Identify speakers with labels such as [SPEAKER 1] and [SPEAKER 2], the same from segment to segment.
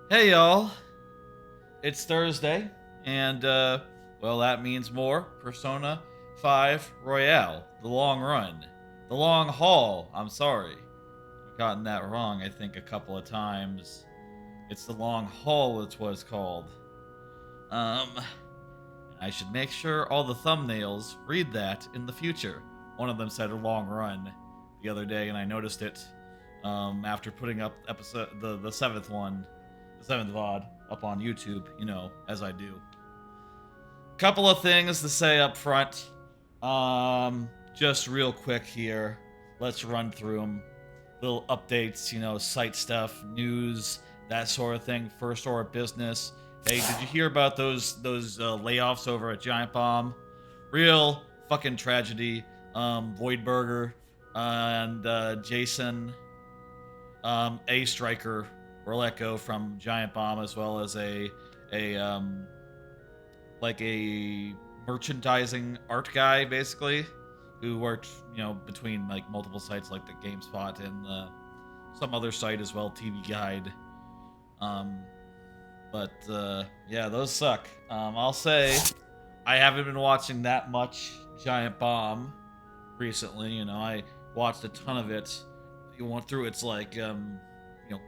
[SPEAKER 1] Hey y'all, it's Thursday, and well, that means more Persona 5 Royale, the long run, the long haul. I'm sorry, I've gotten that wrong, I think, a couple of times. It's the long haul, it's what it's called. Um, I should make sure all the thumbnails read that in the future. One of them said a long run the other day, and I noticed it after putting up episode the seventh one, the seventh VOD up on YouTube. As I do. Couple of things to say up front. Just real quick here. Let's run through them. Little updates, site stuff, news, that sort of thing. First order of business. Hey, did you hear about those layoffs over at Giant Bomb? Real fucking tragedy. Voidburger and Jason, A Striker were let go from Giant Bomb, as well as a like a merchandising art guy, basically, who worked between like multiple sites like the GameSpot and some other site as well, TV Guide. Um, but yeah, those suck. I'll say I haven't been watching that much Giant Bomb recently. I watched a ton of it. You went through its like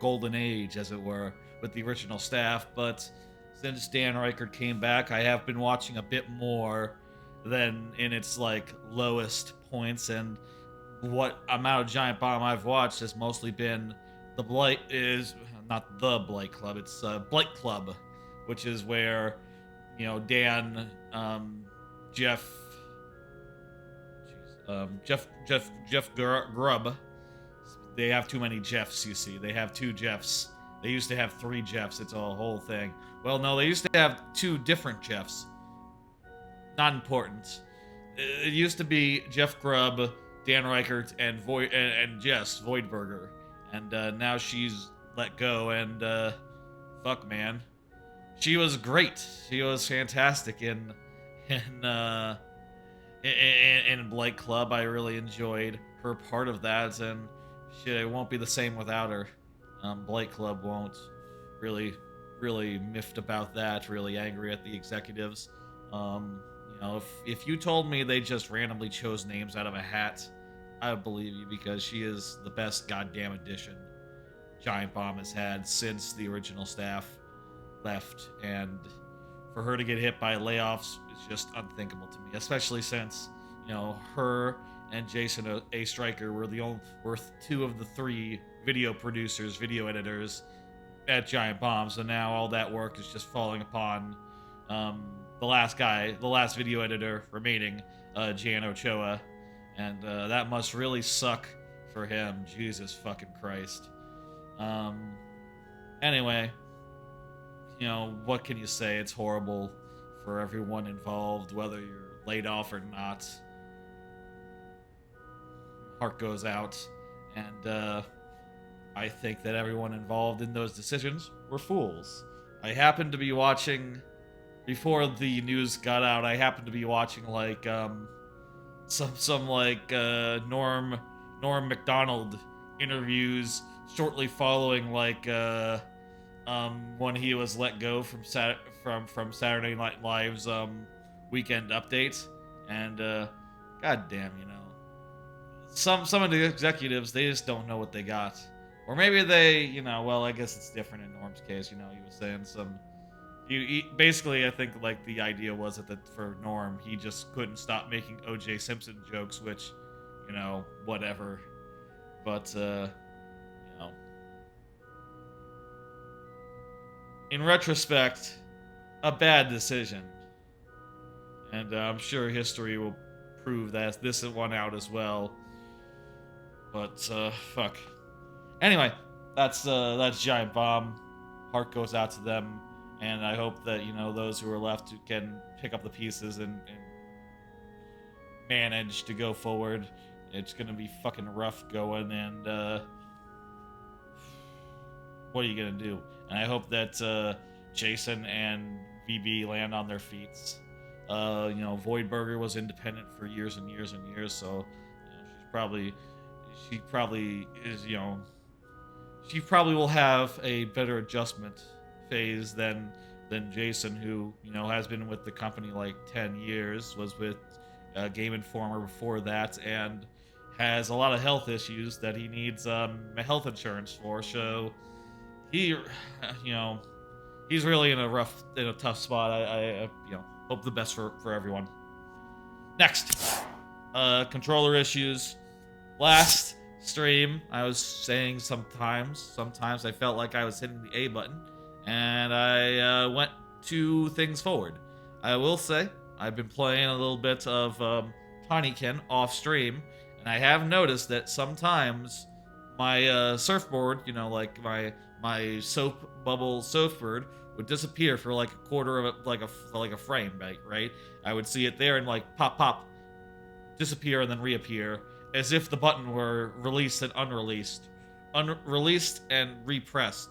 [SPEAKER 1] golden age, as it were, with the original staff. But since Dan Reichert came back, I have been watching a bit more than in its like lowest points. And what amount of Giant Bomb I've watched has mostly been the Blight is not the Blight Club. It's Blight Club, which is where Dan, Jeff, Jeff Grubb. They have too many Jeffs. You see, they have two Jeffs. They used to have three Jeffs. It's a whole thing. Well, no, they used to have two different Jeffs. Not important. It used to be Jeff Grubb, Dan Reichert, and Jess Voidberger, and now she's let go. And fuck, man, she was great. She was fantastic in in Blight Club. I really enjoyed her part of that, and shit, it won't be the same without her. Blight Club won't. Really, really miffed about that. Really angry at the executives. If you told me they just randomly chose names out of a hat, I would believe you, because she is the best goddamn addition Giant Bomb has had since the original staff left, and for her to get hit by layoffs is just unthinkable to me, especially since her and Jason A. Striker were two of the three video producers, video editors at Giant Bomb. So now all that work is just falling upon the last video editor remaining, Jan Ochoa, and that must really suck for him. Jesus fucking Christ. Anyway, what can you say? It's horrible for everyone involved, whether you're laid off or not. Heart goes out, and I think that everyone involved in those decisions were fools. I happened to be watching, before the news got out, I happened to be watching like some like Norm Macdonald interviews shortly following like when he was let go from from Saturday Night Live's weekend update. And goddamn, some of the executives, they just don't know what they got, or maybe they, well, I guess it's different in Norm's case. He was saying some. He basically, I think, like, the idea was that for Norm, he just couldn't stop making O.J. Simpson jokes, which, whatever. But in retrospect, a bad decision. And I'm sure history will prove that this one out as well. But fuck. Anyway, that's Giant Bomb. Heart goes out to them, and I hope that those who are left can pick up the pieces and manage to go forward. It's gonna be fucking rough going, and what are you gonna do? And I hope that Jason and VB land on their feet. Voidburger was independent for years and years and years, so she probably is, she probably will have a better adjustment phase than Jason, who has been with the company like 10 years, was with Game Informer before that, and has a lot of health issues that he needs health insurance for. So he, you know, he's really in a tough spot. I hope the best for everyone. Next, controller issues. Last stream, I was saying sometimes I felt like I was hitting the A button, and I went 2 things forward. I will say I've been playing a little bit of Tinykin off stream, and I have noticed that sometimes my surfboard, like my soap bubble surfboard, would disappear for like a quarter of like a frame, right? I would see it there and like pop pop, disappear and then reappear, as if the button were released and unreleased, unreleased and repressed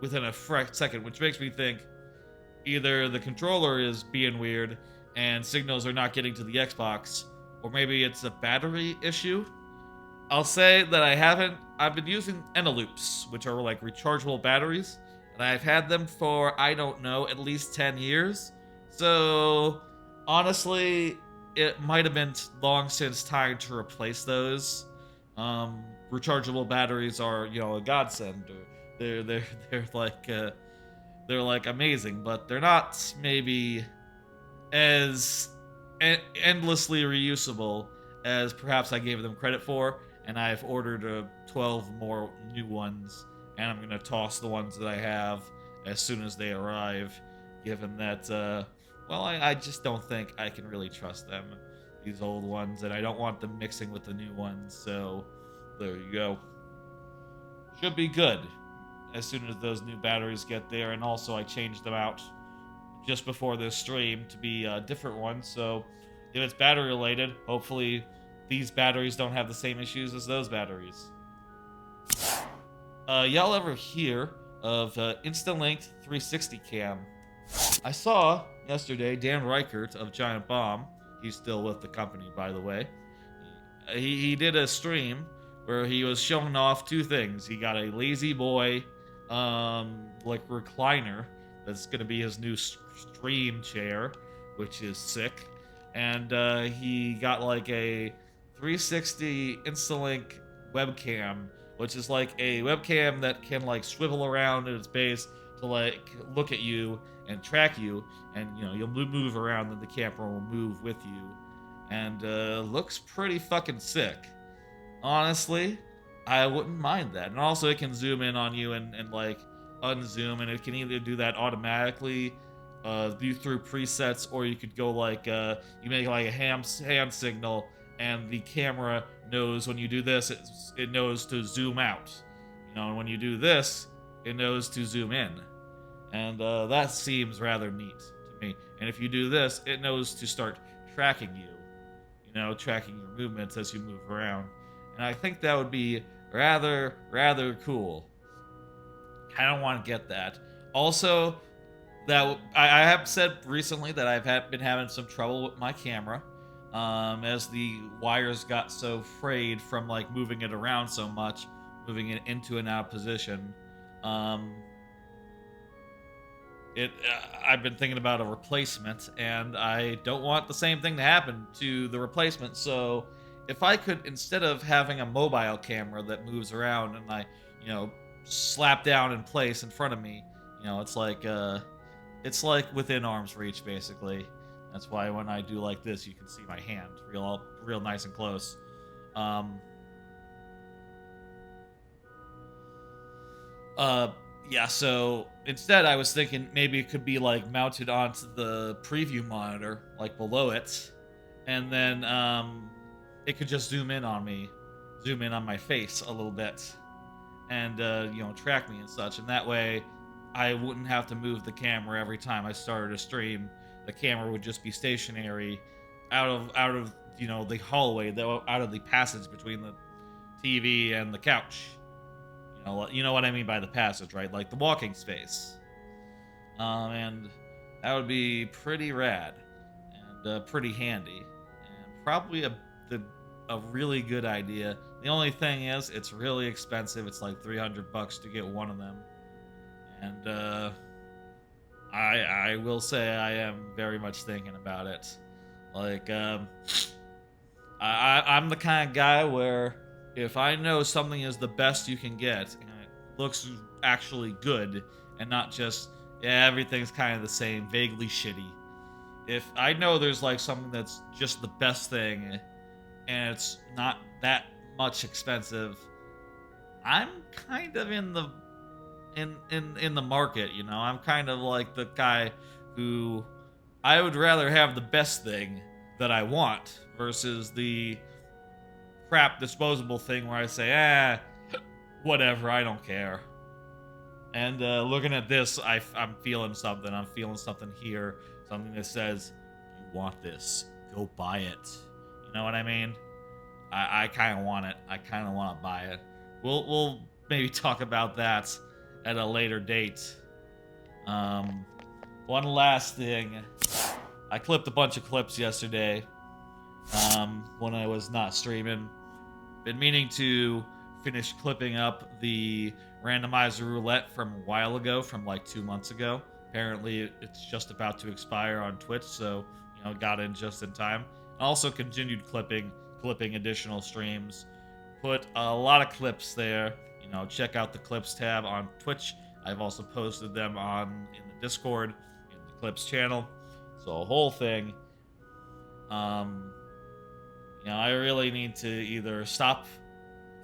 [SPEAKER 1] within a second, which makes me think either the controller is being weird and signals are not getting to the Xbox, or maybe it's a battery issue. I'll say that I've been using Eneloops, which are like rechargeable batteries, and I've had them for, I don't know, at least 10 years. So, honestly, it might have been long since time to replace those. Rechargeable batteries are, a godsend. They're they're like they're like amazing, but they're not maybe as endlessly reusable as perhaps I gave them credit for. And I've ordered 12 more new ones, and I'm gonna toss the ones that I have as soon as they arrive, given that well, I just don't think I can really trust them, these old ones, and I don't want them mixing with the new ones. So there you go. Should be good as soon as those new batteries get there. And also I changed them out just before this stream to be different ones. So if it's battery related, hopefully these batteries don't have the same issues as those batteries. Y'all ever hear of Instant-Linked 360 Cam? I saw yesterday Dan Reichert of Giant Bomb, he's still with the company by the way, he did a stream where he was showing off 2 things. He got a Lazy Boy like recliner that's gonna be his new stream chair, which is sick, and he got like a 360 Instalink webcam, which is like a webcam that can like swivel around at its base to like look at you and track you, and you'll move around and the camera will move with you, and looks pretty fucking sick. Honestly, I wouldn't mind that. And also it can zoom in on you and like unzoom, and it can either do that automatically through presets, or you could go like you make like a hand signal, and the camera knows when you do this, it knows to zoom out. And when you do this, it knows to zoom in. And that seems rather neat to me. And if you do this, it knows to start tracking you. Tracking your movements as you move around. And I think that would be rather cool. I don't want to get that. Also, that I have said recently that I've been having some trouble with my camera, as the wires got so frayed from like moving it around so much, moving it into and out position. I've been thinking about a replacement, and I don't want the same thing to happen to the replacement. So if I could, instead of having a mobile camera that moves around and I slap down in place in front of me, it's like within arm's reach basically. That's why when I do like this, you can see my hand real nice and close. Yeah, so instead I was thinking maybe it could be like mounted onto the preview monitor, like below it, and then it could just zoom in on my face a little bit, and track me and such, and that way I wouldn't have to move the camera every time I started a stream. The camera would just be stationary out of the hallway, out of the passage between the TV and the couch. You know what I mean by the passage, right? Like the walking space. And that would be pretty rad and pretty handy, and probably a really good idea. The only thing is, it's really expensive. It's like $300 to get one of them, and I will say I am very much thinking about it. Like, I'm the kind of guy where if I know something is the best you can get and it looks actually good and not just, yeah, everything's kind of the same, vaguely shitty. If I know there's like something that's just the best thing and it's not that much expensive, I'm kind of in the market, you know. I'm kind of like the guy who I would rather have the best thing that I want versus the crap disposable thing where I say, whatever, I don't care. And looking at this, I'm feeling something. I'm feeling something here. Something that says, you want this, go buy it. You know what I mean? I kind of want it. I kind of want to buy it. We'll maybe talk about that at a later date. Um, One last thing. I clipped a bunch of clips yesterday when I was not streaming. Been meaning to finish clipping up the randomizer roulette from a while ago, from like 2 months ago. Apparently, it's just about to expire on Twitch, so got in just in time. Also continued clipping additional streams. Put a lot of clips there. Check out the clips tab on Twitch. I've also posted them in the Discord, in the clips channel. So a whole thing. I really need to either stop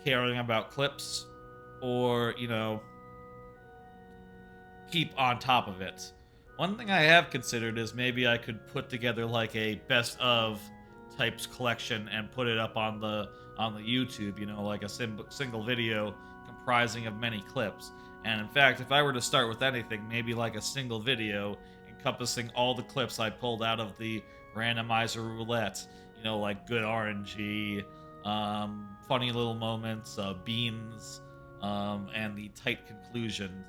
[SPEAKER 1] caring about clips or, keep on top of it. One thing I have considered is maybe I could put together like a best of types collection and put it up on the YouTube, like a single video comprising of many clips. And in fact, if I were to start with anything, maybe like a single video encompassing all the clips I pulled out of the randomizer roulette, like good RNG, funny little moments, beans, and the tight conclusion.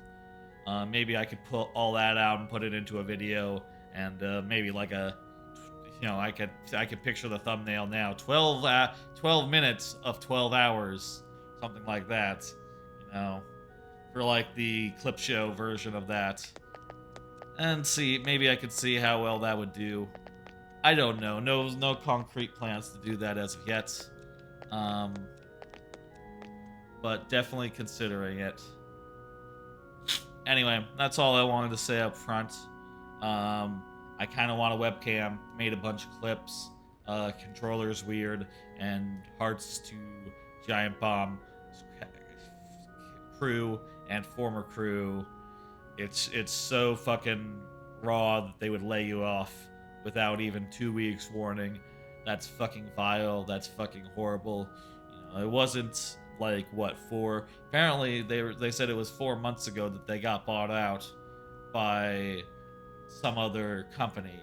[SPEAKER 1] Maybe I could put all that out and put it into a video, and maybe like I could picture the thumbnail now. 12 minutes of 12 hours, something like that. For like the clip show version of that, and see maybe I could see how well that would do. I don't know. No concrete plans to do that as of yet. But definitely considering it. Anyway, that's all I wanted to say up front. I kind of want a webcam. Made a bunch of clips. Controller's weird, and hearts to Giant Bomb crew and former crew. It's so fucking raw that they would lay you off without even 2 weeks warning. That's fucking vile. That's fucking horrible. It wasn't like what, 4. Apparently they said it was 4 months ago that they got bought out by some other company,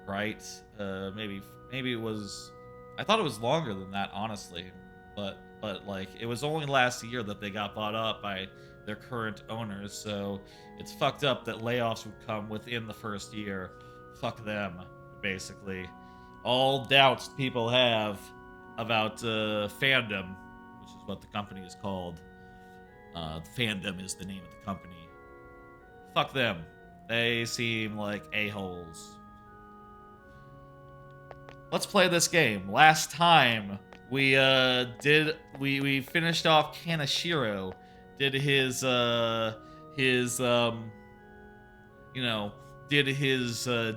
[SPEAKER 1] right? Maybe it was. I thought it was longer than that, honestly. But like it was only last year that they got bought up by their current owners. So it's fucked up that layoffs would come within the first year. Fuck them, basically. All doubts people have about fandom, which is what the company is called. Fandom is the name of the company. Fuck them. They seem like a-holes. Let's play this game. Last time we finished off Kaneshiro, did his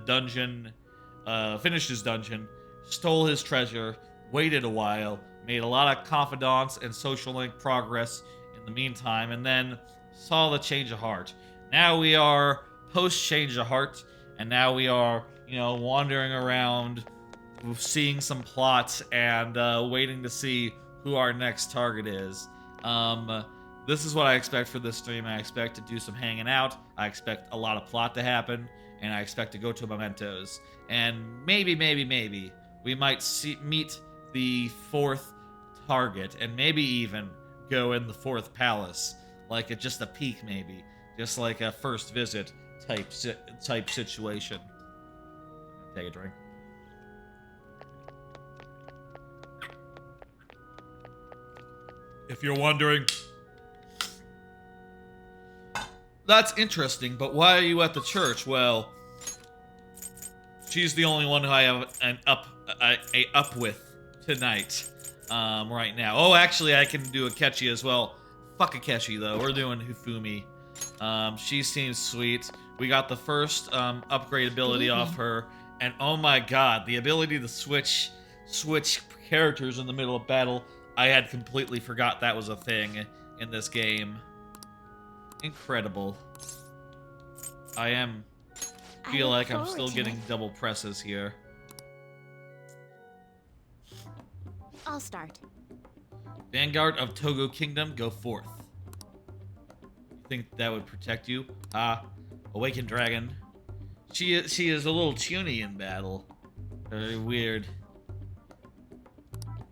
[SPEAKER 1] dungeon, finished his dungeon, stole his treasure, waited a while, made a lot of confidants and social link progress in the meantime, and then saw the change of heart. Now we are post change of heart, and now we are, wandering around, seeing some plots, and waiting to see who our next target is. This is what I expect for this stream. I expect to do some hanging out. I expect a lot of plot to happen, and I expect to go to Mementos. And maybe, we might meet the 4th target, and maybe even go in the 4th palace, like just a peek, maybe, just like a first visit type situation. Take a drink. If you're wondering, That's interesting, but why are you at the church? Well, she's the only one who I have an up with tonight. Right now. Oh, actually, I can do Akechi as well. Fuck Akechi, though. We're doing Hifumi. She seems sweet. We got the first upgrade ability off her, and oh my god, the ability to switch characters in the middle of battle. I had completely forgot that was a thing in this game. Incredible. I feel like I'm still getting double presses here.
[SPEAKER 2] I'll start.
[SPEAKER 1] Vanguard of Togo Kingdom, go forth. You think that would protect you? Awakened Dragon. She is a little puny in battle. Very weird.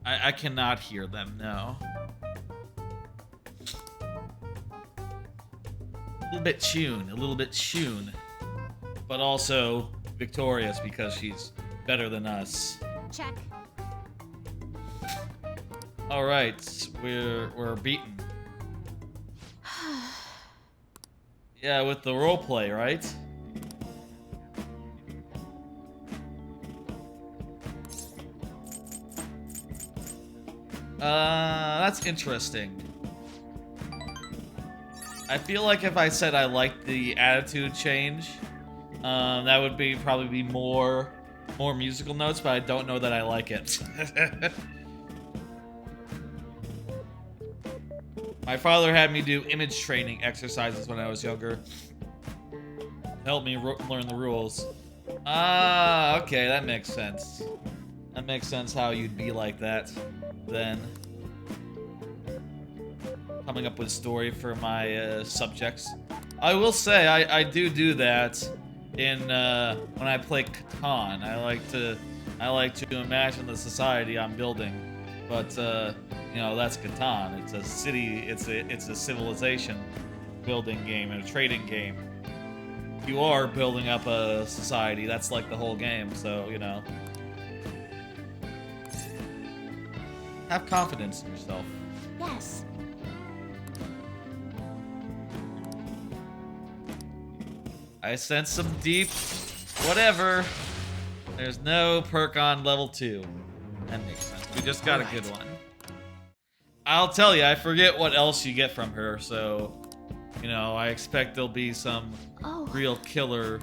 [SPEAKER 1] I cannot hear them, no. A little bit tune. But also victorious because she's better than us.
[SPEAKER 2] Check.
[SPEAKER 1] All right, we're beaten. Yeah, with the roleplay, right? That's interesting. I feel like if I said I liked the attitude change, that would probably be more musical notes, but I don't know that I like it. My father had me do image training exercises when I was younger. Helped me learn the rules. Okay, that makes sense. That makes sense how you'd be like that, then. Coming up with a story for my subjects. I will say, I do that in when I play Catan. I like to imagine the society I'm building, but you know, that's Catan. It's a city. It's a civilization building game and a trading game. You are building up a society. That's like the whole game. So you know, have confidence in yourself.
[SPEAKER 2] Yes.
[SPEAKER 1] I sense some deep whatever. There's no perk on level 2. That makes sense. We just got a good one. I'll tell you, I forget what else you get from her, so you know, I expect there'll be some real killer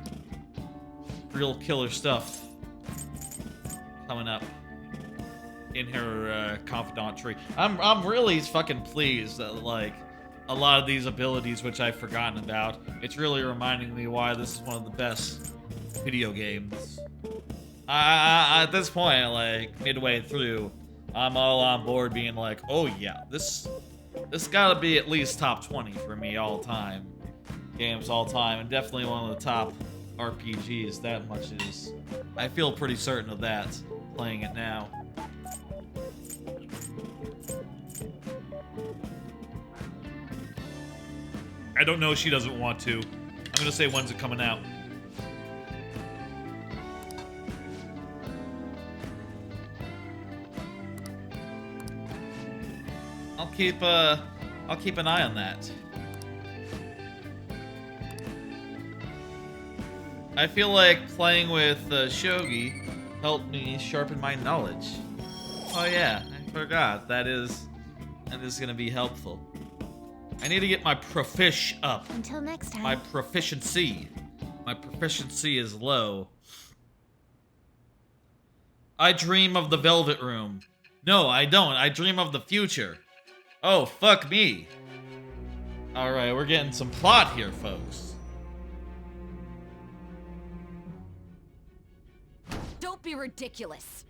[SPEAKER 1] stuff coming up in her confidant tree. I'm really fucking pleased that like a lot of these abilities which I've forgotten about, it's really reminding me why this is one of the best video games. At this point, like midway through, I'm all on board being like, oh yeah, this gotta be at least top 20 for me all time. Games all time, and definitely one of the top RPGs. That much is, I feel pretty certain of that, playing it now. I don't know, she doesn't want to. I'm gonna say, when's it coming out? I'll keep an eye on that. I feel like playing with Shogi helped me sharpen my knowledge. Oh yeah, I forgot. That is gonna be helpful. I need to get my profish up.
[SPEAKER 2] Until next time.
[SPEAKER 1] My proficiency. My proficiency is low. I dream of the Velvet Room. No, I don't. I dream of the future. Oh, fuck me. Alright, we're getting some plot here, folks.
[SPEAKER 2] Don't be ridiculous.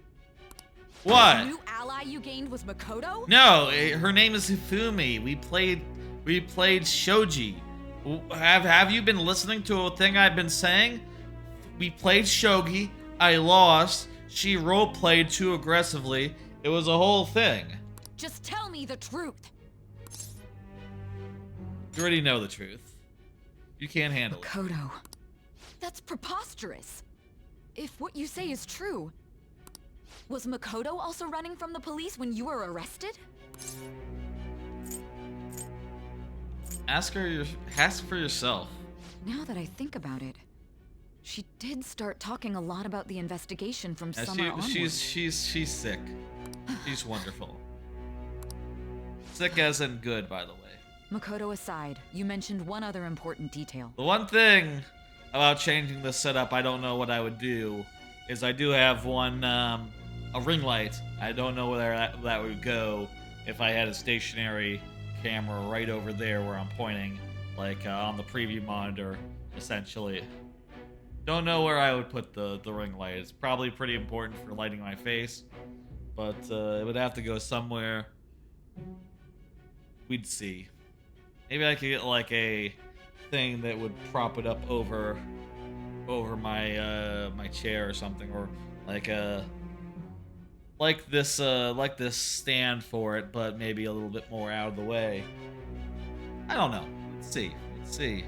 [SPEAKER 1] What?
[SPEAKER 2] The new ally you gained was Makoto?
[SPEAKER 1] No, her name is Hifumi. We played Shoji. Have you been listening to a thing I've been saying? We played Shogi. I lost. She roleplayed too aggressively. It was a whole thing.
[SPEAKER 2] Just tell me the truth.
[SPEAKER 1] You already know the truth. You can't handle it.
[SPEAKER 2] Makoto. That's preposterous. If what you say is true, was Makoto also running from the police when you were arrested?
[SPEAKER 1] Ask for yourself.
[SPEAKER 2] Now that I think about it, she did start talking a lot about the investigation from
[SPEAKER 1] Yeah,
[SPEAKER 2] summer onward.
[SPEAKER 1] she's sick. She's wonderful. Sick as in good, by the way.
[SPEAKER 2] Makoto aside, you mentioned one other important detail.
[SPEAKER 1] The one thing about changing the setup I don't know what I would do is I do have one, a ring light. I don't know where that would go if I had a stationary camera right over there where I'm pointing, like on the preview monitor, essentially. Don't know where I would put the ring light. It's probably pretty important for lighting my face, but it would have to go somewhere. We'd see. Maybe I could get like a thing that would prop it up over my my chair or something, or like this stand for it, but maybe a little bit more out of the way. I don't know. Let's see.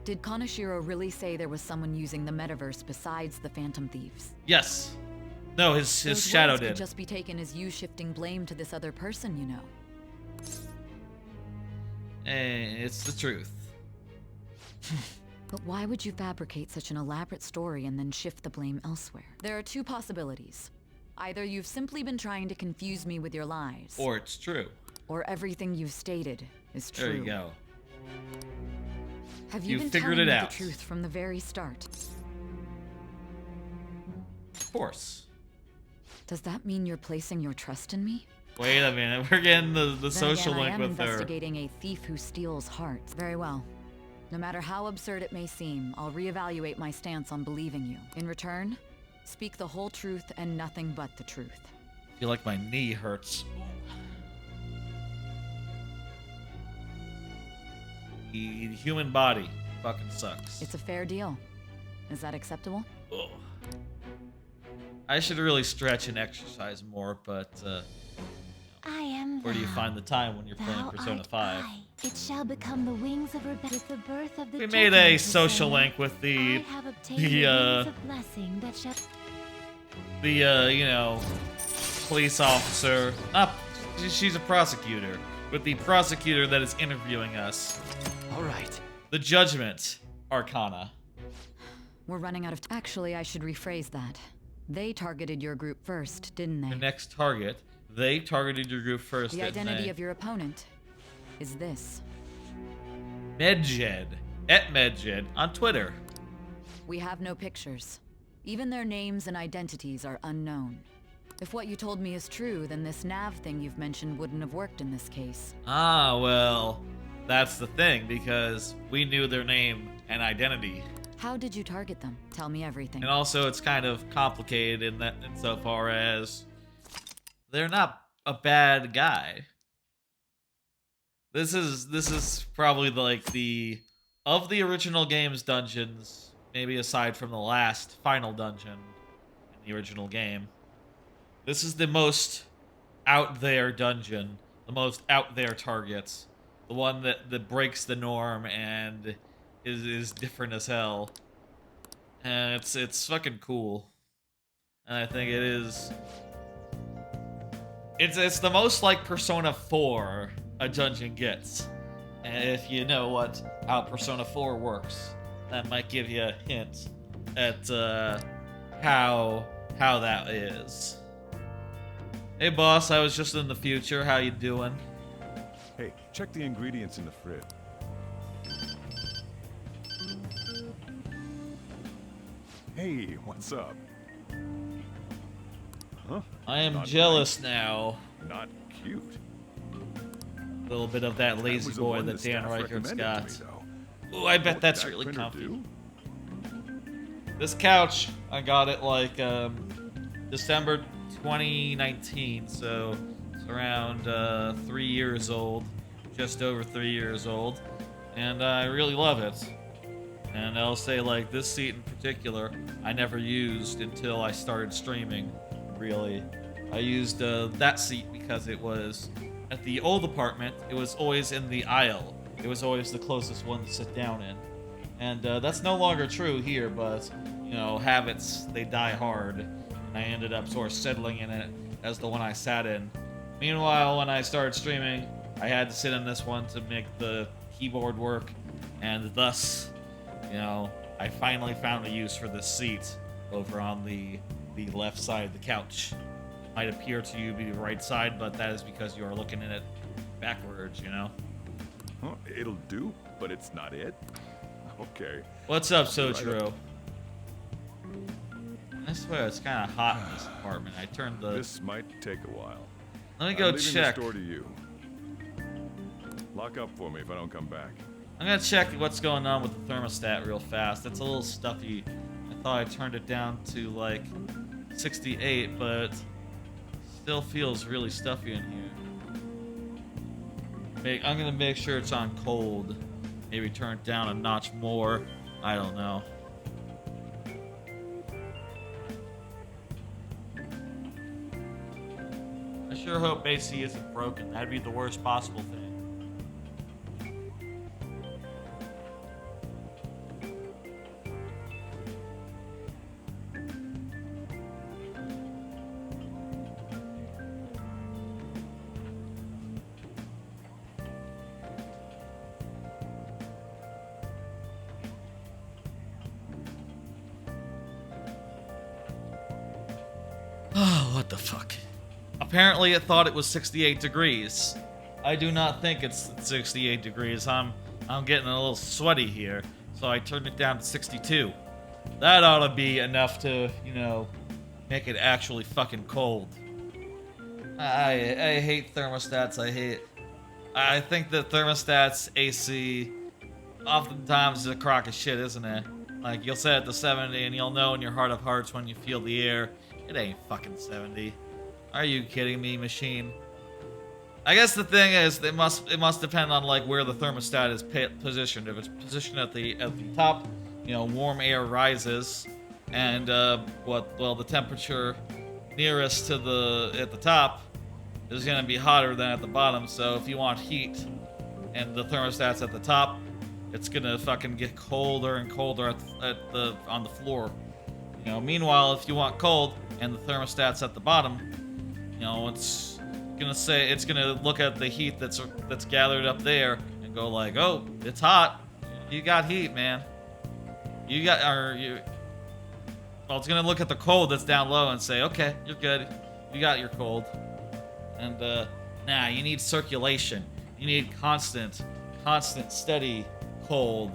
[SPEAKER 2] Did Kaneshiro really say there was someone using the metaverse besides the Phantom Thieves?
[SPEAKER 1] Yes. No, his
[SPEAKER 2] Those
[SPEAKER 1] shadow
[SPEAKER 2] words
[SPEAKER 1] did.
[SPEAKER 2] could just be taken as you shifting blame to this other person, you know.
[SPEAKER 1] It's the truth.
[SPEAKER 2] But why would you fabricate such an elaborate story and then shift the blame elsewhere? There are two possibilities. Either you've simply been trying to confuse me with your lies,
[SPEAKER 1] Or it's true.
[SPEAKER 2] or everything you've stated is true.
[SPEAKER 1] There you go.
[SPEAKER 2] Have you
[SPEAKER 1] You
[SPEAKER 2] been
[SPEAKER 1] figured
[SPEAKER 2] telling
[SPEAKER 1] it
[SPEAKER 2] me
[SPEAKER 1] out.
[SPEAKER 2] the truth from the very start?
[SPEAKER 1] Of course.
[SPEAKER 2] Does that mean you're placing your trust in me?
[SPEAKER 1] Wait a minute. We're getting the
[SPEAKER 2] Then
[SPEAKER 1] social
[SPEAKER 2] again,
[SPEAKER 1] link
[SPEAKER 2] I am
[SPEAKER 1] with her.
[SPEAKER 2] investigating a thief who steals hearts. Very well. No matter how absurd it may seem, I'll reevaluate my stance on believing you. In return, speak the whole truth and nothing but the truth.
[SPEAKER 1] I feel like my knee hurts. The human body fucking sucks.
[SPEAKER 2] It's a fair deal. Is that acceptable?
[SPEAKER 1] Ugh. I should really stretch and exercise more, but
[SPEAKER 3] I am
[SPEAKER 1] where do you find the time when you're playing
[SPEAKER 3] thou
[SPEAKER 1] Persona
[SPEAKER 3] art
[SPEAKER 1] 5?
[SPEAKER 3] I. It shall become the wings of rebellion. With the birth of the
[SPEAKER 1] We made a
[SPEAKER 3] judgment,
[SPEAKER 1] social
[SPEAKER 3] Persona,
[SPEAKER 1] link with the
[SPEAKER 3] I have obtained
[SPEAKER 1] the,
[SPEAKER 3] wings of blessing that shall...
[SPEAKER 1] you know, police officer. She's a prosecutor. With the prosecutor that is interviewing us.
[SPEAKER 4] All right.
[SPEAKER 1] The Judgment Arcana.
[SPEAKER 2] We're running out of Actually, I should rephrase that. They targeted your group first, didn't they?
[SPEAKER 1] The next target. They targeted your group first,
[SPEAKER 2] The
[SPEAKER 1] didn't
[SPEAKER 2] identity
[SPEAKER 1] they?
[SPEAKER 2] of your opponent is this.
[SPEAKER 1] Medjed. @Medjed on Twitter.
[SPEAKER 2] We have no pictures. Even their names and identities are unknown. If what you told me is true, then this nav thing you've mentioned wouldn't have worked in this case.
[SPEAKER 1] Ah, well, that's the thing, because we knew their name and identity.
[SPEAKER 2] How did you target them? Tell me everything.
[SPEAKER 1] And also, it's kind of complicated insofar as they're not a bad guy. This is probably like of the original game's dungeons, maybe aside from the last final dungeon in the original game. This is the most out there dungeon, the most out there targets, the one that breaks the norm and is different as hell. And it's fucking cool. And I think it is. It's the most like Persona 4 a dungeon gets. And if you know how Persona 4 works, that might give you a hint at how that is. Hey boss, I was just in the future. How you doing?
[SPEAKER 5] Hey, check the ingredients in the fridge. Hey, what's up? Huh?
[SPEAKER 1] I am
[SPEAKER 5] Not
[SPEAKER 1] jealous now.
[SPEAKER 5] Not cute.
[SPEAKER 1] A little bit of that lazy
[SPEAKER 5] was the
[SPEAKER 1] boy
[SPEAKER 5] one
[SPEAKER 1] that
[SPEAKER 5] the
[SPEAKER 1] Dan
[SPEAKER 5] staff
[SPEAKER 1] Reichert's
[SPEAKER 5] recommended
[SPEAKER 1] got.
[SPEAKER 5] to me, though.
[SPEAKER 1] Ooh, I bet
[SPEAKER 5] What
[SPEAKER 1] that's
[SPEAKER 5] did that
[SPEAKER 1] really
[SPEAKER 5] printer
[SPEAKER 1] comfy.
[SPEAKER 5] do?
[SPEAKER 1] This couch, I got it like December 2019, so it's around 3 years old, just over 3 years old, and I really love it. And I'll say, like, this seat in particular, I never used until I started streaming, really. I used that seat because it was, at the old apartment, it was always in the aisle. It was always the closest one to sit down in. And that's no longer true here, but, you know, habits, they die hard. And I ended up sort of settling in it as the one I sat in. Meanwhile, when I started streaming, I had to sit in this one to make the keyboard work, and thus you know, I finally found a use for this seat over on the left side of the couch. It might appear to you to be the right side, but that is because you are looking at it backwards, you know?
[SPEAKER 5] Huh, it'll do, but it's not it. Okay.
[SPEAKER 1] What's up,
[SPEAKER 5] I'll be right
[SPEAKER 1] Soichiro? I swear it's kind of hot in this apartment. I turned the...
[SPEAKER 5] This might take a while.
[SPEAKER 1] Let me go
[SPEAKER 5] I'm leaving
[SPEAKER 1] check.
[SPEAKER 5] the store to you. Lock up for me if I don't come back.
[SPEAKER 1] I'm gonna check what's going on with the thermostat real fast. It's a little stuffy. I thought I turned it down to like 68, but still feels really stuffy in here. I'm gonna make sure it's on cold. Maybe turn it down a notch more. I don't know. I sure hope AC isn't broken. That'd be the worst possible thing. Oh, what the fuck? Apparently it thought it was 68 degrees. I do not think it's 68 degrees. I'm getting a little sweaty here, so I turned it down to 62. That ought to be enough to, you know, make it actually fucking cold. I hate thermostats. I think that thermostats, AC, oftentimes is a crock of shit, isn't it? Like, you'll set it to 70 and you'll know in your heart of hearts when you feel the air, it ain't fucking 70. Are you kidding me, machine? I guess the thing is, it must depend on like where the thermostat is positioned. If it's positioned at the top, you know, warm air rises, and the temperature nearest to at the top is gonna be hotter than at the bottom. So if you want heat, and the thermostat's at the top, it's gonna fucking get colder and colder on the floor. You know, meanwhile, if you want cold and the thermostat's at the bottom, you know, it's gonna look at the heat that's gathered up there and go like, oh, it's hot. You got heat, man. Well, it's gonna look at the cold that's down low and say, okay, you're good. You got your cold. And nah, you need circulation. You need constant, steady cold.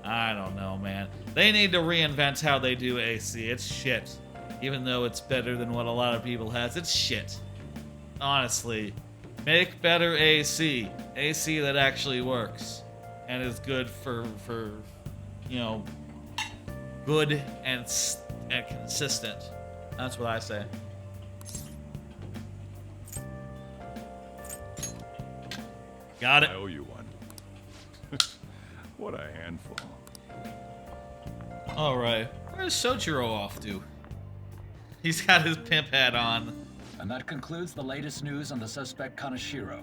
[SPEAKER 1] I don't know, man. They need to reinvent how they do AC. It's shit. Even though it's better than what a lot of people has, it's shit. Honestly, make better AC. AC that actually works and is good for you know, good and consistent. That's what I say. Got it.
[SPEAKER 5] I owe you one. What a handful.
[SPEAKER 1] All right, where's Soichiro off to? He's got his pimp hat on.
[SPEAKER 4] And that concludes the latest news on the suspect Kaneshiro.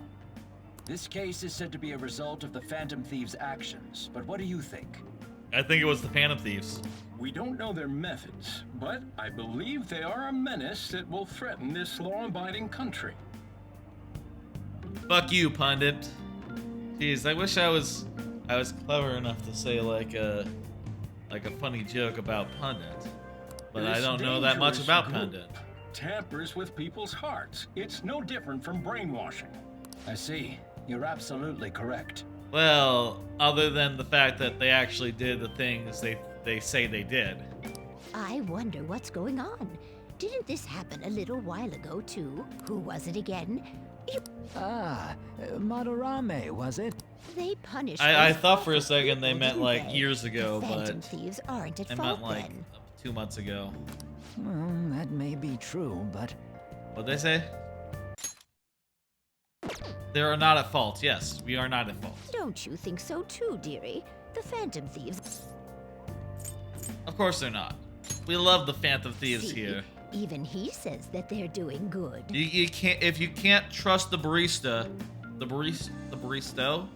[SPEAKER 4] This case is said to be a result of the Phantom Thieves' actions, but what do you think?
[SPEAKER 1] I think it was the Phantom Thieves.
[SPEAKER 6] We don't know their methods, but I believe they are a menace that will threaten this law-abiding country.
[SPEAKER 1] Fuck you, pundit. Jeez, I wish I was clever enough to say like a funny joke about pundit, but I
[SPEAKER 6] This
[SPEAKER 1] don't know that much
[SPEAKER 6] dangerous
[SPEAKER 1] about
[SPEAKER 6] group
[SPEAKER 1] pundit.
[SPEAKER 6] tampers with people's hearts. It's no different from brainwashing.
[SPEAKER 4] I see. You're absolutely correct.
[SPEAKER 1] Well, other than the fact that they actually did the things they say they did.
[SPEAKER 3] I wonder what's going on. Didn't this happen a little while ago, too? Who was it again?
[SPEAKER 7] Madarame, was it?
[SPEAKER 3] They punished
[SPEAKER 1] I
[SPEAKER 3] those
[SPEAKER 1] thought for a
[SPEAKER 3] awful
[SPEAKER 1] second they
[SPEAKER 3] people,
[SPEAKER 1] meant
[SPEAKER 3] didn't
[SPEAKER 1] like
[SPEAKER 3] they?
[SPEAKER 1] years ago,
[SPEAKER 3] The Phantom
[SPEAKER 1] but
[SPEAKER 3] Thieves aren't at
[SPEAKER 1] they
[SPEAKER 3] fault
[SPEAKER 1] meant like
[SPEAKER 3] then.
[SPEAKER 1] 2 months ago.
[SPEAKER 7] Well, that may be true, but
[SPEAKER 1] What'd they say? They are not at fault. Yes, we are not at fault.
[SPEAKER 3] Don't you think so too, dearie? The Phantom Thieves.
[SPEAKER 1] Of course they're not. We love the Phantom Thieves
[SPEAKER 3] See,
[SPEAKER 1] here.
[SPEAKER 3] even he says that they're doing good.
[SPEAKER 1] You can't, if you can't trust the barista, the barista,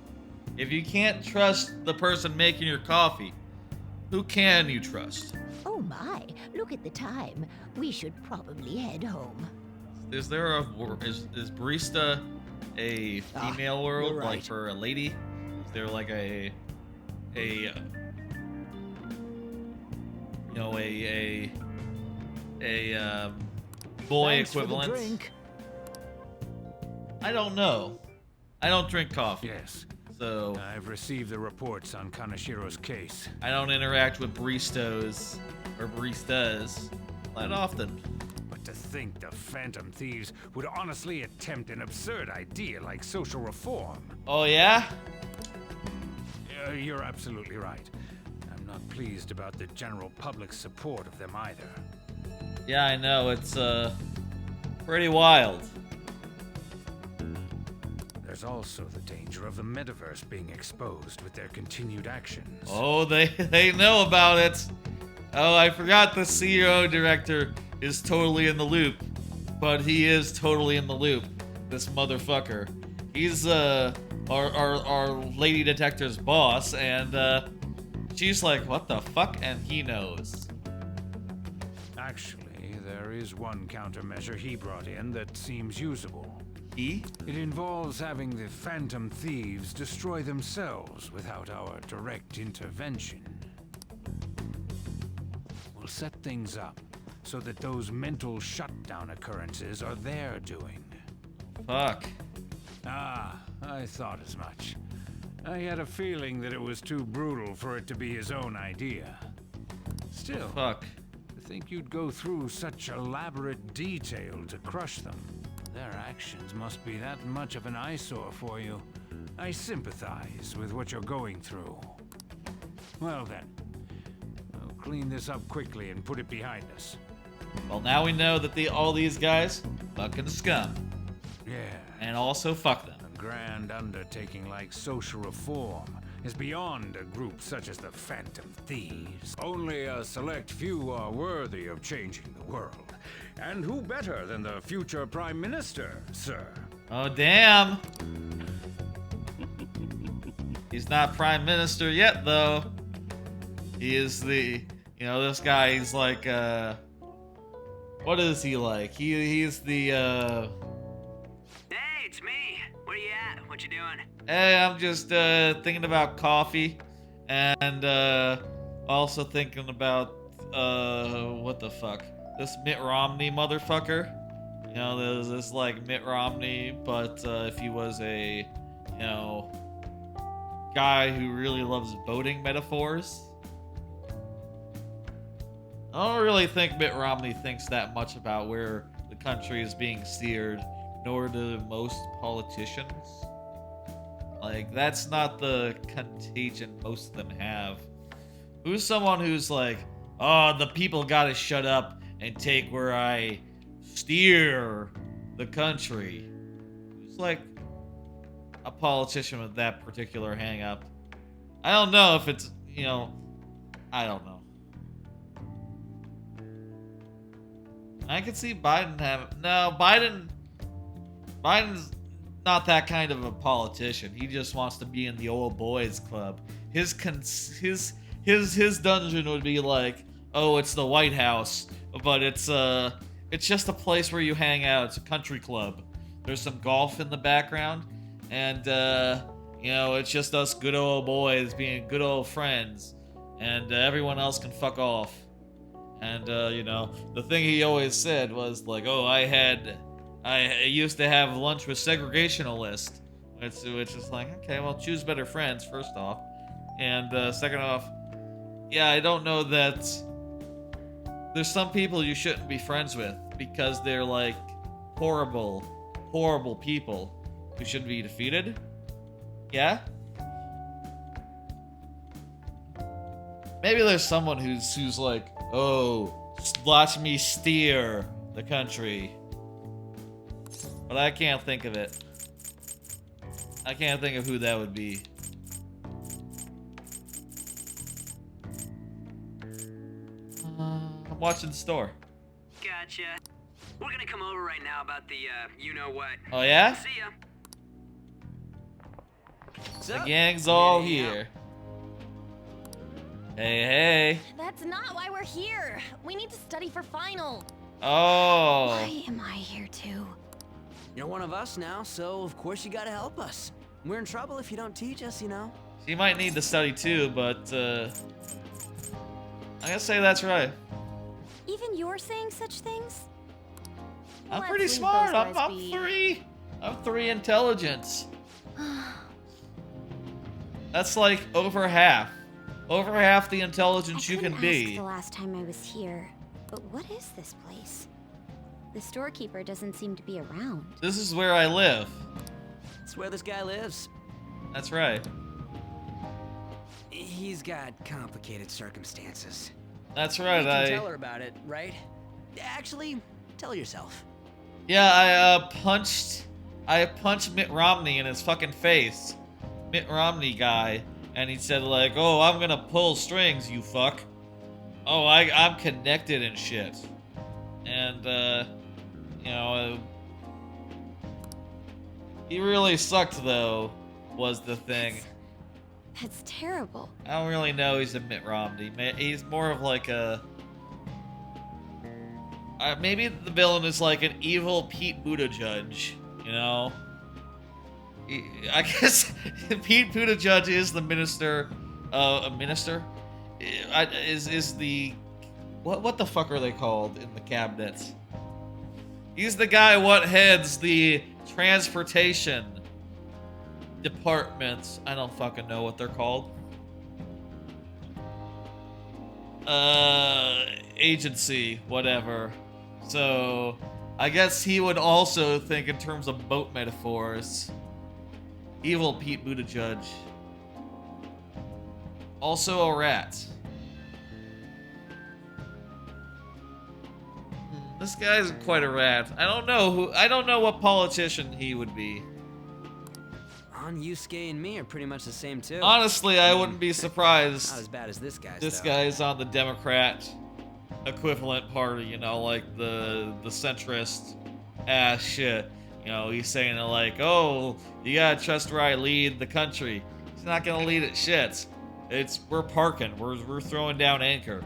[SPEAKER 1] if you can't trust the person making your coffee, who can you trust?
[SPEAKER 3] Oh my, look at the time. We should probably head home.
[SPEAKER 1] Is barista a female world,
[SPEAKER 7] you're
[SPEAKER 1] like
[SPEAKER 7] right.
[SPEAKER 1] for a lady? Is there like a know, boy
[SPEAKER 7] Thanks for the
[SPEAKER 1] equivalent.
[SPEAKER 7] drink.
[SPEAKER 1] I don't know. I don't drink coffee.
[SPEAKER 8] Yes.
[SPEAKER 1] So
[SPEAKER 8] I've received the reports on Kaneshiro's case.
[SPEAKER 1] I don't interact with baristas or baristas that often.
[SPEAKER 8] But to think the Phantom Thieves would honestly attempt an absurd idea like social reform.
[SPEAKER 1] Oh yeah?
[SPEAKER 8] You're absolutely right. I'm not pleased about the general public's support of them either.
[SPEAKER 1] Yeah, I know. It's pretty wild.
[SPEAKER 8] There's also the danger of the metaverse being exposed with their continued actions.
[SPEAKER 1] Oh, they know about it. Oh, I forgot the CEO director is totally in the loop. But he is totally in the loop. This motherfucker. He's our lady detective's boss, and she's like, what the fuck? And he knows.
[SPEAKER 8] Actually, there is one countermeasure he brought in that seems usable.
[SPEAKER 1] He?
[SPEAKER 8] It involves having the Phantom Thieves destroy themselves without our direct intervention. We'll set things up so that those mental shutdown occurrences are their doing.
[SPEAKER 1] Fuck.
[SPEAKER 8] Ah, I thought as much. I had a feeling that it was too brutal for it to be his own idea. Still,
[SPEAKER 1] Fuck.
[SPEAKER 8] to think you'd go through such elaborate detail to crush them. Their actions must be that much of an eyesore for you. I sympathize with what you're going through. Well then, we'll clean this up quickly and put it behind us.
[SPEAKER 1] Well, now we know that all these guys fucking scum.
[SPEAKER 8] Yeah.
[SPEAKER 1] And also fuck them.
[SPEAKER 8] A grand undertaking like social reform is beyond a group such as the Phantom Thieves. Only a select few are worthy of changing the world. And who better than the future Prime Minister, sir?
[SPEAKER 1] Oh, damn. He's not Prime Minister yet, though. He is the, this guy, he's like, what is he like? He's the,
[SPEAKER 9] Hey, it's me. Where you at? What you doing?
[SPEAKER 1] Hey, I'm just, thinking about coffee. And, also thinking about, what the fuck? This Mitt Romney motherfucker. There's this like Mitt Romney, but if he was a, guy who really loves boating metaphors. I don't really think Mitt Romney thinks that much about where the country is being steered, nor do most politicians. Like, that's not the contagion most of them have. Who's someone who's like, oh, the people gotta shut up and take where I steer the country? Who's like a politician with that particular hang up? I don't know if it's, I don't know. I could see Biden Biden's not that kind of a politician. He just wants to be in the old boys club. His dungeon would be like, oh, it's the White House, but it's just a place where you hang out. It's a country club. There's some golf in the background, and it's just us good old boys being good old friends, and everyone else can fuck off. And the thing he always said was like, oh, I used to have lunch with segregationalists, which is like, okay, well, choose better friends first off, and second off, yeah, I don't know that there's some people you shouldn't be friends with because they're like horrible people who should be defeated. Yeah? Maybe there's someone who's like, oh, watch me steer the country. But I can't think of it. I can't think of who that would be. I'm watching the store.
[SPEAKER 9] Gotcha. We're gonna come over right now about the, you-know-what.
[SPEAKER 1] Oh, yeah?
[SPEAKER 9] See ya.
[SPEAKER 1] The gang's all here. Hey.
[SPEAKER 10] That's not why we're here. We need to study for final.
[SPEAKER 1] Oh.
[SPEAKER 10] Why am I here too?
[SPEAKER 11] You're one of us now, so of course you gotta help us. We're in trouble if you don't teach us,
[SPEAKER 1] She might need to study too, but, I I gotta say that's right.
[SPEAKER 10] Even you're saying such things?
[SPEAKER 1] I'm
[SPEAKER 10] Let's
[SPEAKER 1] pretty
[SPEAKER 10] leave
[SPEAKER 1] smart.
[SPEAKER 10] those guys
[SPEAKER 1] I'm
[SPEAKER 10] be.
[SPEAKER 1] three. I'm 3 intelligence. That's like over half. Over half the intelligence you can be.
[SPEAKER 12] The last time I was here, but what is this place? The storekeeper doesn't seem to be around.
[SPEAKER 1] This is where I live.
[SPEAKER 11] That's where this guy lives.
[SPEAKER 1] That's right.
[SPEAKER 11] He's got complicated circumstances.
[SPEAKER 1] That's right.
[SPEAKER 11] You can tell her about it, right? Actually, tell yourself.
[SPEAKER 1] Yeah, I punched Mitt Romney in his fucking face. Mitt Romney guy, and he said like, "Oh, I'm gonna pull strings, you fuck." Oh, I'm connected and shit. And you know, he really sucked though. Was the thing.
[SPEAKER 12] That's terrible.
[SPEAKER 1] I don't really know he's a Mitt Romney. He's more of like a... maybe the villain is like an evil Pete Buttigieg, you know? I guess Pete Buttigieg is the minister... a minister? Is the... What the fuck are they called in the cabinet? He's the guy what heads the transportation departments. I don't fucking know what they're called. Agency, whatever. So, I guess he would also think in terms of boat metaphors. Evil Pete Buttigieg. Also a rat. This guy's quite a rat. I don't know what politician he would be.
[SPEAKER 11] Yusuke and me are pretty much the same too.
[SPEAKER 1] Honestly, I wouldn't be surprised.
[SPEAKER 11] Not as bad as this guy's.
[SPEAKER 1] This guy's on the Democrat equivalent party, you know, like the centrist ass shit. You know, he's saying it like, "Oh, you gotta trust where I lead the country." He's not gonna lead it shit. We're parking. We're throwing down anchor.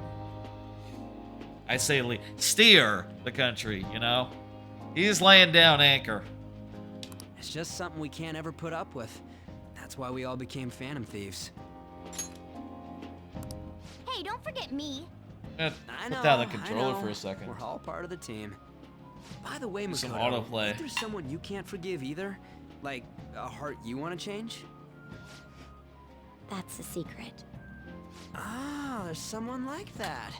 [SPEAKER 1] I say steer the country. You know, he's laying down anchor.
[SPEAKER 11] It's just something we can't ever put up with. That's why we all became Phantom Thieves.
[SPEAKER 12] Hey, don't forget me.
[SPEAKER 11] I
[SPEAKER 1] Put down the controller for a second.
[SPEAKER 11] We're all part of the team. By the way,
[SPEAKER 1] Some
[SPEAKER 11] Makoto,
[SPEAKER 1] autoplay.
[SPEAKER 11] is there someone you can't forgive either? Like a heart you want to change?
[SPEAKER 12] That's a secret.
[SPEAKER 11] Ah, there's someone like that.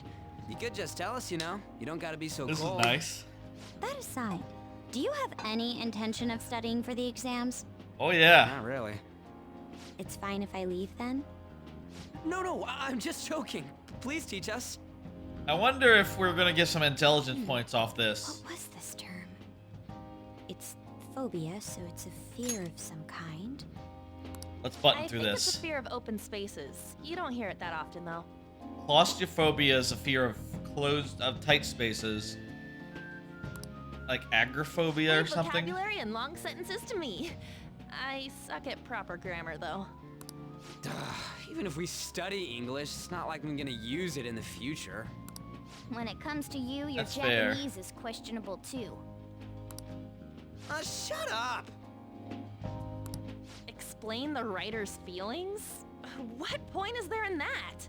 [SPEAKER 11] You could just tell us, you know. You don't gotta be so
[SPEAKER 1] This
[SPEAKER 11] cold.
[SPEAKER 1] is nice.
[SPEAKER 12] That aside, do you have any intention of studying for the exams?
[SPEAKER 1] Oh yeah.
[SPEAKER 11] Not really.
[SPEAKER 12] It's fine if I leave then?
[SPEAKER 11] No, I'm just joking. Please teach us.
[SPEAKER 1] I wonder if we're gonna get some intelligence points off this.
[SPEAKER 12] What was this term? It's phobia, so it's a fear of some kind.
[SPEAKER 1] Let's button
[SPEAKER 10] I
[SPEAKER 1] through
[SPEAKER 10] think
[SPEAKER 1] this.
[SPEAKER 10] it's a fear of open spaces. You don't hear it that often, though.
[SPEAKER 1] Claustrophobia is a fear of tight spaces. Like agoraphobia or
[SPEAKER 10] Leave
[SPEAKER 1] something.
[SPEAKER 10] Vocabulary and long sentences to me. I suck at proper grammar, though.
[SPEAKER 11] Even if we study English, it's not like I'm gonna use it in the future.
[SPEAKER 12] When it comes to you, your
[SPEAKER 1] That's fair.
[SPEAKER 12] Japanese is questionable too.
[SPEAKER 11] Shut up!
[SPEAKER 10] Explain the writer's feelings? What point is there in that?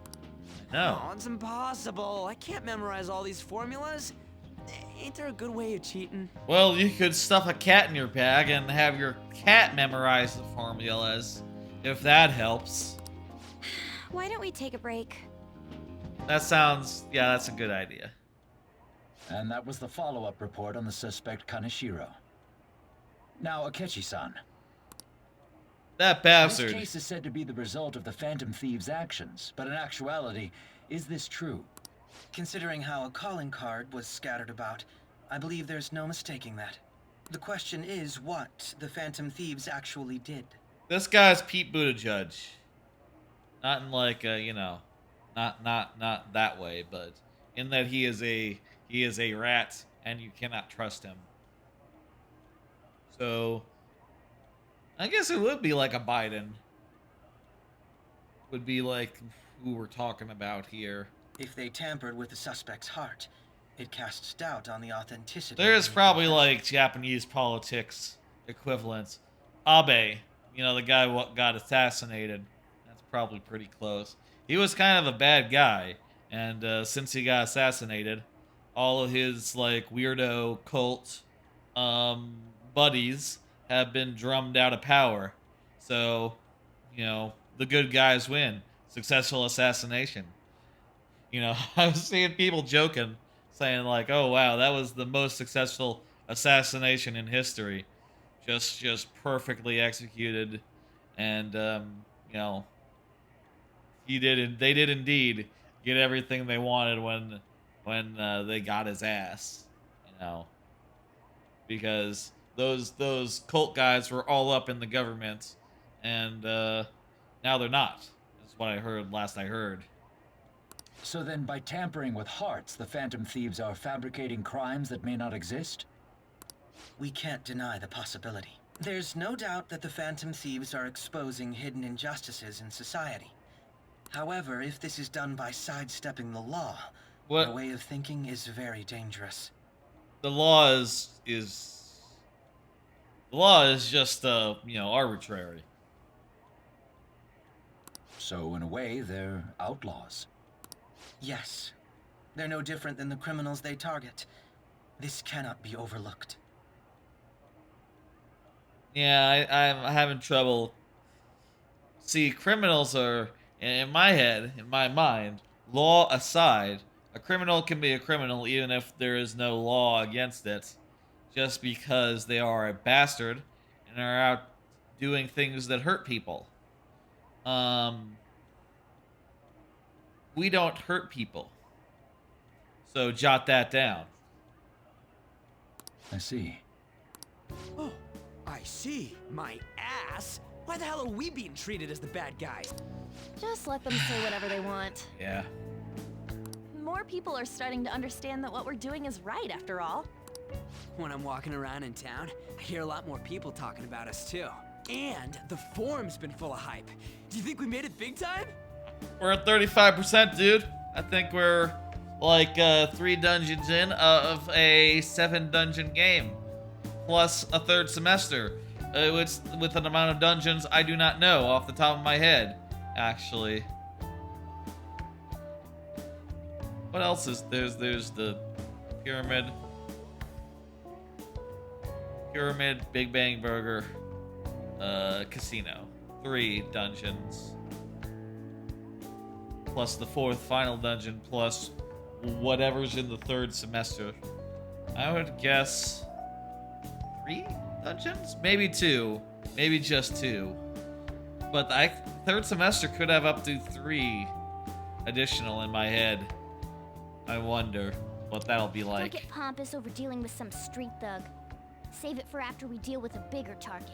[SPEAKER 1] No.
[SPEAKER 11] Oh, it's impossible. I can't memorize all these formulas. Ain't there a good way of cheating?
[SPEAKER 1] Well, you could stuff a cat in your bag and have your cat memorize the formulas, if that helps.
[SPEAKER 12] Why don't we take a break?
[SPEAKER 1] That sounds, yeah, that's a good idea.
[SPEAKER 4] And that was the follow-up report on the suspect Kaneshiro. Now, Akechi-san.
[SPEAKER 1] That bastard.
[SPEAKER 4] This case is said to be the result of the Phantom Thieves' actions, but in actuality, is this true?
[SPEAKER 13] Considering how a calling card was scattered about, I believe there's no mistaking that. The question is what the Phantom Thieves actually did.
[SPEAKER 1] This guy's Pete Buttigieg. Not in like you know, not that way, but in that he is a rat and you cannot trust him. So I guess it would be like a Biden. Would be like who we're talking about here.
[SPEAKER 13] If they tampered with the suspect's heart, it casts doubt on the authenticity.
[SPEAKER 1] There's probably like Japanese politics equivalents. Abe, you know, the guy what got assassinated. That's probably pretty close. He was kind of a bad guy, And since he got assassinated, all of his like weirdo cult buddies have been drummed out of power. So, the good guys win. Successful assassination. I was seeing people joking, saying like, "Oh wow, that was the most successful assassination in history." Just perfectly executed, and they did indeed get everything they wanted when they got his ass, because those cult guys were all up in the government, and now they're not. Is what I heard last I heard.
[SPEAKER 4] So then, by tampering with hearts, the Phantom Thieves are fabricating crimes that may not exist?
[SPEAKER 13] We can't deny the possibility. There's no doubt that the Phantom Thieves are exposing hidden injustices in society. However, if this is done by sidestepping the law, their way of thinking is very dangerous.
[SPEAKER 1] The law is just arbitrary.
[SPEAKER 4] So in a way, they're outlaws.
[SPEAKER 13] Yes. They're no different than the criminals they target. This cannot be overlooked.
[SPEAKER 1] Yeah, I'm having trouble. See, criminals are, in my head, in my mind, law aside, a criminal can be a criminal even if there is no law against it, just because they are a bastard and are out doing things that hurt people. We don't hurt people. So jot that down.
[SPEAKER 4] I see.
[SPEAKER 11] Oh, I see. My ass? Why the hell are we being treated as the bad guys?
[SPEAKER 10] Just let them say whatever they want.
[SPEAKER 1] Yeah.
[SPEAKER 10] More people are starting to understand that what we're doing is right, after all.
[SPEAKER 11] When I'm walking around in town, I hear a lot more people talking about us, too. And the forum's been full of hype. Do you think we made it big time?
[SPEAKER 1] We're at 35%, dude. I think we're like 3 dungeons in of a 7 dungeon game, plus a 3rd semester. It's with an amount of dungeons I do not know off the top of my head, actually. What else is there's the pyramid, Big Bang Burger, casino. 3 dungeons. Plus the 4th final dungeon, plus whatever's in the 3rd semester. I would guess 3 dungeons? Maybe 2. Maybe just 2. But 3rd semester could have up to 3 additional in my head. I wonder what that'll be like.
[SPEAKER 12] Don't get pompous over dealing with some street thug. Save it for after we deal with a bigger target.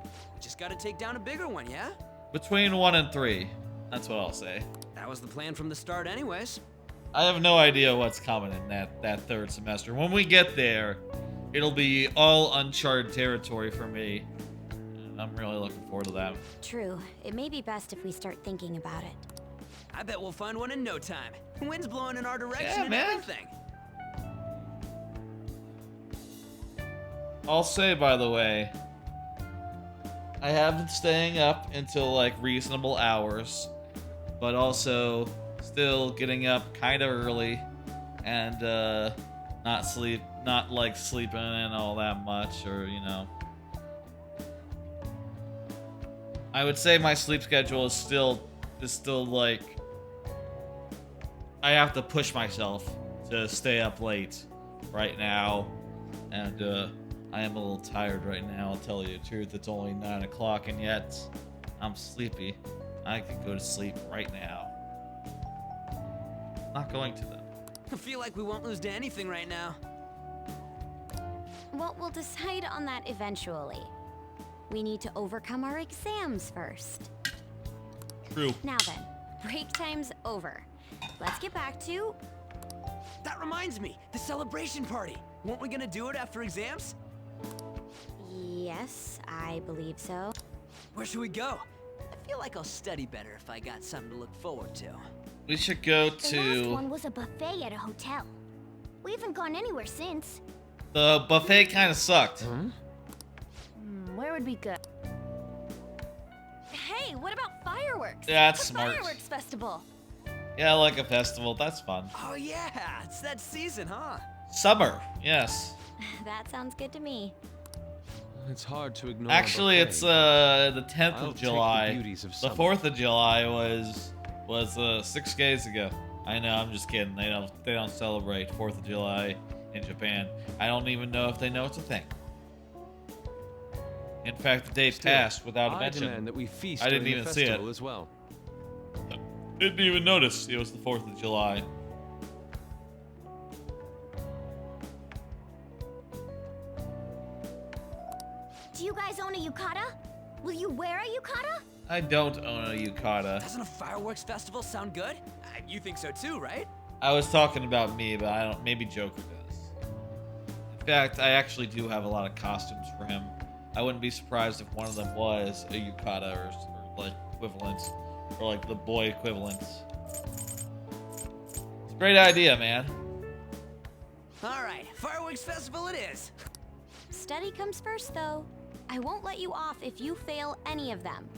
[SPEAKER 11] We just gotta take down a bigger one, yeah?
[SPEAKER 1] Between 1 and 3. That's what I'll say.
[SPEAKER 11] That was the plan from the start anyways.
[SPEAKER 1] I have no idea what's coming in that 3rd semester. When we get there, it'll be all uncharted territory for me. And I'm really looking forward to that.
[SPEAKER 12] True. It may be best if we start thinking about it.
[SPEAKER 11] I bet we'll find one in no time. The wind's blowing in our direction and
[SPEAKER 1] man.
[SPEAKER 11] everything.
[SPEAKER 1] I'll say, by the way, I have been staying up until like reasonable hours, but also still getting up kind of early and not sleeping in all that much, or I would say my sleep schedule is still like I have to push myself to stay up late right now, and I am a little tired right now, I'll tell you the truth. It's only 9 o'clock and yet I'm sleepy. I could go to sleep right now. Not going to though.
[SPEAKER 11] I feel like we won't lose to anything right now.
[SPEAKER 12] Well, we'll decide on that eventually. We need to overcome our exams first.
[SPEAKER 1] True.
[SPEAKER 12] Now then, break time's over. Let's get back to...
[SPEAKER 11] That reminds me, the celebration party. Weren't we gonna do it after exams?
[SPEAKER 12] Yes, I believe so.
[SPEAKER 11] Where should we go? I feel like I'll study better if I got something to look forward to.
[SPEAKER 1] We should go
[SPEAKER 12] The last one was a buffet at a hotel. We haven't gone anywhere since.
[SPEAKER 1] The buffet kind of sucked.
[SPEAKER 10] Where would be good? Hey, what about fireworks?
[SPEAKER 1] That's
[SPEAKER 10] The
[SPEAKER 1] smart.
[SPEAKER 10] Fireworks festival.
[SPEAKER 1] Yeah, like a festival. That's fun.
[SPEAKER 11] Oh yeah, it's that season, huh?
[SPEAKER 1] Summer. Yes.
[SPEAKER 12] That sounds good to me.
[SPEAKER 14] It's hard to ignore.
[SPEAKER 1] Actually, it's the 10th
[SPEAKER 14] I'll
[SPEAKER 1] of
[SPEAKER 14] take
[SPEAKER 1] July.
[SPEAKER 14] the beauties of
[SPEAKER 1] The
[SPEAKER 14] summer.
[SPEAKER 1] 4th of July was 6 days ago. I know, I'm just kidding. They don't celebrate 4th of July in Japan. I don't even know if they know it's a thing. In fact, the day passed without a
[SPEAKER 14] I
[SPEAKER 1] mention.
[SPEAKER 14] demand that we feast
[SPEAKER 1] I didn't
[SPEAKER 14] during
[SPEAKER 1] even
[SPEAKER 14] the
[SPEAKER 1] see it.
[SPEAKER 14] festival as well.
[SPEAKER 1] Didn't even notice it was the 4th of July.
[SPEAKER 12] Do you guys own a yukata? Will you wear a yukata?
[SPEAKER 1] I don't own a yukata.
[SPEAKER 11] Doesn't a fireworks festival sound good? You think so too, right?
[SPEAKER 1] I was talking about me, but I don't. Maybe Joker does. In fact, I actually do have a lot of costumes for him. I wouldn't be surprised if one of them was a yukata or like equivalent, or like the boy equivalent. It's a great idea, man.
[SPEAKER 11] All right, fireworks festival it is.
[SPEAKER 12] Study comes first, though. I won't let you off if you fail any of them.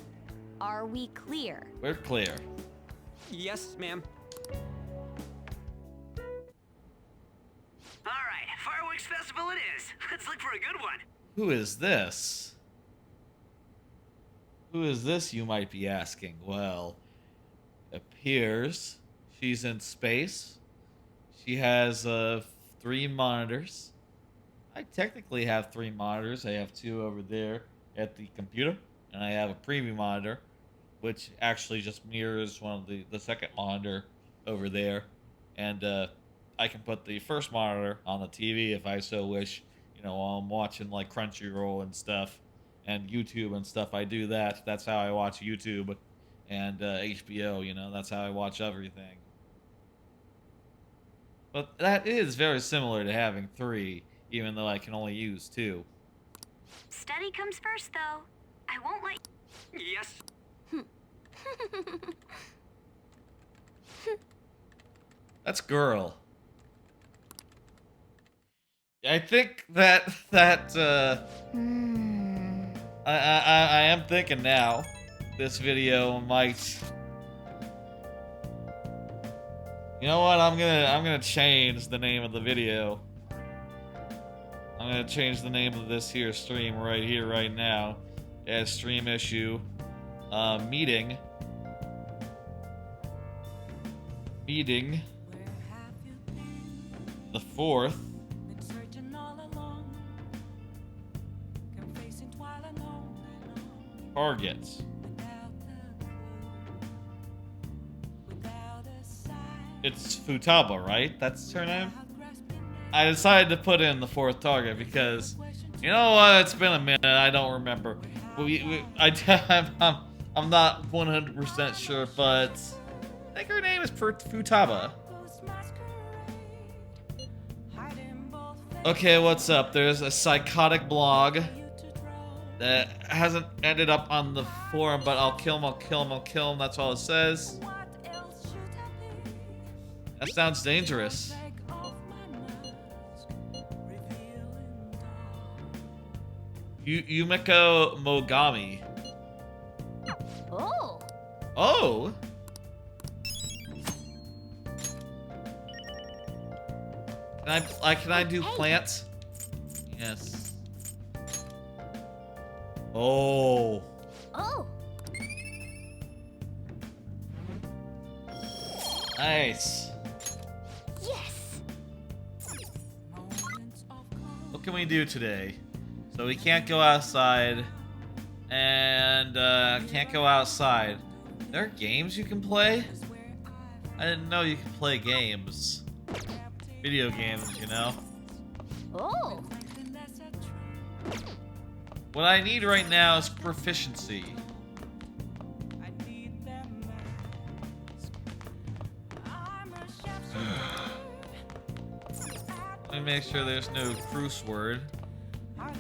[SPEAKER 12] Are we clear?
[SPEAKER 1] We're clear.
[SPEAKER 11] Yes, ma'am.
[SPEAKER 9] All right, fireworks festival it is. Let's look for a good one.
[SPEAKER 1] Who is this? Who is this, you might be asking? Well, appears she's in space. She has 3 monitors. I technically have 3 monitors. I have 2 over there at the computer, and I have a preview monitor, which actually just mirrors one of the second monitor over there. And I can put the first monitor on the TV if I so wish. You know, while I'm watching like Crunchyroll and stuff, and YouTube and stuff. I do that. That's how I watch YouTube and HBO. You know, that's how I watch everything. But that is very similar to having 3, even though I can only use 2.
[SPEAKER 12] Study comes first, though. I won't let
[SPEAKER 9] Yes.
[SPEAKER 1] That's girl. I think that I am thinking now this video might. You know what? I'm gonna change the name of the video. I'm gonna change the name of this here stream right here, right now, as stream issue meeting the 4th targets. It's Futaba, right? That's her name? I decided to put in the 4th target because, you know what? It's been a minute. I don't remember. I'm not 100% sure, but I think her name is Futaba. Okay, what's up? There's a psychotic blog that hasn't ended up on the forum, but I'll kill him. That's all it says. That sounds dangerous. Yumiko Mogami.
[SPEAKER 12] Oh.
[SPEAKER 1] Oh. Can I do plants? Yes. Oh.
[SPEAKER 12] Oh.
[SPEAKER 1] Nice.
[SPEAKER 12] Yes.
[SPEAKER 1] What can we do today? So we can't go outside, and can't go outside. There are games you can play? I didn't know you could play games. Video games, you know?
[SPEAKER 12] Oh.
[SPEAKER 1] What I need right now is proficiency. Let me make sure there's no cruise word. I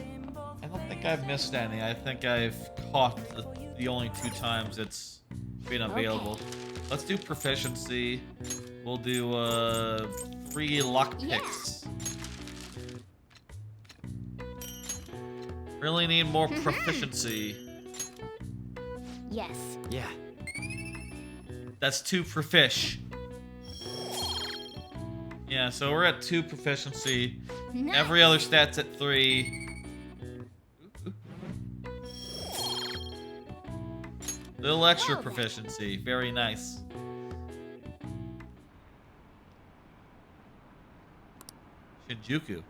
[SPEAKER 1] don't think I've missed any. I think I've caught the only 2 times it's been available.
[SPEAKER 12] Okay.
[SPEAKER 1] Let's do proficiency. We'll do 3 lockpicks. Really need more proficiency.
[SPEAKER 12] Yes.
[SPEAKER 11] Yeah.
[SPEAKER 1] That's 2 profish. Yeah, so we're at 2 proficiency.
[SPEAKER 12] Nice.
[SPEAKER 1] Every other stat's at 3. Little extra proficiency. Very nice. Shinjuku.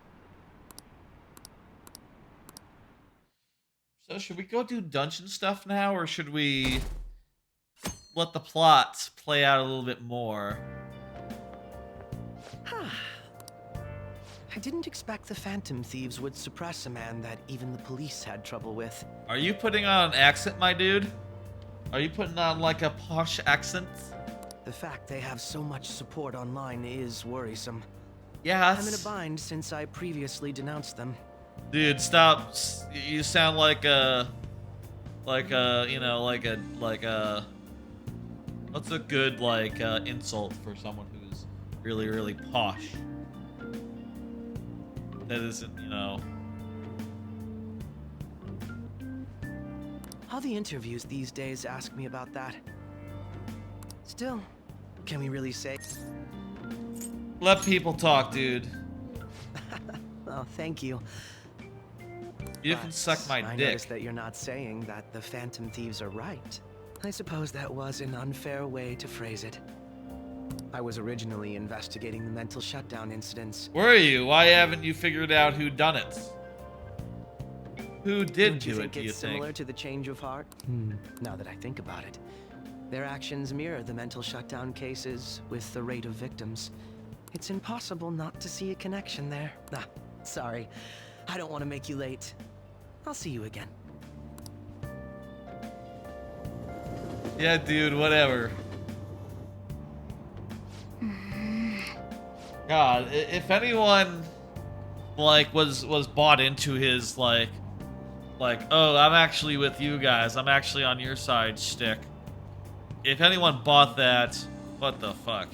[SPEAKER 1] So should we go do dungeon stuff now, or should we let the plot play out a little bit more?
[SPEAKER 15] I didn't expect the Phantom Thieves would suppress a man that even the police had trouble with.
[SPEAKER 1] Are you putting on an accent, my dude? Are you putting on like a posh accent?
[SPEAKER 15] The fact they have so much support online is worrisome.
[SPEAKER 1] Yes.
[SPEAKER 15] I'm in a bind since I previously denounced them.
[SPEAKER 1] Dude, stop. You sound like a, you know, like a, what's a good, insult for someone who's really, really posh? That isn't, you know.
[SPEAKER 15] All the interviews these days ask me about that. Still, can we really say?
[SPEAKER 1] Let people talk, dude.
[SPEAKER 15] Oh, thank you.
[SPEAKER 1] You can suck my
[SPEAKER 15] I
[SPEAKER 1] dick.
[SPEAKER 15] noticed that you're not saying that the Phantom Thieves are right. I suppose that was an unfair way to phrase it. I was originally investigating the mental shutdown incidents.
[SPEAKER 1] Were you? Why haven't you figured out who done it? Who did
[SPEAKER 15] Do you
[SPEAKER 1] do
[SPEAKER 15] think
[SPEAKER 1] it, do you
[SPEAKER 15] it's similar
[SPEAKER 1] think?
[SPEAKER 15] to the change of heart? Now that I think about it, their actions mirror the mental shutdown cases with the rate of victims. It's impossible not to see a connection there. Sorry. I don't want to make you late. I'll see you again.
[SPEAKER 1] Yeah, dude, whatever. God, if anyone was bought into his oh, I'm actually with you guys, I'm actually on your side shtick. If anyone bought that, what the fuck?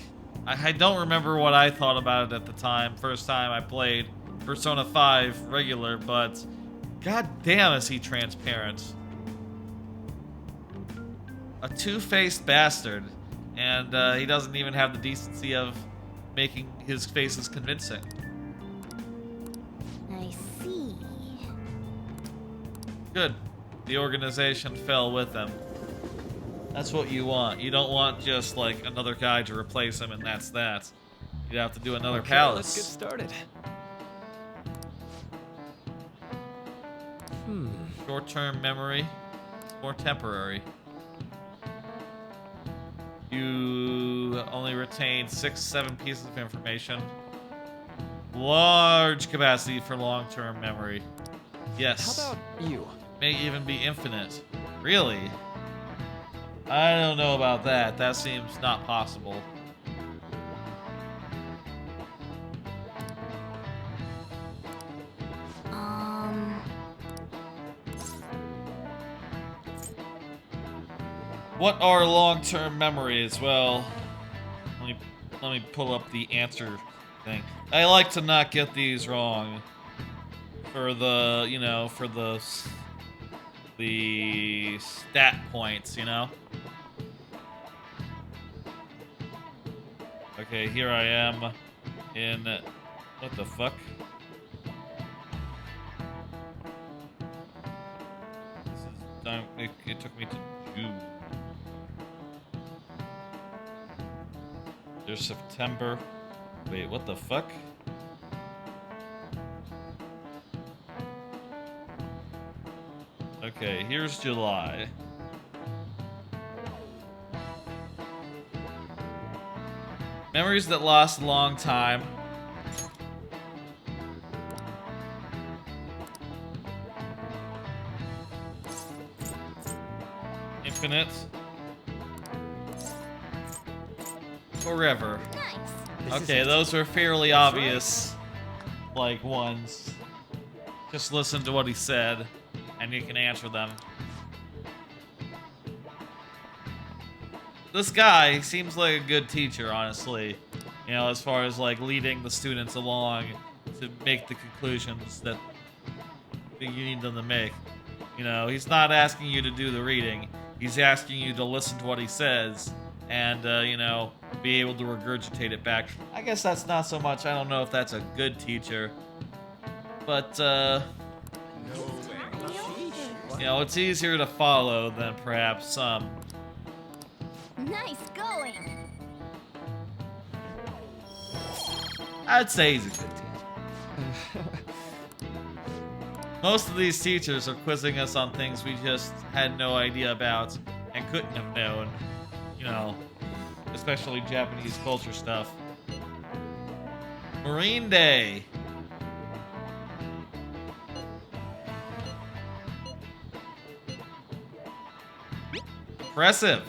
[SPEAKER 1] I don't remember what I thought about it at the time, first time I played Persona 5 regular, but god damn is he transparent. A two-faced bastard, and he doesn't even have the decency of making his faces convincing.
[SPEAKER 12] I see.
[SPEAKER 1] Good. The organization fell with them. That's what you want. You don't want just like another guy to replace him and that's that. You'd have to do another palace.
[SPEAKER 14] Let's get started.
[SPEAKER 1] Short-term memory, more temporary. You only retain 6-7 pieces of information. Large capacity for long-term memory. Yes.
[SPEAKER 14] How about you?
[SPEAKER 1] May even be infinite. Really? I don't know about that. That seems not possible. What are long-term memories? Well, let me pull up the answer thing. I like to not get these wrong. For the, you know, for the stat points, you know? Okay, here I am in, what the fuck? This is time, it took me to June. There's September. Wait, what the fuck? Okay, here's July. Memories that last a long time. Infinite. Forever.
[SPEAKER 12] Nice.
[SPEAKER 1] Okay, those are fairly obvious, like, ones. Just listen to what he said, and you can answer them. This guy seems like a good teacher, honestly. You know, as far as, like, leading the students along to make the conclusions that you need them to make. You know, he's not asking you to do the reading. He's asking you to listen to what he says and, you know, be able to regurgitate it back. I guess that's not so much. I don't know if that's a good teacher. But, you know, it's easier to follow than perhaps some.
[SPEAKER 12] Nice going.
[SPEAKER 1] I'd say he's a good teacher. Most of these teachers are quizzing us on things we just had no idea about and couldn't have known. You know, especially Japanese culture stuff. Marine Day. Impressive.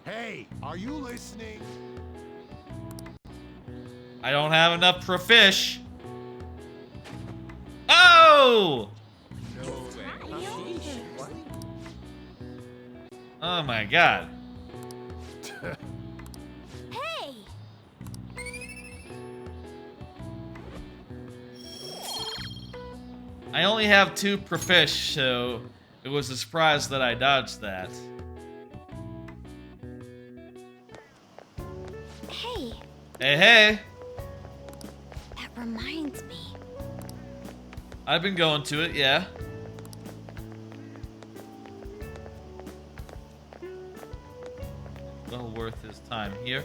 [SPEAKER 16] Hey, are you listening?
[SPEAKER 1] I don't have enough profish. Oh! Oh my god.
[SPEAKER 12] Hey!
[SPEAKER 1] I only have 2 profish, so it was a surprise that I dodged that.
[SPEAKER 12] Hey,
[SPEAKER 1] Hey, hey!
[SPEAKER 12] that reminds me.
[SPEAKER 1] I've been going to it, yeah. Well worth his time here.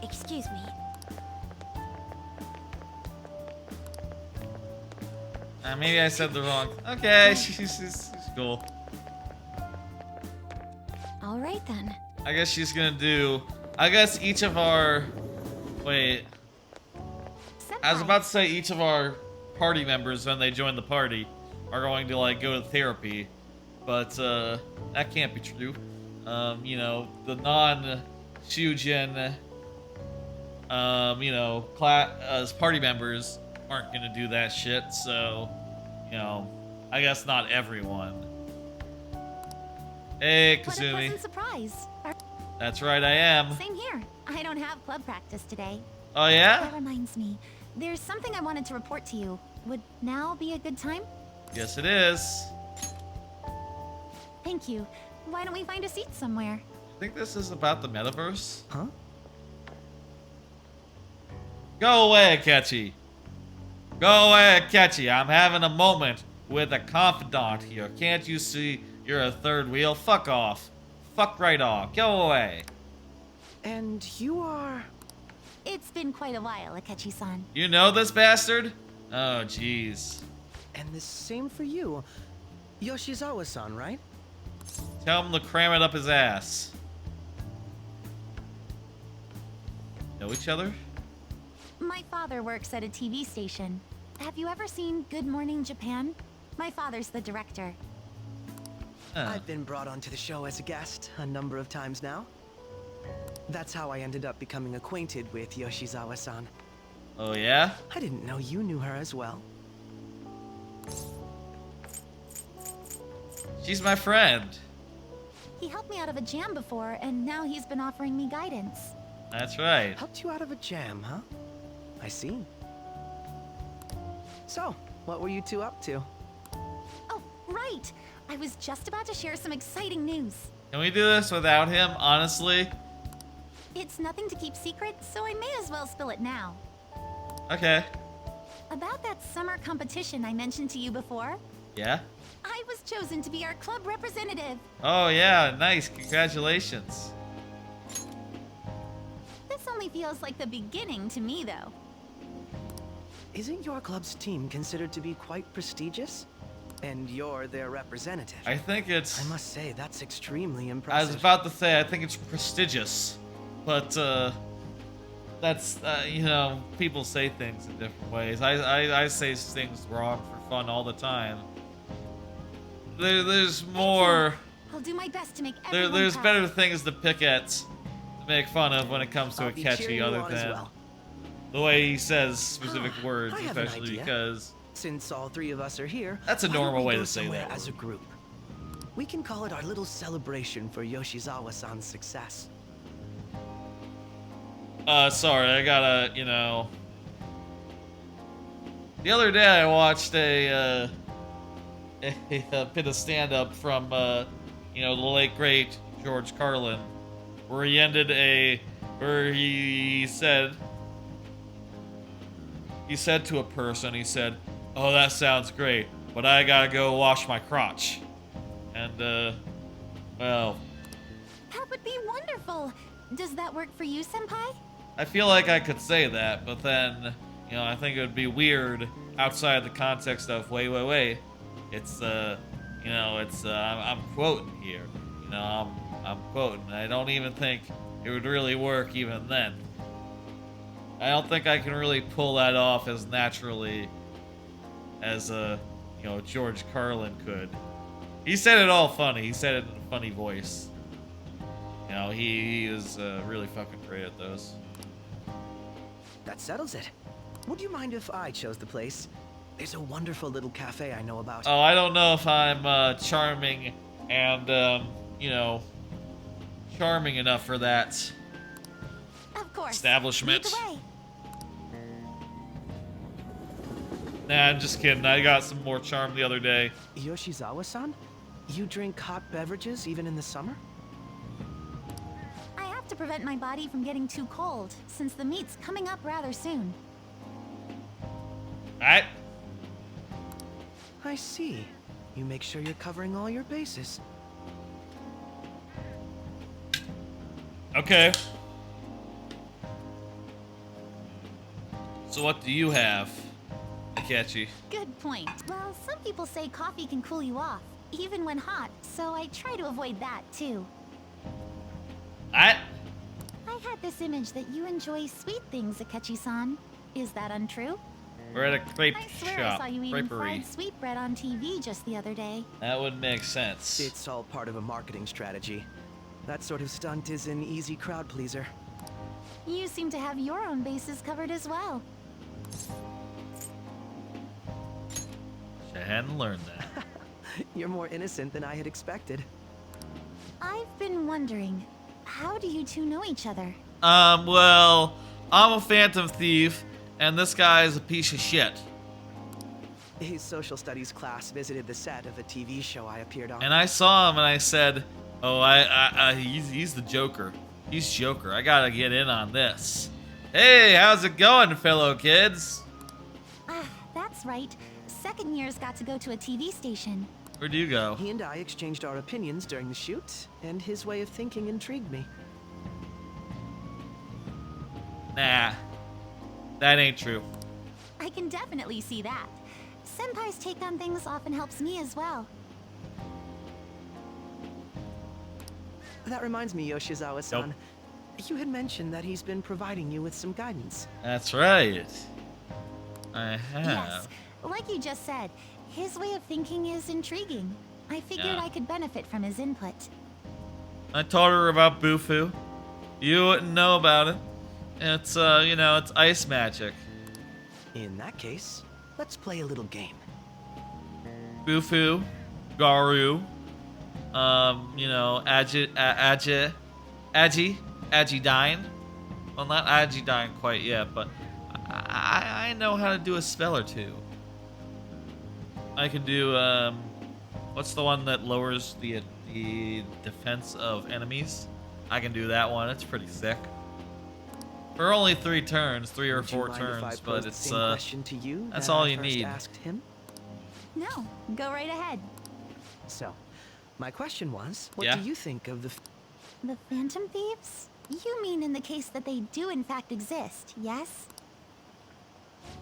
[SPEAKER 12] Excuse me.
[SPEAKER 1] Maybe I said the wrong. Okay, she's cool.
[SPEAKER 12] All right then.
[SPEAKER 1] I guess she's gonna do. I guess each of our. Wait. I was about to say each of our party members, when they join the party, are going to like go to therapy, but that can't be true. You know, the non-Shujin, you know, party members aren't gonna do that shit. So, you know, I guess not everyone. Hey,
[SPEAKER 12] What a
[SPEAKER 1] Kazumi.
[SPEAKER 12] pleasant surprise.
[SPEAKER 1] That's right, I am.
[SPEAKER 12] Same here. I don't have club practice today.
[SPEAKER 1] Oh yeah?
[SPEAKER 12] That reminds me. There's something I wanted to report to you. Would now be a good time?
[SPEAKER 1] Yes, it is.
[SPEAKER 12] Thank you. Why don't we find a seat somewhere?
[SPEAKER 1] I think this is about the metaverse.
[SPEAKER 15] Huh?
[SPEAKER 1] Go away, Akechi. Go away, Akechi. I'm having a moment with a confidant here. Can't you see you're a third wheel? Fuck off. Fuck right off. Go away.
[SPEAKER 15] And you are...
[SPEAKER 12] It's been quite a while, Akechi-san.
[SPEAKER 1] You know this bastard? Oh, jeez.
[SPEAKER 15] And the same for you. Yoshizawa-san, right?
[SPEAKER 1] Tell him to cram it up his ass. Know each other?
[SPEAKER 12] My father works at a TV station. Have you ever seen Good Morning Japan? My father's the director.
[SPEAKER 15] I've been brought onto the show as a guest a number of times now. That's how I ended up becoming acquainted with Yoshizawa-san.
[SPEAKER 1] Oh, yeah?
[SPEAKER 15] I didn't know you knew her as well.
[SPEAKER 1] She's my friend.
[SPEAKER 12] He helped me out of a jam before, and now he's been offering me guidance.
[SPEAKER 1] That's right.
[SPEAKER 15] Helped you out of a jam, huh? I see. So, what were you two up to?
[SPEAKER 12] Oh, right! I was just about to share some exciting news.
[SPEAKER 1] Can we do this without him, honestly?
[SPEAKER 12] It's nothing to keep secret, so I may as well spill it now.
[SPEAKER 1] Okay.
[SPEAKER 12] About that summer competition I mentioned to you before,
[SPEAKER 1] Yeah?
[SPEAKER 12] I was chosen to be our club representative.
[SPEAKER 1] Oh, yeah. Nice. Congratulations.
[SPEAKER 12] This only feels like the beginning to me, though.
[SPEAKER 15] Isn't your club's team considered to be quite prestigious? And you're their representative.
[SPEAKER 1] I think it's...
[SPEAKER 15] I must say, that's extremely
[SPEAKER 1] I
[SPEAKER 15] impressive.
[SPEAKER 1] was about to say, I think it's prestigious. But, that's, you know, people say things in different ways. I say things wrong for fun all the time. There's more...
[SPEAKER 12] I'll do my best to make everyone
[SPEAKER 1] There's
[SPEAKER 12] proud.
[SPEAKER 1] better things to pick at, to make fun of when it comes to
[SPEAKER 15] I'll
[SPEAKER 1] a
[SPEAKER 15] be
[SPEAKER 1] catchy
[SPEAKER 15] cheering you
[SPEAKER 1] other
[SPEAKER 15] on as
[SPEAKER 1] than
[SPEAKER 15] well.
[SPEAKER 1] the way he says specific words,
[SPEAKER 15] I have an
[SPEAKER 1] especially
[SPEAKER 15] idea.
[SPEAKER 1] because...
[SPEAKER 15] Since all three of us are here,
[SPEAKER 1] That's a
[SPEAKER 15] why don't
[SPEAKER 1] normal
[SPEAKER 15] we
[SPEAKER 1] way
[SPEAKER 15] go
[SPEAKER 1] to say
[SPEAKER 15] somewhere
[SPEAKER 1] that
[SPEAKER 15] as a group. We can call it our little celebration for Yoshizawa-san's success.
[SPEAKER 1] Sorry, I gotta, you know, The other day I watched a bit of stand-up from, you know, the late great George Carlin, where he said to a person, he said, "Oh, that sounds great, but I gotta go wash my crotch." And, well,
[SPEAKER 12] That would be wonderful. Does that work for you, Senpai?
[SPEAKER 1] I feel like I could say that, but then, you know, I think it would be weird outside the context of, wait. It's, you know, it's, I'm quoting here. You know, I'm quoting. I don't even think it would really work even then. I don't think I can really pull that off as naturally as, you know, George Carlin could. He said it all funny. He said it in a funny voice. You know, he is really fucking great at those.
[SPEAKER 15] That settles it. Would you mind if I chose the place? There's a wonderful little cafe I know about.
[SPEAKER 1] Oh, I don't know if I'm charming and, you know, charming enough for that
[SPEAKER 12] Of course.
[SPEAKER 1] establishment.
[SPEAKER 12] Lead the way.
[SPEAKER 1] Nah, I'm just kidding. I got some more charm the other day.
[SPEAKER 15] Yoshizawa-san? You drink hot beverages even in the summer?
[SPEAKER 12] I have to prevent my body from getting too cold, since the meet's coming up rather soon.
[SPEAKER 1] Alright.
[SPEAKER 15] I see. You make sure you're covering all your bases.
[SPEAKER 1] Okay. So what do you have, Akechi?
[SPEAKER 12] Good point. Well, some people say coffee can cool you off, even when hot, so I try to avoid that too.
[SPEAKER 1] Alright.
[SPEAKER 12] I had this image that you enjoy sweet things, Akechi-san. Is that untrue?
[SPEAKER 1] We're at a crepe
[SPEAKER 12] I swear
[SPEAKER 1] shop.
[SPEAKER 12] I saw you eating
[SPEAKER 1] Creperie.
[SPEAKER 12] fried sweetbread on TV just the other day.
[SPEAKER 1] That would make sense.
[SPEAKER 15] It's all part of a marketing strategy. That sort of stunt is an easy crowd pleaser.
[SPEAKER 12] You seem to have your own bases covered as well.
[SPEAKER 1] I hadn't learned that.
[SPEAKER 15] You're more innocent than I had expected.
[SPEAKER 12] I've been wondering, how do you two know each other?
[SPEAKER 1] Well, I'm a phantom thief, and this guy is a piece of shit.
[SPEAKER 15] His social studies class visited the set of a TV show I appeared on.
[SPEAKER 1] And I saw him and I said, oh, he's the Joker. He's Joker. I gotta get in on this. Hey, how's it going, fellow kids?
[SPEAKER 12] Ah, that's right. Second years got to go to a TV station.
[SPEAKER 1] Where'd you go?
[SPEAKER 15] He and I exchanged our opinions during the shoot, and his way of thinking intrigued me.
[SPEAKER 1] Nah, that ain't true.
[SPEAKER 12] I can definitely see that. Senpai's take on things often helps me as well.
[SPEAKER 15] That reminds me, Yoshizawa-san. You had mentioned that he's been providing you with some guidance.
[SPEAKER 1] That's right. I have.
[SPEAKER 12] Yes, like you just said, his way of thinking is intriguing. I figured I could benefit from his input.
[SPEAKER 1] I told her about Bufu. You wouldn't know about it. It's, you know, it's ice magic.
[SPEAKER 15] In that case, let's play a little game.
[SPEAKER 1] Bufu, Garu, you know, Agidine. Well, not Agidine quite yet, but I know how to do a spell or two. I can do, what's the one that lowers the defense of enemies? I can do that one. It's pretty sick. For only 3 turns, 3 or 4 turns, but it's, that's all you need.
[SPEAKER 15] Asked him?
[SPEAKER 12] No, go right ahead.
[SPEAKER 15] So, my question was, what do you think of
[SPEAKER 12] The Phantom Thieves? You mean in the case that they do in fact exist, yes?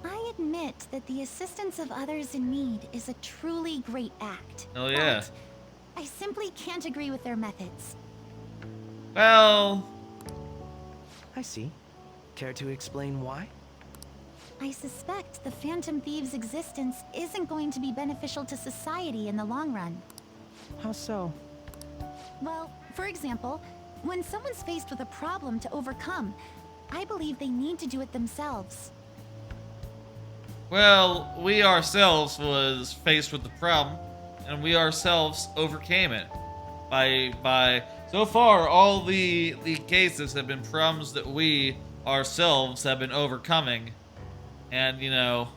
[SPEAKER 12] I admit that the assistance of others in need is a truly great act.
[SPEAKER 1] Oh yeah.
[SPEAKER 12] But I simply can't agree with their methods.
[SPEAKER 1] Well...
[SPEAKER 15] I see. Care to explain why?
[SPEAKER 12] I suspect the Phantom Thieves' existence isn't going to be beneficial to society in the long run.
[SPEAKER 15] How so?
[SPEAKER 12] Well, for example, when someone's faced with a problem to overcome, I believe they need to do it themselves.
[SPEAKER 1] Well, we ourselves was faced with the problem, and we ourselves overcame it. By so far, all the cases have been problems that we ourselves have been overcoming, and you know,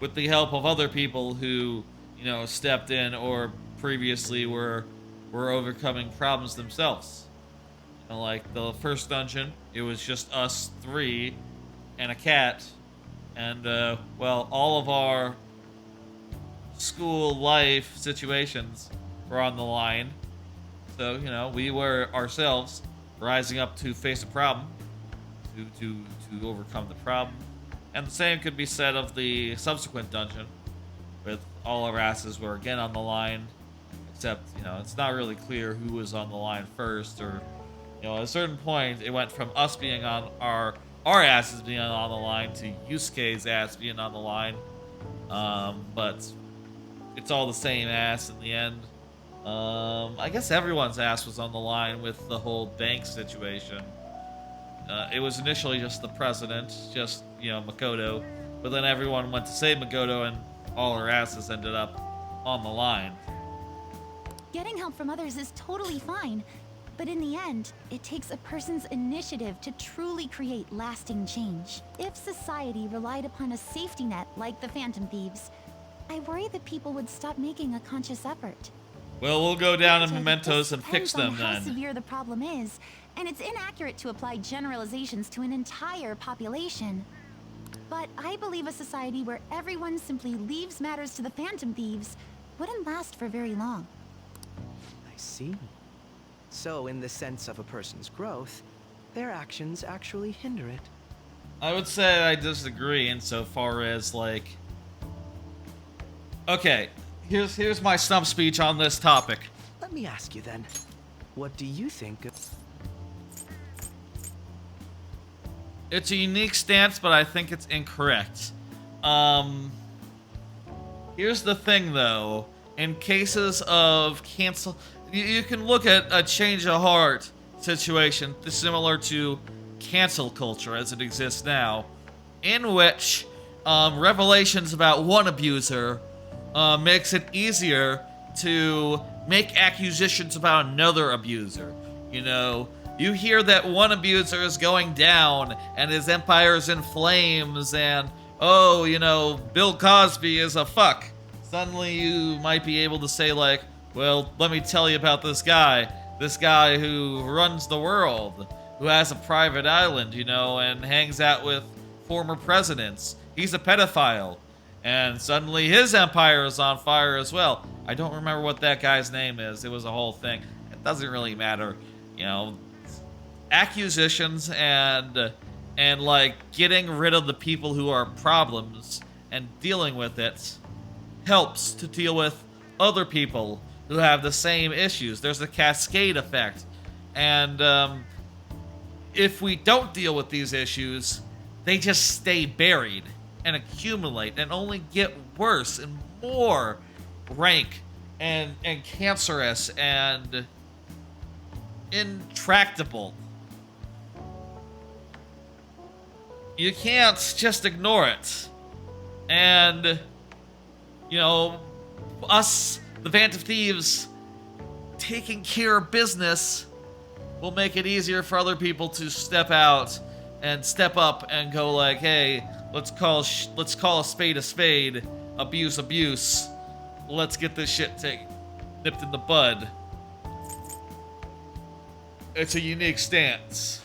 [SPEAKER 1] with the help of other people who, stepped in or previously were overcoming problems themselves. Like the first dungeon, it was just us three and a cat, and all of our school life situations were on the line. So, we were ourselves rising up to face a problem, to overcome the problem. And the same could be said of the subsequent dungeon, with all our asses were again on the line, except, it's not really clear who was on the line first, or, at a certain point, it went from us being on our asses being on the line to Yusuke's ass being on the line. But it's all the same ass in the end. I guess everyone's ass was on the line with the whole bank situation. It was initially just the president, just, Makoto, but then everyone went to save Makoto and all her asses ended up on the line.
[SPEAKER 12] Getting help from others is totally fine, but in the end, it takes a person's initiative to truly create lasting change. If society relied upon a safety net like the Phantom Thieves, I worry that people would stop making a conscious effort.
[SPEAKER 1] Well, we'll go down in Mementos and fix them
[SPEAKER 12] How
[SPEAKER 1] then.
[SPEAKER 12] severe the problem is, and it's inaccurate to apply generalizations to an entire population. But I believe a society where everyone simply leaves matters to the Phantom Thieves wouldn't last for very long.
[SPEAKER 15] I see. So, in the sense of a person's growth, their actions actually hinder it.
[SPEAKER 1] I would say I disagree insofar as, like... Okay, here's my stump speech on this topic.
[SPEAKER 15] Let me ask you then, what do you think of...
[SPEAKER 1] It's a unique stance, but I think it's incorrect. Here's the thing, though. In cases of cancel... You can look at a change of heart situation similar to cancel culture as it exists now, in which revelations about one abuser makes it easier to make accusations about another abuser. You hear that one abuser is going down and his empire's in flames and, Bill Cosby is a fuck. Suddenly you might be able to say, like, well, let me tell you about this guy who runs the world, who has a private island, and hangs out with former presidents. He's a pedophile. And suddenly his empire is on fire as well. I don't remember what that guy's name is. It was a whole thing. It doesn't really matter. Accusations and like getting rid of the people who are problems and dealing with it helps to deal with other people who have the same issues. There's a cascade effect. And if we don't deal with these issues, they just stay buried and accumulate and only get worse and more rank and cancerous and intractable. You can't just ignore it. And, us, the Phantom Thieves, taking care of business will make it easier for other people to step out and step up and go like, hey, let's call a spade, abuse. Let's get this shit nipped in the bud. It's a unique stance.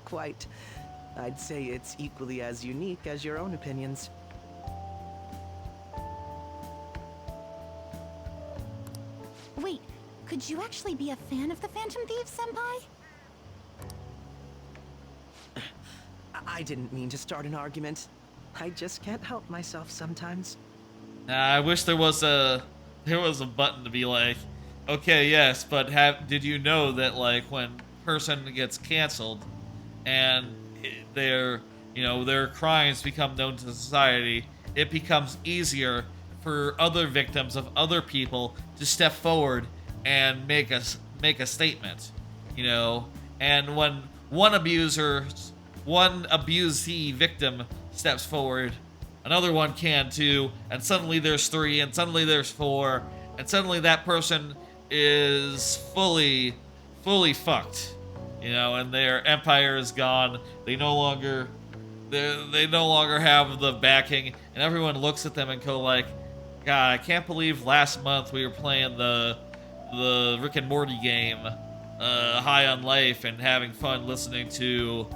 [SPEAKER 15] Quite. I'd say it's equally as unique as your own opinions.
[SPEAKER 12] Wait, could you actually be a fan of the Phantom Thieves, Senpai?
[SPEAKER 15] I didn't mean to start an argument. I just can't help myself sometimes.
[SPEAKER 1] I wish there was a button to be like, okay, yes, but did you know that, like, when person gets canceled and their crimes become known to society, it becomes easier for other victims of other people to step forward and make a statement, and when one abusee victim steps forward, another one can too, and suddenly there's 3, and suddenly there's 4, and suddenly that person is fully fucked, and their empire is gone. They no longer They no longer have the backing, and everyone looks at them and go like, God, I can't believe last month we were playing the Rick and Morty game, High on Life, and having fun listening to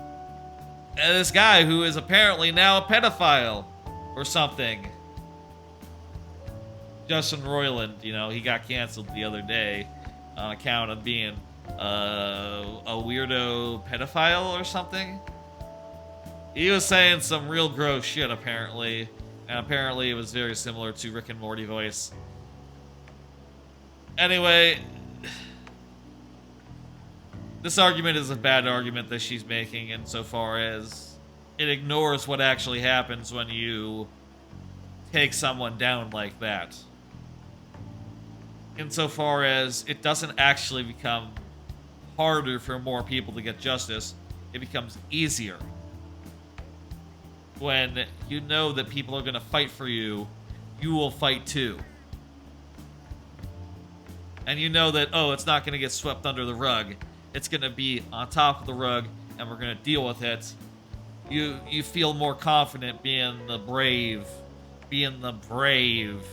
[SPEAKER 1] this guy who is apparently now a pedophile or something. Justin Roiland, you know, he got canceled the other day on account of being a weirdo pedophile or something. He was saying some real gross shit, apparently. And apparently it was very similar to Rick and Morty voice. Anyway, this argument is a bad argument that she's making insofar as it ignores what actually happens when you take someone down like that. Insofar as it doesn't actually become harder for more people to get justice, it becomes easier. When you know that people are going to fight for you, you will fight too. And you know that, oh, it's not going to get swept under the rug. It's going to be on top of the rug, and we're going to deal with it. You feel more confident being the brave. Being the brave.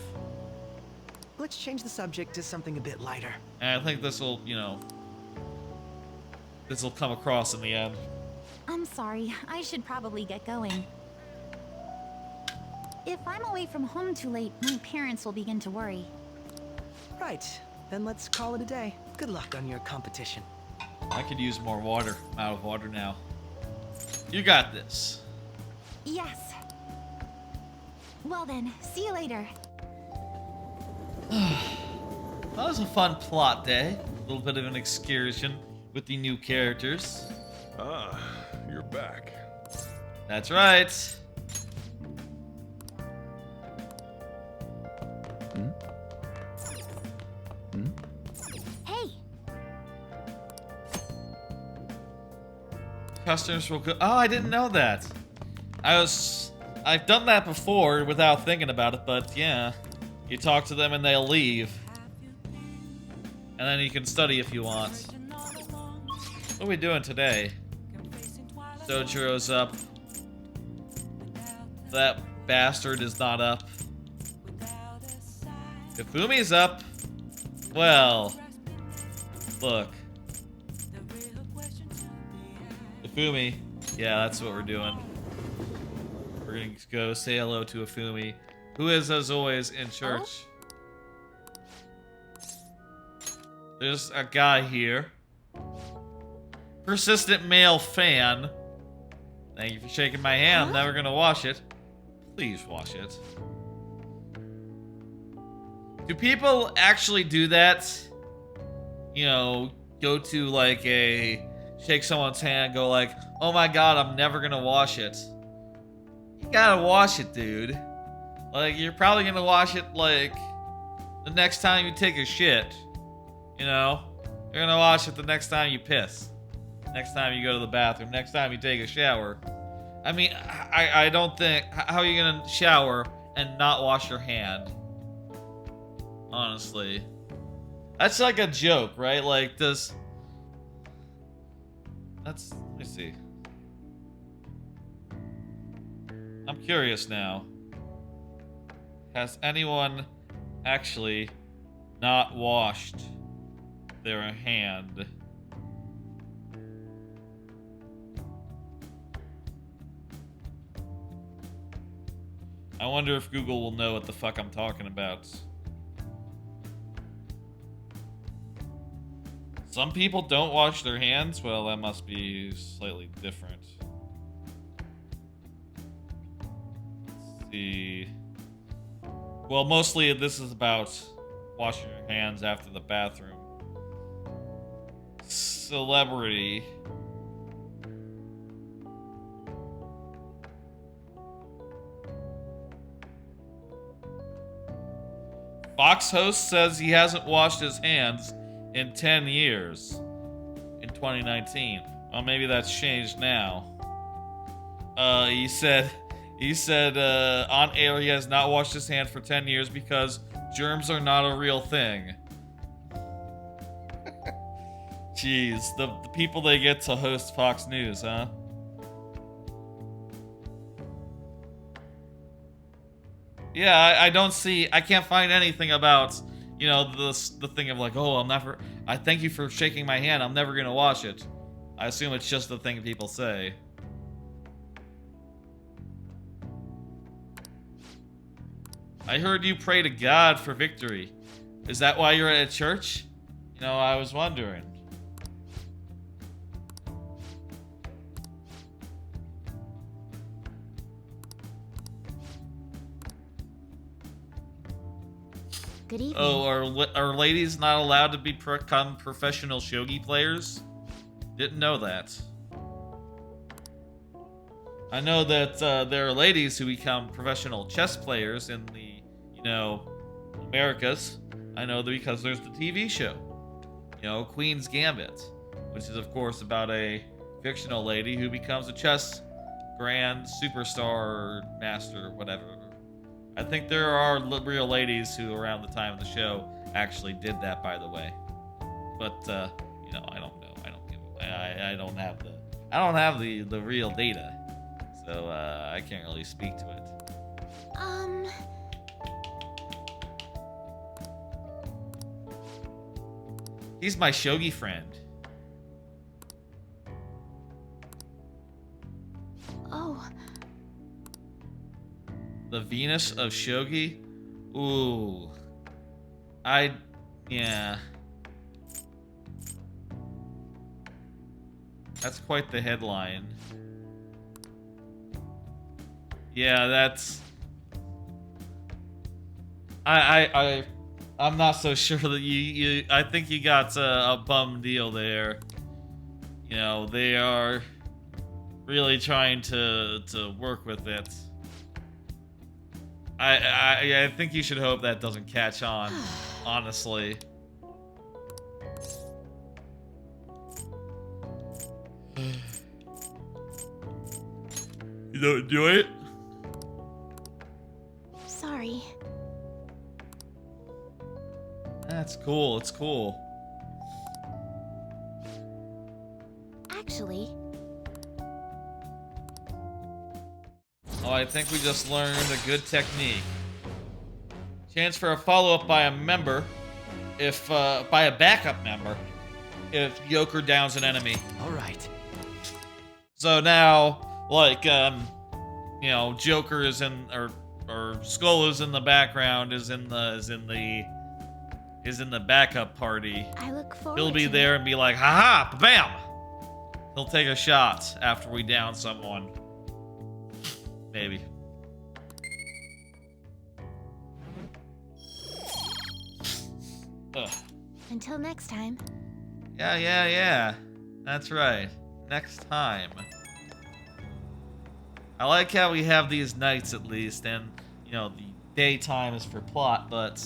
[SPEAKER 15] Let's change the subject to something a bit lighter.
[SPEAKER 1] And I think this will, this will come across in the end.
[SPEAKER 12] I'm sorry, I should probably get going. If I'm away from home too late, my parents will begin to worry.
[SPEAKER 15] Right, then let's call it a day. Good luck on your competition.
[SPEAKER 1] I could use more water. I'm out of water now. You got this.
[SPEAKER 12] Yes. Well then, see you later.
[SPEAKER 1] That was a fun plot day. A little bit of an excursion with the new characters.
[SPEAKER 5] Ah, you're back.
[SPEAKER 1] That's right.
[SPEAKER 12] Hey!
[SPEAKER 1] Customers will go. Oh, I didn't know that. I've done that before without thinking about it, but yeah. You talk to them and they'll leave. And then you can study if you want. What are we doing today? Sojiro's up. That bastard is not up. Kafumi's up. Well, look. Kafumi. Yeah, that's what we're doing. We're gonna go say hello to Kafumi, who is, as always, in church. There's a guy here. Persistent male fan. Thank you for shaking my hand. I'm never gonna wash it. Please wash it. Do people actually do that? You know, go to like shake someone's hand, go like, oh my god, I'm never gonna wash it. You gotta wash it, dude. Like, you're probably gonna wash it like the next time you take a shit. You know? You're gonna wash it the next time you piss. Next time you go to the bathroom. Next time you take a shower. I mean, I don't think... How are you gonna shower and not wash your hand? Honestly. That's like a joke, right? Like, does... Let me see. I'm curious now. Has anyone actually not washed their hand? I wonder if Google will know what the fuck I'm talking about. Some people don't wash their hands? Well, that must be slightly different. Let's see. Well, mostly this is about washing your hands after the bathroom. Celebrity. Fox host says he hasn't washed his hands in 10 years in 2019. Well, maybe that's changed now. He said on air he has not washed his hands for 10 years because germs are not a real thing. Jeez, the people they get to host Fox News, huh? Yeah, I don't see. I can't find anything about, you know, the thing of like, oh, I thank you for shaking my hand. I'm never gonna watch it. I assume it's just the thing people say. I heard you pray to God for victory. Is that why you're at a church? You know, I was wondering.
[SPEAKER 12] Good evening.
[SPEAKER 1] Oh, are ladies not allowed to become professional shogi players? Didn't know that. I know that there are ladies who become professional chess players in the, you know, Americas. I know that because there's the TV show, you know, Queen's Gambit, which is of course about a fictional lady who becomes a chess grand superstar master, whatever. I think there are real ladies who, around the time of the show, actually did that, by the way. But you know, I don't know. I don't have the real data, so I can't really speak to it. He's my shogi friend.
[SPEAKER 12] Oh.
[SPEAKER 1] The Venus of Shogi? Ooh. Yeah. That's quite the headline. Yeah, that's... I'm not so sure that I think you got a bum deal there. You know, they are really trying to work with it. I think you should hope that doesn't catch on, honestly. You don't enjoy it?
[SPEAKER 12] Sorry.
[SPEAKER 1] That's cool. It's cool.
[SPEAKER 12] Actually...
[SPEAKER 1] Oh, I think we just learned a good technique. Chance for a follow-up by a member, if by a backup member, if Joker downs an enemy.
[SPEAKER 11] All right.
[SPEAKER 1] So now, like, you know, Joker is in, or Skull is in the background, is in the backup party.
[SPEAKER 12] I look forward
[SPEAKER 1] He'll be
[SPEAKER 12] to
[SPEAKER 1] there
[SPEAKER 12] it.
[SPEAKER 1] and be like, haha, bam! He'll take a shot after we down someone. Maybe. Ugh.
[SPEAKER 12] Until next time.
[SPEAKER 1] Yeah. That's right. Next time. I like how we have these nights at least, and, you know, the daytime is for plot, but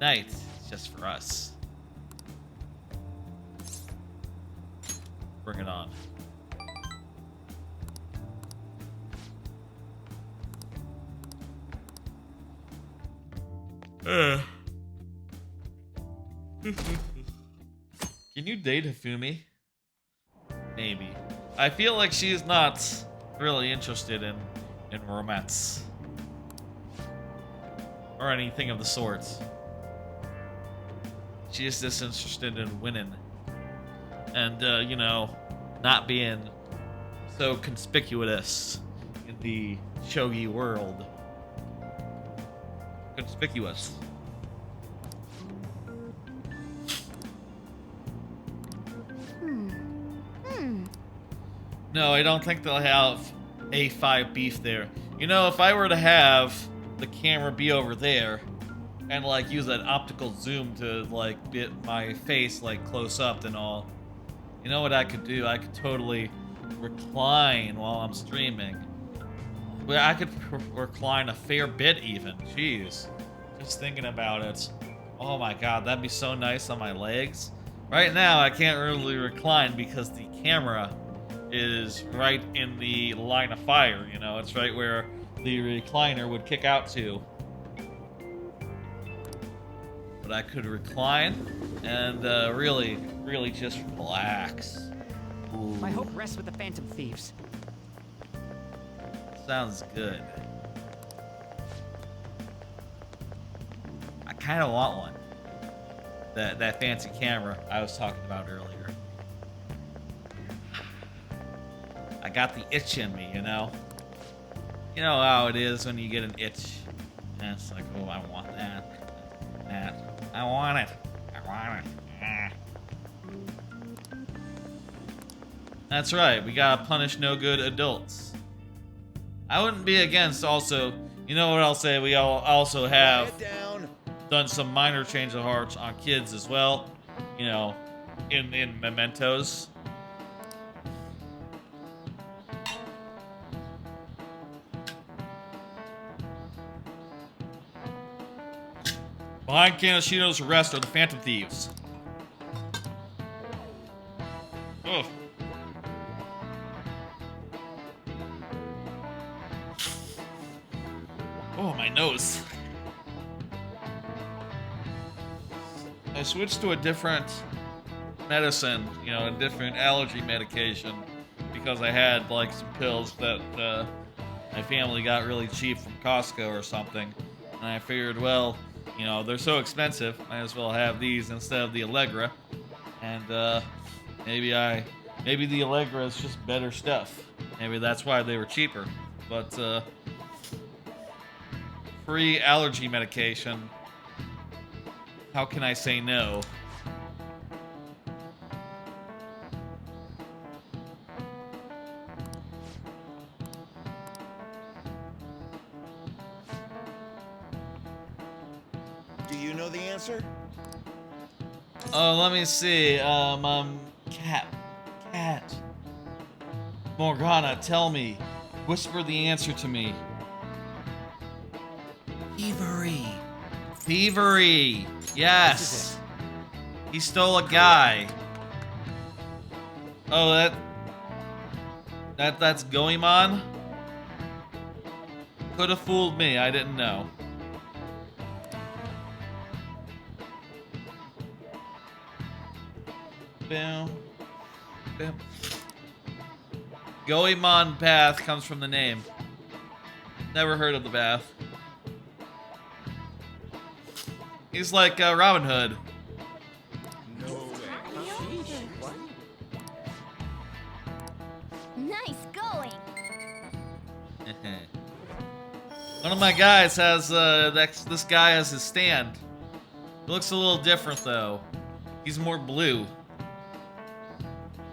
[SPEAKER 1] night is just for us. Bring it on. Can you date Hifumi? Maybe. I feel like she's not really interested in romance. Or anything of the sort. She is just interested in winning. And, you know, not being so conspicuous in the shogi world. Conspicuous. No, I don't think they'll have A5 beef there. You know, if I were to have the camera be over there and, like, use an optical zoom to, like, get my face, like, close up and all, you know what I could do? I could totally recline while I'm streaming. Well, I could recline a fair bit even. Jeez. Just thinking about it. Oh my god, that'd be so nice on my legs. Right now, I can't really recline because the camera is right in the line of fire, you know? It's right where the recliner would kick out to. But I could recline and really just relax. Ooh.
[SPEAKER 11] My hope rests with the Phantom Thieves.
[SPEAKER 1] Sounds good. kind of want one. That fancy camera I was talking about earlier. I got the itch in me, you know? You know how it is when you get an itch. And it's like, oh, I want that. I want it. I want it. That's right, we gotta punish no good adults. I wouldn't be against also, you know what I'll say, we all also have done some minor change of hearts on kids as well. You know, in Mementos. Behind Kaneshiro's arrest are the Phantom Thieves. Ugh. Oh, my nose. I switched to a different medicine, you know, a different allergy medication, because I had, like, some pills that my family got really cheap from Costco or something. And I figured, well, you know, they're so expensive, might as well have these instead of the Allegra. And maybe the Allegra is just better stuff. Maybe that's why they were cheaper. But free allergy medication, how can I say no?
[SPEAKER 16] Do you know the answer?
[SPEAKER 1] Oh, let me see. Cat. Morgana, tell me. Whisper the answer to me. Thievery. Yes. He stole a guy. Oh, that's Goemon? Could have fooled me. I didn't know. Boom. Boom. Goemon Bath comes from the name. Never heard of the bath. He's like Robin Hood.
[SPEAKER 16] No way.
[SPEAKER 12] Nice going.
[SPEAKER 1] One of my guys has this guy as his stand. It looks a little different though. He's more blue.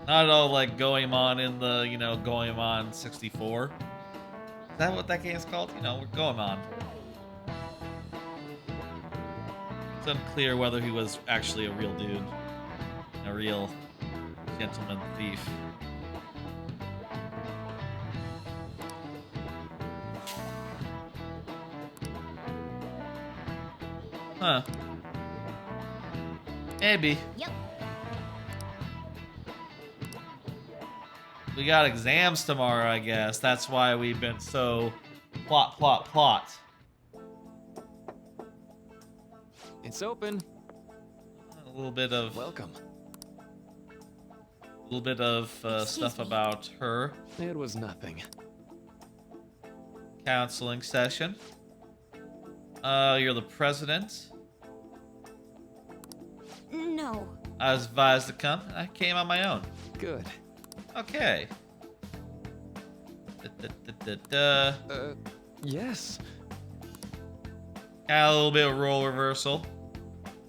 [SPEAKER 1] Not at all like Goemon in the, you know, Goemon 64. Is that what that game is called? You know, we're Goemon. It's unclear whether he was actually a real dude. A real gentleman thief. Huh. Maybe.
[SPEAKER 12] Yep.
[SPEAKER 1] We got exams tomorrow, I guess. That's why we've been so plot.
[SPEAKER 14] It's open.
[SPEAKER 1] A little bit of
[SPEAKER 14] welcome.
[SPEAKER 1] A little bit of stuff about her.
[SPEAKER 14] It was nothing.
[SPEAKER 1] Counseling session. You're the president.
[SPEAKER 12] No.
[SPEAKER 1] I was advised to come. I came on my own.
[SPEAKER 14] Good.
[SPEAKER 1] Okay.
[SPEAKER 14] Yes.
[SPEAKER 1] Got a little bit of role reversal.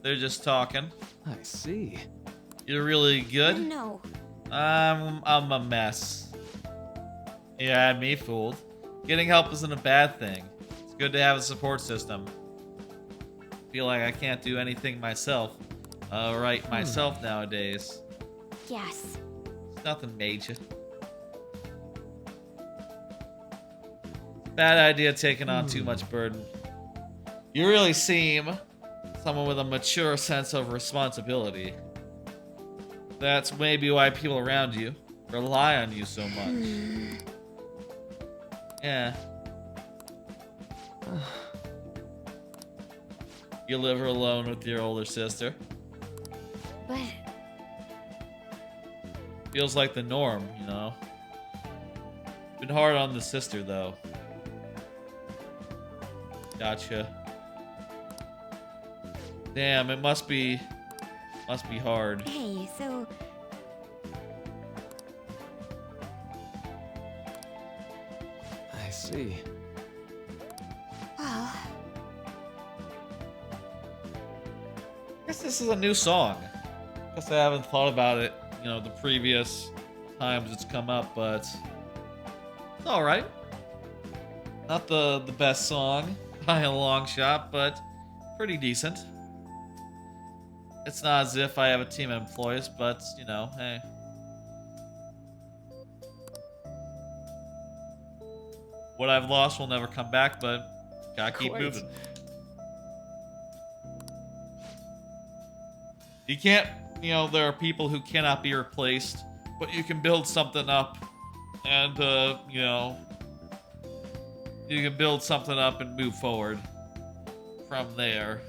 [SPEAKER 1] They're just talking.
[SPEAKER 14] I see.
[SPEAKER 1] You're really good.
[SPEAKER 12] No.
[SPEAKER 1] I'm a mess. You had me fooled. Getting help isn't a bad thing. It's good to have a support system. Feel like I can't do anything myself. Myself nowadays.
[SPEAKER 12] Yes.
[SPEAKER 1] It's nothing major. Bad idea taking on too much burden. You really seem someone with a mature sense of responsibility. That's maybe why people around you rely on you so much. Yeah. You live alone with your older sister.
[SPEAKER 12] But
[SPEAKER 1] feels like the norm, you know. Been hard on the sister though. Gotcha. Damn, it must be hard.
[SPEAKER 3] Hey, so
[SPEAKER 14] I see.
[SPEAKER 3] well,
[SPEAKER 1] I guess this is a new song. Guess I haven't thought about it, you know, the previous times it's come up, but it's all right. Not the best song by a long shot, but pretty decent. It's not as if I have a team of employees, but you know, hey. What I've lost will never come back, but gotta keep
[SPEAKER 14] Quite.
[SPEAKER 1] moving. You can't, you know, there are people who cannot be replaced, but you can build something up and, you know, you can build something up and move forward from there.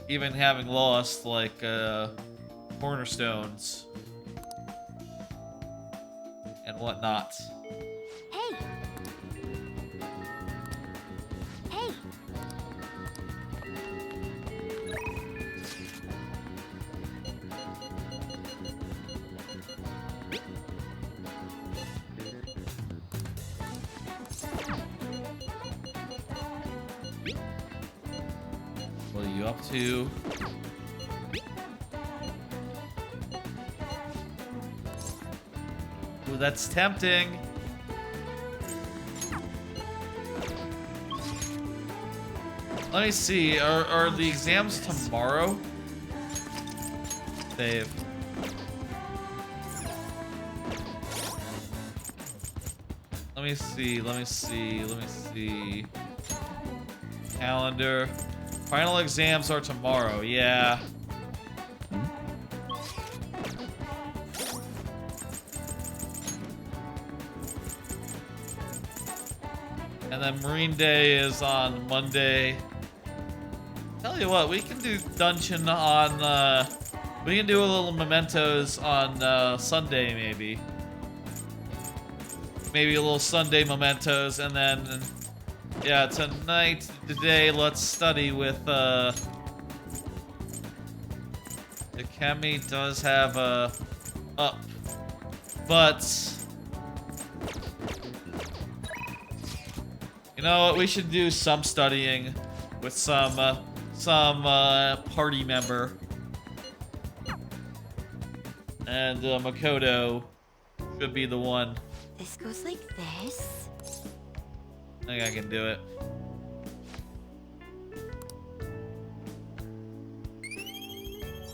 [SPEAKER 1] Even having lost, like, cornerstones and whatnot.
[SPEAKER 3] hey. Hey.
[SPEAKER 1] What are you up to? Ooh, that's tempting. Let me see. Are the exams tomorrow? Dave. Let me see. Let me see. Let me see. Calendar. Final exams are tomorrow. Yeah. And then Marine Day is on Monday. Tell you what, we can do dungeon on, we can do a little Mementos on, Sunday, maybe. Maybe a little Sunday Mementos, and then, yeah, today, let's study with, Akemi does have a up, but you know what? We should do some studying with some party member, and Makoto should be the one.
[SPEAKER 3] This goes like this.
[SPEAKER 1] I think I can do it.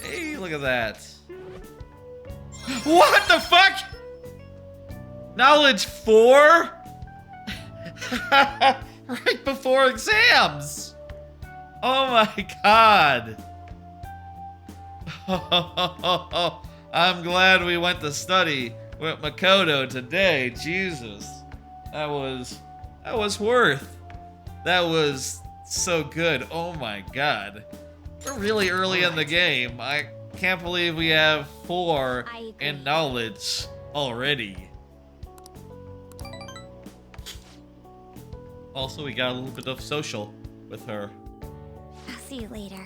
[SPEAKER 1] Hey, look at that. What the fuck? Knowledge 4? Right before exams. Oh my god. I'm glad we went to study with Makoto today. Jesus. That was worth. That was so good. Oh my god. We're really early in the game. I can't believe we have 4 in knowledge already. Also, we got a little bit of social with her.
[SPEAKER 3] I'll see you later.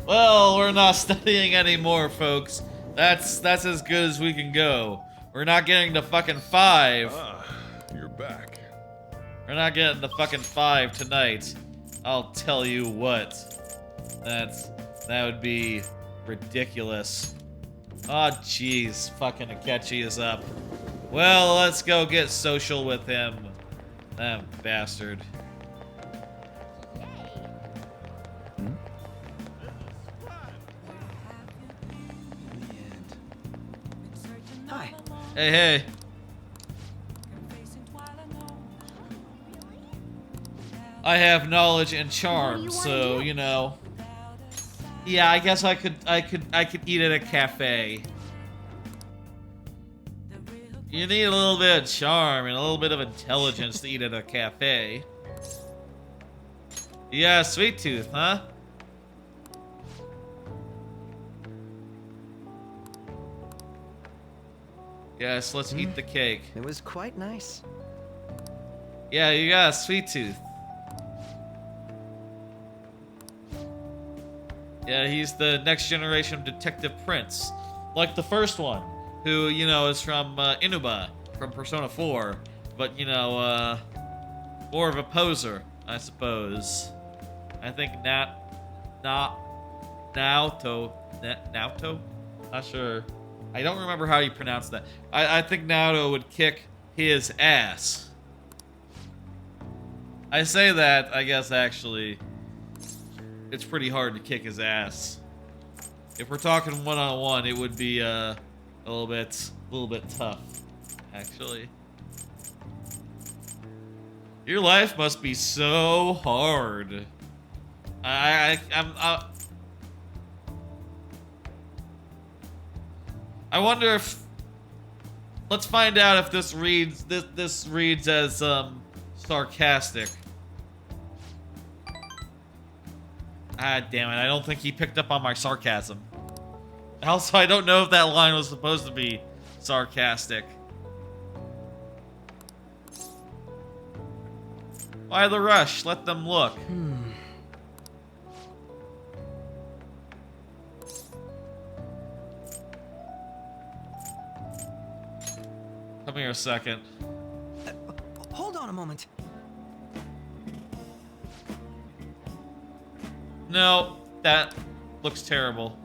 [SPEAKER 1] Well, we're not studying anymore, folks. That's as good as we can go. We're not getting to fucking 5.
[SPEAKER 5] Ah, you're back.
[SPEAKER 1] We're not getting to fucking 5 tonight. I'll tell you what. That would be ridiculous. Oh, jeez. Fucking Akechi is up. Well, let's go get social with him. That bastard.
[SPEAKER 15] Hi.
[SPEAKER 1] Hey, hey. I have knowledge and charm, so you know. Yeah, I guess I could eat at a cafe. You need a little bit of charm and a little bit of intelligence to eat at a cafe. Yeah, sweet tooth, huh? Yes, let's eat the cake.
[SPEAKER 15] It was quite nice.
[SPEAKER 1] Yeah, you got a sweet tooth. Yeah, he's the next generation of Detective Prince. Like the first one, who, you know, is from Inuba, from Persona 4. But, you know, more of a poser, I suppose. I think Naoto? Not sure. I don't remember how you pronounce that. I think Naoto would kick his ass. I say that, I guess, actually, it's pretty hard to kick his ass. If we're talking one-on-one, it would be a little bit tough, actually. Your life must be so hard. I wonder if, let's find out if this reads as sarcastic. Ah, damn it, I don't think he picked up on my sarcasm. Also, I don't know if that line was supposed to be sarcastic. Why the rush? Let them look. Come here a second.
[SPEAKER 15] Hold on a moment.
[SPEAKER 1] No, that looks terrible.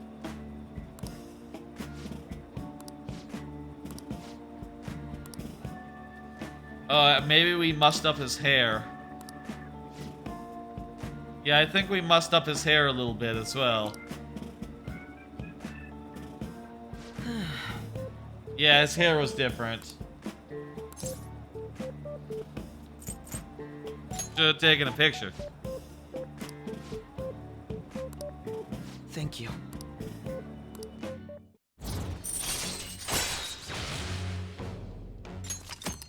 [SPEAKER 1] Maybe we mussed up his hair. Yeah, I think we mussed up his hair a little bit as well. Yeah, his hair was different. Should have taken a picture.
[SPEAKER 15] Thank you.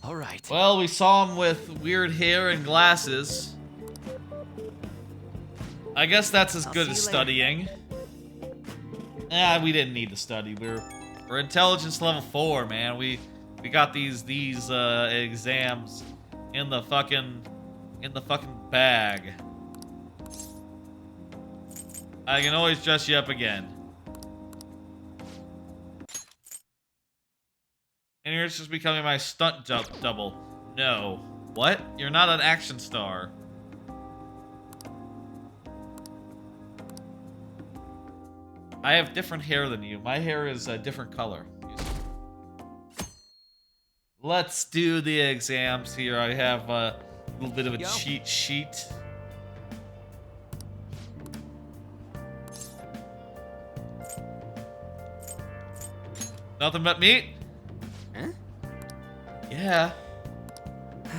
[SPEAKER 15] All right.
[SPEAKER 1] Well, we saw him with weird hair and glasses. I guess that's as good as studying. We didn't need to study. We're intelligence level 4, man. We got these exams in the fucking bag. I can always dress you up again. And you're just becoming my stunt double. No. What? You're not an action star. I have different hair than you. My hair is a different color. Let's do the exams here. I have a little bit of a cheat sheet. Nothing but meat?
[SPEAKER 11] Huh?
[SPEAKER 1] Yeah.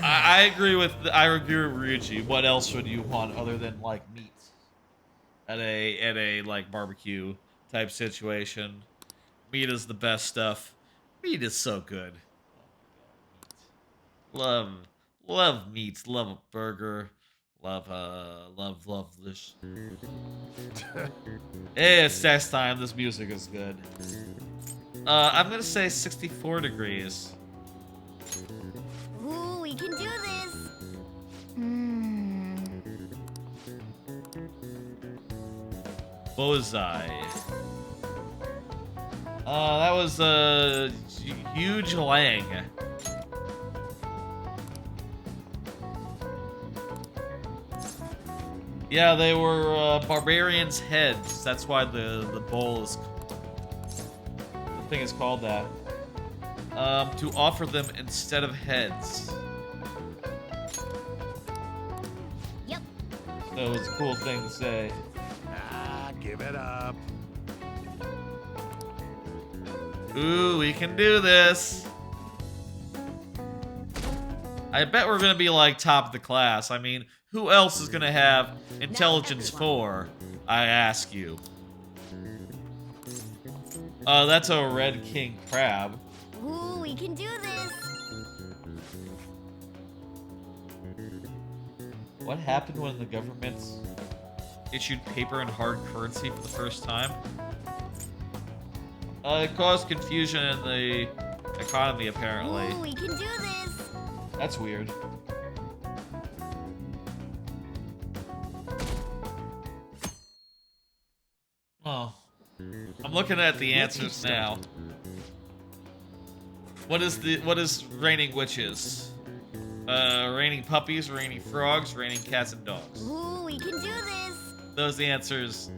[SPEAKER 1] I agree with Ryuji. What else would you want other than like meat? At a like barbecue type situation. Meat is the best stuff. Meat is so good. Love meats. Love a burger. Love this. Hey, it's sex time. This music is good. I'm gonna say 64 degrees.
[SPEAKER 12] Ooh, we can do this.
[SPEAKER 1] Bullseye. That was a huge lang. Yeah, they were barbarians' heads. That's why the bowl is. The thing is called that. To offer them instead of heads.
[SPEAKER 12] Yep.
[SPEAKER 1] That was a cool thing to say.
[SPEAKER 5] Give it up.
[SPEAKER 1] Ooh, we can do this. I bet we're gonna be like top of the class. I mean, who else is gonna have intelligence 4? I ask you. That's a red king crab.
[SPEAKER 12] Ooh, we can do this.
[SPEAKER 1] What happened when the government issued paper and hard currency for the first time? It caused confusion in the economy, apparently.
[SPEAKER 12] Ooh, we can do this.
[SPEAKER 1] That's weird. Oh. I'm looking at the answers now. What is raining witches? Raining puppies, raining frogs, raining cats and dogs.
[SPEAKER 12] Ooh, we can do this.
[SPEAKER 1] Those are the answers.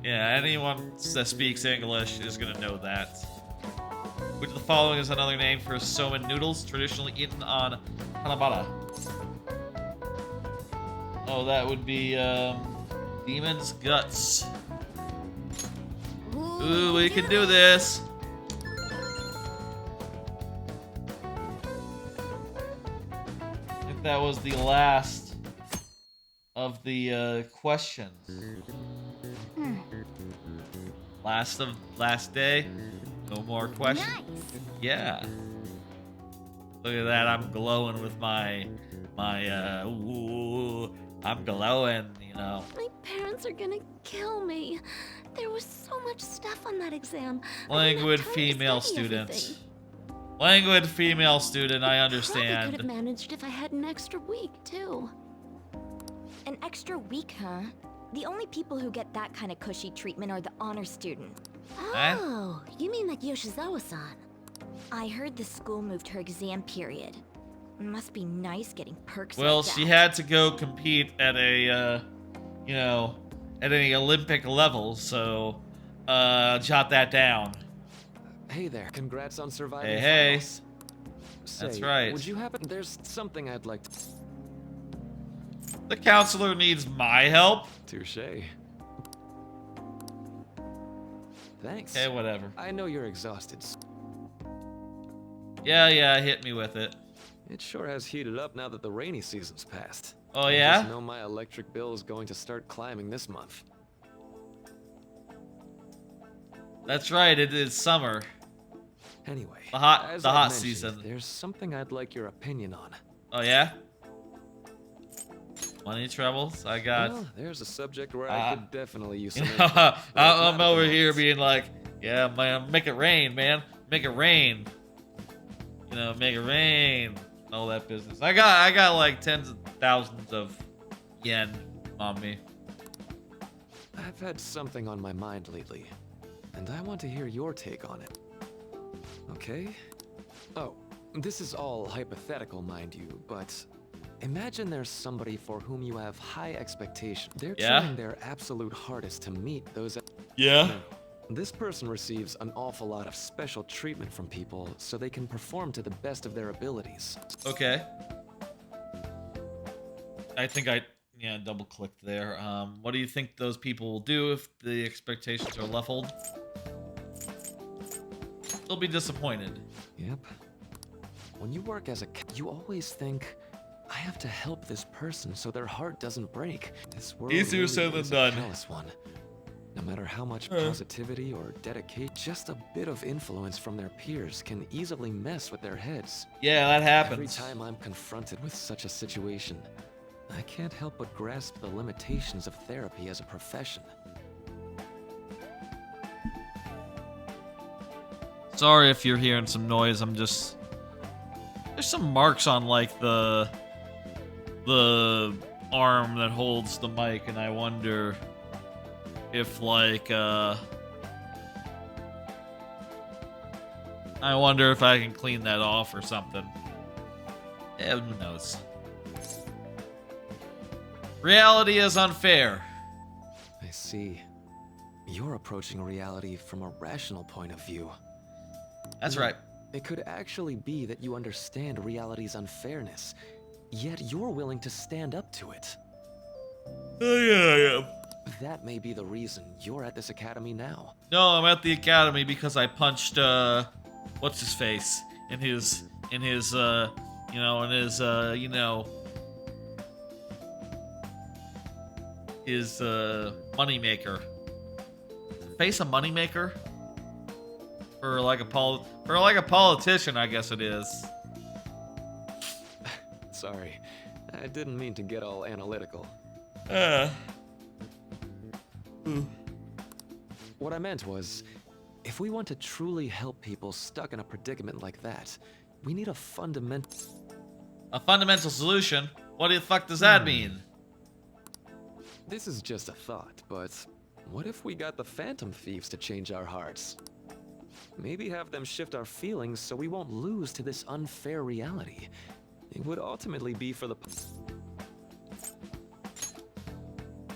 [SPEAKER 1] Yeah, anyone that speaks English is gonna know that. Which of the following is another name for somen noodles traditionally eaten on Hanabata? Oh, that would be Demon's Guts. Ooh, we can do this. I think that was the last of the questions. Last day. No more questions.
[SPEAKER 12] Nice.
[SPEAKER 1] Yeah. Look at that. I'm glowing with my ooh, I'm glowing, you know.
[SPEAKER 10] My parents are gonna kill me. There was so much stuff on that exam.
[SPEAKER 1] Languid female student. Languid female student, I
[SPEAKER 10] Probably
[SPEAKER 1] understand.
[SPEAKER 10] could have managed if I had an extra week, too.
[SPEAKER 17] An extra week, huh? The only people who get that kind of cushy treatment are the honor student.
[SPEAKER 10] Oh, you mean like Yoshizawa-san?
[SPEAKER 17] I heard the school moved her exam period. Must be nice getting perks
[SPEAKER 1] Well,
[SPEAKER 17] like that.
[SPEAKER 1] she had to go compete at a, you know, at an Olympic level, so, jot that down.
[SPEAKER 14] Hey there, congrats on surviving.
[SPEAKER 1] Hey,
[SPEAKER 14] finals.
[SPEAKER 1] That's
[SPEAKER 14] Say,
[SPEAKER 1] right.
[SPEAKER 14] Would you happen? There's something I'd like to.
[SPEAKER 1] The counselor needs my help.
[SPEAKER 14] Touché. Thanks.
[SPEAKER 1] Okay, whatever.
[SPEAKER 14] I know you're exhausted.
[SPEAKER 1] Yeah, hit me with it.
[SPEAKER 14] It sure has heated up now that the rainy season's passed.
[SPEAKER 1] Oh,
[SPEAKER 14] I
[SPEAKER 1] yeah?
[SPEAKER 14] just know my electric bill is going to start climbing this month.
[SPEAKER 1] That's right, it is summer.
[SPEAKER 14] Anyway,
[SPEAKER 1] The hot
[SPEAKER 14] as I mentioned,
[SPEAKER 1] season.
[SPEAKER 14] There's something I'd like your opinion on.
[SPEAKER 1] Oh, yeah? Money troubles? I got...
[SPEAKER 14] Well, there's a subject where I could definitely use some.
[SPEAKER 1] I'm over here being like, yeah, man, make it rain, man. Make it rain. You know, make it rain. All that business. I got like tens of thousands of yen on me.
[SPEAKER 14] I've had something on my mind lately, and I want to hear your take on it. Okay? Oh, this is all hypothetical, mind you, but imagine there's somebody for whom you have high expectations. They're trying their absolute hardest to meet those.
[SPEAKER 1] Yeah.
[SPEAKER 14] Now, this person receives an awful lot of special treatment from people so they can perform to the best of their abilities.
[SPEAKER 1] Okay. I think double clicked there. What do you think those people will do if the expectations are leveled? They'll be disappointed.
[SPEAKER 14] Yep. When you work as you always think, I have to help this person so their heart doesn't break. This world
[SPEAKER 1] Easier
[SPEAKER 14] really
[SPEAKER 1] said than
[SPEAKER 14] is
[SPEAKER 1] done.
[SPEAKER 14] a callous one. No matter how much positivity or dedication, just a bit of influence from their peers can easily mess with their heads.
[SPEAKER 1] Yeah, that happens.
[SPEAKER 14] Every time I'm confronted with such a situation, I can't help but grasp the limitations of therapy as a profession.
[SPEAKER 1] Sorry if you're hearing some noise. I'm just... There's some marks on, like, the arm that holds the mic, and I wonder if, like, I wonder if I can clean that off or something. Yeah, who knows? Reality is unfair.
[SPEAKER 14] I see. You're approaching reality from a rational point of view.
[SPEAKER 1] That's right.
[SPEAKER 14] It could actually be that you understand reality's unfairness, yet you're willing to stand up to it.
[SPEAKER 1] Oh, yeah, I am.
[SPEAKER 14] That may be the reason you're at this academy now.
[SPEAKER 1] No, I'm at the academy because I punched, what's his face? In his, his moneymaker. Face a moneymaker? For like a politician, I guess it is.
[SPEAKER 14] Sorry, I didn't mean to get all analytical. What I meant was, if we want to truly help people stuck in a predicament like that, we need a fundamental
[SPEAKER 1] solution? What the fuck does that mean?
[SPEAKER 14] This is just a thought, but What if we got the Phantom Thieves to change our hearts? Maybe have them shift our feelings so we won't lose to this unfair reality. It would ultimately be for the...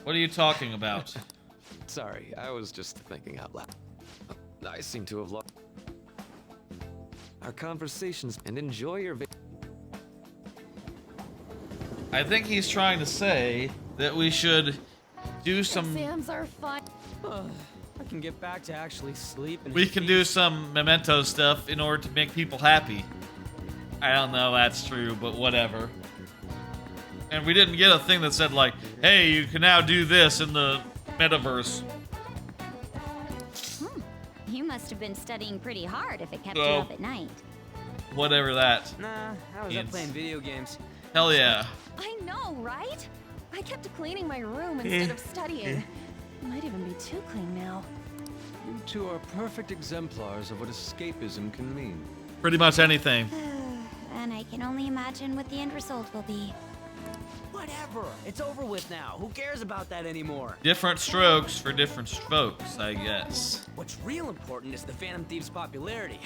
[SPEAKER 1] What are you talking about?
[SPEAKER 14] Sorry, I was just thinking out loud. I seem to have lost our conversations and enjoy your
[SPEAKER 1] I think he's trying to say that we should do some...
[SPEAKER 10] Exams are fun.
[SPEAKER 11] I can get back to actually sleep and
[SPEAKER 1] We can do some Mementos stuff in order to make people happy. I don't know if that's true, but whatever. And we didn't get a thing that said like, hey, you can now do this in the metaverse.
[SPEAKER 17] You must have been studying pretty hard if it kept
[SPEAKER 1] Oh.
[SPEAKER 17] you up at night.
[SPEAKER 1] Whatever that.
[SPEAKER 11] Nah, I was up playing video games.
[SPEAKER 1] Hell yeah.
[SPEAKER 10] I know, right? I kept cleaning my room instead of studying. Might even be too clean now.
[SPEAKER 18] You two are perfect exemplars of what escapism can mean.
[SPEAKER 1] Pretty much anything.
[SPEAKER 17] And I can only imagine what the end result will be.
[SPEAKER 11] Whatever. It's over with now. Who cares about that anymore?
[SPEAKER 1] Different strokes for different folks, I guess.
[SPEAKER 11] What's real important is the Phantom Thieves' popularity.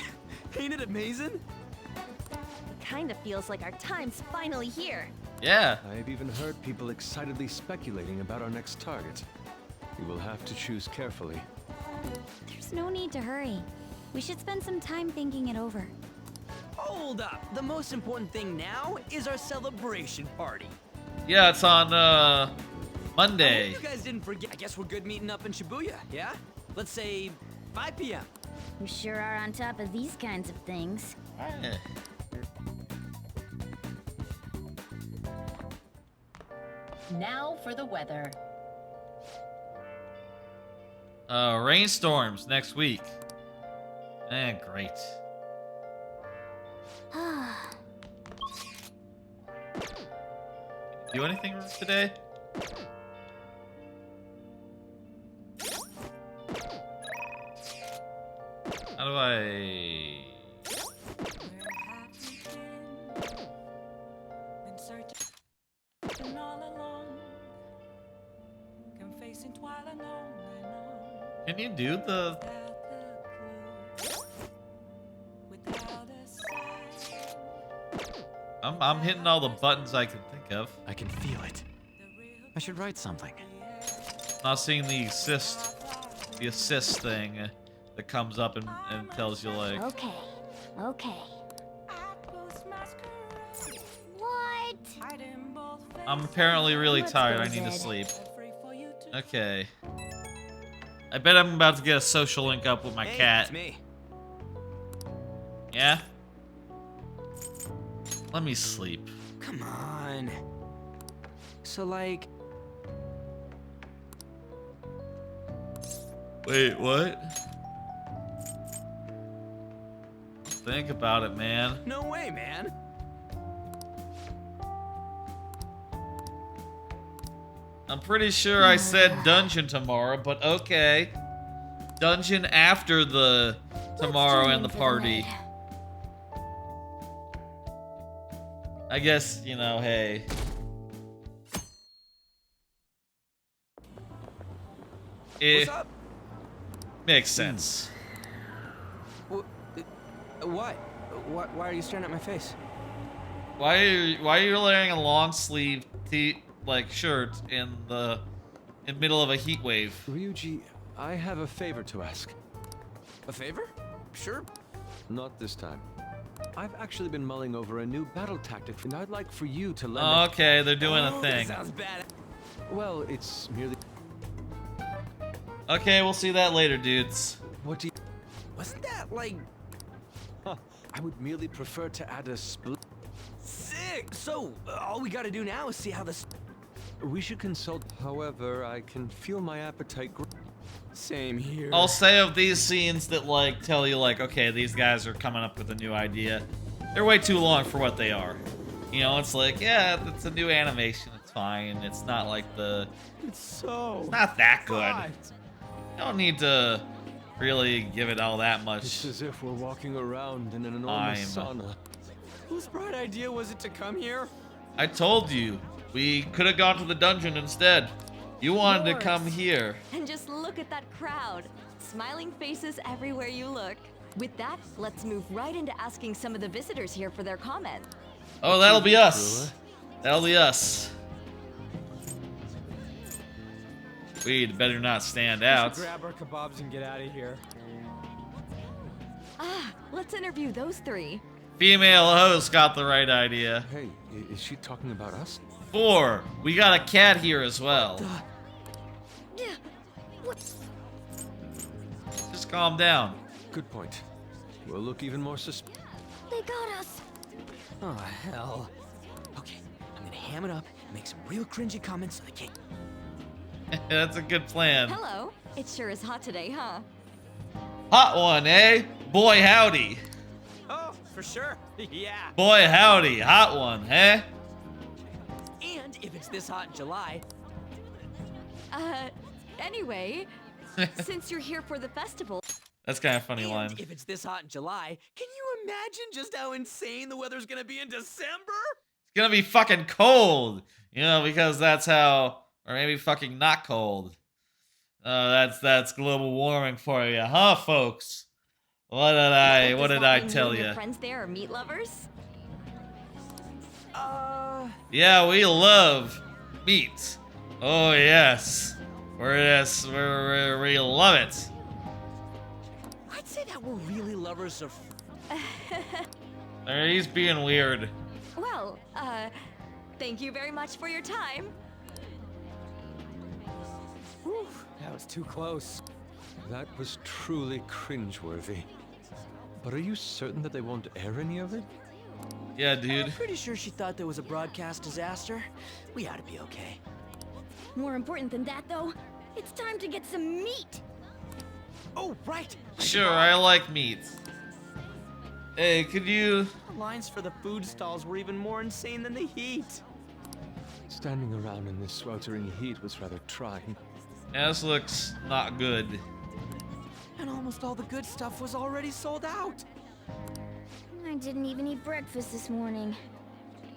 [SPEAKER 11] Ain't it amazing?
[SPEAKER 10] It kind of feels like our time's finally here.
[SPEAKER 1] Yeah.
[SPEAKER 18] I've even heard people excitedly speculating about our next target. We will have to choose carefully.
[SPEAKER 17] There's no need to hurry. We should spend some time thinking it over.
[SPEAKER 11] Hold up. The most important thing now is our celebration party.
[SPEAKER 1] Yeah, it's on
[SPEAKER 11] I
[SPEAKER 1] Monday.
[SPEAKER 11] hope you guys didn't forget. I guess we're good meeting up in Shibuya, yeah? Let's say 5 p.m.
[SPEAKER 17] You sure are on top of these kinds of things.
[SPEAKER 19] Now for the weather.
[SPEAKER 1] Rainstorms next week. Great. Do anything today? How do I... Can you do the... I'm hitting all the buttons I can think of.
[SPEAKER 20] I can feel it. I should write something.
[SPEAKER 1] Not seeing the assist thing that comes up and tells you like...
[SPEAKER 17] Okay. What?
[SPEAKER 1] I'm apparently really tired. I need to sleep. Okay. I bet I'm about to get a social link up with my cat.
[SPEAKER 11] It's me.
[SPEAKER 1] Yeah? Let me sleep.
[SPEAKER 11] Come on. So, like...
[SPEAKER 1] Wait, what? Think about it, man.
[SPEAKER 11] No way, man.
[SPEAKER 1] I'm pretty sure I said dungeon tomorrow, but okay. Dungeon after the tomorrow and the party. I guess, you know, hey. It
[SPEAKER 11] What's up?
[SPEAKER 1] makes sense.
[SPEAKER 11] What? Why are you staring at my face?
[SPEAKER 1] Why are you wearing a long sleeve shirt in middle of a heat wave?
[SPEAKER 18] Ryuji, I have a favor to ask.
[SPEAKER 11] A favor? Sure.
[SPEAKER 18] Not this time. I've actually been mulling over a new battle tactic, and I'd like for you to lend
[SPEAKER 1] Oh, okay, they're doing a thing.
[SPEAKER 11] That sounds bad.
[SPEAKER 18] Well, it's merely...
[SPEAKER 1] Okay, we'll see that later, dudes.
[SPEAKER 18] What do you...
[SPEAKER 11] Wasn't that, like...
[SPEAKER 18] Huh, I would merely prefer to add a split...
[SPEAKER 11] Sick! So, all we gotta do now is see how this...
[SPEAKER 18] We should consult. However, I can feel my appetite grow.
[SPEAKER 11] Same here.
[SPEAKER 1] I'll say of these scenes that, like, tell you, like, okay, these guys are coming up with a new idea. They're way too long for what they are. You know, it's like, yeah, it's a new animation. It's fine. It's not like the...
[SPEAKER 11] It's
[SPEAKER 1] not that good. You don't need to really give it all that much.
[SPEAKER 18] It's as if we're walking around in an enormous sauna.
[SPEAKER 11] Whose bright idea was it to come here?
[SPEAKER 1] I told you. We could have gone to the dungeon instead. You wanted to come
[SPEAKER 17] Yours.
[SPEAKER 1] here.
[SPEAKER 17] And just look at that crowd. Smiling faces everywhere you look. With that, let's move right into asking some of the visitors here for their comment.
[SPEAKER 1] Oh, that'll be us. That'll be us. We'd better not stand out.
[SPEAKER 11] Grab our kebabs and get out of here.
[SPEAKER 17] Ah, let's interview those three.
[SPEAKER 1] Female host got the right idea.
[SPEAKER 18] Hey, is she talking about us?
[SPEAKER 1] 4. We got a cat here as well. Just calm down.
[SPEAKER 18] Good point. We'll look even more suspicious.
[SPEAKER 17] They got us.
[SPEAKER 11] Oh, hell. Okay, I'm gonna ham it up and make some real cringy comments so they can't.
[SPEAKER 1] That's a good plan.
[SPEAKER 17] Hello. It sure is hot today, huh?
[SPEAKER 1] Hot one, eh? Boy howdy.
[SPEAKER 11] Oh, for sure. Yeah.
[SPEAKER 1] Boy howdy. Hot one, eh?
[SPEAKER 11] And if it's this hot in July.
[SPEAKER 17] Anyway, since you're here for the festival.
[SPEAKER 1] That's kind of a funny line.
[SPEAKER 11] If it's this hot in July, can you imagine just how insane the weather's gonna be in December?
[SPEAKER 1] It's gonna be fucking cold. You know, because that's how, or maybe fucking not cold. That's global warming for you, huh, folks? What did I tell you?
[SPEAKER 17] Your friends there are meat lovers?
[SPEAKER 1] Yeah, we love meat. Oh yes, we love it.
[SPEAKER 11] I'd say that we're really lovers of.
[SPEAKER 1] He's being weird.
[SPEAKER 17] Well, thank you very much for your time.
[SPEAKER 11] Whew, that was too close.
[SPEAKER 18] That was truly cringeworthy. But are you certain that they won't air any of it?
[SPEAKER 1] Yeah, dude.
[SPEAKER 11] I'm pretty sure she thought there was a broadcast disaster. We ought to be okay.
[SPEAKER 17] More important than that, though, it's time to get some meat.
[SPEAKER 11] Oh, right.
[SPEAKER 1] Sure, I like meat. Hey, could you...
[SPEAKER 11] The lines for the food stalls were even more insane than the heat.
[SPEAKER 18] Standing around in this sweltering heat was rather trying.
[SPEAKER 1] Yeah, this looks not good.
[SPEAKER 11] And almost all the good stuff was already sold out.
[SPEAKER 12] I didn't even eat breakfast this morning.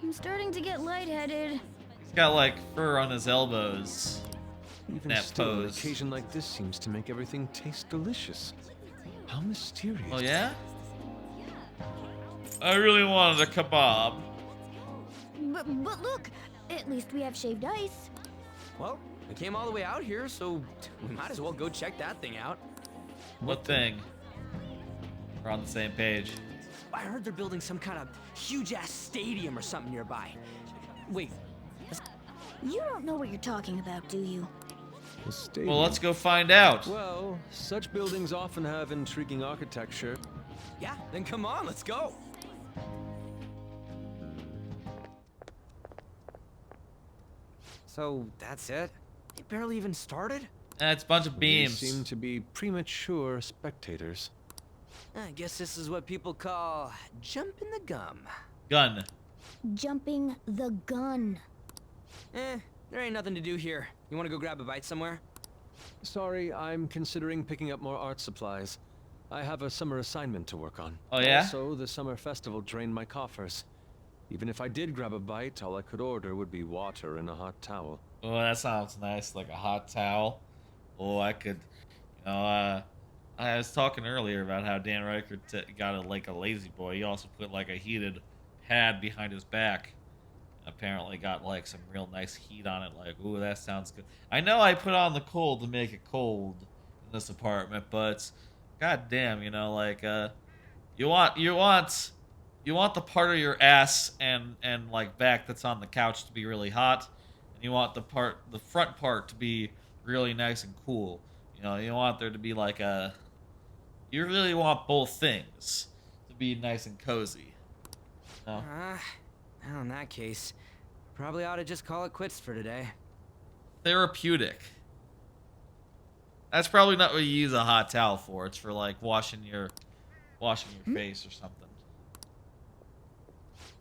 [SPEAKER 12] I'm starting to get lightheaded.
[SPEAKER 1] He's got like fur on his elbows.
[SPEAKER 18] Even
[SPEAKER 1] that
[SPEAKER 18] still, an
[SPEAKER 1] pose.
[SPEAKER 18] occasion like this seems to make everything taste delicious. How mysterious.
[SPEAKER 1] Oh yeah? I really wanted a kebab.
[SPEAKER 12] But look, at least we have shaved ice.
[SPEAKER 11] Well, we came all the way out here, so we might as well go check that thing out.
[SPEAKER 1] What thing? We're on the same page.
[SPEAKER 11] I heard they're building some kind of huge-ass stadium or something nearby. Wait.
[SPEAKER 12] You don't know what you're talking about, do you?
[SPEAKER 18] A stadium.
[SPEAKER 1] Well, let's go find out.
[SPEAKER 18] Well, such buildings often have intriguing architecture.
[SPEAKER 11] Yeah, then come on, let's go. So, that's it? It barely even started?
[SPEAKER 1] It's a bunch of beams.
[SPEAKER 18] We seem to be premature spectators.
[SPEAKER 11] I guess this is what people call jumping the gum.
[SPEAKER 1] Gun.
[SPEAKER 12] Jumping the gun.
[SPEAKER 11] There ain't nothing to do here. You wanna go grab a bite somewhere?
[SPEAKER 18] Sorry, I'm considering picking up more art supplies. I have a summer assignment to work on.
[SPEAKER 1] Oh yeah?
[SPEAKER 18] Also, the summer festival drained my coffers. Even if I did grab a bite, all I could order would be water and a hot towel.
[SPEAKER 1] Oh, that sounds nice, like a hot towel. Oh, I could, you know, I was talking earlier about how Dan Riker got a lazy boy. He also put like a heated pad behind his back. Apparently got like some real nice heat on it. Like, ooh, that sounds good. I know I put on the cold to make it cold in this apartment, but goddamn, you know, like you want the part of your ass and like back that's on the couch to be really hot, and you want the front part to be really nice and cool. You know, you want there to be like you really want both things to be nice and cozy. No?
[SPEAKER 11] Well, in that case, probably ought to just call it quits for today.
[SPEAKER 1] Therapeutic. That's probably not what you use a hot towel for. It's for like washing your face or something.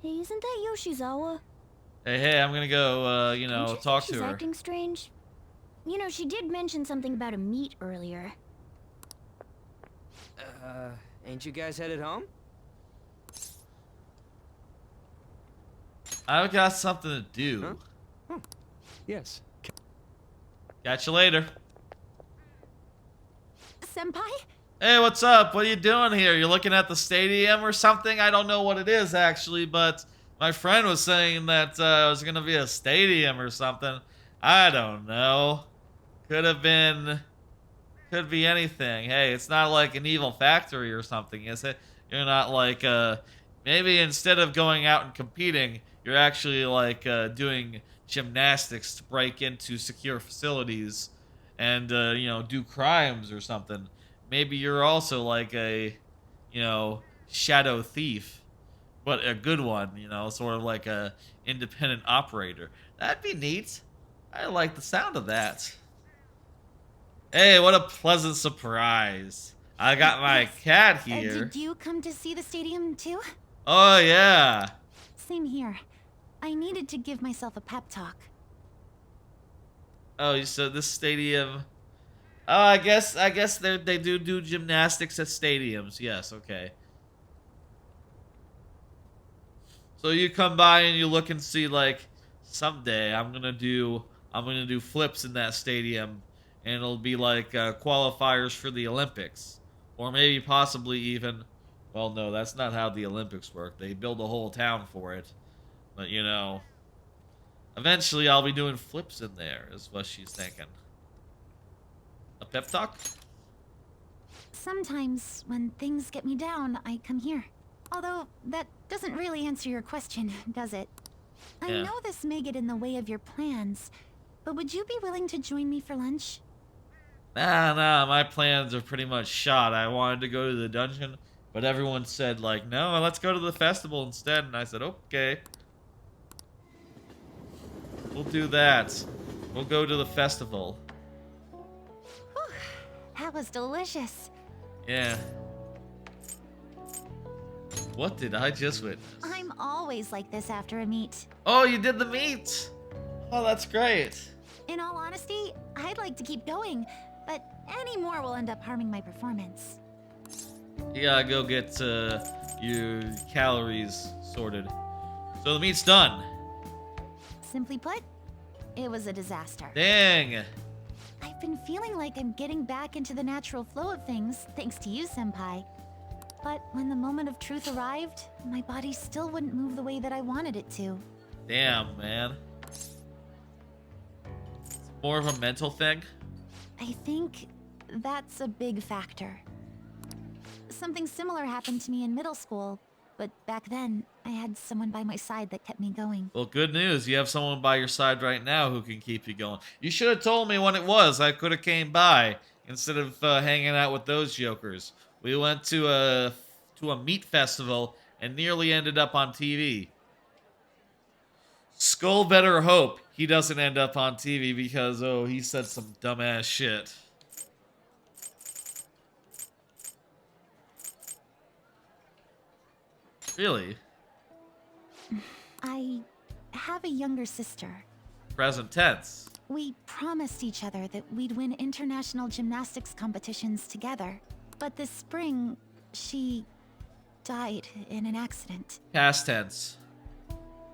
[SPEAKER 12] Hey, isn't that Yoshizawa?
[SPEAKER 1] Hey, I'm gonna go, you know,
[SPEAKER 12] Don't you
[SPEAKER 1] talk
[SPEAKER 12] think
[SPEAKER 1] to
[SPEAKER 12] she's
[SPEAKER 1] her.
[SPEAKER 12] acting strange? You know, she did mention something about a meet earlier.
[SPEAKER 11] Ain't you guys headed home?
[SPEAKER 1] I've got something to do.
[SPEAKER 18] Yes.
[SPEAKER 1] Catch you later.
[SPEAKER 12] Senpai?
[SPEAKER 1] Hey, what's up? What are you doing here? You're looking at the stadium or something? I don't know what it is, actually, but my friend was saying that it was going to be a stadium or something. I don't know. Could be anything. Hey, it's not like an evil factory or something, is it? You're not like, maybe instead of going out and competing, you're actually like doing gymnastics to break into secure facilities and, you know, do crimes or something. Maybe you're also like a, you know, shadow thief, but a good one, you know, sort of like a independent operator. That'd be neat. I like the sound of that. Hey, what a pleasant surprise. I got my cat here.
[SPEAKER 12] Did you come to see the stadium too?
[SPEAKER 1] Oh, yeah.
[SPEAKER 12] Same here. I needed to give myself a pep talk.
[SPEAKER 1] Oh, so this stadium... Oh, I guess they do gymnastics at stadiums. Yes, okay. So you come by and you look and see, like, someday I'm gonna do flips in that stadium, and it'll be like qualifiers for the Olympics, or maybe possibly even. Well, no, that's not how the Olympics work. They build a whole town for it, but you know, eventually I'll be doing flips in there. Is what she's thinking. A pep talk?
[SPEAKER 12] Sometimes, when things get me down, I come here. Although, that doesn't really answer your question, does it? I know this may get in the way of your plans, but would you be willing to join me for lunch?
[SPEAKER 1] Nah, my plans are pretty much shot. I wanted to go to the dungeon, but everyone said, like, no, let's go to the festival instead, and I said, okay. We'll do that. We'll go to the festival.
[SPEAKER 12] Whew, that was delicious.
[SPEAKER 1] Yeah. What did I just witness?
[SPEAKER 12] I'm always like this after a meet.
[SPEAKER 1] Oh, you did the meet! Oh, that's great.
[SPEAKER 12] In all honesty, I'd like to keep going, but any more will end up harming my performance.
[SPEAKER 1] You gotta go get your calories sorted. So the meet's done.
[SPEAKER 12] Simply put, it was a disaster.
[SPEAKER 1] Dang.
[SPEAKER 12] I've been feeling like I'm getting back into the natural flow of things, thanks to you, Senpai. But when the moment of truth arrived, my body still wouldn't move the way that I wanted it to.
[SPEAKER 1] Damn, man. It's more of a mental thing?
[SPEAKER 12] I think that's a big factor. Something similar happened to me in middle school, but back then, I had someone by my side that kept me going.
[SPEAKER 1] Well, good news. You have someone by your side right now who can keep you going. You should have told me when it was. I could have came by instead of hanging out with those jokers. We went to a meat festival and nearly ended up on TV. Skull better hope he doesn't end up on TV because, oh, he said some dumbass shit. Really?
[SPEAKER 12] I have a younger sister.
[SPEAKER 1] Present tense.
[SPEAKER 12] We promised each other that we'd win international gymnastics competitions together. But this spring, she died in an accident.
[SPEAKER 1] Past tense.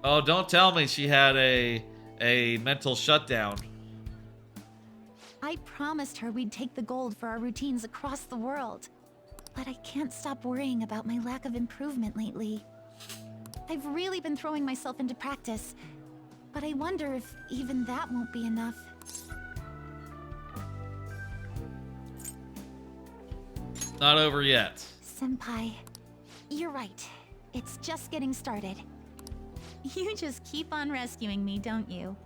[SPEAKER 1] Oh, don't tell me she had a mental shutdown.
[SPEAKER 12] I promised her we'd take the gold for our routines across the world. But I can't stop worrying about my lack of improvement lately. I've really been throwing myself into practice, but I wonder if even that won't be enough.
[SPEAKER 1] Not over yet.
[SPEAKER 12] Senpai, you're right. It's just getting started. You just keep on rescuing me, don't you?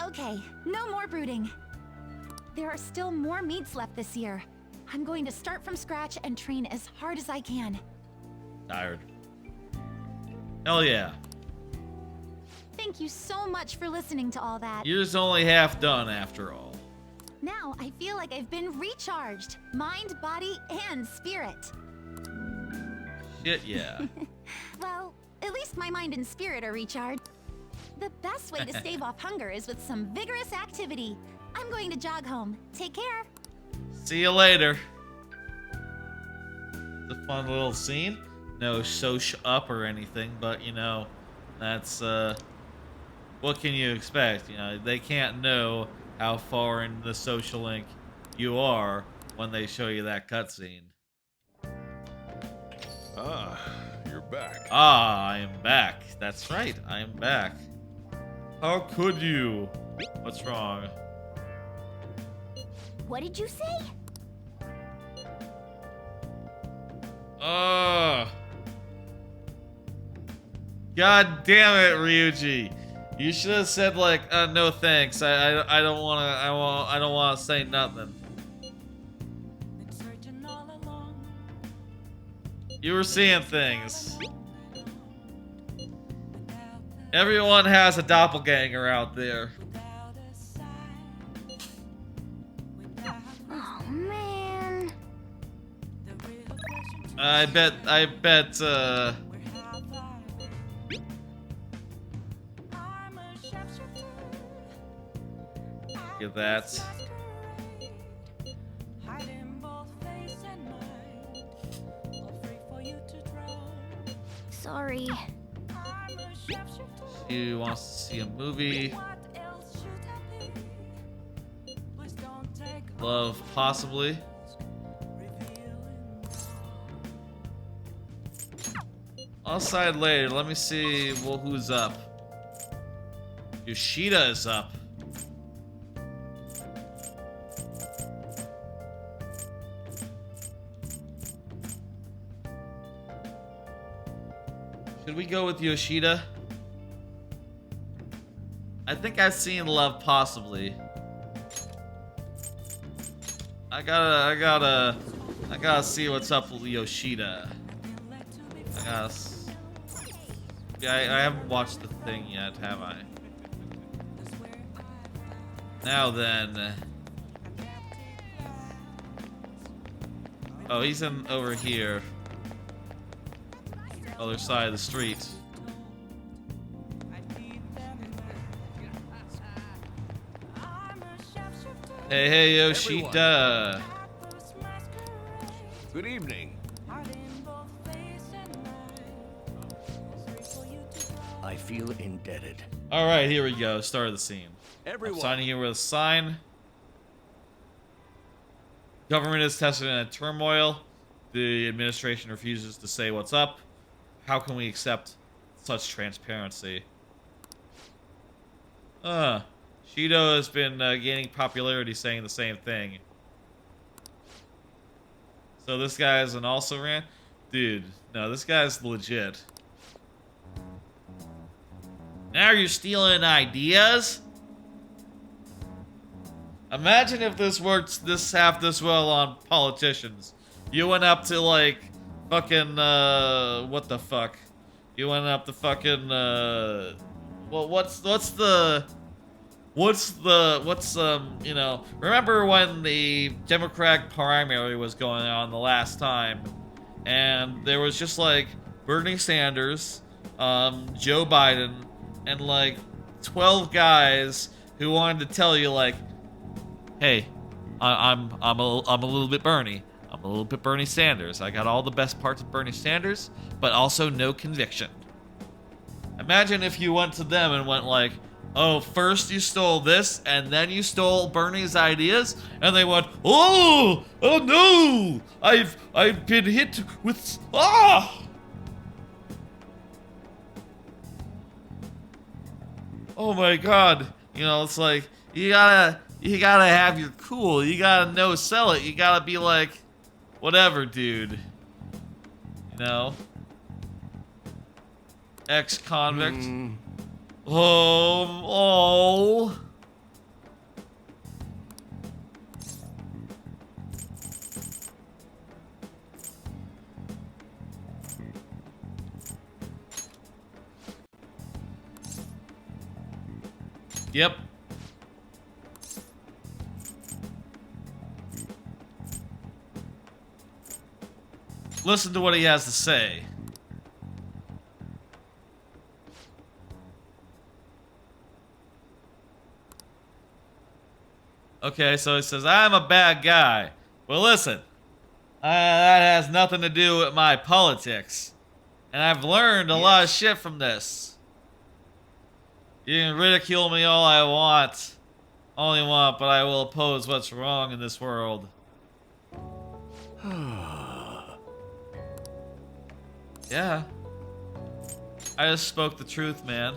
[SPEAKER 12] Okay, no more brooding. There are still more meets left this year. I'm going to start from scratch and train as hard as I can.
[SPEAKER 1] Tired. Hell yeah.
[SPEAKER 12] Thank you so much for listening to all that.
[SPEAKER 1] You're just only half done after all.
[SPEAKER 12] Now I feel like I've been recharged. Mind, body, and spirit.
[SPEAKER 1] Shit, yeah.
[SPEAKER 12] Well, at least my mind and spirit are recharged. The best way to stave off hunger is with some vigorous activity. I'm going to jog home. Take care.
[SPEAKER 1] See you later. It's a fun little scene. No soch up or anything, but you know, that's what can you expect? You know, they can't know how far in the social link you are when they show you that cutscene.
[SPEAKER 5] Ah, you're back.
[SPEAKER 1] Ah, I am back. That's right, I am back. How could you? What's wrong?
[SPEAKER 3] What did you say?
[SPEAKER 1] God damn it, Ryuji. You should have said like, no thanks. I don't wanna I don't wanna say nothing. You were seeing things. Everyone has a doppelganger out there.
[SPEAKER 12] Oh man.
[SPEAKER 1] I bet Look at that.
[SPEAKER 12] Sorry.
[SPEAKER 1] She wants to see a movie. Love, possibly. I'll decide later. Let me see who's up. Yoshida is up. Should we go with Yoshida? I think I've seen Love, possibly. I gotta see what's up with Yoshida. Yeah, I haven't watched the thing yet, have I? Now then. Oh, he's in over here. Other side of the street. Hey, Yoshida.
[SPEAKER 19] Good evening. I feel indebted.
[SPEAKER 1] All right, here we go. Start of the scene.
[SPEAKER 19] Everyone.
[SPEAKER 1] I'm signing here with a sign. Government is tested in a turmoil. The administration refuses to say what's up. How can we accept such transparency? Shido has been gaining popularity saying the same thing. So this guy is an also ran? Dude, no, this guy's legit. Now you're stealing ideas? Imagine if this works this well on politicians. You went up to like fucking what the fuck? You went up to fucking well, what's you know, remember when the Democratic primary was going on the last time, and there was just like Bernie Sanders, Joe Biden, and like 12 guys who wanted to tell you like, hey, I'm a little bit Bernie. I'm a little bit Bernie Sanders. I got all the best parts of Bernie Sanders, but also no conviction. Imagine if you went to them and went like, oh, first you stole this, and then you stole Bernie's ideas, and they went, oh no, I've been hit with, oh my god. You know, it's like, you gotta have your cool. You gotta no sell it. You gotta be like, whatever, dude. You know? Ex-convict. Oh. Yep. Listen to what he has to say. Okay, so he says, I'm a bad guy. Well, listen, that has nothing to do with my politics. And I've learned a lot of shit from this. You can ridicule me all I want. only want, but I will oppose what's wrong in this world. Yeah. I just spoke the truth, man.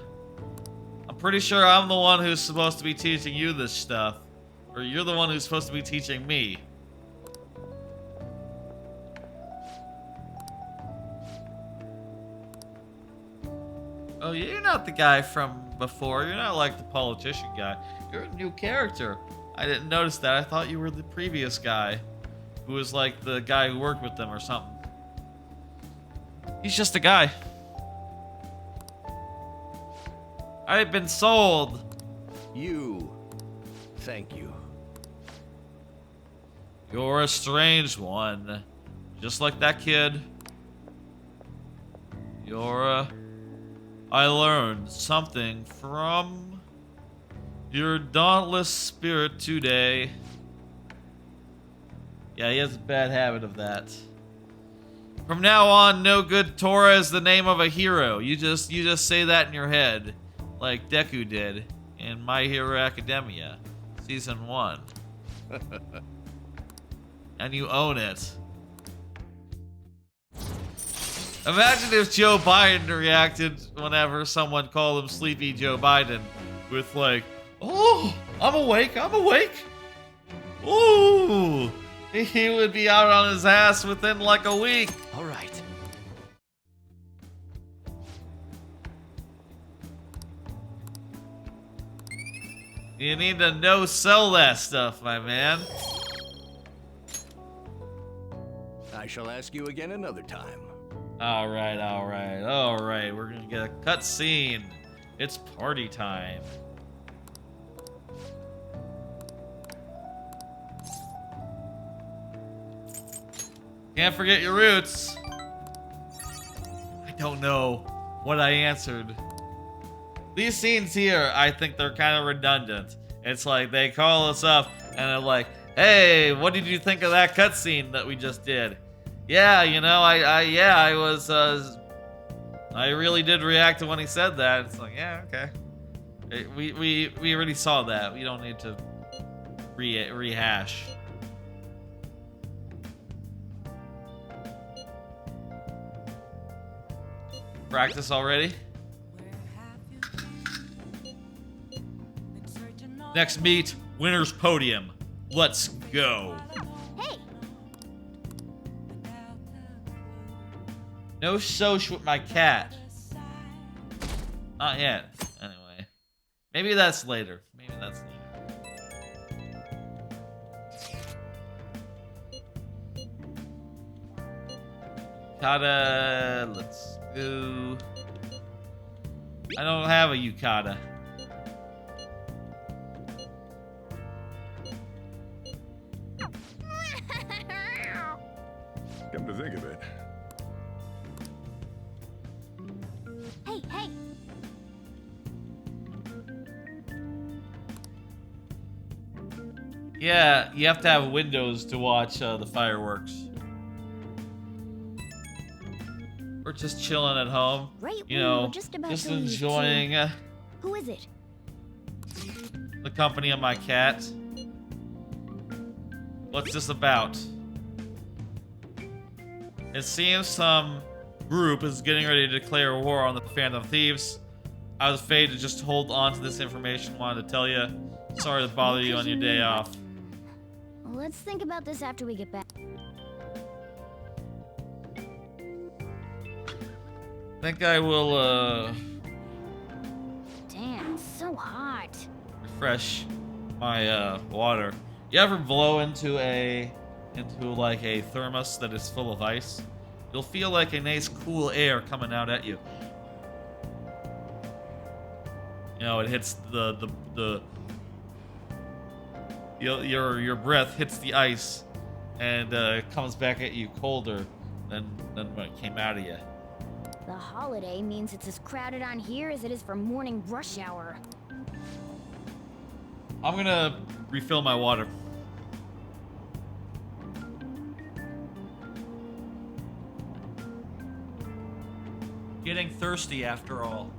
[SPEAKER 1] I'm pretty sure I'm the one who's supposed to be teaching you this stuff. Or you're the one who's supposed to be teaching me. Oh, you're not the guy from before. You're not like the politician guy. You're a new character. I didn't notice that. I thought you were the previous guy. Who was like the guy who worked with them or something. He's just a guy. I've been sold.
[SPEAKER 19] Thank you.
[SPEAKER 1] You're a strange one. Just like that kid. I learned something from your dauntless spirit today. Yeah, he has a bad habit of that. From now on, no good Tora is the name of a hero. You just say that in your head, like Deku did in My Hero Academia, Season 1. And you own it. Imagine if Joe Biden reacted whenever someone called him Sleepy Joe Biden with like, "Oh, I'm awake, I'm awake." Ooh, he would be out on his ass within like a week.
[SPEAKER 19] All right.
[SPEAKER 1] You need to no-sell that stuff, my man.
[SPEAKER 19] I shall ask you again another time.
[SPEAKER 1] All right. We're gonna get a cutscene. It's party time. Can't forget your roots. I don't know what I answered. These scenes here, I think they're kind of redundant. It's like they call us up and they're like, "Hey, what did you think of that cutscene that we just did?" Yeah, you know, I really did react to when he said that. It's like, yeah, okay. We already saw that. We don't need to rehash. Practice already? Next meet, winner's podium. Let's go.
[SPEAKER 12] Hey!
[SPEAKER 1] No soch with my cat. Not yet. Anyway. Maybe that's later. Yukata, let's go. I don't have a yukata.
[SPEAKER 5] Come to think of it.
[SPEAKER 12] Hey!
[SPEAKER 1] Yeah, you have to have windows to watch the fireworks. We're just chilling at home.
[SPEAKER 12] Right,
[SPEAKER 1] you know,
[SPEAKER 12] just about
[SPEAKER 1] just
[SPEAKER 12] to leave,
[SPEAKER 1] enjoying
[SPEAKER 12] too. Who is it?
[SPEAKER 1] the company of my cat. What's this about? It seems some group is getting ready to declare war on the Phantom Thieves. I was afraid to just hold on to this information. Wanted to tell you. Sorry to bother you on your day off.
[SPEAKER 12] Let's think about this after we get back.
[SPEAKER 1] I think I will
[SPEAKER 12] Damn, it's so hot.
[SPEAKER 1] refresh my water. You ever blow into like a thermos that is full of ice? You'll feel like a nice cool air coming out at you. You know, it hits your breath hits the ice, and it comes back at you colder than when it came out of you.
[SPEAKER 12] The holiday means it's as crowded on here as it is for morning rush hour.
[SPEAKER 1] I'm gonna refill my water. Getting thirsty after all.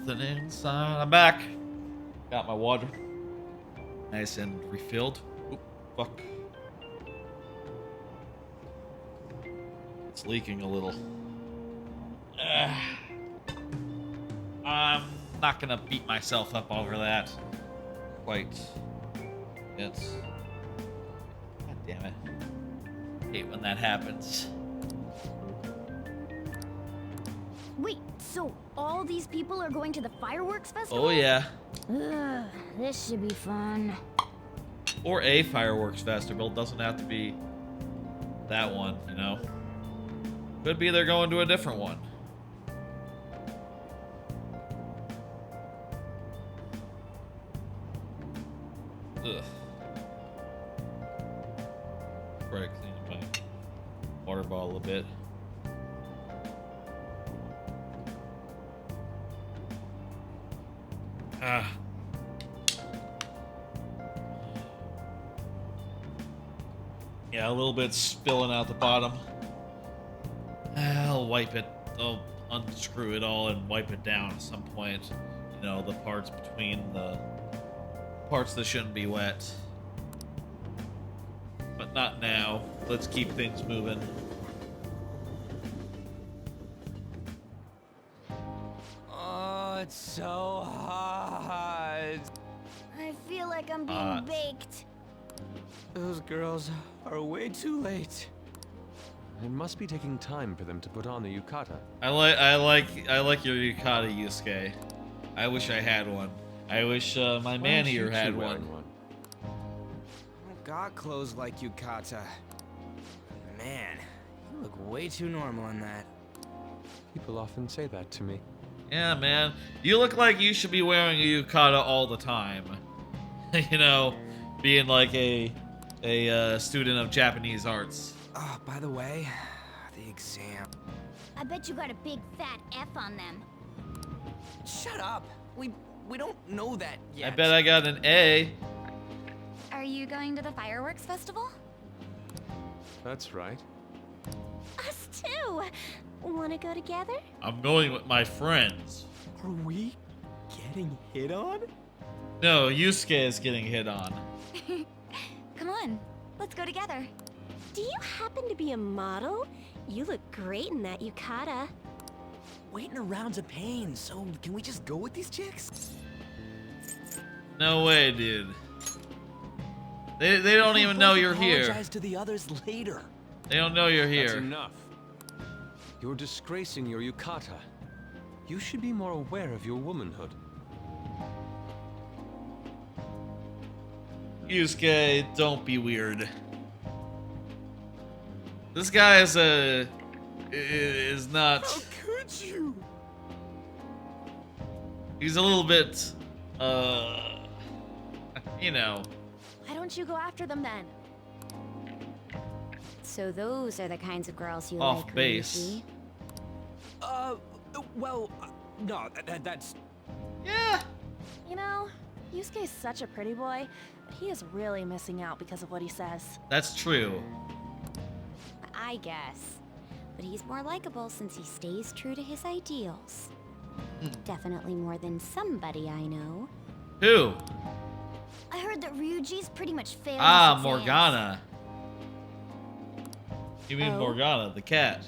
[SPEAKER 1] something inside. I'm back. Got my water. Nice and refilled. Oop, fuck. It's leaking a little. I'm not gonna beat myself up over that quite yet. God damn it. Hate when that happens.
[SPEAKER 12] Wait, so all these people are going to the fireworks festival?
[SPEAKER 1] Oh yeah.
[SPEAKER 12] Ugh, this should be fun.
[SPEAKER 1] Or a fireworks festival. Doesn't have to be that one, you know. Could be they're going to a different one. Ugh. Probably clean my water bottle a bit. Ah. Yeah, a little bit spilling out the bottom. I'll wipe it. I'll unscrew it all and wipe it down at some point. You know, the parts between the parts that shouldn't be wet. But not now. Let's keep things moving.
[SPEAKER 11] Oh, it's so hot.
[SPEAKER 12] I feel like I'm being baked.
[SPEAKER 11] Those girls are way too late.
[SPEAKER 18] It must be taking time for them to put on the yukata.
[SPEAKER 1] I like your yukata, Yusuke. I wish I had one. I wish my man here had one.
[SPEAKER 11] I've got clothes like yukata. Man, you look way too normal in that.
[SPEAKER 18] People often say that to me.
[SPEAKER 1] Yeah, man. You look like you should be wearing a yukata all the time. You know, being like a student of Japanese arts.
[SPEAKER 11] Oh, by the way, the exam.
[SPEAKER 12] I bet you got a big fat F on them.
[SPEAKER 11] Shut up. We don't know that yet.
[SPEAKER 1] I bet I got an A.
[SPEAKER 12] Are you going to the fireworks festival?
[SPEAKER 18] That's right.
[SPEAKER 10] Us too. Wanna go together?
[SPEAKER 1] I'm going with my friends.
[SPEAKER 11] Are we getting hit on?
[SPEAKER 1] No, Yusuke is getting hit on.
[SPEAKER 12] Come on, let's go together.
[SPEAKER 10] Do you happen to be a model? You look great in that yukata.
[SPEAKER 11] Waiting around's a pain, so can we just go with these chicks?
[SPEAKER 1] No way, dude. They don't even know you're here.
[SPEAKER 11] Apologize to the others later.
[SPEAKER 1] They don't know you're here.
[SPEAKER 18] That's enough. You're disgracing your yukata. You should be more aware of your womanhood.
[SPEAKER 1] Yusuke, don't be weird. This guy is not.
[SPEAKER 11] How could you?
[SPEAKER 1] He's a little bit, you know.
[SPEAKER 10] Why don't you go after them then?
[SPEAKER 12] So those are the kinds of girls you
[SPEAKER 1] Off
[SPEAKER 12] like,
[SPEAKER 1] base.
[SPEAKER 12] Ryuji?
[SPEAKER 11] Well, no, that's...
[SPEAKER 1] Yeah.
[SPEAKER 10] You know, Yusuke's such a pretty boy, but he is really missing out because of what he says.
[SPEAKER 1] That's true.
[SPEAKER 12] I guess. But he's more likable since he stays true to his ideals. Definitely more than somebody I know.
[SPEAKER 1] Who?
[SPEAKER 12] I heard that Ryuji's pretty much failed.
[SPEAKER 1] Ah,
[SPEAKER 12] his exams.
[SPEAKER 1] Morgana. You mean Morgana, the cat?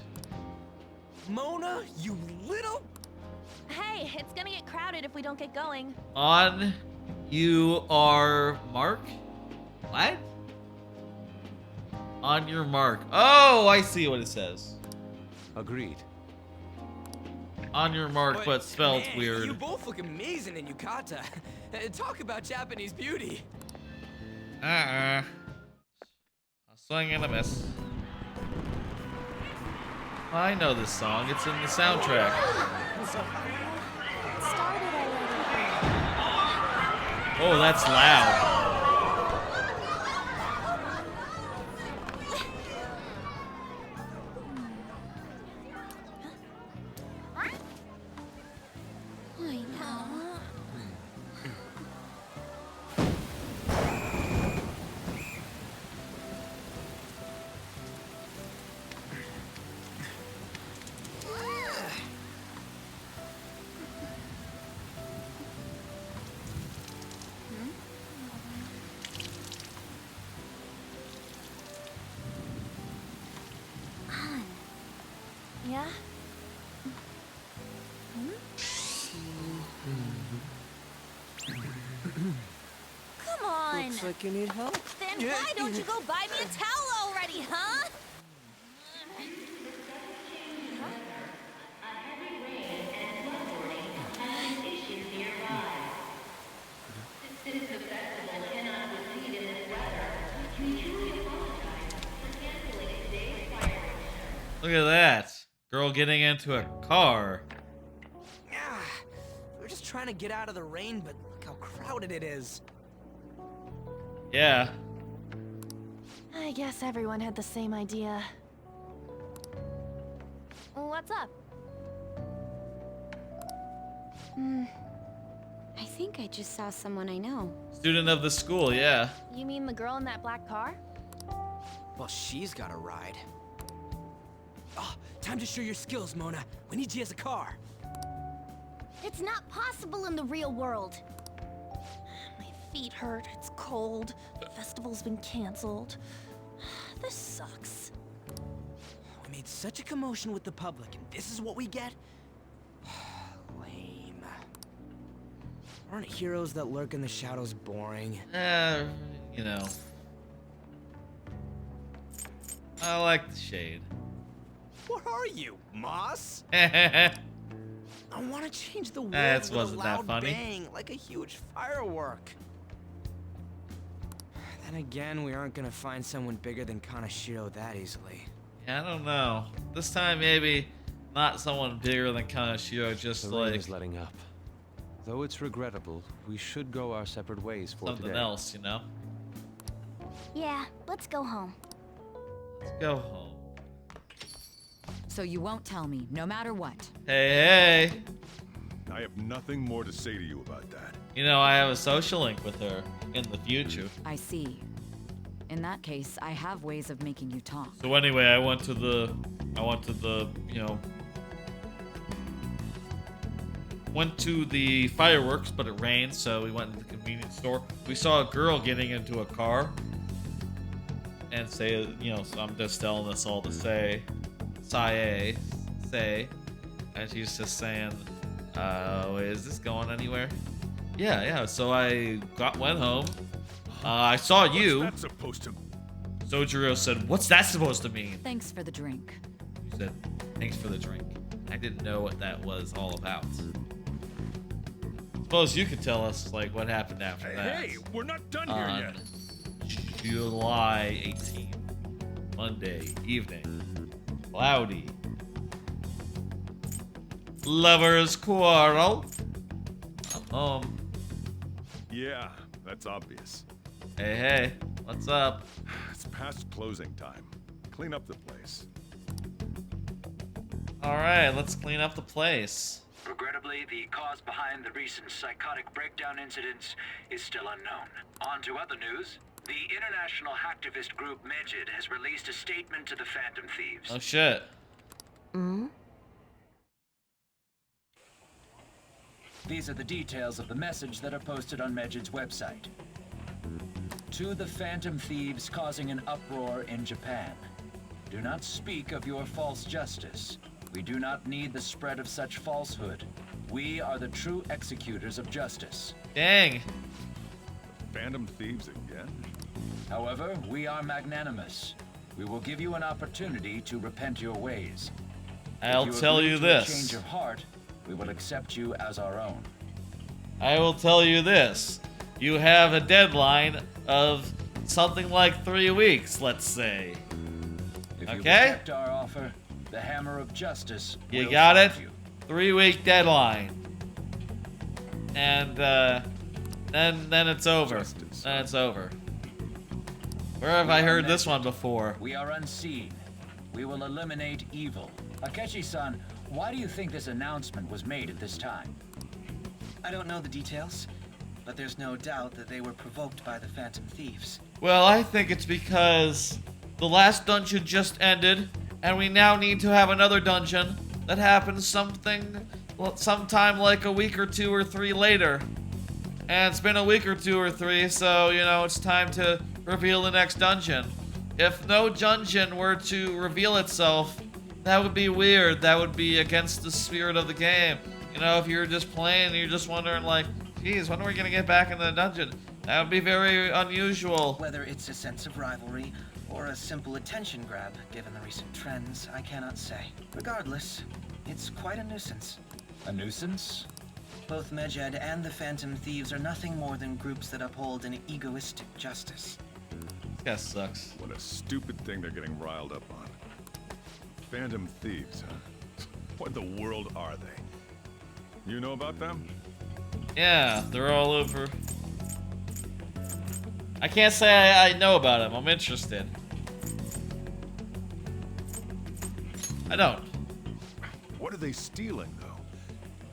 [SPEAKER 11] Mona, you little...
[SPEAKER 10] Hey, it's gonna get crowded if we don't get going.
[SPEAKER 1] On you are mark? What? On your mark. Oh, I see what it says.
[SPEAKER 18] Agreed.
[SPEAKER 1] On your mark, but spelled
[SPEAKER 11] man,
[SPEAKER 1] weird.
[SPEAKER 11] You both look amazing in yukata. Talk about Japanese beauty.
[SPEAKER 1] A swing and a miss. I know this song. It's in the soundtrack. Oh, that's loud.
[SPEAKER 10] Yeah? Come on!
[SPEAKER 15] Looks like you need help.
[SPEAKER 10] Then why don't you go buy me a towel already, huh?
[SPEAKER 1] Look at that. Girl getting into a car.
[SPEAKER 11] We're just trying to get out of the rain, but look how crowded it is.
[SPEAKER 1] Yeah.
[SPEAKER 10] I guess everyone had the same idea. What's up?
[SPEAKER 21] I think I just saw someone I know.
[SPEAKER 1] Student of the school, yeah.
[SPEAKER 10] You mean the girl in that black car?
[SPEAKER 11] Well, she's got a ride. Oh, time to show your skills, Mona. We need you as a car.
[SPEAKER 12] It's not possible in the real world.
[SPEAKER 10] My feet hurt, it's cold, the festival's been canceled. This sucks.
[SPEAKER 11] We made such a commotion with the public, and this is what we get? Lame. Aren't heroes that lurk in the shadows boring?
[SPEAKER 1] You know. I like the shade.
[SPEAKER 11] What are you, Moss?
[SPEAKER 1] That
[SPEAKER 11] I want to change the world with
[SPEAKER 1] wasn't
[SPEAKER 11] a
[SPEAKER 1] that
[SPEAKER 11] loud
[SPEAKER 1] funny.
[SPEAKER 11] bang, like a huge firework. Then again, we aren't gonna find someone bigger than Kaneshiro that easily.
[SPEAKER 1] Yeah, I don't know. This time maybe not someone bigger than Kaneshiro, just
[SPEAKER 18] The rain
[SPEAKER 1] like
[SPEAKER 18] is letting up. Though it's regrettable, we should go our separate ways for
[SPEAKER 1] something
[SPEAKER 18] today.
[SPEAKER 1] else, you know?
[SPEAKER 12] Yeah, let's go home.
[SPEAKER 1] Let's go home.
[SPEAKER 2] So you won't tell me, no matter what.
[SPEAKER 1] Hey, hey.
[SPEAKER 5] I have nothing more to say to you about that.
[SPEAKER 1] You know, I have a social link with her in the future.
[SPEAKER 2] I see. In that case, I have ways of making you talk.
[SPEAKER 1] So anyway, I went to the, you know, went to the fireworks, but it rained, so we went to the convenience store. We saw a girl getting into a car. And say, you know, so I'm just telling this all to say, and she's just saying, is this going anywhere? Yeah, so I went home. I saw you.
[SPEAKER 5] What's that supposed to...
[SPEAKER 1] Sojiro said, what's that supposed to mean?
[SPEAKER 2] Thanks for the drink.
[SPEAKER 1] She said, thanks for the drink. I didn't know what that was all about. Suppose you could tell us, like, what happened after that.
[SPEAKER 5] Hey, we're not done here yet.
[SPEAKER 1] July 18th, Monday evening. Cloudy. Lovers quarrel. I'm home.
[SPEAKER 5] Yeah, that's obvious.
[SPEAKER 1] Hey, what's up?
[SPEAKER 5] It's past closing time. Clean up the place.
[SPEAKER 1] Alright, let's clean up the place.
[SPEAKER 4] Regrettably, the cause behind the recent psychotic breakdown incidents is still unknown. On to other news. The international hacktivist group Megid has released a statement to the Phantom Thieves.
[SPEAKER 1] Oh shit.
[SPEAKER 4] These are the details of the message that are posted on Megid's website. To the Phantom Thieves causing an uproar in Japan. Do not speak of your false justice. We do not need the spread of such falsehood. We are the true executors of justice.
[SPEAKER 1] Dang.
[SPEAKER 5] Phantom Thieves again?
[SPEAKER 4] However, we are magnanimous. We will give you an opportunity to repent your ways.
[SPEAKER 1] I'll tell you
[SPEAKER 4] If
[SPEAKER 1] this.
[SPEAKER 4] change of heart, we will accept you as our own.
[SPEAKER 1] I will tell you this. You have a deadline of something like 3 weeks, let's say.
[SPEAKER 4] If you
[SPEAKER 1] Okay?
[SPEAKER 4] reject our offer, the hammer of justice
[SPEAKER 1] You
[SPEAKER 4] will
[SPEAKER 1] got it?
[SPEAKER 4] find you.
[SPEAKER 1] 3-week deadline. And then it's over. Then it's over. Where have I heard this one before?
[SPEAKER 4] We are unseen. We will eliminate evil. Akechi-san, why do you think this announcement was made at this time?
[SPEAKER 13] I don't know the details, but there's no doubt that they were provoked by the Phantom Thieves.
[SPEAKER 1] Well, I think it's because the last dungeon just ended, and we now need to have another dungeon that happens sometime like a week or 2 or 3 later. And it's been a week or 2 or 3, so, you know, it's time to reveal the next dungeon. If no dungeon were to reveal itself That would be weird. That would be against the spirit of the game. You know, if you're just playing and you're just wondering like, geez, when are we gonna get back in the dungeon? That would be very unusual.
[SPEAKER 13] Whether it's a sense of rivalry or a simple attention grab, given the recent trends, I cannot say. Regardless, it's quite a nuisance.
[SPEAKER 4] A nuisance?
[SPEAKER 13] Both Medjed and the Phantom Thieves are nothing more than groups that uphold an egoistic justice.
[SPEAKER 1] This guy sucks.
[SPEAKER 5] What a stupid thing they're getting riled up on. Phantom Thieves, huh? What in the world are they? You know about them?
[SPEAKER 1] Yeah, they're all over. I can't say I know about them. I'm interested. I don't.
[SPEAKER 5] What are they stealing, though?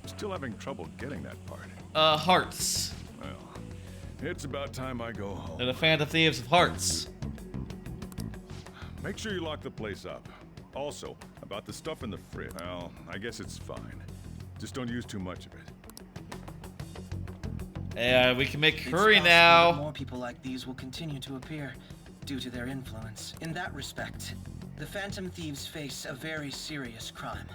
[SPEAKER 5] I'm still having trouble getting that part.
[SPEAKER 1] Hearts.
[SPEAKER 5] Well, it's about time I go home.
[SPEAKER 1] They're the Phantom Thieves of Hearts.
[SPEAKER 5] Make sure you lock the place up. Also, about the stuff in the fridge. Well, I guess it's fine. Just don't use too much of it.
[SPEAKER 1] Yeah, we can make
[SPEAKER 13] It's
[SPEAKER 1] curry
[SPEAKER 13] possible
[SPEAKER 1] now.
[SPEAKER 13] that more people like these will continue to appear due to their influence. In that respect, the Phantom Thieves face a very serious crime.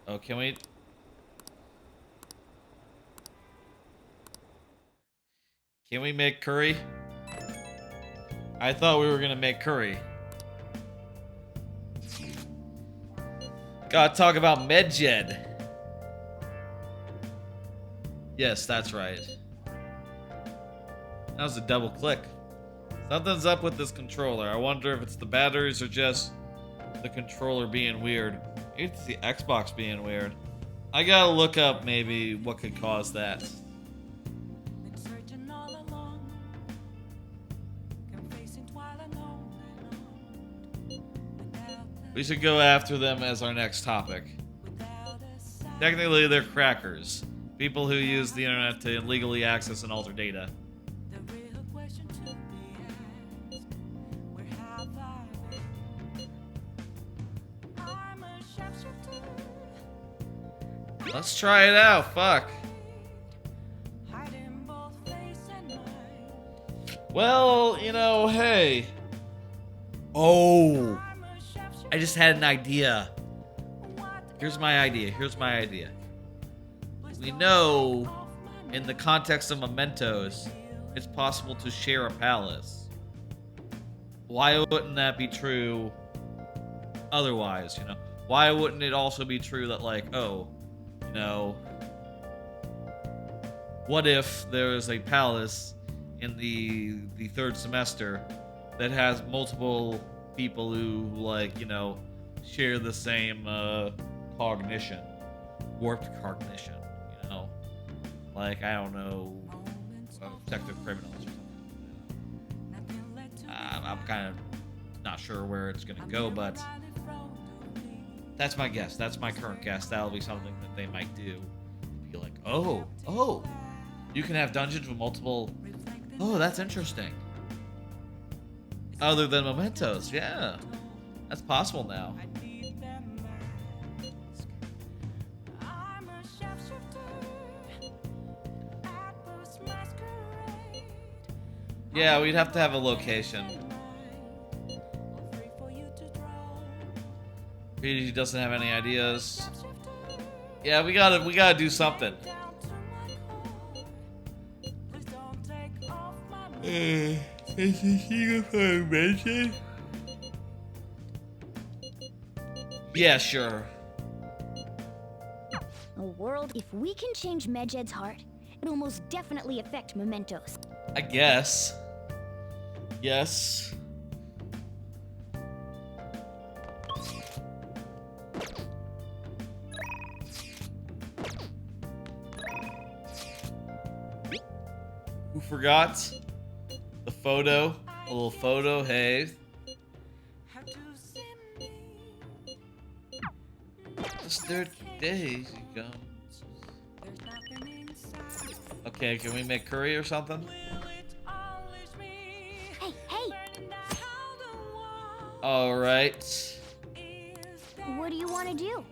[SPEAKER 1] Oh, can we? Can we make curry? I thought we were gonna make curry. Gotta talk about Medjed. Yes, that's right. That was a double click. Something's up with this controller. I wonder if it's the batteries or just the controller being weird. Maybe it's the Xbox being weird. I gotta look up maybe what could cause that. We should go after them as our next topic. Technically, they're crackers. People who use the internet to illegally access and alter data. Let's try it out, fuck. Well, you know, hey. Oh. I just had an idea. Here's my idea. We know, in the context of Mementos, it's possible to share a palace. Why wouldn't that be true otherwise, you know? Why wouldn't it also be true that, like, oh, you know, what if there is a palace in the third semester that has multiple people who, like, you know, share the same cognition, warped cognition, you know, like, I don't know, detective criminals or something. I'm kind of not sure where it's gonna go, but that's my guess. That's my current guess. That'll be something that they might do. Be like, oh, you can have dungeons with multiple. Oh, that's interesting. Other than Mementos, yeah. That's possible now. Yeah, we'd have to have a location. He doesn't have any ideas. Yeah, we gotta do something. Is he gonna mention? Yeah, sure.
[SPEAKER 3] A world, if we can change Medjed's heart, it'll most definitely affect Mementos.
[SPEAKER 1] I guess. Yes. Who forgot the photo? A little photo, hey. It's their days ago. Okay, can we make curry or something?
[SPEAKER 3] Hey, hey!
[SPEAKER 1] Alright.
[SPEAKER 3] What do you want to do?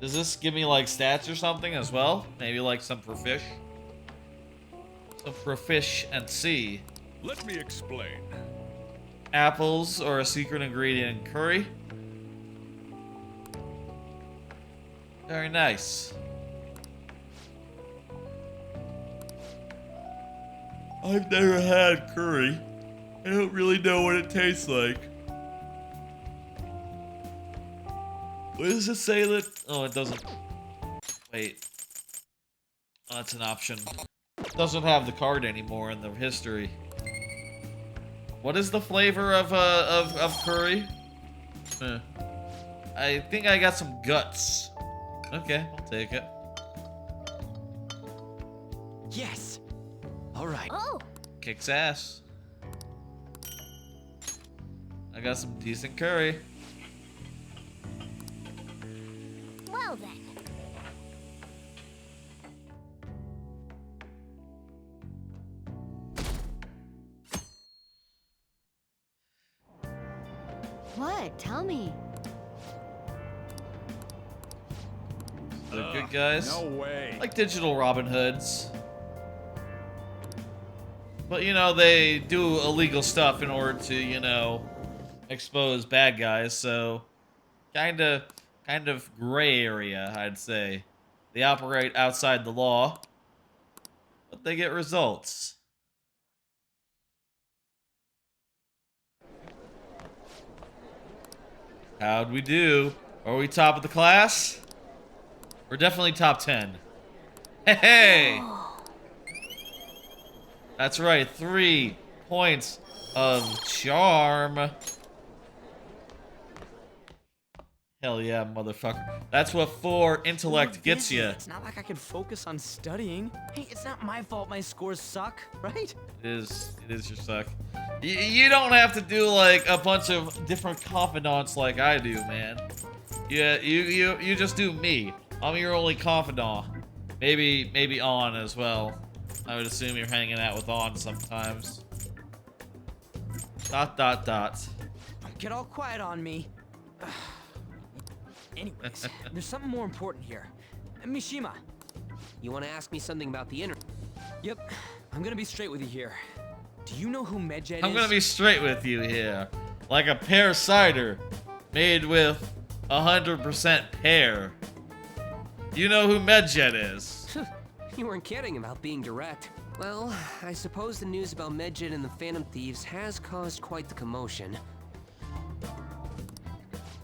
[SPEAKER 1] Does this give me like stats or something as well? Maybe like some profish? Some proficiency.
[SPEAKER 5] Let me explain.
[SPEAKER 1] apples or a secret ingredient in curry. Very nice. I've never had curry. I don't really know what it tastes like. What does it say that? Oh, it doesn't. Wait. Oh, that's an option. It doesn't have the card anymore in the history. What is the flavor of curry? I think I got some guts. Okay, I'll take it.
[SPEAKER 11] Yes. All right.
[SPEAKER 12] Oh.
[SPEAKER 1] Kicks ass. I got some decent curry.
[SPEAKER 12] Well then.
[SPEAKER 17] What? Tell me.
[SPEAKER 1] They're good guys.
[SPEAKER 5] No way.
[SPEAKER 1] Like digital Robin Hoods. But, you know, they do illegal stuff in order to, you know, expose bad guys, so kind of gray area, I'd say. They operate outside the law, but they get results. How'd we do? Are we top of the class? We're definitely top 10. Hey! That's right, 3 points of charm. Hell yeah, motherfucker. That's what 4 intellect gets you.
[SPEAKER 11] It's not like I can focus on studying. Hey, it's not my fault my scores suck, right?
[SPEAKER 1] It is your suck. You don't have to do like a bunch of different confidants like I do, man. Yeah, you just do me. I'm your only confidant. Maybe On as well. I would assume you're hanging out with On sometimes. ...
[SPEAKER 11] Don't get all quiet on me. Anyways, there's something more important here. Mishima.
[SPEAKER 6] You want to ask me something about the internet?
[SPEAKER 11] Yep, I'm gonna be straight with you here. Do you know who Medjed is?
[SPEAKER 1] I'm gonna be straight with you here. Like a pear cider made with 100% pear. You know who Medjed is.
[SPEAKER 6] You weren't kidding about being direct. Well, I suppose the news about Medjed and the Phantom Thieves has caused quite the commotion.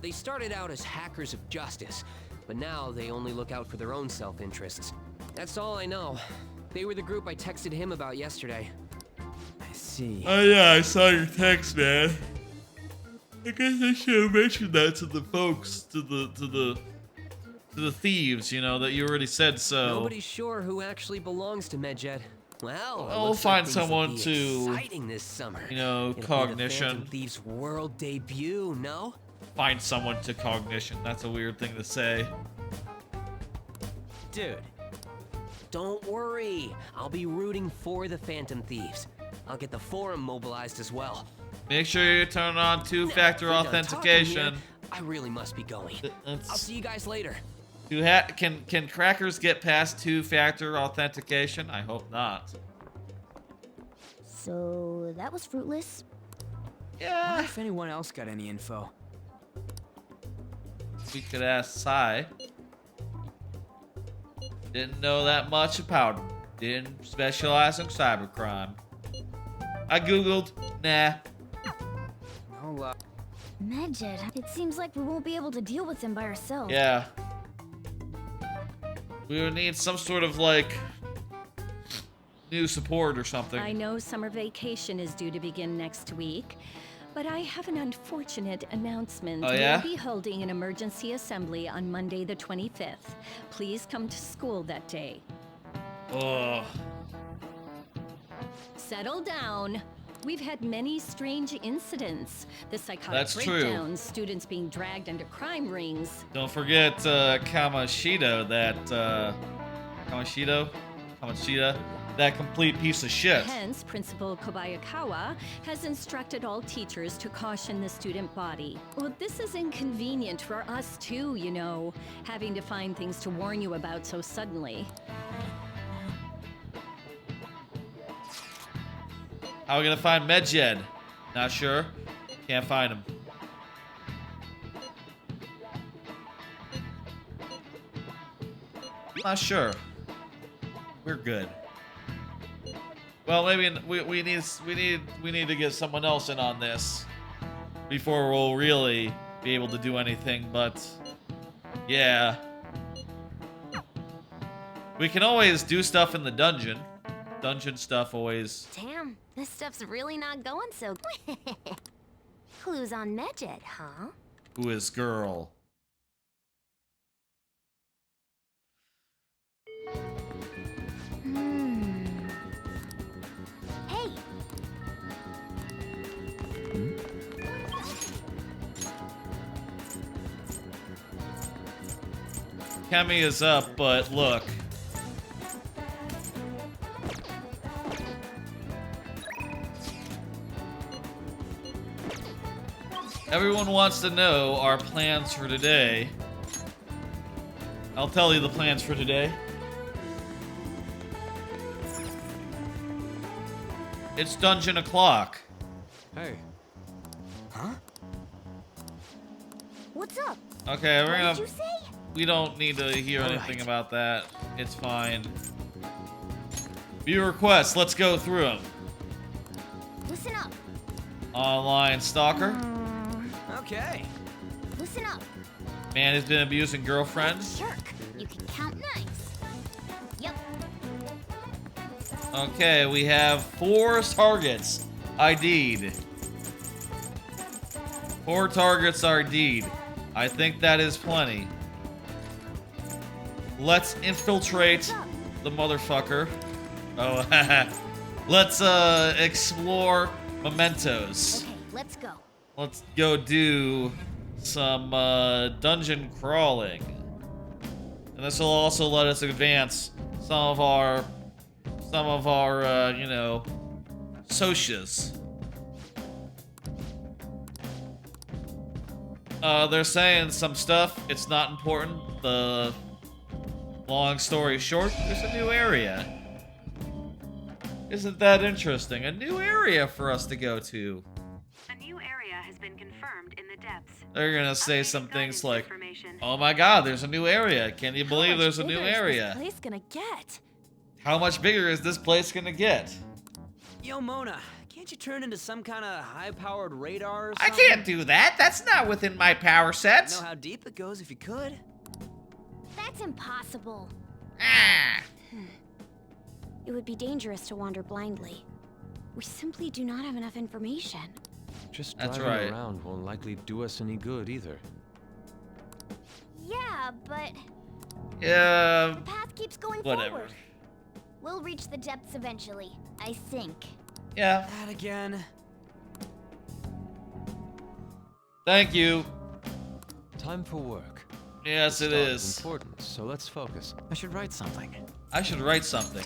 [SPEAKER 6] They started out as hackers of justice, but now they only look out for their own self-interests. That's all I know. They were the group I texted him about yesterday.
[SPEAKER 11] I see.
[SPEAKER 1] Oh yeah, I saw your text, man. I guess I should have mentioned that to the folks, to the thieves, you know, that you already said so.
[SPEAKER 6] Nobody's sure who actually belongs to Medjed. Well,
[SPEAKER 1] I'll find someone to,
[SPEAKER 6] exciting this summer.
[SPEAKER 1] You know,
[SPEAKER 6] It'll
[SPEAKER 1] cognition.
[SPEAKER 6] Be the Phantom Thieves' world debut, no?
[SPEAKER 1] Find someone to cognition. That's a weird thing to say.
[SPEAKER 6] Dude, don't worry. I'll be rooting for the Phantom Thieves. I'll get the forum mobilized as well.
[SPEAKER 1] Make sure you turn on 2-factor authentication.
[SPEAKER 6] I really must be going. I'll see you guys later.
[SPEAKER 1] Can crackers get past 2-factor authentication? I hope not.
[SPEAKER 12] So that was fruitless.
[SPEAKER 11] I wonder if anyone else got any info.
[SPEAKER 1] We could ask Sai. Didn't know that much about him. Didn't specialize in cybercrime. I googled. Nah.
[SPEAKER 12] Medjed, it seems like we won't be able to deal with him by ourselves.
[SPEAKER 1] Yeah. We would need some sort of, like, new support or something.
[SPEAKER 22] I know summer vacation is due to begin next week, but I have an unfortunate announcement.
[SPEAKER 1] Oh, yeah?
[SPEAKER 22] We'll be holding an emergency assembly on Monday the 25th. Please come to school that day.
[SPEAKER 1] Ugh.
[SPEAKER 22] Settle down. We've had many strange incidents. The psychotic
[SPEAKER 1] That's true.
[SPEAKER 22] breakdowns, students being dragged into crime rings.
[SPEAKER 1] Don't forget Kamashita, Kamashita, that complete piece of shit.
[SPEAKER 22] Hence, Principal Kobayakawa has instructed all teachers to caution the student body. Well, this is inconvenient for us too, you know, having to find things to warn you about so suddenly.
[SPEAKER 1] How are we gonna find Medjed? Not sure. Can't find him. Not sure. We're good. Well, maybe we need to get someone else in on this before we'll really be able to do anything. But yeah, we can always do stuff in the dungeon. Dungeon stuff always.
[SPEAKER 21] Damn, this stuff's really not going so good. Clues on Medjed, huh?
[SPEAKER 1] Who is girl?
[SPEAKER 21] Hey.
[SPEAKER 1] Kemi is up, but look. Everyone wants to know our plans for today. I'll tell you the plans for today. It's dungeon o'clock.
[SPEAKER 14] Hey.
[SPEAKER 21] Huh? What's up?
[SPEAKER 1] Okay, we're
[SPEAKER 21] What
[SPEAKER 1] gonna.
[SPEAKER 21] did you say?
[SPEAKER 1] We don't need to hear
[SPEAKER 21] All
[SPEAKER 1] anything
[SPEAKER 21] right.
[SPEAKER 1] about that. It's fine. View requests. Let's go through them.
[SPEAKER 21] Listen up.
[SPEAKER 1] Online stalker.
[SPEAKER 11] Okay.
[SPEAKER 21] Listen up.
[SPEAKER 1] Man who's been abusing girlfriends.
[SPEAKER 21] Jerk. You can count nice. Yep.
[SPEAKER 1] Okay, we have 4 targets ID'd. 4 targets ID'd. I think that is plenty. Let's infiltrate the motherfucker. Oh, let's explore Mementos.
[SPEAKER 21] Okay, let's go.
[SPEAKER 1] Let's go do some dungeon crawling. And this will also let us advance some of our you know, socias. They're saying some stuff. It's not important. The long story short, there's a new area. Isn't that interesting? A new area for us to go to.
[SPEAKER 7] A new area has been confirmed in the depths.
[SPEAKER 1] They're gonna say some things like, "Oh my God, there's a new area! Can you believe there's a new area?
[SPEAKER 10] This place gonna get?
[SPEAKER 1] How much bigger is this place gonna get?"
[SPEAKER 11] Yo, Mona, can't you turn into some kind of high-powered radar or
[SPEAKER 1] I
[SPEAKER 11] something?
[SPEAKER 1] can't do that. That's not within my power
[SPEAKER 11] I
[SPEAKER 1] sets.
[SPEAKER 11] know how deep it goes if you could.
[SPEAKER 21] That's impossible.
[SPEAKER 1] Ah.
[SPEAKER 21] It would be dangerous to wander blindly. We simply do not have enough information.
[SPEAKER 18] Just
[SPEAKER 1] That's
[SPEAKER 18] driving
[SPEAKER 1] right.
[SPEAKER 18] around won't likely do us any good either.
[SPEAKER 21] Yeah, but
[SPEAKER 1] Yeah.
[SPEAKER 21] the path keeps going
[SPEAKER 1] Whatever.
[SPEAKER 21] forward. We'll reach the depths eventually, I think.
[SPEAKER 1] Yeah.
[SPEAKER 11] That again.
[SPEAKER 1] Thank you.
[SPEAKER 18] Time for work.
[SPEAKER 1] Yes, it
[SPEAKER 18] Start
[SPEAKER 1] is.
[SPEAKER 18] important, so let's focus.
[SPEAKER 20] I should write something.
[SPEAKER 1] I should write something.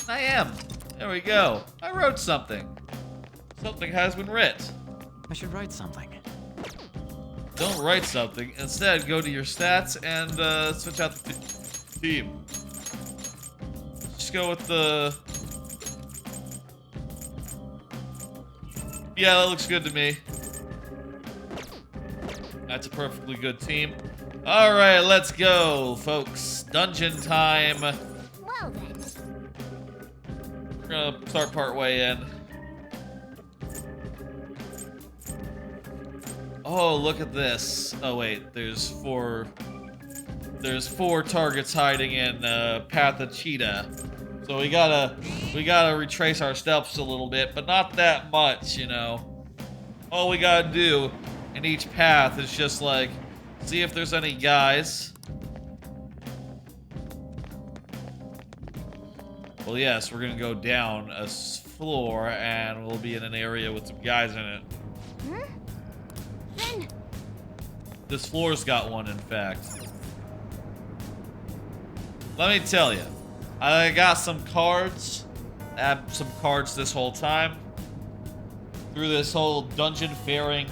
[SPEAKER 1] I am. There we go. I wrote something. Something has been writ.
[SPEAKER 20] I should write something.
[SPEAKER 1] Don't write something. Instead, go to your stats and switch out the team. Just go with the... Yeah, that looks good to me. That's a perfectly good team. All right, let's go, folks. Dungeon time.
[SPEAKER 21] Well then.
[SPEAKER 1] We're gonna start part way in. Oh, look at this. Oh wait, there's four targets hiding in Path of Cheetah. So we gotta retrace our steps a little bit, but not that much, you know. All we gotta do in each path is just like see if there's any guys. Well, yes, we're gonna go down a floor and we'll be in an area with some guys in it.
[SPEAKER 21] Then
[SPEAKER 1] This floor's got one, in fact. Let me tell you, I got some cards. I had some cards this whole time. Through this whole dungeon faring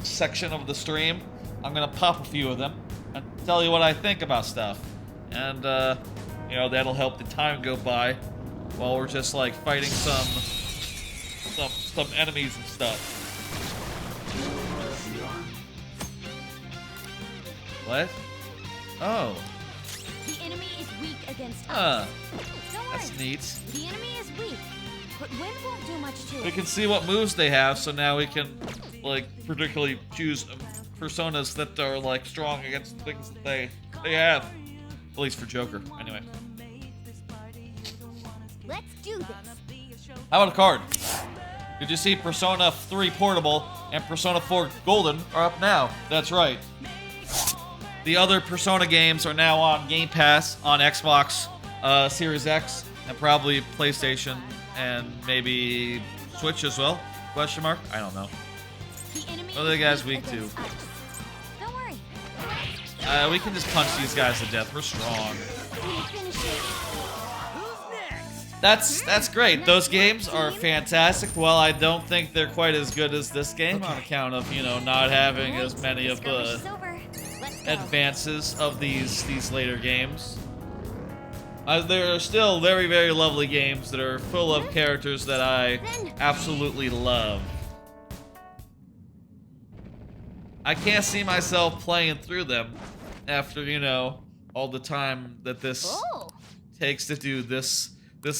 [SPEAKER 1] section of the stream, I'm gonna pop a few of them and tell you what I think about stuff. And, you know, that'll help the time go by while we're just, like, fighting some enemies and stuff. What? Oh.
[SPEAKER 21] The enemy is weak against
[SPEAKER 1] Huh.
[SPEAKER 21] us. Don't worry.
[SPEAKER 1] That's neat.
[SPEAKER 21] The enemy is weak, but wind won't do much to
[SPEAKER 1] We
[SPEAKER 21] it.
[SPEAKER 1] can see what moves they have, so now we can, like, particularly choose personas that are, like, strong against the things that they have. At least for Joker, anyway.
[SPEAKER 21] Let's do this.
[SPEAKER 1] How about a card? Did you see Persona 3 Portable and Persona 4 Golden are up now? That's right. The other Persona games are now on Game Pass on Xbox Series X and probably PlayStation and maybe Switch as well? Question mark? I don't know. What are the guys weak to?
[SPEAKER 21] Don't worry.
[SPEAKER 1] We can just punch these guys to death. We're strong. That's great. Those games are fantastic. Well, I don't think they're quite as good as this game on account of, you know, not having as many of the advances of these later games. There are still very, very lovely games that are full of characters that I absolutely love. I can't see myself playing through them after, you know, all the time that this takes to do this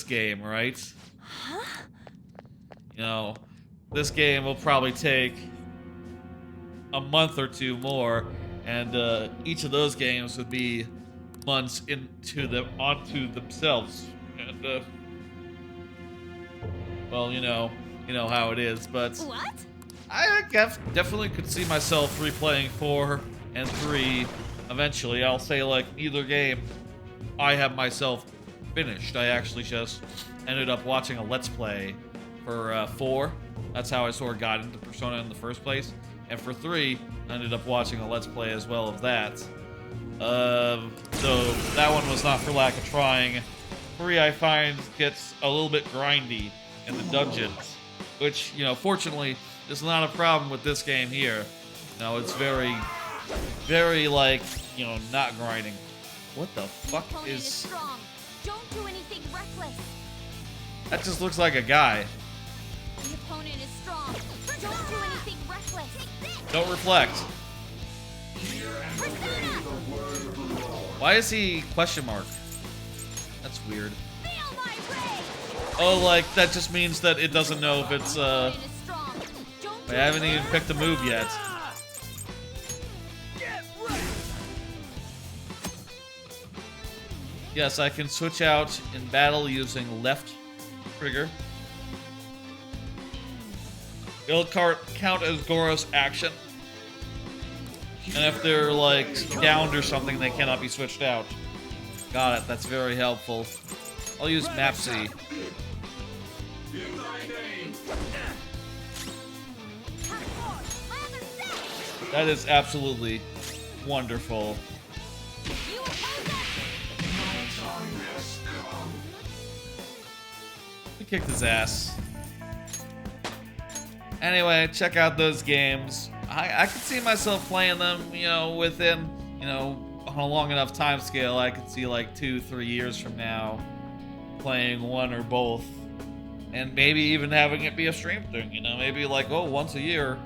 [SPEAKER 1] game, right?
[SPEAKER 21] Huh?
[SPEAKER 1] You know, this game will probably take a month or two more, and each of those games would be months onto themselves. And well, you know how it is. But
[SPEAKER 21] what?
[SPEAKER 1] I definitely could see myself replaying 4 and 3 eventually. I'll say, like, either game I have myself finished. I actually just ended up watching a Let's Play for 4. That's how I sort of got into Persona in the first place. And for 3, I ended up watching a Let's Play as well of that. So that one was not for lack of trying. 3, I find, gets a little bit grindy in the dungeons, which, you know, fortunately is not a problem with this game here. You know, it's very, very, like, you know, not grinding. What the fuck is...
[SPEAKER 21] strong. Don't do anything reckless.
[SPEAKER 1] That just looks like a guy.
[SPEAKER 21] The opponent is strong. Don't do anything reckless.
[SPEAKER 1] Don't reflect. Why is he question mark? That's weird. Oh, like, that just means that it doesn't know if it's, I haven't even picked a move yet. Yes, I can switch out in battle using left trigger. It'll count as Goro's action. And if they're, like, downed or something, they cannot be switched out. Got it, that's very helpful. I'll use Map C. That is absolutely wonderful. We kicked his ass. Anyway, check out those games. I could see myself playing them, you know, within, you know, on a long enough time scale. I could see like 2-3 years from now playing one or both. And maybe even having it be a stream thing, you know, maybe like, oh, once a year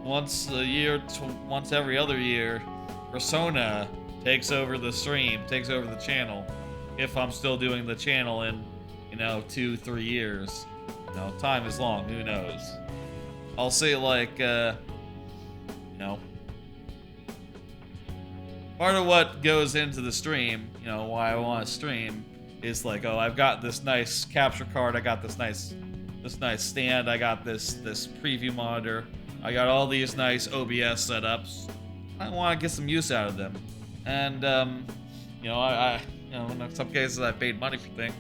[SPEAKER 1] to once every other year, Persona takes over the stream, takes over the channel. If I'm still doing the channel in, you know, 2-3 years. You know, time is long, who knows. I'll say, like, you know, part of what goes into the stream, you know, why I want to stream, is like, oh, I've got this nice capture card, I got this nice stand, I got this preview monitor, I got all these nice OBS setups. I want to get some use out of them, and you know, I you know, in some cases I paid money for things.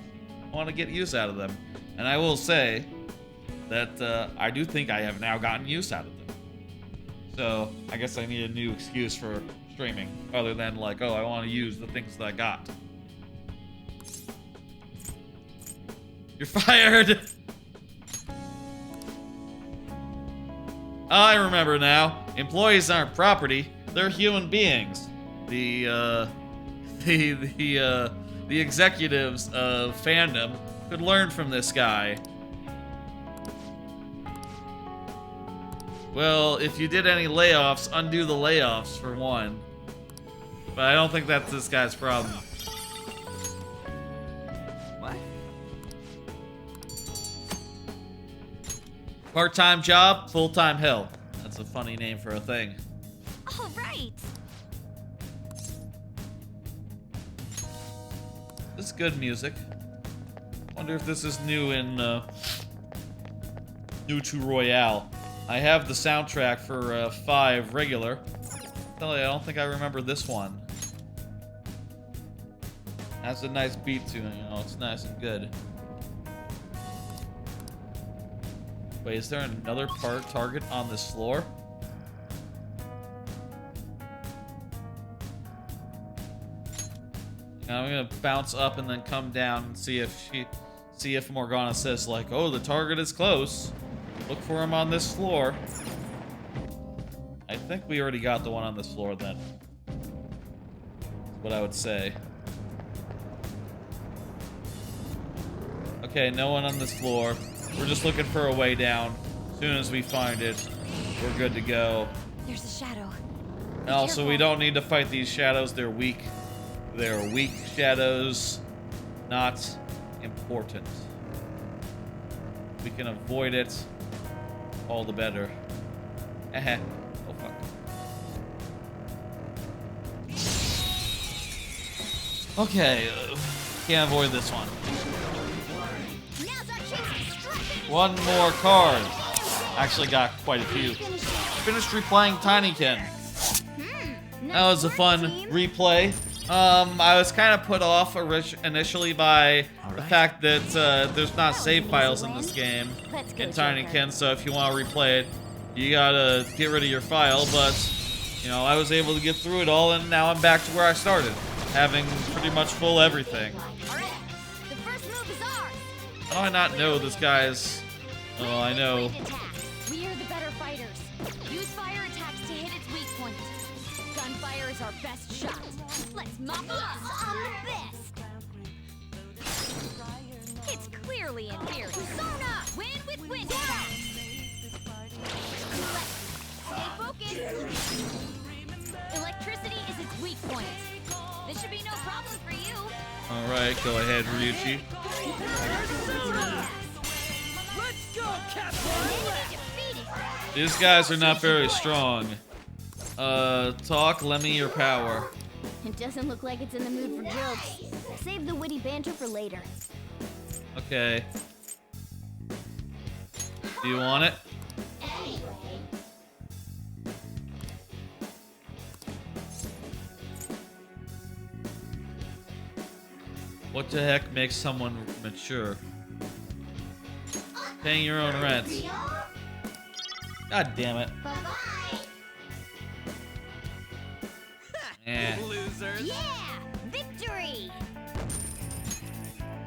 [SPEAKER 1] I want to get use out of them, and I will say that I do think I have now gotten use out of them. So I guess I need a new excuse for streaming, other than like, oh, I want to use the things that I got. You're fired! I remember now. Employees aren't property, they're human beings. The executives of fandom could learn from this guy. Well, if you did any layoffs, undo the layoffs for one. But I don't think that's this guy's problem.
[SPEAKER 11] What?
[SPEAKER 1] Part-time job, full-time hell. That's a funny name for a thing.
[SPEAKER 21] All right.
[SPEAKER 1] This is good music. Wonder if this is new in new to Royale. I have the soundtrack for 5 regular. Tell you, I don't think I remember this one. That's a nice beat to it, you know, it's nice and good. Wait, is there another target on this floor? Now I'm gonna bounce up and then come down and see if Morgana says like, oh, the target is close. Look for him on this floor. I think we already got the one on this floor then. That's what I would say. Okay, no one on this floor. We're just looking for a way down. As soon as we find it, we're good to go.
[SPEAKER 21] There's a shadow.
[SPEAKER 1] And also, we don't need to fight these shadows. They're weak. They're weak shadows. Not important. We can avoid it. All the better. Oh, fuck. Okay. Can't avoid this one. One more card. Actually got quite a few. Finished replaying Tinykin. That was a fun replay. I was kind of put off initially by the fact that there's not save files in this game in Tinykin, so if you want to replay it, you gotta get rid of your file, but, you know, I was able to get through it all, and now I'm back to where I started, having pretty much full everything. How do I not know this guy's... Oh, I know.
[SPEAKER 21] We are the better fighters. Use fire attacks to hit its weak point. Gunfire is our best shot. Let's mop up on the best. It's clearly inferior. Persona! Win with wind attack. Stay focused. Electricity is its weak point. This should be no problem for you.
[SPEAKER 1] All right, go ahead, Ryuichi.
[SPEAKER 11] Let's go, Captain!
[SPEAKER 1] These guys are not very strong. Talk, lend me your power.
[SPEAKER 21] It doesn't look like it's in the mood for jokes. Save the witty banter for later.
[SPEAKER 1] Okay. Do you want it? What the heck makes someone mature? Paying your own rent. God damn it. Eh.
[SPEAKER 11] Losers.
[SPEAKER 21] Yeah! Victory!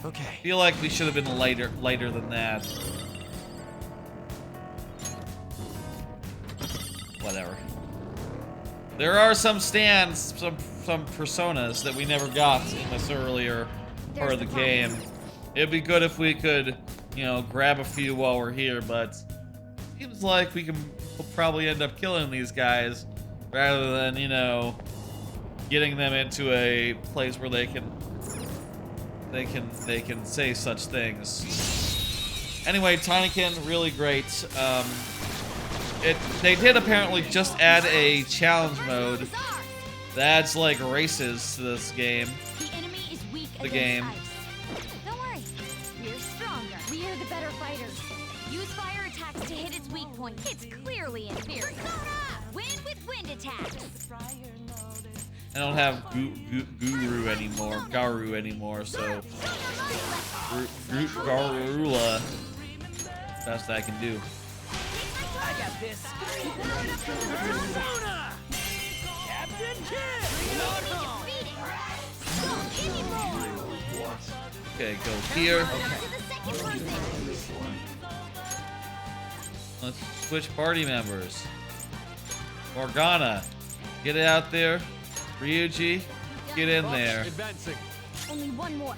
[SPEAKER 14] Okay.
[SPEAKER 1] I feel like we should have been lighter than that. Whatever. There are some stands, some personas that we never got in this earlier part of the game. It'd be good if we could, you know, grab a few while we're here, but seems like we'll probably end up killing these guys rather than, you know, getting them into a place where they can say such things. Anyway, Tinykin, really great. They did apparently just add a challenge mode that adds like races to this game.
[SPEAKER 21] The enemy is weak
[SPEAKER 1] against
[SPEAKER 21] ice. Don't worry, we're stronger. We are the better fighters. Use fire attacks to hit its weak point. It's clearly inferior. Win with wind attacks.
[SPEAKER 1] I don't have Garu anymore, so Garula, best I can do.
[SPEAKER 11] I got this. Persona! Captain Kid!
[SPEAKER 1] Okay, go here. Let's switch party members. Morgana, get it out there. Ryuji, get in there.
[SPEAKER 11] Advancing.
[SPEAKER 21] Only one more.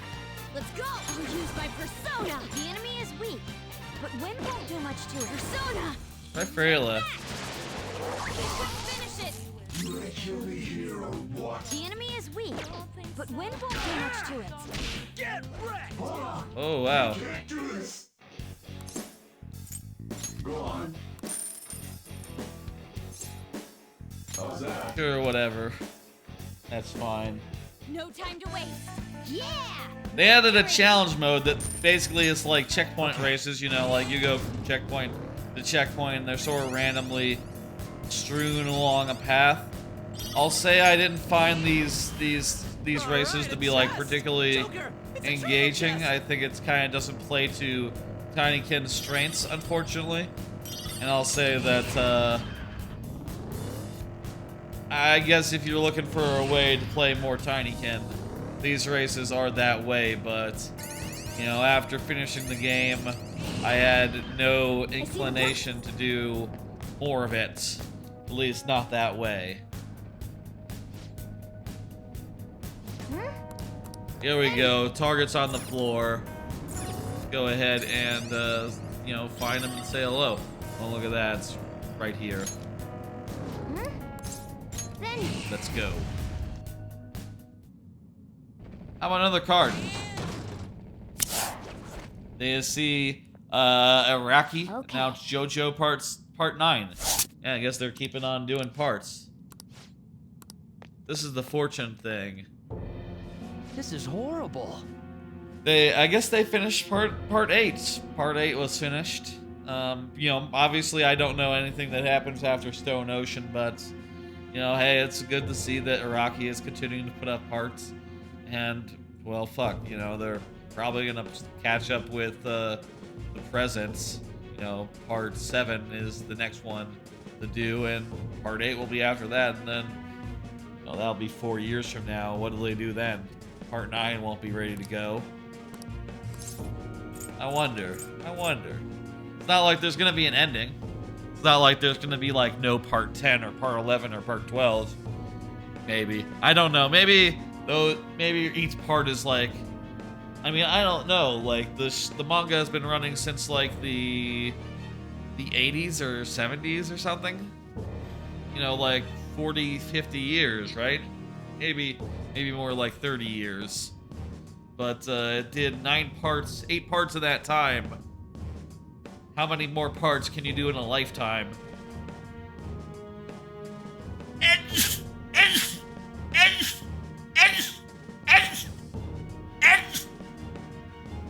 [SPEAKER 21] Let's go! I'll use my persona! The enemy is weak, but wind won't do much to it. Persona!
[SPEAKER 1] Try Freyla.
[SPEAKER 21] Finish it! The enemy is weak, but wind won't do much to it.
[SPEAKER 4] Get wrecked!
[SPEAKER 1] Oh, wow.
[SPEAKER 8] Go on. How's that?
[SPEAKER 1] Sure, whatever. That's fine.
[SPEAKER 21] No time to waste. Yeah!
[SPEAKER 1] They added a challenge mode that basically is like checkpoint races, you know, like you go from checkpoint to checkpoint and they're sort of randomly strewn along a path. I'll say I didn't find these races to be like particularly engaging. I think it kind of doesn't play to Tinykin's strengths, unfortunately. And I'll say that I guess if you're looking for a way to play more Tinykin, these races are that way, but you know, after finishing the game, I had no inclination to do more of it. At least not that way. Here we go. Target's on the floor. Let's go ahead and, you know, find them and say hello. Oh, look at that. It's right here. Let's go. How about another card? They see Iraqi.
[SPEAKER 21] Okay.
[SPEAKER 1] Now it's JoJo part 9. Yeah, I guess they're keeping on doing parts. This is the fortune thing.
[SPEAKER 15] This is horrible.
[SPEAKER 1] I guess they finished part 8. Part 8 was finished. You know, obviously I don't know anything that happens after Stone Ocean, but you know, hey, it's good to see that Iraqi is continuing to put up parts. And well, fuck, you know, they're probably gonna catch up with the presents. You know, part 7 is the next one to do, and part 8 will be after that, and then you know, that'll be 4 years from now. What do they do then? Part 9 won't be ready to go. I wonder. It's not like there's gonna be an ending. It's not like there's gonna be like no part 10 or part 11 or part 12. Maybe. I don't know. Maybe each part is like, I mean, I don't know. Like the manga has been running since like the 80s or 70s or something. You know, like 40, 50 years, right? Maybe more like 30 years. But it did 8 parts of that time. How many more parts can you do in a lifetime?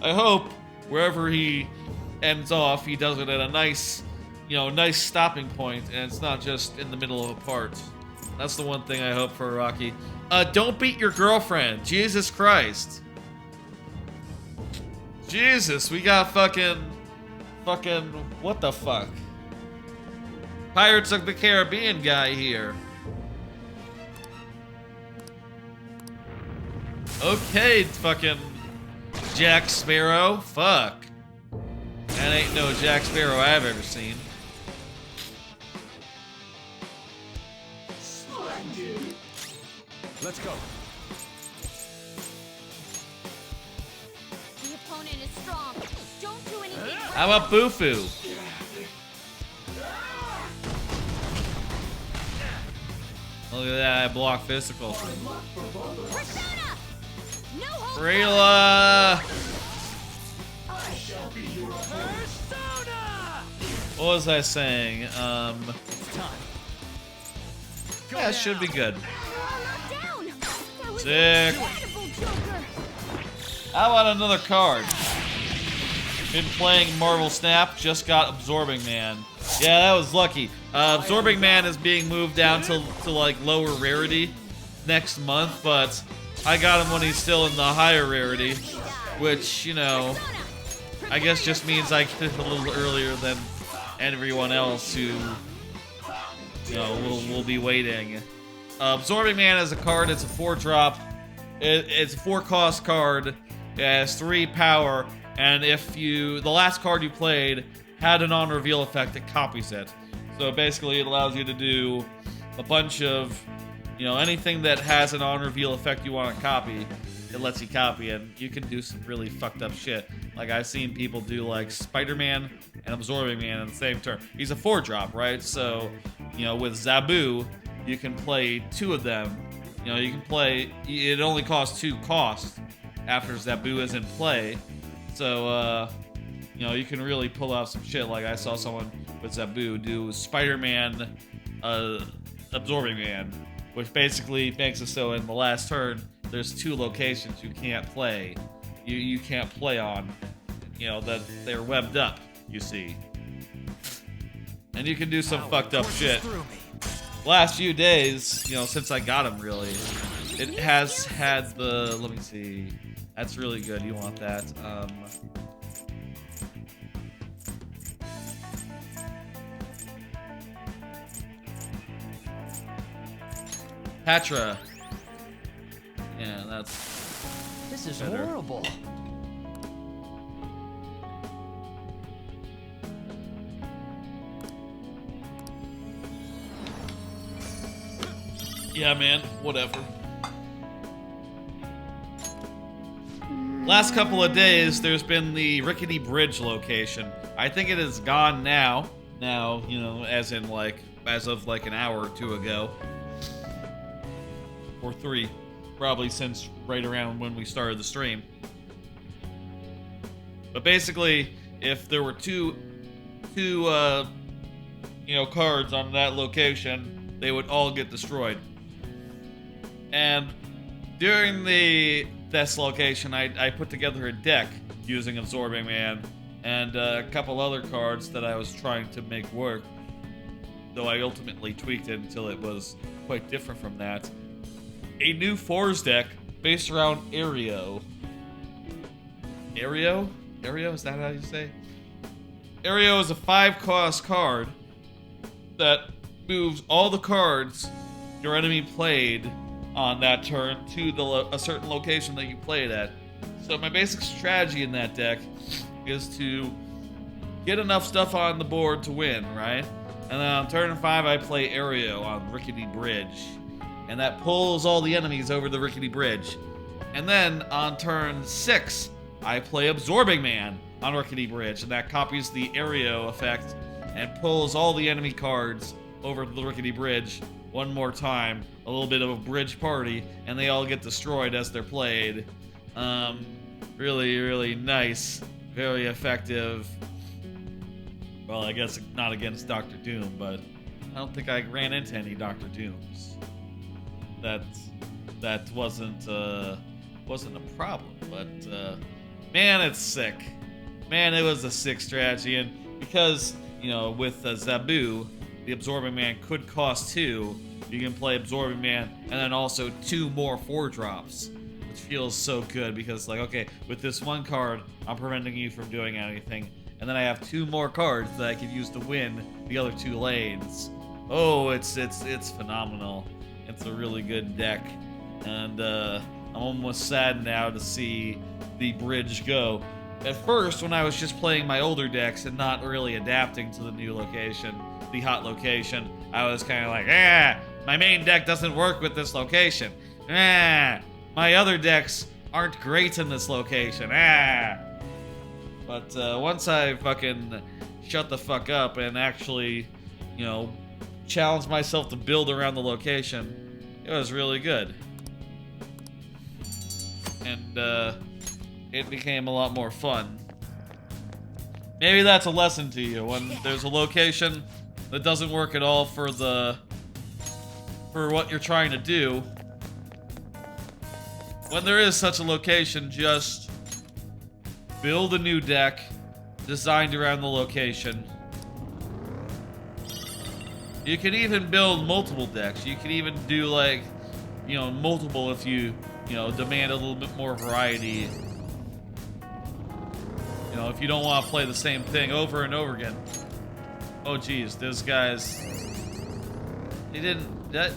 [SPEAKER 1] I hope wherever he ends off, he does it at a nice, you know, nice stopping point, and it's not just in the middle of a part. That's the one thing I hope for Rocky. Don't beat your girlfriend. Jesus Christ. Jesus, we got fucking, what the fuck? Pirates of the Caribbean guy here. Okay, fucking Jack Sparrow. Fuck. That ain't no Jack Sparrow I've ever seen.
[SPEAKER 11] Let's go.
[SPEAKER 21] The opponent is strong. Don't do anything.
[SPEAKER 1] How about Bufu? Look at that, I block physical.
[SPEAKER 21] Persona! No hope.
[SPEAKER 1] Rayla!
[SPEAKER 21] I shall be your
[SPEAKER 11] Persona!
[SPEAKER 1] What was I saying?
[SPEAKER 11] It's time.
[SPEAKER 1] Yeah, it should be good.
[SPEAKER 21] down. That was
[SPEAKER 1] Sick.
[SPEAKER 21] incredible, Joker.
[SPEAKER 1] How about another card? Been playing Marvel Snap, just got Absorbing Man. Yeah, that was lucky. Absorbing Man is being moved down to like lower rarity next month, but I got him when he's still in the higher rarity, which, you know, I guess just means I get it a little earlier than everyone else who, you know, will be waiting. Absorbing Man is a card, it's a 4-drop. It's a 4-cost card. It has 3 power, and if the last card you played had an on-reveal effect, it copies it. So basically it allows you to do a bunch of, you know, anything that has an on-reveal effect you want to copy, it lets you copy, and you can do some really fucked up shit. Like, I've seen people do, like, Spider-Man and Absorbing Man in the same turn. He's a 4-drop, right? So, you know, with Zabu, you can play 2 of them. You know, you can play, it only costs 2 costs after Zabu is in play. So, you know, you can really pull off some shit. Like I saw someone with Zabu do Spider-Man, Absorbing Man, which basically makes it so in the last turn, there's 2 locations you can't play. You can't play on, you know, that they're webbed up, you see. And you can do some fucked up shit. Last few days, you know, since I got him, really, it has had the, let me see, that's really good, you want that, Patra. Yeah, that's...
[SPEAKER 15] This is
[SPEAKER 1] better.
[SPEAKER 15] horrible.
[SPEAKER 1] Yeah, man, whatever. Last couple of days, there's been the Rickety Bridge location. I think it is gone now. Now, you know, as in like, as of like an hour or 2 ago. Or 3. Probably since right around when we started the stream. But basically, if there were two you know, cards on that location, they would all get destroyed. And during this location, I put together a deck using Absorbing Man and a couple other cards that I was trying to make work, though I ultimately tweaked it until it was quite different from that. A new Fours deck based around Aereo. Aereo? Aereo? Is that how you say? Aereo is a 5-cost card that moves all the cards your enemy played on that turn to a certain location that you played at. So my basic strategy in that deck is to get enough stuff on the board to win, right? And then on turn 5 I play Aereo on Rickety Bridge. And that pulls all the enemies over the Rickety Bridge. And then on turn 6, I play Absorbing Man on Rickety Bridge, and that copies the Aereo effect and pulls all the enemy cards over to the Rickety Bridge one more time. A little bit of a bridge party, and they all get destroyed as they're played. Really, really nice. Very effective. Well, I guess not against Dr. Doom, but I don't think I ran into any Dr. Dooms. That wasn't a problem, but man, it's sick. Man, it was a sick strategy, and because, you know, with Zabu, the Absorbing Man could cost 2. You can play Absorbing Man and then also 2 more 4-drops, which feels so good because, like, okay, with this one card, I'm preventing you from doing anything, and then I have 2 more cards that I could use to win the other 2 lanes. Oh, it's phenomenal. It's a really good deck, and I'm almost sad now to see the bridge go. At first, when I was just playing my older decks and not really adapting to the new location, the hot location, I was kind of like, my main deck doesn't work with this location. My other decks aren't great in this location. But once I fucking shut the fuck up and actually, you know, challenge myself to build around the location, it was really good. And it became a lot more fun. Maybe that's a lesson to you. When there's a location that doesn't work at all for what you're trying to do, when there is such a location, just build a new deck designed around the location. You can even build multiple decks. You can even do, like, you know, multiple if you know, demand a little bit more variety. You know, if you don't want to play the same thing over and over again. Oh, geez, those guys. They didn't. Are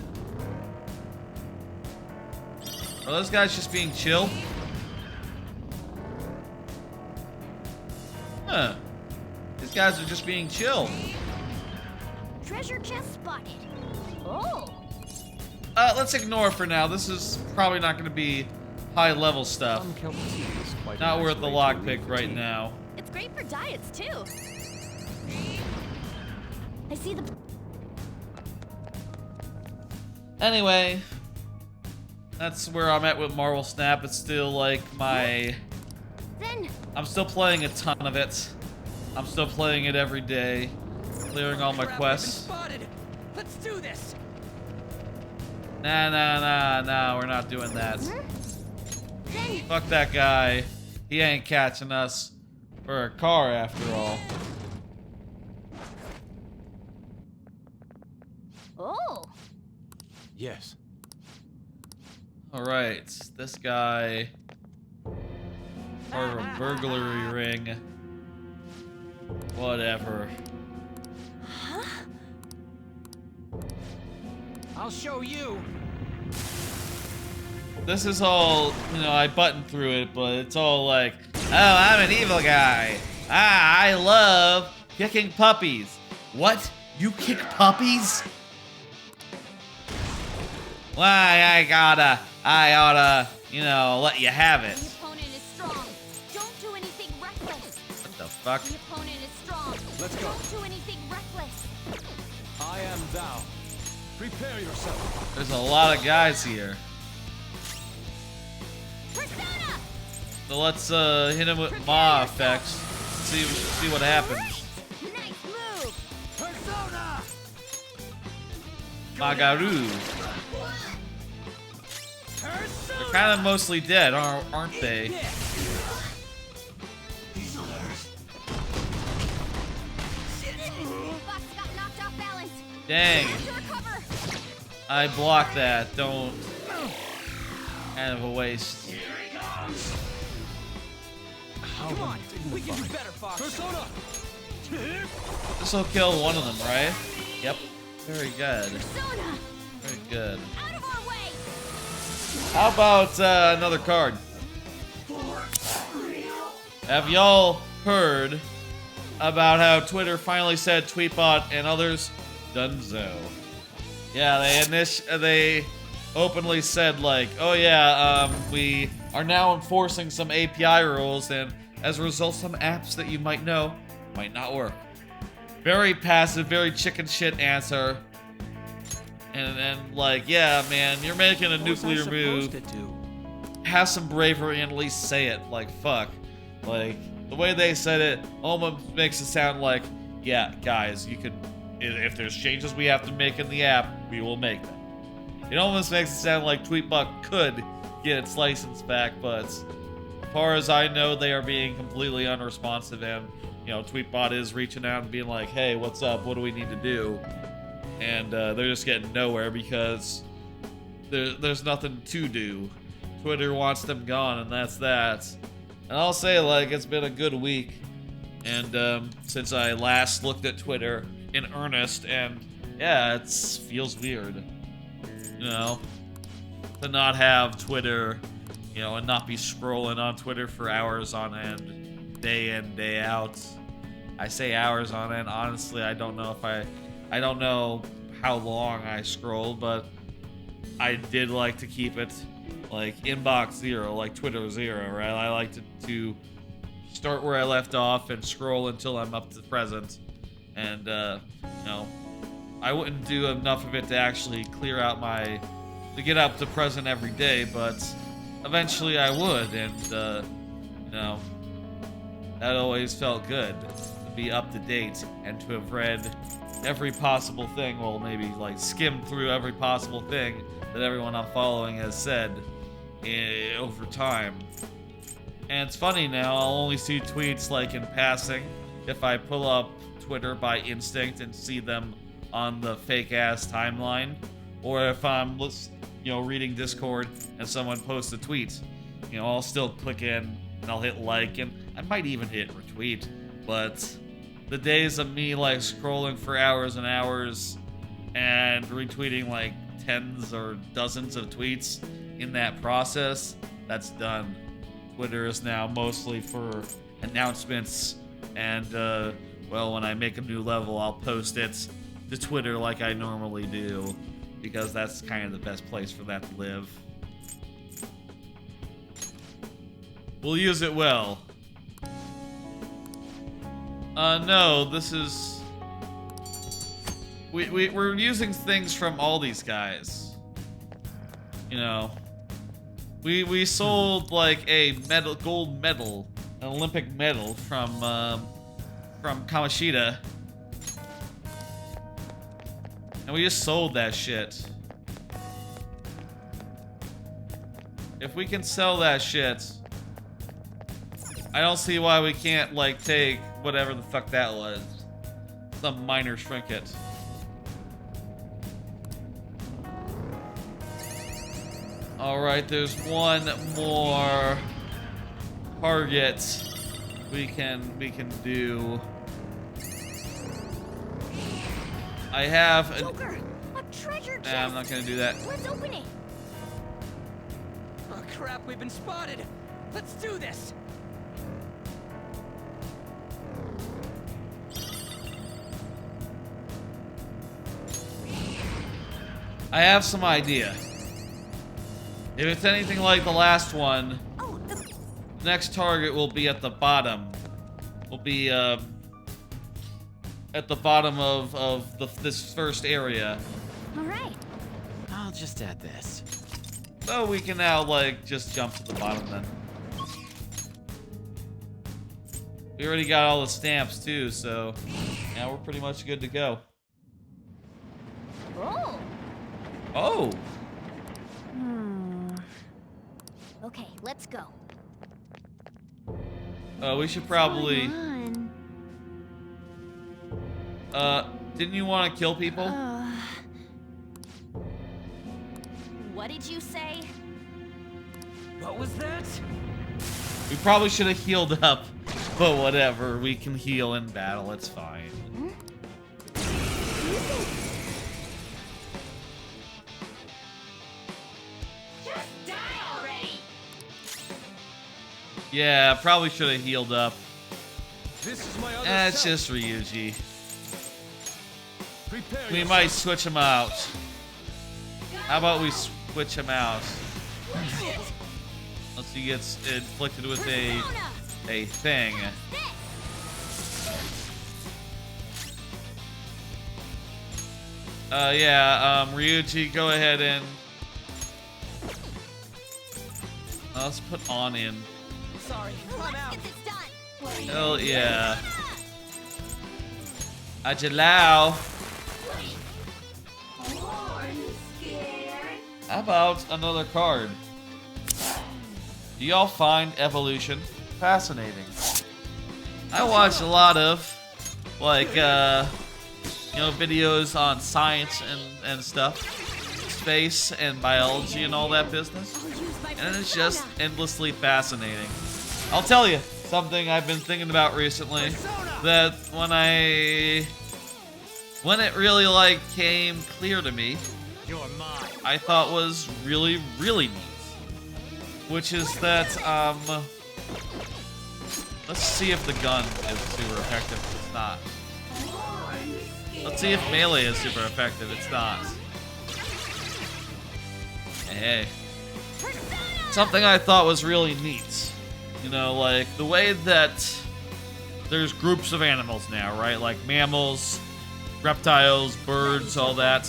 [SPEAKER 1] those guys just being chill? Huh. These guys are just being chill.
[SPEAKER 21] Treasure chest spotted. Oh.
[SPEAKER 1] Let's ignore for now. This is probably not going to be high-level stuff. Not worth the lockpick right now.
[SPEAKER 21] It's great for diets too. I see the.
[SPEAKER 1] Anyway, that's where I'm at with Marvel Snap. It's still like I'm still playing a ton of it. I'm still playing it every day, clearing all my quests.
[SPEAKER 11] Let's do this.
[SPEAKER 1] Nah, we're not doing that. Fuck that guy. He ain't catching us for a car after all.
[SPEAKER 21] Oh.
[SPEAKER 18] Yes.
[SPEAKER 1] Alright, this guy. Part of a burglary ring. Whatever.
[SPEAKER 11] Huh? I'll show you.
[SPEAKER 1] This is all, you know, I buttoned through it, but it's all like, oh, I'm an evil guy. Ah, I love kicking puppies. What? You kick puppies? Why, I oughta, you know, let you have it.
[SPEAKER 21] The opponent is strong. Don't do anything reckless.
[SPEAKER 1] What the fuck?
[SPEAKER 21] The opponent is strong.
[SPEAKER 18] Let's go.
[SPEAKER 21] Don't do anything reckless.
[SPEAKER 18] I am thou. Prepare yourself.
[SPEAKER 1] There's a lot of guys here.
[SPEAKER 21] Persona!
[SPEAKER 1] So let's hit him with Ma effects. See what happens.
[SPEAKER 21] Nice move.
[SPEAKER 11] Persona!
[SPEAKER 1] Magaru. They're kind of mostly dead, aren't they?
[SPEAKER 21] Fox got knocked off balance.
[SPEAKER 1] Dang. I blocked that. Don't. Kind of a waste.
[SPEAKER 11] Come on, we can do better, Fox. Persona!
[SPEAKER 1] This will kill one of them, right? Yep. Very good.
[SPEAKER 21] Persona!
[SPEAKER 1] Very good.
[SPEAKER 21] Out of our way!
[SPEAKER 1] How about another card? Have y'all heard about how Twitter finally said Tweetbot and others dunzo? Yeah, they openly said like, oh yeah, we are now enforcing some API rules, and as a result, some apps that you might know might not work. Very passive, very chicken shit answer. And like, yeah, man, you're making a nuclear move. Have some bravery and at least say it. Like, fuck. Like, the way they said it almost makes it sound like, yeah, guys, you could, if there's changes we have to make in the app, we will make them. It almost makes it sound like Tweetbot could get its license back, but as far as I know, they are being completely unresponsive, and, you know, Tweetbot is reaching out and being like, hey, what's up? What do we need to do? And they're just getting nowhere because there's nothing to do. Twitter wants them gone, and that's that. And I'll say, like, it's been a good week, and since I last looked at Twitter in earnest, and yeah, it feels weird, you know, to not have Twitter, you know, and not be scrolling on Twitter for hours on end, day in, day out. I say hours on end. Honestly, I don't know how long I scrolled, but I did like to keep it like inbox zero, like Twitter zero, right? I like to start where I left off and scroll until I'm up to present. And, you know, I wouldn't do enough of it to actually clear out to get up to present every day, but eventually I would, and, you know, that always felt good, to be up to date and to have read every possible thing, well, maybe, like, skimmed through every possible thing that everyone I'm following has said over time. And it's funny now, I'll only see tweets, like, in passing if I pull up Twitter by instinct and see them on the fake-ass timeline, or if I'm, you know, reading Discord and someone posts a tweet, you know, I'll still click in and I'll hit like, and I might even hit retweet, but the days of me, like, scrolling for hours and hours and retweeting, like, tens or dozens of tweets in that process, that's done. Twitter is now mostly for announcements, and, well, when I make a new level, I'll post it to Twitter like I normally do, because that's kind of the best place for that to live. We'll use it well. No, this is... We're using things from all these guys. you know, we sold like a gold medal, an Olympic medal from Kamishita, and we just sold that shit. If we can sell that shit, I don't see why we can't, like, take whatever the fuck that was. Some minor trinket. Alright, there's one more target we can do. I have a
[SPEAKER 10] Joker, a treasure chest.
[SPEAKER 1] Nah, I'm not gonna do that.
[SPEAKER 10] Let's open it.
[SPEAKER 11] Oh crap, we've been spotted. Let's do this.
[SPEAKER 1] I have some idea. If it's anything like the last one, the next target will be at the bottom. Will be at the bottom of this first area.
[SPEAKER 21] All right.
[SPEAKER 20] I'll just add this.
[SPEAKER 1] So we can now, like, just jump to the bottom then. We already got all the stamps too, so now we're pretty much good to go.
[SPEAKER 21] Oh.
[SPEAKER 1] Oh.
[SPEAKER 21] Okay, let's go.
[SPEAKER 1] We should probably. Didn't you want to kill people?
[SPEAKER 21] What did you say?
[SPEAKER 11] What was that?
[SPEAKER 1] We probably should have healed up, but whatever. We can heal in battle. It's fine.
[SPEAKER 21] Just die already.
[SPEAKER 1] Yeah, probably should have healed up.
[SPEAKER 18] This is my other
[SPEAKER 1] It's
[SPEAKER 18] self.
[SPEAKER 1] just Ryuji.
[SPEAKER 18] Prepare
[SPEAKER 1] We
[SPEAKER 18] yourself.
[SPEAKER 1] might switch him out. How about we switch him out? Unless he gets inflicted with a thing. Ryuji, go ahead and let's put on in.
[SPEAKER 11] Sorry, I'm out.
[SPEAKER 1] Hell yeah. Ajalao. How about another card? Do y'all find evolution fascinating? I watch a lot of, like, videos on science and stuff, space and biology and all that business, and it's just endlessly fascinating. I'll tell you something I've been thinking about recently, that when it really, like, came clear to me, I thought was really, really neat. Which is that, let's see if the gun is super effective. It's not. Let's see if melee is super effective. It's not. Hey. Something I thought was really neat. You know, like, the way that there's groups of animals now, right? Like mammals, reptiles, birds, all that.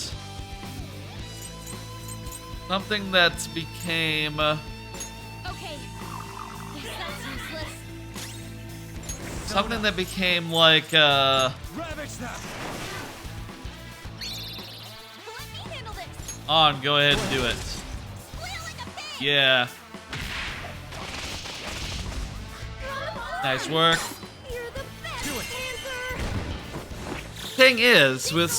[SPEAKER 1] Something that became...
[SPEAKER 21] Okay. Guess that's useless.
[SPEAKER 1] something that became like, On, go ahead and do it. Yeah. Nice work. Thing is, with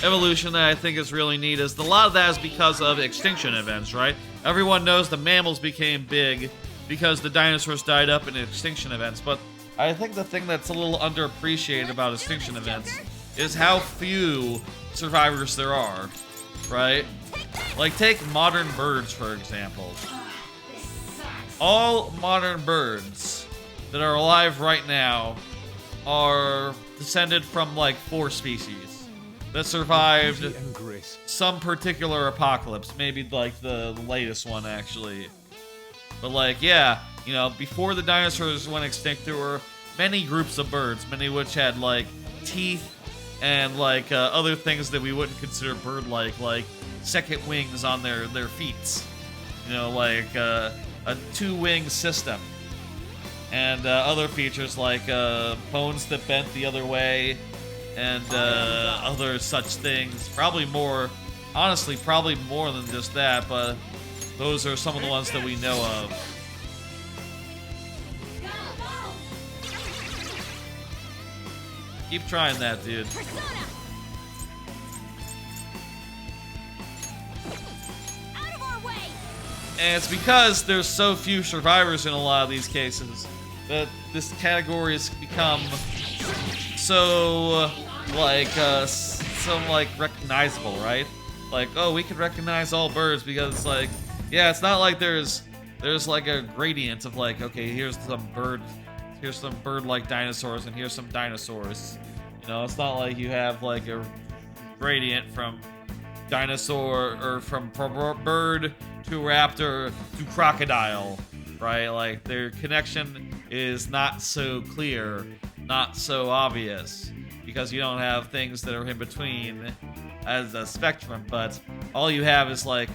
[SPEAKER 1] evolution that I think is really neat is a lot of that is because of extinction events, right? Everyone knows the mammals became big because the dinosaurs died up in extinction events, but I think the thing that's a little underappreciated about extinction events is how few survivors there are, right? Like, take modern birds, for example. All modern birds that are alive right now are descended from, like, 4 species that survived some particular apocalypse, maybe, like, the latest one, actually. But, like, yeah, you know, before the dinosaurs went extinct, there were many groups of birds, many which had, like, teeth and like other things that we wouldn't consider bird-like, like second wings on their feet. You know, like a two-wing system. And other features like bones that bent the other way, and other such things. Probably more, honestly, probably more than just that, but those are some of the ones that we know of. Keep trying that, dude. And it's because there's so few survivors in a lot of these cases that this category has become so recognizable, right? Like, oh, we can recognize all birds because, like, yeah, it's not like there's like a gradient of like, okay, here's some bird-like dinosaurs and here's some dinosaurs. You know, it's not like you have like a gradient from dinosaur or from bird to raptor to crocodile, right? Like, their connection is not so clear, not so obvious, because you don't have things that are in between as a spectrum, but all you have is like,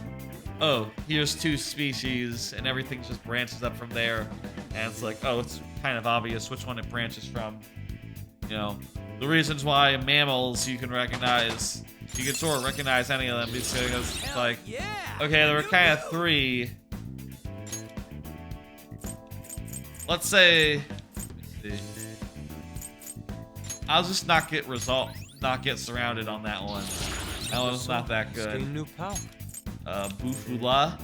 [SPEAKER 1] oh, here's two species, and everything just branches up from there, and it's like, oh, it's kind of obvious which one it branches from. You know, the reasons why mammals you can recognize, you can sort of recognize any of them because, like, okay, there were kind of three. Let's say, I'll just not get surrounded on that one. That one's not that good. Bufula.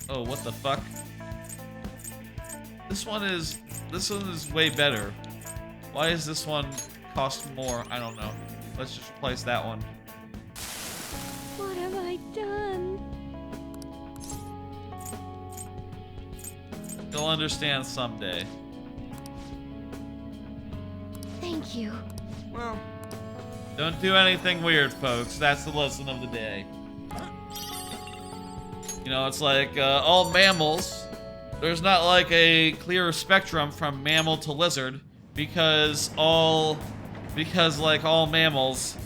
[SPEAKER 1] Oh, what the fuck? This one is way better. Why does this one cost more? I don't know. Let's just replace that one.
[SPEAKER 22] What have I done?
[SPEAKER 1] You'll understand someday.
[SPEAKER 21] Thank you.
[SPEAKER 11] Well,
[SPEAKER 1] don't do anything weird, folks. That's the lesson of the day. You know, it's like all mammals. There's not like a clear spectrum from mammal to lizard because all mammals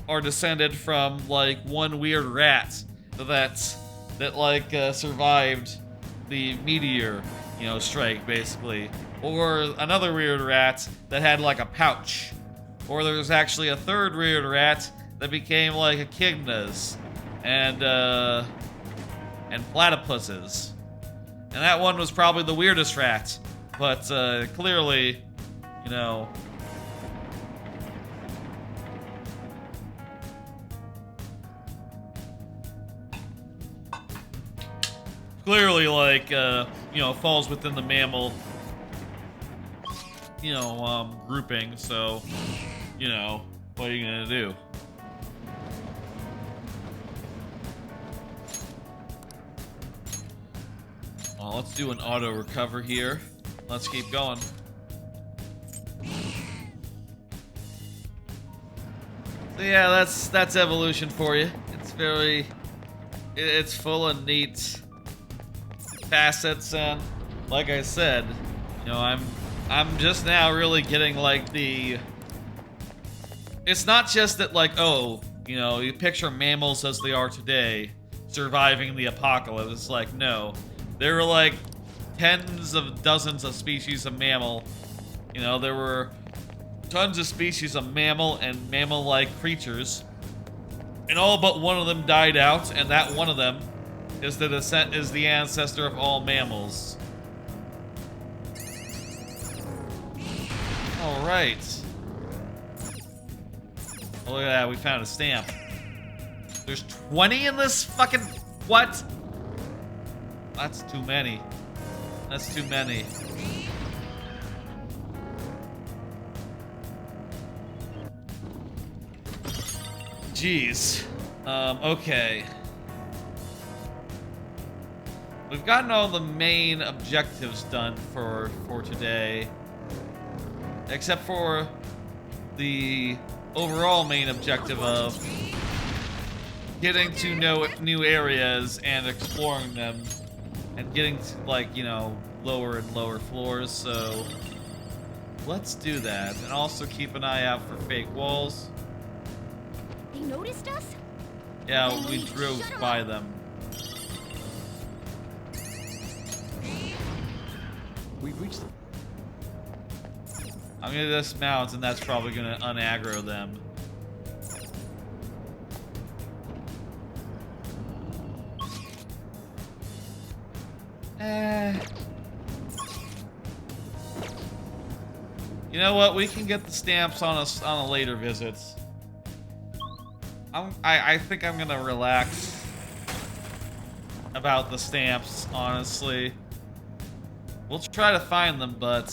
[SPEAKER 1] are descended from like one weird rat that survived the meteor, you know, strike basically, or another weird rat that had like a pouch, or there was actually a third weird rat that became like echidnas and platypuses. And that one was probably the weirdest rat, but clearly, you know, like, you know, falls within the mammal, you know, grouping, so, you know, what are you gonna do? Well, let's do an auto recover here. Let's keep going. So yeah, that's evolution for you. It's full of neat facets, and like I said, you know, I'm just now really getting like the. It's not just that, like, oh, you know, you picture mammals as they are today, surviving the apocalypse. It's like, no. There were like tens of dozens of species of mammal. You know, there were tons of species of mammal and mammal-like creatures. And all but one of them died out, and that one of them is the ancestor of all mammals. Alright. Oh, look at that, we found a stamp. There's 20 in this fucking... What? That's too many. That's too many. Jeez. Okay. We've gotten all the main objectives done for today. Except for the overall main objective of getting to know new areas and exploring them. And getting to, like, you know, lower and lower floors, so let's do that. And also keep an eye out for fake walls.
[SPEAKER 21] They noticed us?
[SPEAKER 1] Yeah, we drove by them.
[SPEAKER 14] We've reached them.
[SPEAKER 1] I'm gonna dismount, and that's probably gonna unaggro them. You know what? We can get the stamps on a later visit. I think I'm gonna relax about the stamps, honestly. We'll try to find them, but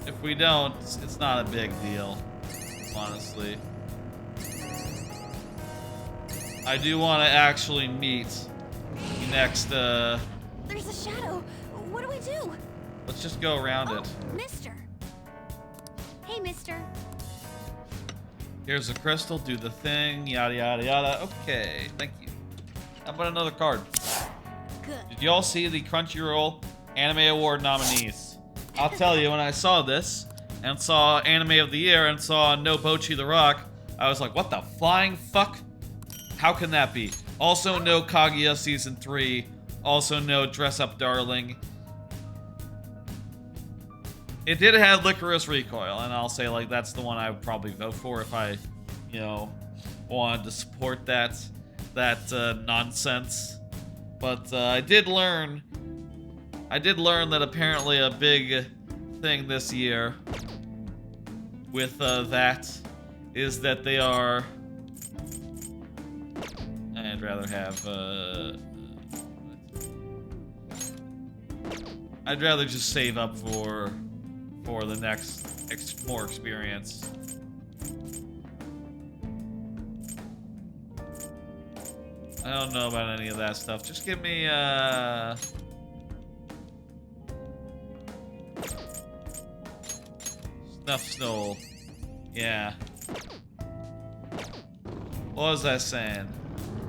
[SPEAKER 1] if we don't, it's not a big deal, honestly. I do want to actually meet the next,
[SPEAKER 21] There's a shadow. What do we do?
[SPEAKER 1] Let's just go around it.
[SPEAKER 21] Mister. Hey, mister.
[SPEAKER 1] Here's a crystal, do the thing, yada yada yada. Okay, thank you. How about another card?
[SPEAKER 21] Good.
[SPEAKER 1] Did y'all see the Crunchyroll Anime Award nominees? I'll tell you, when I saw this, and saw Anime of the Year, and saw No Bochi the Rock, I was like, what the flying fuck? How can that be? Also no Kaguya Season 3, also no Dress Up Darling. It did have Licorice Recoil, and I'll say, like, that's the one I would probably vote for if I, you know, wanted to support that nonsense. But I did learn that apparently a big thing this year with that is that they are. I'd rather have. I'd rather just save up for the next more experience. I don't know about any of that stuff. Just give me Snuff Snowl. Yeah. What was I saying?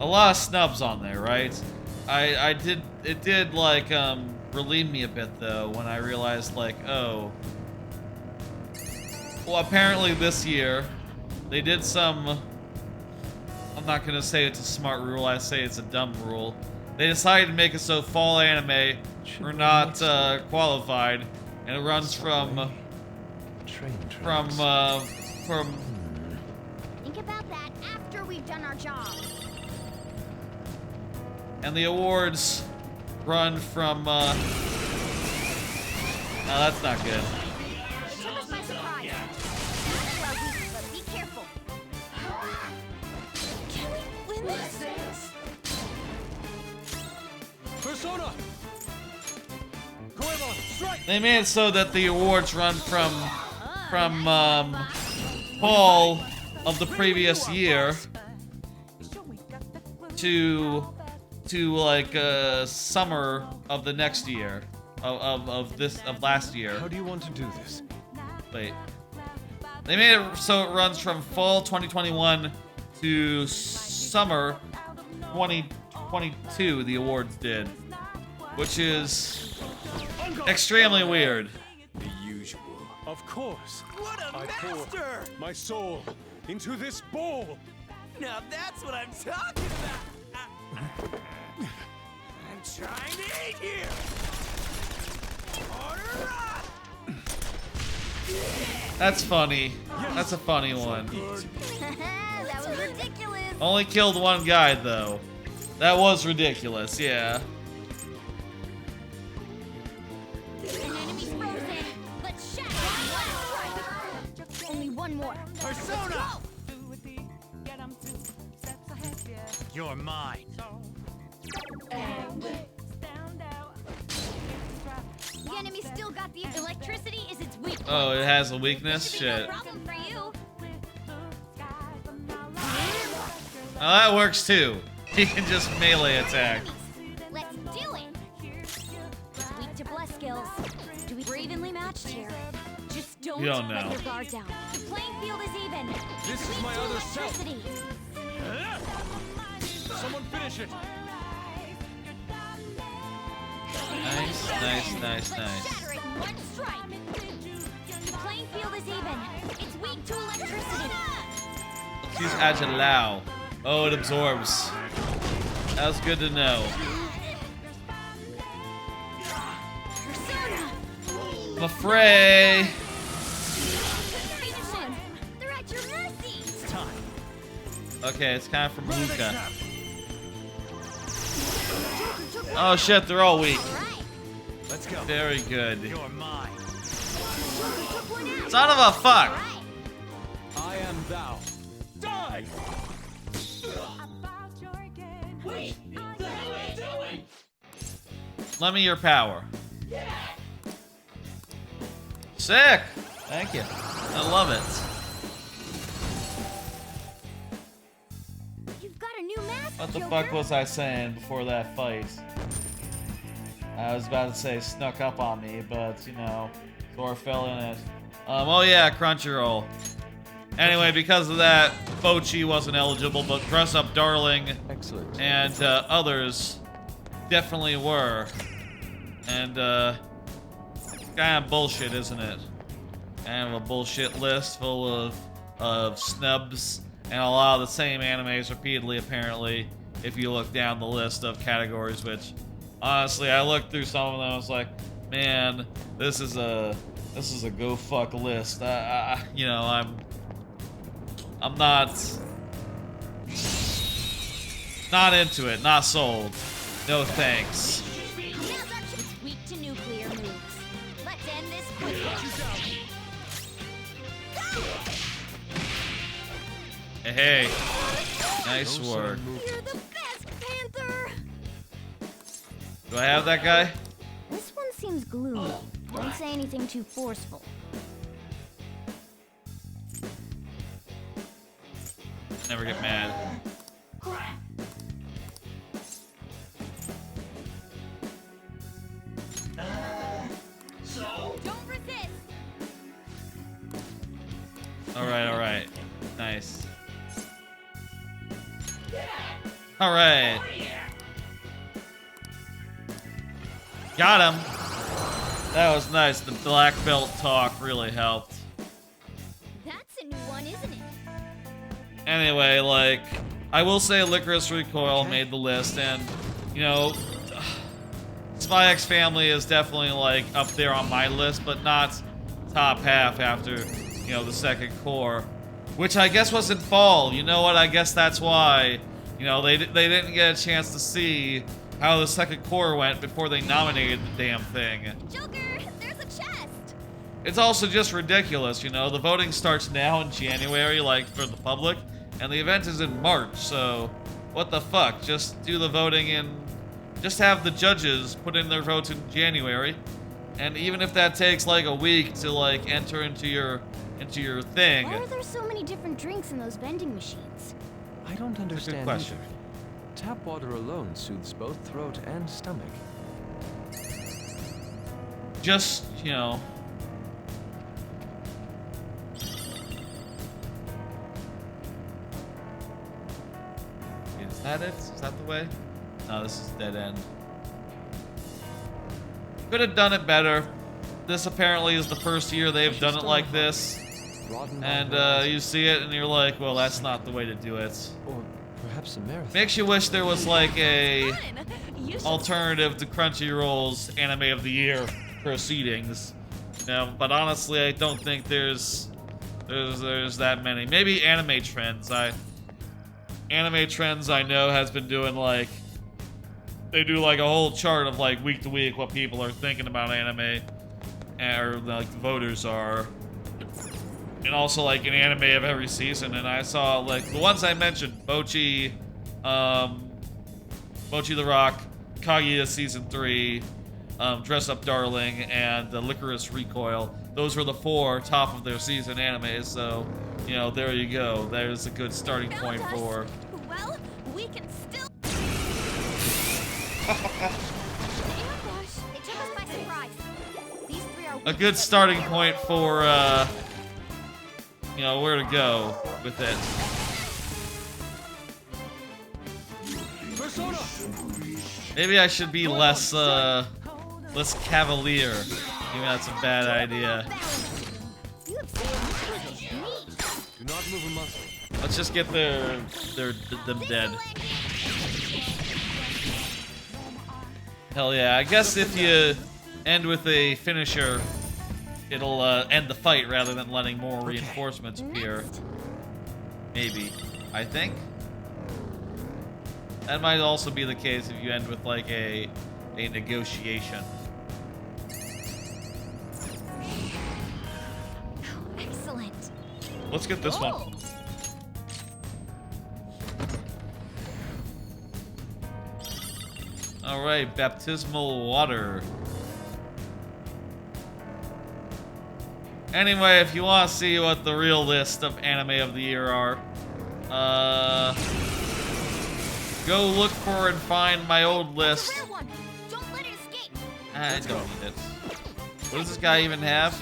[SPEAKER 1] A lot of snubs on there, right? It did like relieve me a bit though when I realized, like, oh, well, apparently this year they did some. I'm not gonna say it's a smart rule. I say it's a dumb rule. They decided to make it so fall anime are not qualified, and it runs from.
[SPEAKER 21] Think about that after we've done our job.
[SPEAKER 1] And the awards run from. No, that's not good.
[SPEAKER 21] It took us by surprise. Well, but be careful. Can we win this?
[SPEAKER 18] Persona! Koemon, strike!
[SPEAKER 1] They made it so that the awards run from fall of the previous year to like summer of the next year of last year.
[SPEAKER 18] How do you want to do this?
[SPEAKER 1] Wait. They made it so it runs from fall 2021 to summer 2022, the awards did. Which is extremely weird.
[SPEAKER 18] The usual. Of course.
[SPEAKER 11] What a
[SPEAKER 18] I
[SPEAKER 11] master!
[SPEAKER 18] pour my soul into this bowl.
[SPEAKER 11] Now that's what I'm talking about. I'm trying to eat here. Order up!
[SPEAKER 1] That's funny. That's a funny one.
[SPEAKER 21] That was ridiculous.
[SPEAKER 1] Only killed one guy though. That was ridiculous, yeah.
[SPEAKER 21] An enemy's frozen. Let's shatter it. Only one more.
[SPEAKER 11] Persona!
[SPEAKER 20] You're mine.
[SPEAKER 21] The enemy still got the electricity is its weak point.
[SPEAKER 1] Oh, it has a weakness? Shit.
[SPEAKER 21] No problem for you.
[SPEAKER 1] Oh, that works too. He can just melee attack.
[SPEAKER 21] Let's do it. Weak to bless skills. We're evenly matched here. Just don't
[SPEAKER 1] You don't
[SPEAKER 21] let
[SPEAKER 1] know.
[SPEAKER 21] your guard down. The playing field is even.
[SPEAKER 18] This is
[SPEAKER 21] Weak
[SPEAKER 18] my
[SPEAKER 21] to
[SPEAKER 18] other self.
[SPEAKER 21] electricity.
[SPEAKER 18] Someone finish it.
[SPEAKER 1] Nice, nice, nice.
[SPEAKER 21] Shatter it in one strike. The playing field is even. It's weak to electricity.
[SPEAKER 1] Let's use Agilao. Oh, it absorbs. That's good to know. Mafray.
[SPEAKER 21] They're at your mercy.
[SPEAKER 11] It's time.
[SPEAKER 1] Okay, it's kind of from Luca. Oh shit, they're all weak.
[SPEAKER 11] Let's go.
[SPEAKER 1] Very good.
[SPEAKER 11] You're mine.
[SPEAKER 1] Son of a fuck.
[SPEAKER 18] I am thou. Die!
[SPEAKER 1] Lend me your power. Sick. Thank you. I love it.
[SPEAKER 21] You've got a new mask,
[SPEAKER 1] What the
[SPEAKER 21] Joker.
[SPEAKER 1] fuck was I saying before that fight? I was about to say snuck up on me, but you know, Thor fell in it. Oh yeah, Crunchyroll. Anyway, because of that, Bochi wasn't eligible, but Dress Up Darling
[SPEAKER 14] Excellent.
[SPEAKER 1] and others definitely were. And kind of bullshit, isn't it? Kind of a bullshit list full of snubs and a lot of the same animes repeatedly, apparently, if you look down the list of categories, which honestly, I looked through some of them and I was like, man, this is a go fuck list. You know, I'm not into it, not sold. No thanks.
[SPEAKER 21] It's weak to nuclear moves. Let's end this quickly.
[SPEAKER 1] Hey, nice work.
[SPEAKER 21] You're the best, Panther.
[SPEAKER 1] Do I have that guy?
[SPEAKER 21] This one seems gloomy. Don't say anything too forceful.
[SPEAKER 1] Never get mad.
[SPEAKER 21] Don't resist.
[SPEAKER 1] All right. Nice. All right. Got him. That was nice. The black belt talk really helped.
[SPEAKER 21] That's a new one, isn't it?
[SPEAKER 1] Anyway, like, I will say Licorice Recoil made the list, and, you know, Spy X Family is definitely, like, up there on my list, but not top half after, you know, the second core, which I guess was in fall. You know what? I guess that's why, you know, they didn't get a chance to see how the second core went before they nominated the damn thing.
[SPEAKER 21] Joker, there's a chest.
[SPEAKER 1] It's also just ridiculous, you know, the voting starts now in January, like, for the public, and the event is in March, so what the fuck? Just do the voting in, just have the judges put in their votes in January, and even if that takes like a week to like enter into your thing.
[SPEAKER 21] Why are there so many different drinks in those vending machines?
[SPEAKER 14] I don't understand.
[SPEAKER 1] Good question.
[SPEAKER 14] Either. Tap water alone soothes both throat and stomach.
[SPEAKER 1] Just, you know. Is that it? Is that the way? No, this is dead end. Could have done it better. This apparently is the first year they've done it like this. And you see it and you're like, well, that's not the way to do it.
[SPEAKER 14] Or perhaps a marathon.
[SPEAKER 1] Makes you wish there was like a alternative to Crunchyroll's Anime of the Year proceedings. No, but honestly, I don't think there's that many. Maybe Anime Trends. Anime Trends I know has been doing like, they do like a whole chart of like week to week what people are thinking about anime, or like the voters are, and also like an anime of every season. And I saw like the ones I mentioned: Bochi, Bochi the Rock, Kaguya Season 3, Dress Up Darling, and Licorice Recoil. Those were the 4 top of their season animes. So, you know, there you go. There's a good starting point for.
[SPEAKER 21] Well, we can still. It took us by surprise. These 3 are
[SPEAKER 1] A good starting point for, you know, where to go with it. Maybe I should be less Let's cavalier. Maybe that's a bad idea.
[SPEAKER 19] Do not move a muscle.
[SPEAKER 1] Let's just get them dead. Hell yeah! I guess if you end with a finisher, it'll end the fight rather than letting more reinforcements appear. Maybe. I think. That might also be the case if you end with like a negotiation.
[SPEAKER 21] Excellent.
[SPEAKER 1] Let's get this one. All right, baptismal water. Anyway, if you want to see what the real list of anime of the year are, go look for and find my old list. I don't need it. What does this guy even have?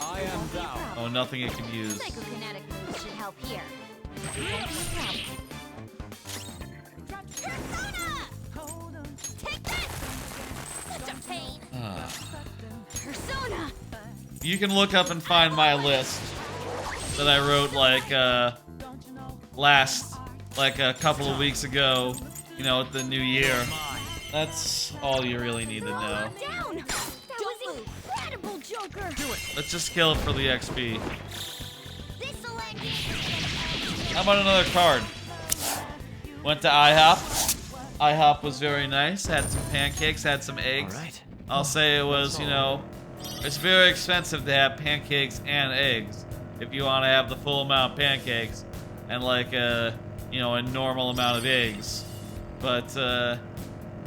[SPEAKER 19] I am down.
[SPEAKER 1] Oh, nothing it can use.
[SPEAKER 21] Psychokinetic moves should help here. Take this! Such a pain. Persona!
[SPEAKER 1] You can look up and find my list that I wrote like a couple of weeks ago, you know, at the new year. That's all you really need to know.
[SPEAKER 21] Down! That was incredible, Joker!
[SPEAKER 1] Let's just kill it for the XP. How about another card? Went to IHOP. IHOP was very nice. Had some pancakes, had some eggs. I'll say it was, you know, it's very expensive to have pancakes and eggs if you want to have the full amount of pancakes and like a, you know, a normal amount of eggs. But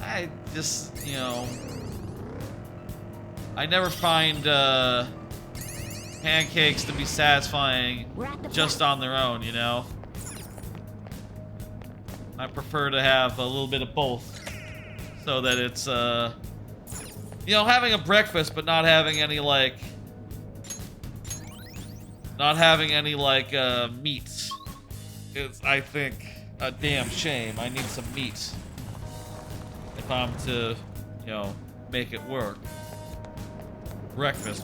[SPEAKER 1] I just, you know, I never find pancakes to be satisfying just on their own, you know. I prefer to have a little bit of both so that it's you know, having a breakfast but not having any like meat is, I think, a damn shame. I need some meat if I'm to, you know, make it work.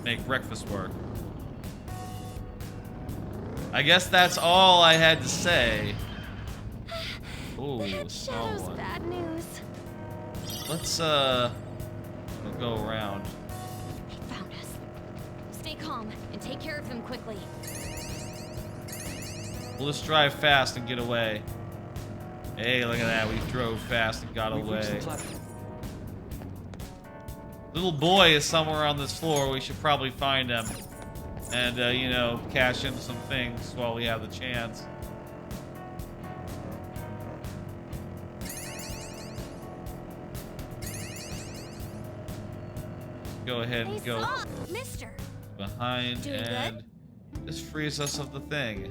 [SPEAKER 1] Make breakfast work. I guess that's all I had to say. Ooh, small one.
[SPEAKER 21] Bad news.
[SPEAKER 1] Let's we'll go around.
[SPEAKER 21] They found us. Stay calm and take care of them quickly.
[SPEAKER 1] We'll just drive fast and get away. Hey, look at that. We drove fast and got away. Little boy is somewhere on this floor. We should probably find him. And, you know, cash in some things while we have the chance. Go ahead and go
[SPEAKER 21] Mister.
[SPEAKER 1] behind
[SPEAKER 21] Doing
[SPEAKER 1] and this frees us of the thing.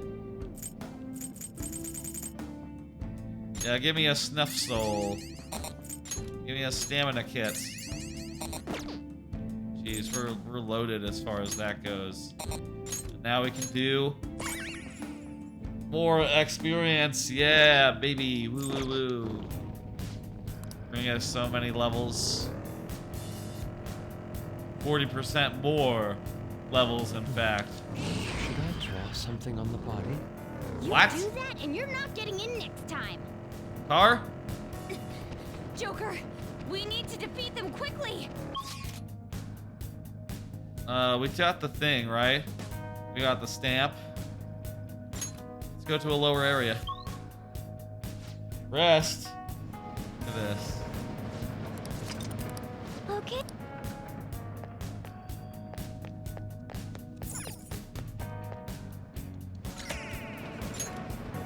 [SPEAKER 1] Yeah, give me a snuff soul. Give me a stamina kit. Jeez, we're loaded as far as that goes. Now we can do more experience. Yeah, baby. Woo woo woo. Bring us so many levels. 40% more levels, in fact.
[SPEAKER 14] Should I draw something on the body?
[SPEAKER 1] What?
[SPEAKER 21] You do that and you're not getting in next time.
[SPEAKER 1] Car?
[SPEAKER 21] Joker, we need to defeat them quickly.
[SPEAKER 1] We got the thing, right? We got the stamp. Let's go to a lower area. Rest. Look at this.
[SPEAKER 21] Okay.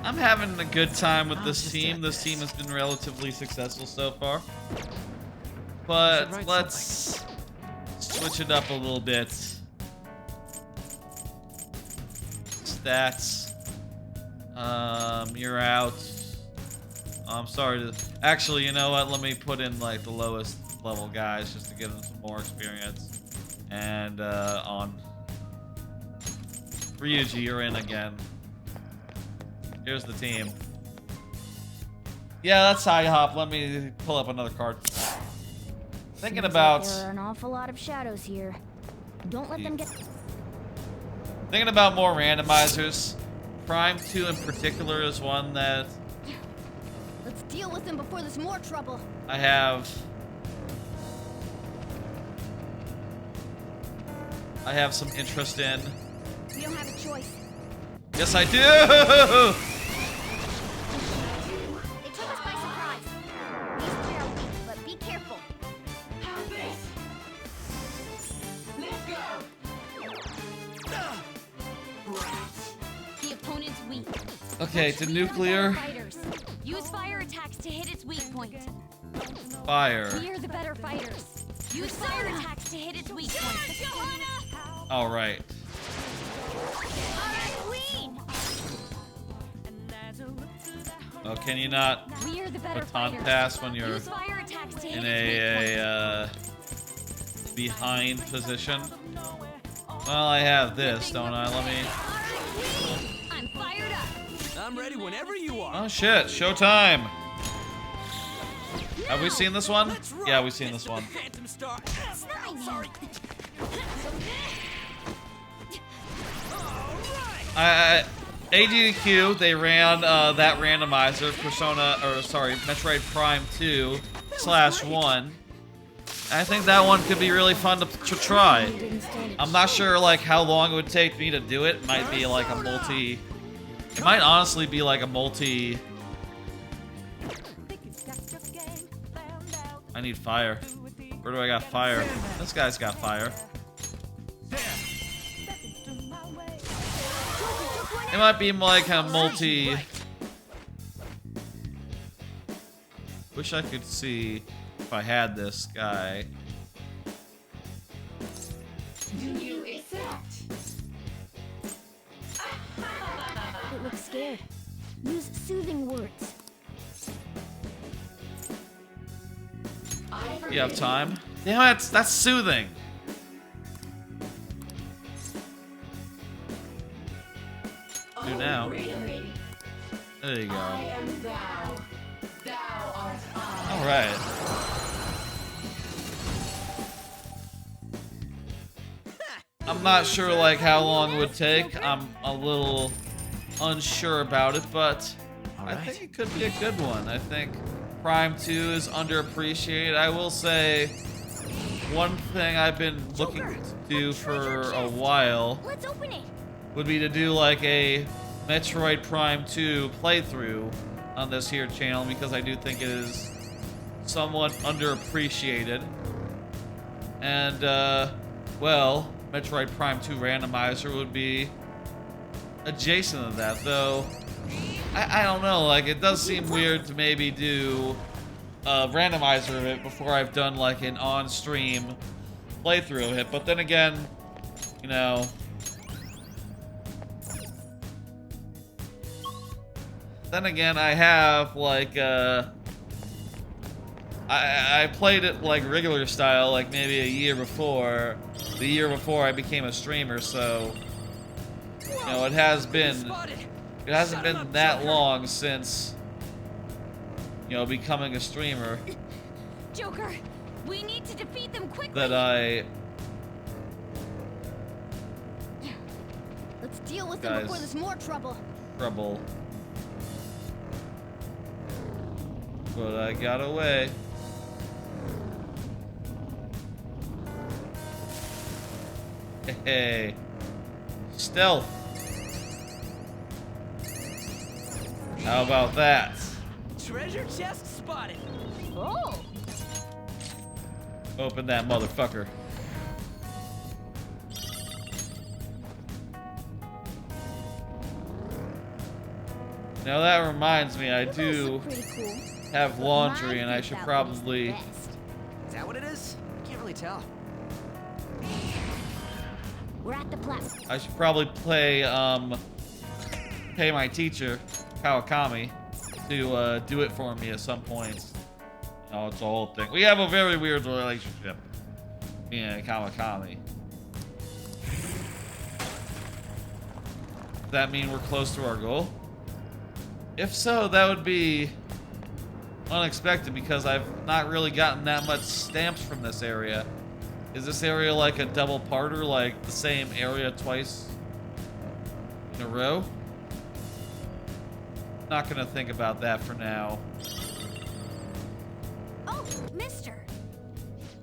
[SPEAKER 1] I'm having a good time with this team. This team has been relatively successful so far. But let's switch it up a little bit. Stats. You're out. I'm sorry to... Actually, you know what? Let me put in like the lowest level guys just to give them some more experience. And on. Ryuji, you're in again. Here's the team. Yeah, that's IHOP. Let me pull up another card. Thinking
[SPEAKER 21] Seems
[SPEAKER 1] about
[SPEAKER 21] like there are an awful lot of shadows here. Don't let them get.
[SPEAKER 1] thinking about more randomizers. Prime 2 in particular is one that
[SPEAKER 21] Let's deal with them before there's more trouble.
[SPEAKER 1] I have some interest in.
[SPEAKER 21] We don't have a choice.
[SPEAKER 1] Yes, I do.
[SPEAKER 21] They took us by surprise. These three are weak, but be careful. Have this. Let's go. The opponent's weak.
[SPEAKER 1] Okay, to nuclear.
[SPEAKER 21] Fighters. Use fire attacks to hit its weak point.
[SPEAKER 1] Fire.
[SPEAKER 21] We are the better fighters. Use fire attacks to hit its weak point.
[SPEAKER 1] All right. Oh, can you not baton pass when you're in a behind position? Well, I have this, don't I? Let me.
[SPEAKER 21] I'm fired up.
[SPEAKER 11] I'm ready whenever you are.
[SPEAKER 1] Oh shit! Showtime. Have we seen this one? Yeah, we've seen this one.
[SPEAKER 11] Phantom Star.
[SPEAKER 21] Sorry.
[SPEAKER 1] ADQ, they ran that randomizer, Metroid Prime 2/1. I think that one could be really fun to try. I'm not sure like how long it would take me to do it. It might be like a multi. It might honestly be like a multi. I need fire. Where do I got fire? This guy's got fire. It might be like a multi. Wish I could see if I had this guy.
[SPEAKER 21] Do you accept? It looks scared. Use soothing words.
[SPEAKER 1] You have time? Damn it, that's soothing. Do now. There you go. All right. I'm not sure like how long it would take. I'm a little unsure about it, but I think it could be a good one. I think Prime 2 is underappreciated. I will say one thing I've been looking to do for a while would be to do like a Metroid Prime 2 playthrough on this here channel, because I do think it is somewhat underappreciated. And well, Metroid Prime 2 randomizer would be adjacent to that, though I don't know, like it does seem weird to maybe do a randomizer of it before I've done like an on-stream playthrough of it, but then again, you know, I have like I played it like regular style like maybe the year before I became a streamer, so you know it hasn't been that long since, you know, becoming a streamer
[SPEAKER 21] Joker, we need to defeat them quickly.
[SPEAKER 1] that I
[SPEAKER 21] Let's deal with them before there's more trouble.
[SPEAKER 1] But I got away. Hey, stealth. How about that?
[SPEAKER 11] Treasure chest spotted.
[SPEAKER 21] Oh.
[SPEAKER 1] Open that motherfucker. Now that reminds me, I do have laundry, and I should probably.
[SPEAKER 11] Is that what it is? Can't really tell.
[SPEAKER 21] We're at the platform.
[SPEAKER 1] I should probably pay my teacher, Kawakami, to do it for me at some point. You know, it's a whole thing. We have a very weird relationship, me and Kawakami. Does that mean we're close to our goal? If so, that would be unexpected because I've not really gotten that much stamps from this area. Is this area like a double parter, like the same area twice in a row? Not gonna think about that for now.
[SPEAKER 21] Oh, mister.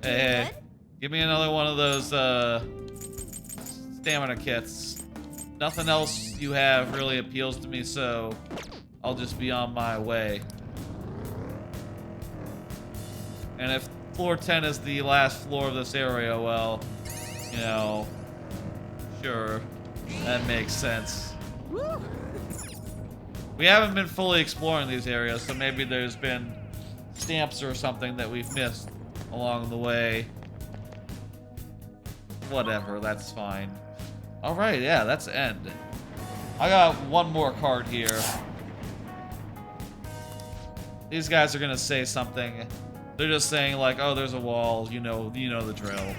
[SPEAKER 1] Hey, give me another one of those stamina kits. Nothing else you have really appeals to me, so I'll just be on my way. And if floor 10 is the last floor of this area, well, you know, sure, that makes sense.
[SPEAKER 21] Woo.
[SPEAKER 1] We haven't been fully exploring these areas, so maybe there's been stamps or something that we've missed along the way. Whatever, that's fine. Alright, yeah, that's end. I got one more card here. These guys are gonna say something. They're just saying like, oh, there's a wall, you know the drill.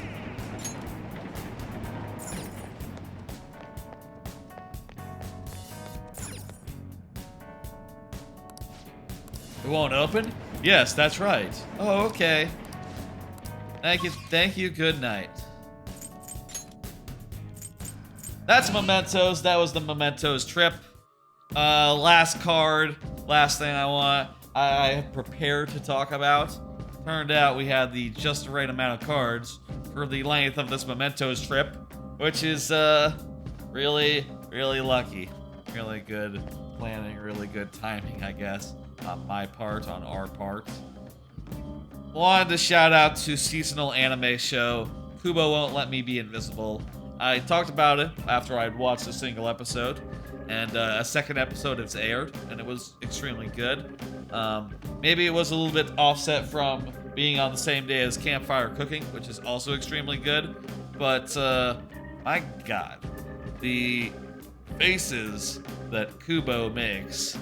[SPEAKER 1] It won't open? Yes, that's right. Oh, okay. Thank you, good night. That's Mementos. That was the Mementos trip. Last card, last thing I have prepared to talk about. Turned out we had the just right amount of cards for the length of this Mementos trip, which is really, really lucky. Really good planning, really good timing, I guess, on my part, on our part. Wanted to shout out to Seasonal Anime Show. Kubo Won't Let Me Be Invisible. I talked about it after I'd watched a single episode, and a second episode has aired, and it was extremely good. Maybe it was a little bit offset from being on the same day as Campfire Cooking, which is also extremely good, but my god, the faces that Kubo makes,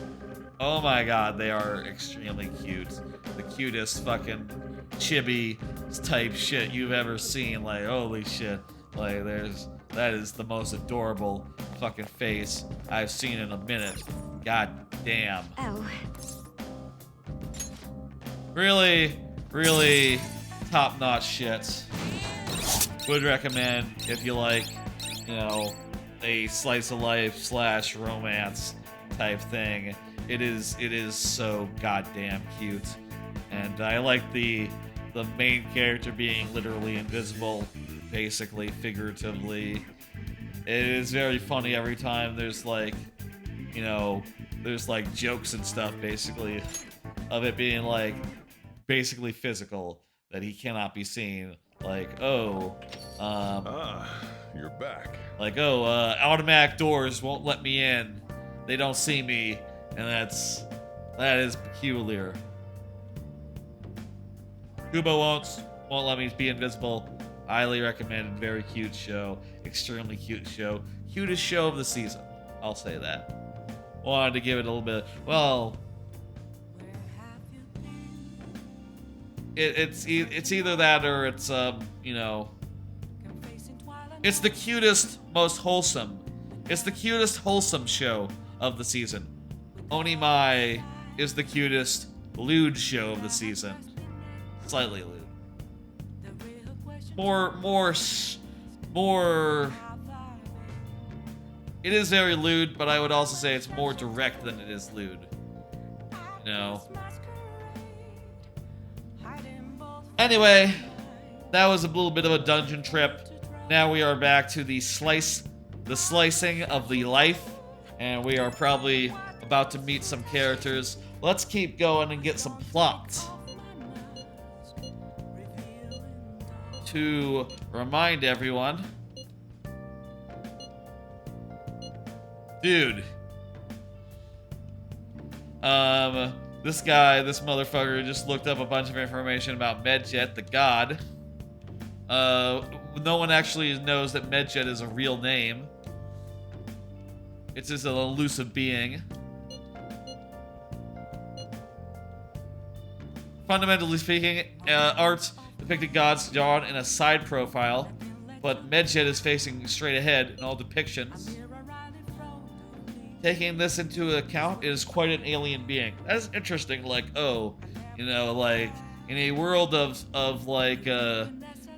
[SPEAKER 1] oh my god, they are extremely cute. The cutest fucking chibi type shit you've ever seen. Like, holy shit. Like, that is the most adorable fucking face I've seen in a minute. God damn.
[SPEAKER 21] Oh.
[SPEAKER 1] Really, really top-notch shit. Would recommend if you like, you know, a slice of life / romance type thing. It is so goddamn cute. And I like the main character being literally invisible, basically, figuratively. It is very funny every time there's like, you know, there's like jokes and stuff, basically, of it being like basically physical, that he cannot be seen. Like, oh,
[SPEAKER 5] you're back.
[SPEAKER 1] Like, oh, automatic doors won't let me in. They don't see me, and that is peculiar. Kubo won't let me be invisible. Highly recommended. Very cute show. Extremely cute show. Cutest show of the season. I'll say that. Wanted to give it a little bit. Well, it's either that or it's you know, it's the cutest, most wholesome. It's the cutest, wholesome show of the season. Onimai is the cutest, lewd show of the season. Slightly lewd. More. It is very lewd, but I would also say it's more direct than it is lewd. You know. Anyway, that was a little bit of a dungeon trip. Now we are back to the slicing of the life, and we are probably about to meet some characters. Let's keep going and get some plot. To remind everyone, dude, this motherfucker just looked up a bunch of information about Medjet, the god. No one actually knows that Medjet is a real name. It's just an elusive being. Fundamentally speaking, art depicted gods drawn in a side profile, but Medjet is facing straight ahead in all depictions. Taking this into account, it is quite an alien being. That is interesting, like, oh, You know, like in a world of like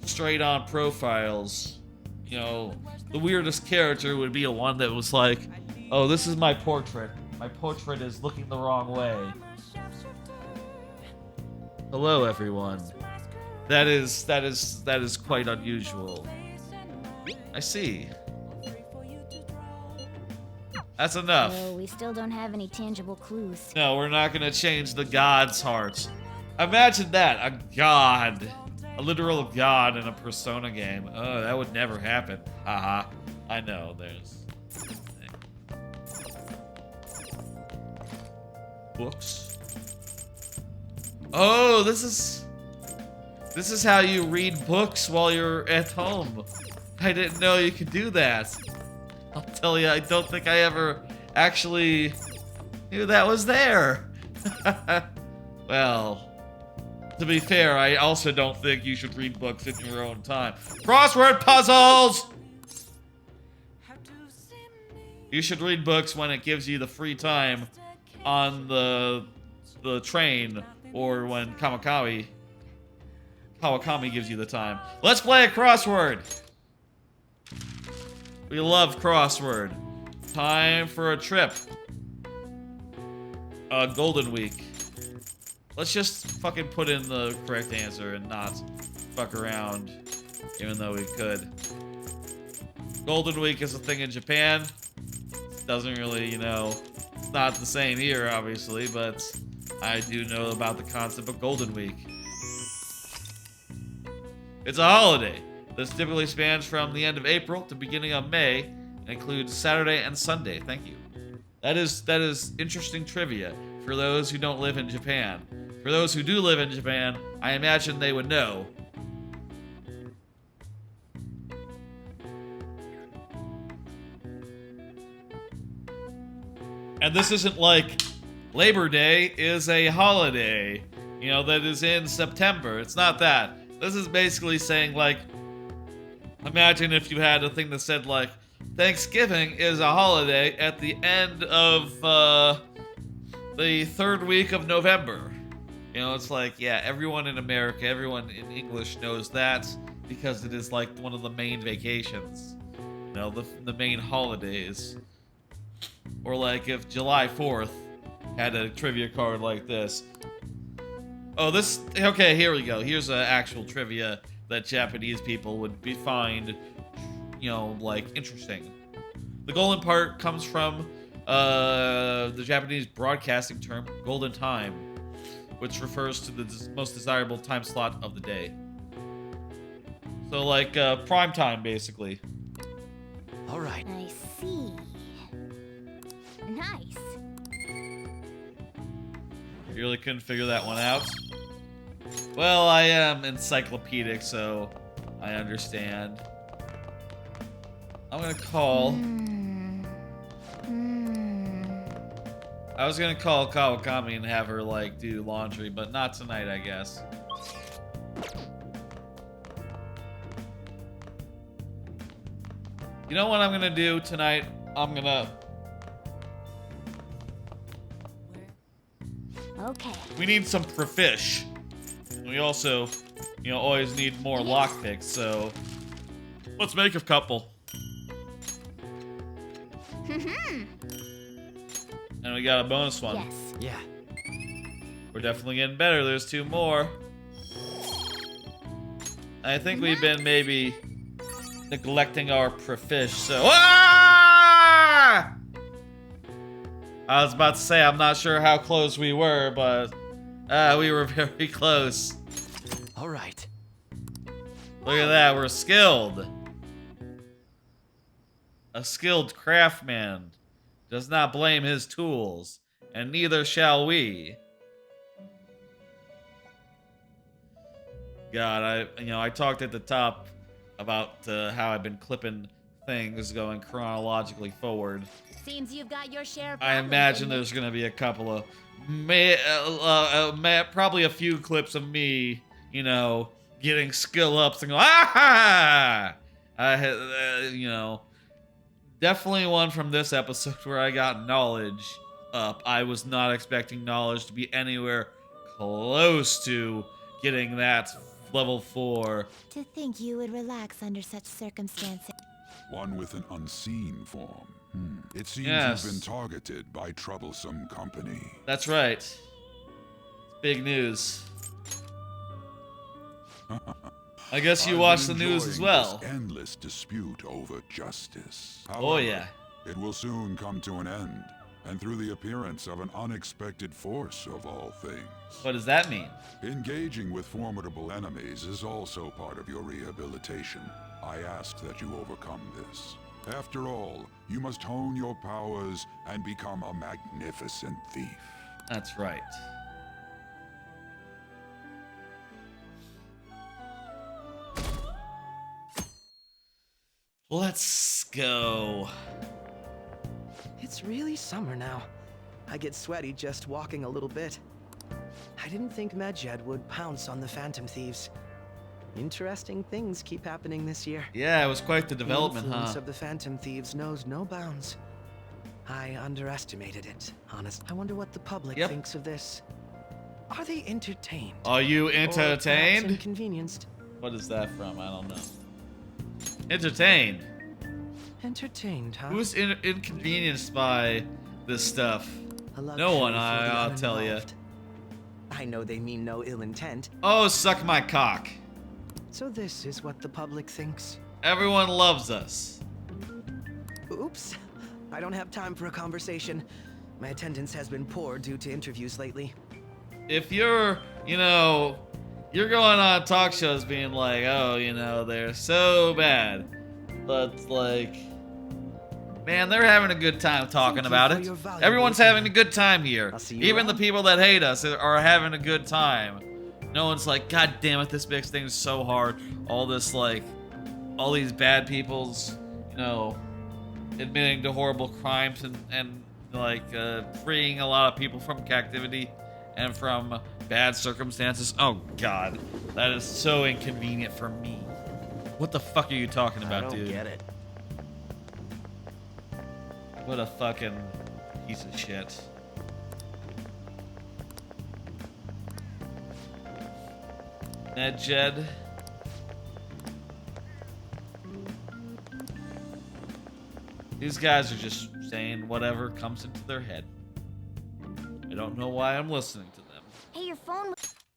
[SPEAKER 1] straight on profiles, you know, the weirdest character would be a one that was like, oh, this is my portrait. My portrait is looking the wrong way. Hello, everyone. That is quite unusual. I see. That's enough.
[SPEAKER 21] So we still don't have any tangible clues.
[SPEAKER 1] No, we're not gonna change the god's heart. Imagine that, a god. A literal god in a Persona game. Oh, that would never happen. Haha. I know, there's... Books. Oh, this is how you read books while you're at home. I didn't know you could do that. I'll tell you, I don't think I ever actually knew that was there. Well, to be fair, I also don't think you should read books in your own time. Crossword puzzles! You should read books when it gives you the free time on the train, or when Kawakami gives you the time. Let's play a crossword! We love crossword. Time for a trip. Golden Week. Let's just fucking put in the correct answer and not fuck around, even though we could. Golden Week is a thing in Japan. Doesn't really, you know, it's not the same here, obviously, but I do know about the concept of Golden Week. It's a holiday. This typically spans from the end of April to beginning of May and includes Saturday and Sunday. Thank you. That is interesting trivia for those who don't live in Japan. For those who do live in Japan, I imagine they would know. And this isn't like Labor Day is a holiday, you know, that is in September. It's not that. This is basically saying, like, imagine if you had a thing that said, like, Thanksgiving is a holiday at the end of the third week of November. You know, it's like, yeah, everyone in America, everyone in English knows that because it is like one of the main vacations. You know, the main holidays. Or like if July 4th had a trivia card like this. Oh, this, okay, here we go. Here's an actual trivia that Japanese people would find, you know, like, interesting. The golden part comes from the Japanese broadcasting term, golden time, which refers to the most desirable time slot of the day. So, like, prime time, basically.
[SPEAKER 15] All right.
[SPEAKER 21] I see. Nice.
[SPEAKER 1] You really couldn't figure that one out? Well, I am encyclopedic, so I understand. I'm gonna call... I was gonna call Kawakami and have her, like, do laundry, but not tonight, I guess. You know what I'm gonna do tonight? I'm gonna...
[SPEAKER 21] Okay.
[SPEAKER 1] We need some profish. We also, you know, always need more lockpicks, so... Let's make a couple. And we got a bonus one.
[SPEAKER 21] Yes.
[SPEAKER 15] Yeah.
[SPEAKER 1] We're definitely getting better. There's 2 more. I think we've been maybe neglecting our profish, so... Ah! I was about to say, I'm not sure how close we were, but we were very close.
[SPEAKER 15] All right.
[SPEAKER 1] Look at that, we're skilled. A skilled craftsman does not blame his tools, and neither shall we. God, I talked at the top about how I've been clipping things going chronologically forward.
[SPEAKER 21] Seems you've got your share of
[SPEAKER 1] I imagine there's gonna be a couple of, probably a few clips of me, you know, getting skill ups and go, ah! You know, definitely one from this episode where I got knowledge up. I was not expecting knowledge to be anywhere close to getting that level 4.
[SPEAKER 12] To think you would relax under such circumstances.
[SPEAKER 9] One with an unseen form. It seems
[SPEAKER 1] Yes.
[SPEAKER 9] you've been targeted by troublesome company.
[SPEAKER 1] That's right. It's big news. I guess you
[SPEAKER 9] I've
[SPEAKER 1] watch the
[SPEAKER 9] been
[SPEAKER 1] news as
[SPEAKER 9] enjoying
[SPEAKER 1] well.
[SPEAKER 9] this endless dispute over justice.
[SPEAKER 1] Oh,
[SPEAKER 9] However,
[SPEAKER 1] yeah.
[SPEAKER 9] It will soon come to an end, and through the appearance of an unexpected force of all things.
[SPEAKER 1] What does that mean?
[SPEAKER 9] Engaging with formidable enemies is also part of your rehabilitation. I ask that you overcome this. After all, you must hone your powers and become a magnificent thief.
[SPEAKER 1] That's right. Let's go.
[SPEAKER 15] It's really summer now. I get sweaty just walking a little bit. I didn't think Medjed would pounce on the Phantom Thieves. Interesting things keep happening this year.
[SPEAKER 1] Yeah, it was quite the development,
[SPEAKER 15] The influence
[SPEAKER 1] huh?
[SPEAKER 15] of the Phantom Thieves knows no bounds. I underestimated it, honest. I wonder what the public thinks of this. Are they entertained?
[SPEAKER 1] Are you
[SPEAKER 15] Or perhaps
[SPEAKER 1] entertained?
[SPEAKER 15] inconvenienced?
[SPEAKER 1] What is that from? I don't know. Entertained.
[SPEAKER 15] Entertained, huh?
[SPEAKER 1] Who's inconvenienced by this stuff?
[SPEAKER 15] A
[SPEAKER 1] No one,
[SPEAKER 15] luxury for the
[SPEAKER 1] I'll tell you.
[SPEAKER 15] uninvolved. I know they mean no ill intent.
[SPEAKER 1] Oh, suck my cock.
[SPEAKER 15] So this is what the public thinks.
[SPEAKER 1] Everyone loves us.
[SPEAKER 15] Oops. I don't have time for a conversation. My attendance has been poor due to interviews lately.
[SPEAKER 1] If you're, you're going on talk shows being like, oh, they're so bad. But, like, man, they're having a good time talking about it. Everyone's having a good time here. Even the people that hate us are having a good time. No one's like, God damn it, this makes things so hard. All this, like, all these bad people's, admitting to horrible crimes and freeing a lot of people from captivity and from bad circumstances. Oh, God. That is so inconvenient for me. What the fuck are you talking about, dude?
[SPEAKER 15] I don't get it.
[SPEAKER 1] What a fucking piece of shit. Medjed. These guys are just saying whatever comes into their head. I don't know why I'm listening to them.
[SPEAKER 21] Hey, your phone.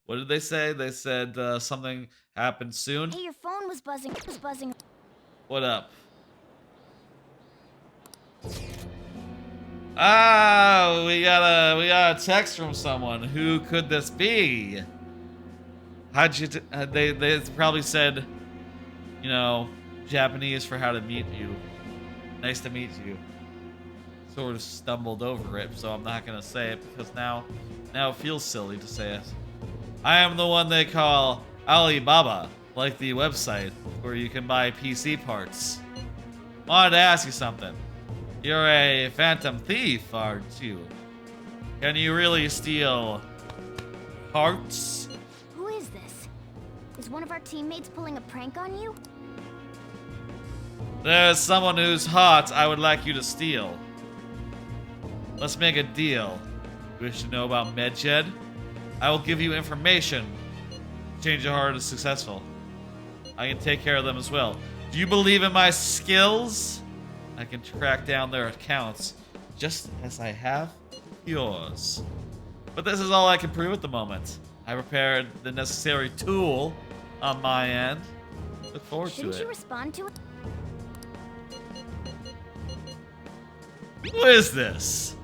[SPEAKER 1] What did they say? They said something happened soon.
[SPEAKER 21] Hey, your phone was buzzing.
[SPEAKER 1] What up? Ah, we got a text from someone. Who could this be? How'd you? They probably said, Japanese for how to meet you. Nice to meet you. Sort of stumbled over it, so I'm not gonna say it because now it feels silly to say it. I am the one they call Alibaba, like the website where you can buy PC parts. Wanted to ask you something. You're a phantom thief, aren't you? Can you really steal parts?
[SPEAKER 21] Who is this? Is one of our teammates pulling a prank on you?
[SPEAKER 1] There's someone who's hot I would like you to steal. Let's make a deal. You wish to know about Medjed? I will give you information. Change your heart is successful. I can take care of them as well. Do you believe in my skills? I can track down their accounts, just as I have yours. But this is all I can prove at the moment. I prepared the necessary tool on my end. Look forward
[SPEAKER 21] Shouldn't
[SPEAKER 1] to
[SPEAKER 21] you
[SPEAKER 1] it.
[SPEAKER 21] respond to it?
[SPEAKER 1] Who is this?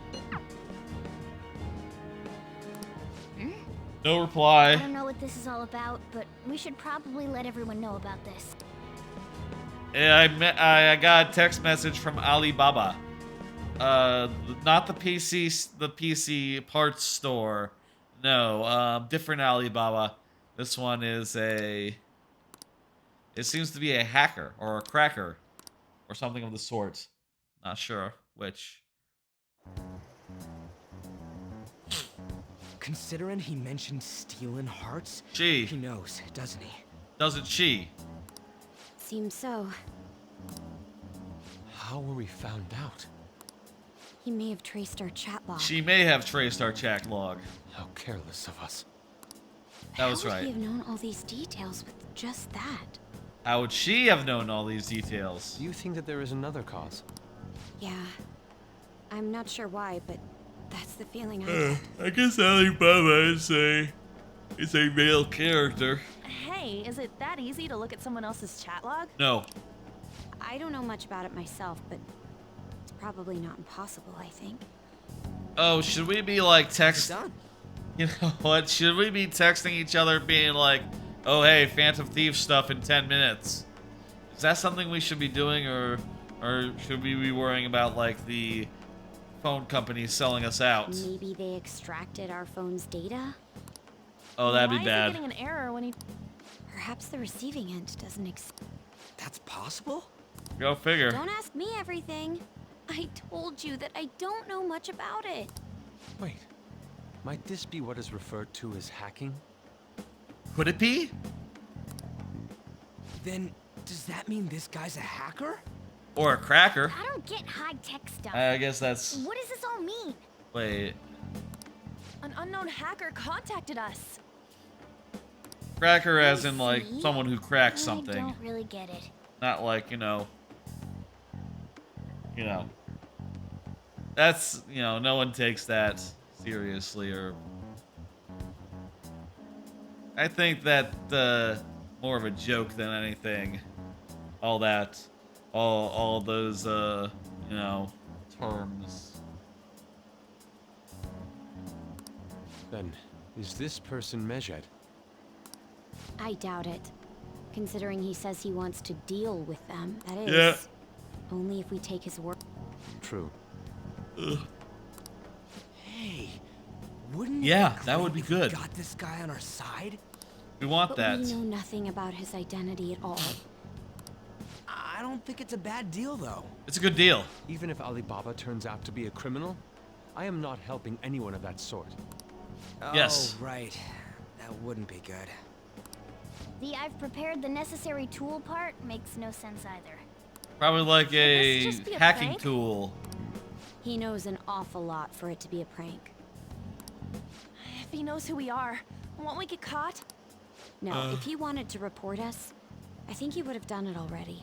[SPEAKER 1] No
[SPEAKER 21] I
[SPEAKER 1] reply.
[SPEAKER 21] don't know what this is all about, but we should probably let everyone know about this.
[SPEAKER 1] Yeah, I got a text message from Alibaba. Not the PC parts store. No, different Alibaba. This one is it seems to be a hacker or a cracker or something of the sort. Not sure which.
[SPEAKER 15] Considering he mentioned stealing hearts,
[SPEAKER 1] She.
[SPEAKER 15] he knows, doesn't he?
[SPEAKER 1] Doesn't she?
[SPEAKER 21] Seems so.
[SPEAKER 18] How were we found out?
[SPEAKER 21] He may have traced our chat log.
[SPEAKER 1] She may have traced our chat log.
[SPEAKER 18] How careless of us.
[SPEAKER 1] That was
[SPEAKER 21] How would
[SPEAKER 1] right.
[SPEAKER 21] he have known all these details with just that?
[SPEAKER 1] How would she have known all these details?
[SPEAKER 14] Do you think that there is another cause?
[SPEAKER 21] Yeah. I'm not sure why, but that's the feeling I get.
[SPEAKER 1] I guess Alibaba is a male character.
[SPEAKER 10] Hey, is it that easy to look at someone else's chat log?
[SPEAKER 1] No.
[SPEAKER 21] I don't know much about it myself, but it's probably not impossible, I think.
[SPEAKER 1] Oh, should we be like You know what? Should we be texting each other being like, oh hey, Phantom Thief stuff in 10 minutes? Is that something we should be doing, or should we be worrying about like the phone companies selling us out?
[SPEAKER 21] Maybe they extracted our phone's data?
[SPEAKER 1] Oh, that'd be
[SPEAKER 10] Why
[SPEAKER 1] bad.
[SPEAKER 10] is he getting an error when he...
[SPEAKER 21] Perhaps the receiving end doesn't
[SPEAKER 15] That's possible?
[SPEAKER 1] Go figure.
[SPEAKER 21] Don't ask me everything. I told you that I don't know much about it.
[SPEAKER 14] Wait, might this be what is referred to as hacking?
[SPEAKER 1] Could it be?
[SPEAKER 11] Then, does that mean this guy's a hacker?
[SPEAKER 1] Or a cracker?
[SPEAKER 21] I don't get high-tech stuff.
[SPEAKER 1] I guess that's...
[SPEAKER 21] What does this all mean?
[SPEAKER 1] Wait.
[SPEAKER 10] An unknown hacker contacted us.
[SPEAKER 1] Cracker as in like someone who cracks
[SPEAKER 21] I
[SPEAKER 1] something.
[SPEAKER 21] don't really get it.
[SPEAKER 1] Not like, you know. That's, no one takes that seriously, or... I think that more of a joke than anything. All those, terms.
[SPEAKER 14] Then, is this person Mejed?
[SPEAKER 21] I doubt it. Considering he says he wants to deal with them, that is.
[SPEAKER 1] Yeah.
[SPEAKER 21] Only if we take his word.
[SPEAKER 14] True.
[SPEAKER 11] Hey, wouldn't
[SPEAKER 1] Yeah,
[SPEAKER 11] it
[SPEAKER 1] that would be good.
[SPEAKER 11] Got this guy on our side?
[SPEAKER 1] We want
[SPEAKER 21] But
[SPEAKER 1] that.
[SPEAKER 21] we know nothing about his identity at all.
[SPEAKER 11] I don't think it's a bad deal, though.
[SPEAKER 1] It's a good deal.
[SPEAKER 14] Even if Alibaba turns out to be a criminal, I am not helping anyone of that sort.
[SPEAKER 1] Yes.
[SPEAKER 11] Oh, right. That wouldn't be good.
[SPEAKER 21] The I've prepared the necessary tool part makes no sense either.
[SPEAKER 1] Probably like a
[SPEAKER 21] just be a
[SPEAKER 1] hacking
[SPEAKER 21] prank?
[SPEAKER 1] tool.
[SPEAKER 21] He knows an awful lot for it to be a prank.
[SPEAKER 10] If he knows who we are, won't we get caught?
[SPEAKER 21] No, if he wanted to report us, I think he would have done it already.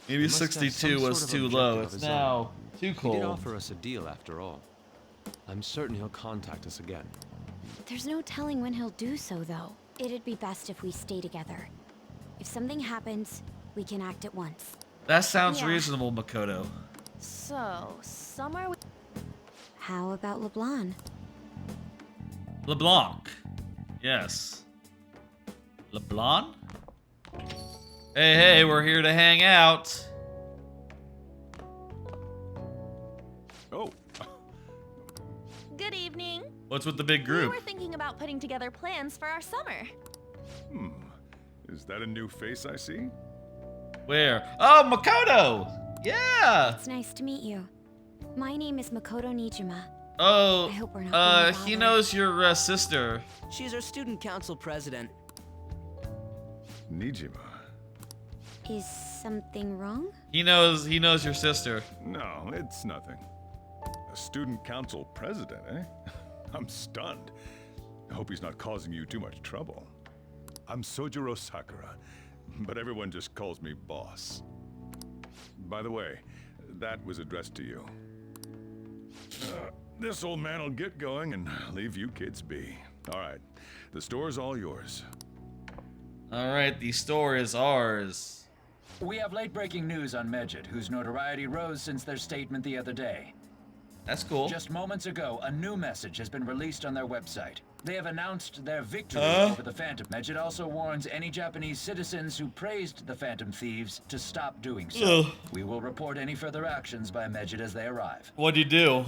[SPEAKER 1] Maybe
[SPEAKER 14] He must have
[SPEAKER 1] 62
[SPEAKER 14] some
[SPEAKER 1] was
[SPEAKER 14] sort of
[SPEAKER 1] too
[SPEAKER 14] objective
[SPEAKER 1] low.
[SPEAKER 14] of
[SPEAKER 1] It's
[SPEAKER 14] his
[SPEAKER 1] now
[SPEAKER 14] own.
[SPEAKER 1] too
[SPEAKER 14] He did
[SPEAKER 1] cold.
[SPEAKER 14] offer us a deal after all. I'm certain he'll contact us again.
[SPEAKER 21] There's no telling when he'll do so, though. It'd be best if we stay together. If something happens, we can act at once.
[SPEAKER 1] That sounds
[SPEAKER 10] Yeah.
[SPEAKER 1] reasonable, Makoto.
[SPEAKER 10] So, somewhere...
[SPEAKER 21] How about LeBlanc?
[SPEAKER 1] LeBlanc. Yes. LeBlanc? Hey, we're here to hang out.
[SPEAKER 5] Oh.
[SPEAKER 10] Good evening.
[SPEAKER 1] What's with the big
[SPEAKER 10] We
[SPEAKER 1] group?
[SPEAKER 10] were thinking about putting together plans for our summer.
[SPEAKER 5] Is that a new face I see?
[SPEAKER 1] Where? Oh, Makoto! Yeah!
[SPEAKER 21] It's nice to meet you. My name is Makoto Nijima.
[SPEAKER 1] Oh,
[SPEAKER 21] I hope we're not being
[SPEAKER 1] he
[SPEAKER 21] bothered.
[SPEAKER 1] knows your sister.
[SPEAKER 15] She's our student council president.
[SPEAKER 5] Nijima.
[SPEAKER 21] Is something wrong?
[SPEAKER 1] He knows your sister.
[SPEAKER 5] No, it's nothing. A student council president, eh? I'm stunned. I hope he's not causing you too much trouble. I'm Sojiro Sakura, but everyone just calls me boss. By the way, that was addressed to you. This old man will get going and leave you kids be. All right, the store's all yours.
[SPEAKER 1] All right, the store is ours.
[SPEAKER 4] We have late-breaking news on Mejid, whose notoriety rose since their statement the other day.
[SPEAKER 1] That's cool.
[SPEAKER 4] Just moments ago, a new message has been released on their website. They have announced their victory over the Phantom. Mejid also warns any Japanese citizens who praised the Phantom Thieves to stop doing so.
[SPEAKER 1] Ugh.
[SPEAKER 4] We will report any further actions by Mejid as they arrive.
[SPEAKER 1] What'd you do?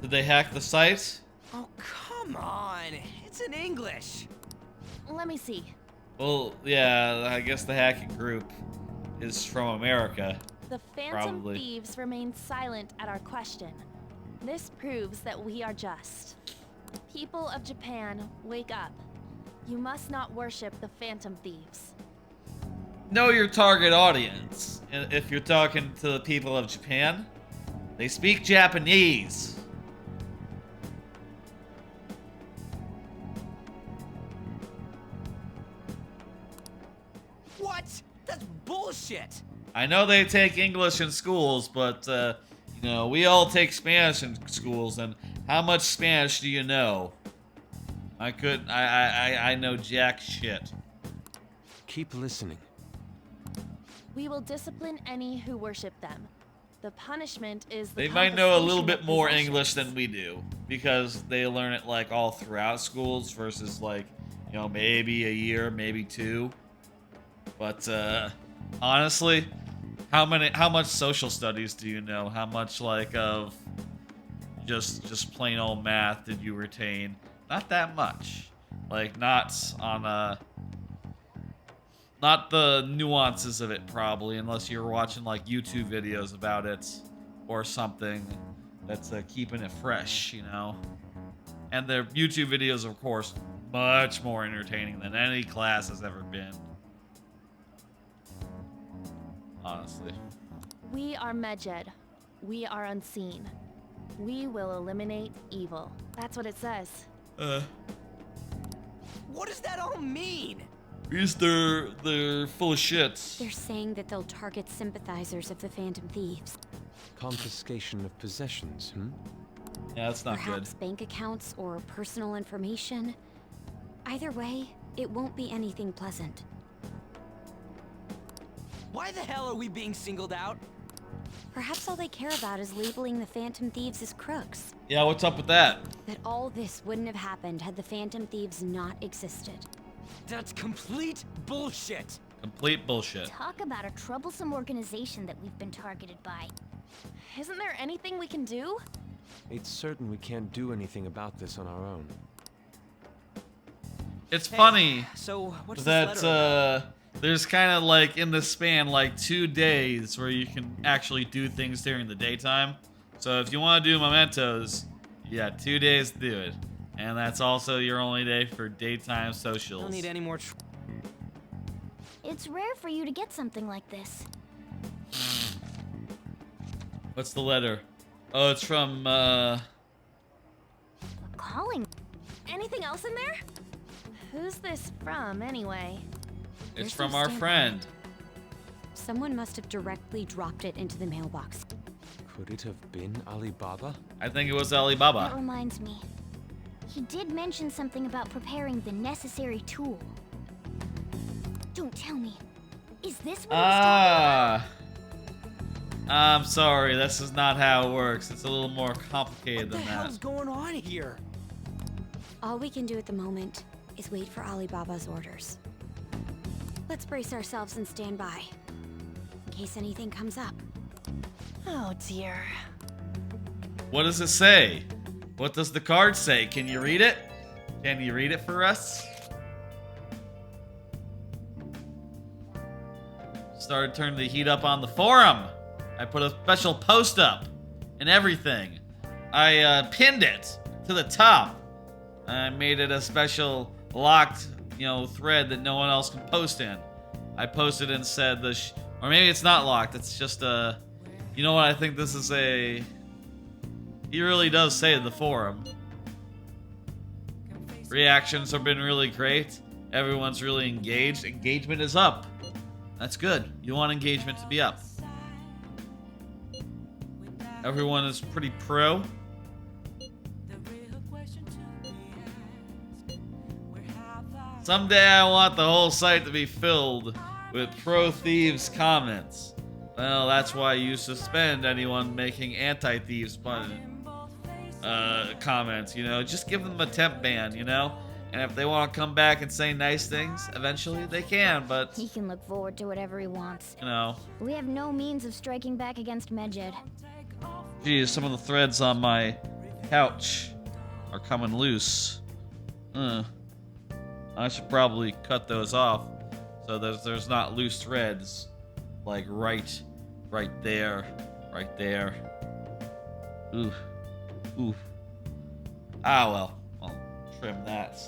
[SPEAKER 1] Did they hack the site?
[SPEAKER 11] Oh, come on. It's in English.
[SPEAKER 10] Let me see.
[SPEAKER 1] Well, yeah, I guess the hacking group is from America.
[SPEAKER 10] The Phantom
[SPEAKER 1] Probably.
[SPEAKER 10] Thieves remained silent at our question. This proves that we are just. People of Japan, wake up. You must not worship the Phantom Thieves.
[SPEAKER 1] Know your target audience. If you're talking to the people of Japan, they speak Japanese.
[SPEAKER 11] What? That's bullshit.
[SPEAKER 1] I know they take English in schools, but, you know, we all take Spanish in schools, and how much Spanish do you know? I know jack shit.
[SPEAKER 18] Keep listening.
[SPEAKER 10] We will discipline any who worship them. The punishment is the
[SPEAKER 1] They might know a little
[SPEAKER 10] confiscation
[SPEAKER 1] bit
[SPEAKER 10] of
[SPEAKER 1] more
[SPEAKER 10] possessions.
[SPEAKER 1] English than we do, because they learn it, like, all throughout schools versus, like, you know, maybe a year, maybe 2. But, honestly, how much social studies do you know? How much, like, of just plain old math did you retain? Not that much. Like, not on not the nuances of it, probably, unless you're watching, like, YouTube videos about it or something that's keeping it fresh, you know? And their YouTube videos, of course, much more entertaining than any class has ever been. Honestly.
[SPEAKER 10] We are Medjed. We are unseen. We will eliminate evil. That's what it says.
[SPEAKER 11] What does that all mean?
[SPEAKER 1] Because they're full of shit.
[SPEAKER 21] They're saying that they'll target sympathizers of the Phantom Thieves.
[SPEAKER 18] Confiscation of possessions,
[SPEAKER 1] Yeah, that's not
[SPEAKER 21] Perhaps bank accounts or personal information. Either way, it won't be anything pleasant.
[SPEAKER 11] Why the hell are we being singled out?
[SPEAKER 21] Perhaps all they care about is labeling the Phantom Thieves as crooks.
[SPEAKER 1] Yeah, what's up with that?
[SPEAKER 21] That all this wouldn't have happened had the Phantom Thieves not existed.
[SPEAKER 11] That's complete bullshit.
[SPEAKER 1] Complete bullshit.
[SPEAKER 21] Talk about a troublesome organization that we've been targeted by.
[SPEAKER 10] Isn't there anything we can do?
[SPEAKER 18] It's certain we can't do anything about this on our own.
[SPEAKER 1] It's funny
[SPEAKER 11] So what's
[SPEAKER 1] that
[SPEAKER 11] this letter
[SPEAKER 1] there's kind of like in the span like 2 days where you can actually do things during the daytime. So if you want to do Mementos, you got 2 days to do it. And that's also your only day for daytime socials.
[SPEAKER 11] Don't need any more.
[SPEAKER 21] It's rare for you to get something like this.
[SPEAKER 1] What's the letter? Oh, it's from
[SPEAKER 21] Calling.
[SPEAKER 10] Anything else in there? Who's this from, anyway?
[SPEAKER 1] it's from our friend.
[SPEAKER 21] Someone must have directly dropped it into the mailbox.
[SPEAKER 18] Could it have been Alibaba?
[SPEAKER 1] I think it was
[SPEAKER 21] That
[SPEAKER 1] Alibaba.
[SPEAKER 21] reminds me. He did mention something about preparing the necessary tool. Don't tell me. Is this what
[SPEAKER 1] Ah. I'm sorry, this is not how it works. It's a little more complicated
[SPEAKER 11] What
[SPEAKER 1] than
[SPEAKER 11] the
[SPEAKER 1] that.
[SPEAKER 11] hell's going on here?
[SPEAKER 21] All we can do at the moment is wait for Alibaba's orders. Let's brace ourselves and stand by, in case anything comes up.
[SPEAKER 10] Oh dear.
[SPEAKER 1] What does it say? What does the card say? Can you read it? Can you read it for us? Started turning the heat up on the forum. I put a special post up and everything. I pinned it to the top. I made it a special locked, thread that no one else can post in. I posted and said or maybe it's not locked. It's just you know what? I think this is a. He really does say the forum. Reactions have been really great. Everyone's really engaged. Engagement is up. That's good. You want engagement to be up. Everyone is pretty pro. Someday I want the whole site to be filled with pro thieves comments. Well, that's why you suspend anyone making anti-thieves comments, just give them a temp ban, and if they want to come back and say nice things, eventually they can, but
[SPEAKER 21] He can look forward to whatever he wants. We have no means of striking back against Medjed.
[SPEAKER 1] Geez, some of the threads on my couch are coming loose. I should probably cut those off so there's not loose threads like right there, right there. Ooh. Ah well, I'll trim that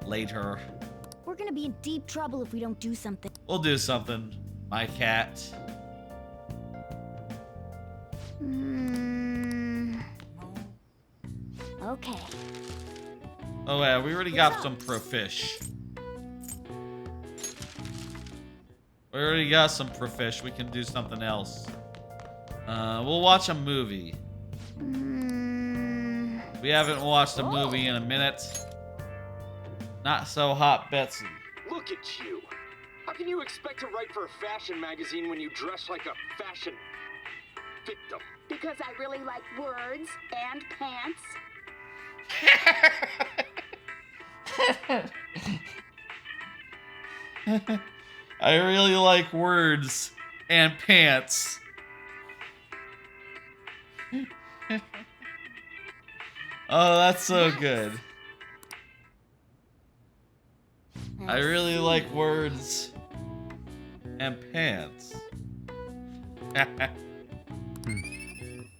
[SPEAKER 1] later.
[SPEAKER 21] We're gonna be in deep trouble if we don't do something.
[SPEAKER 1] We'll do something, my cat.
[SPEAKER 21] Okay.
[SPEAKER 1] Oh yeah, we already got some pro fish. We already got some profish. We can do something else. We'll watch a movie. We haven't watched a movie in a minute. Not so hot, Betsy.
[SPEAKER 2] Look at you. How can you expect to write for a fashion magazine when you dress like a fashion victim?
[SPEAKER 21] Because I really like words and pants.
[SPEAKER 1] I really like words and pants. Oh, that's so good. I really like words and pants.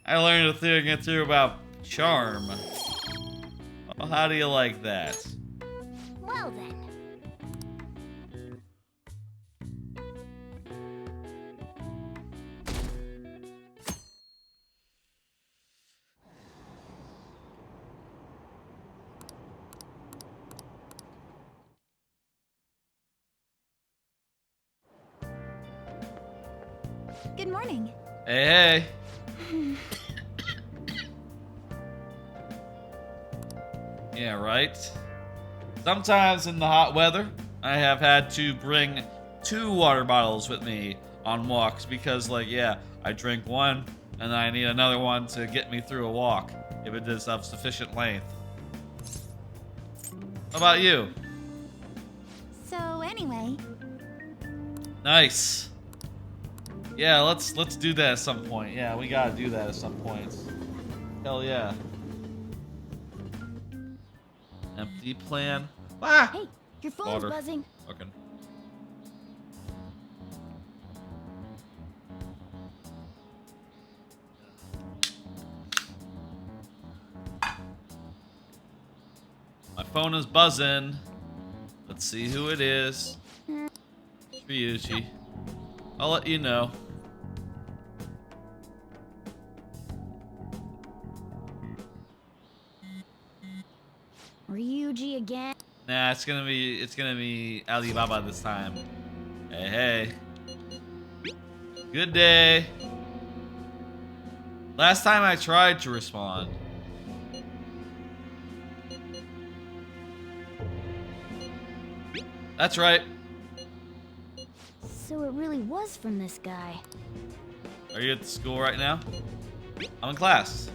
[SPEAKER 1] I learned a thing or two about charm. Well, how do you like that?
[SPEAKER 21] Well then.
[SPEAKER 12] Good morning.
[SPEAKER 1] Hey, hey. Yeah, right. Sometimes in the hot weather, I have had to bring 2 water bottles with me on walks because, like, yeah, I drink one and I need another one to get me through a walk if it is of sufficient length. How about you?
[SPEAKER 12] So anyway,
[SPEAKER 1] Nice. Yeah, let's do that at some point. Yeah, we gotta do that at some point. Hell yeah. Empty plan. Ah!
[SPEAKER 21] Hey, your phone's
[SPEAKER 1] Water.
[SPEAKER 21] buzzing.
[SPEAKER 1] Okay. My phone is buzzing. Let's see who it is. Ryuji. I'll let you know.
[SPEAKER 21] Ryuji again.
[SPEAKER 1] Nah, it's gonna be Alibaba this time. Hey, hey. Good day. Last time I tried to respond. That's right.
[SPEAKER 21] So it really was from this guy.
[SPEAKER 1] Are you at the school right now? I'm in class.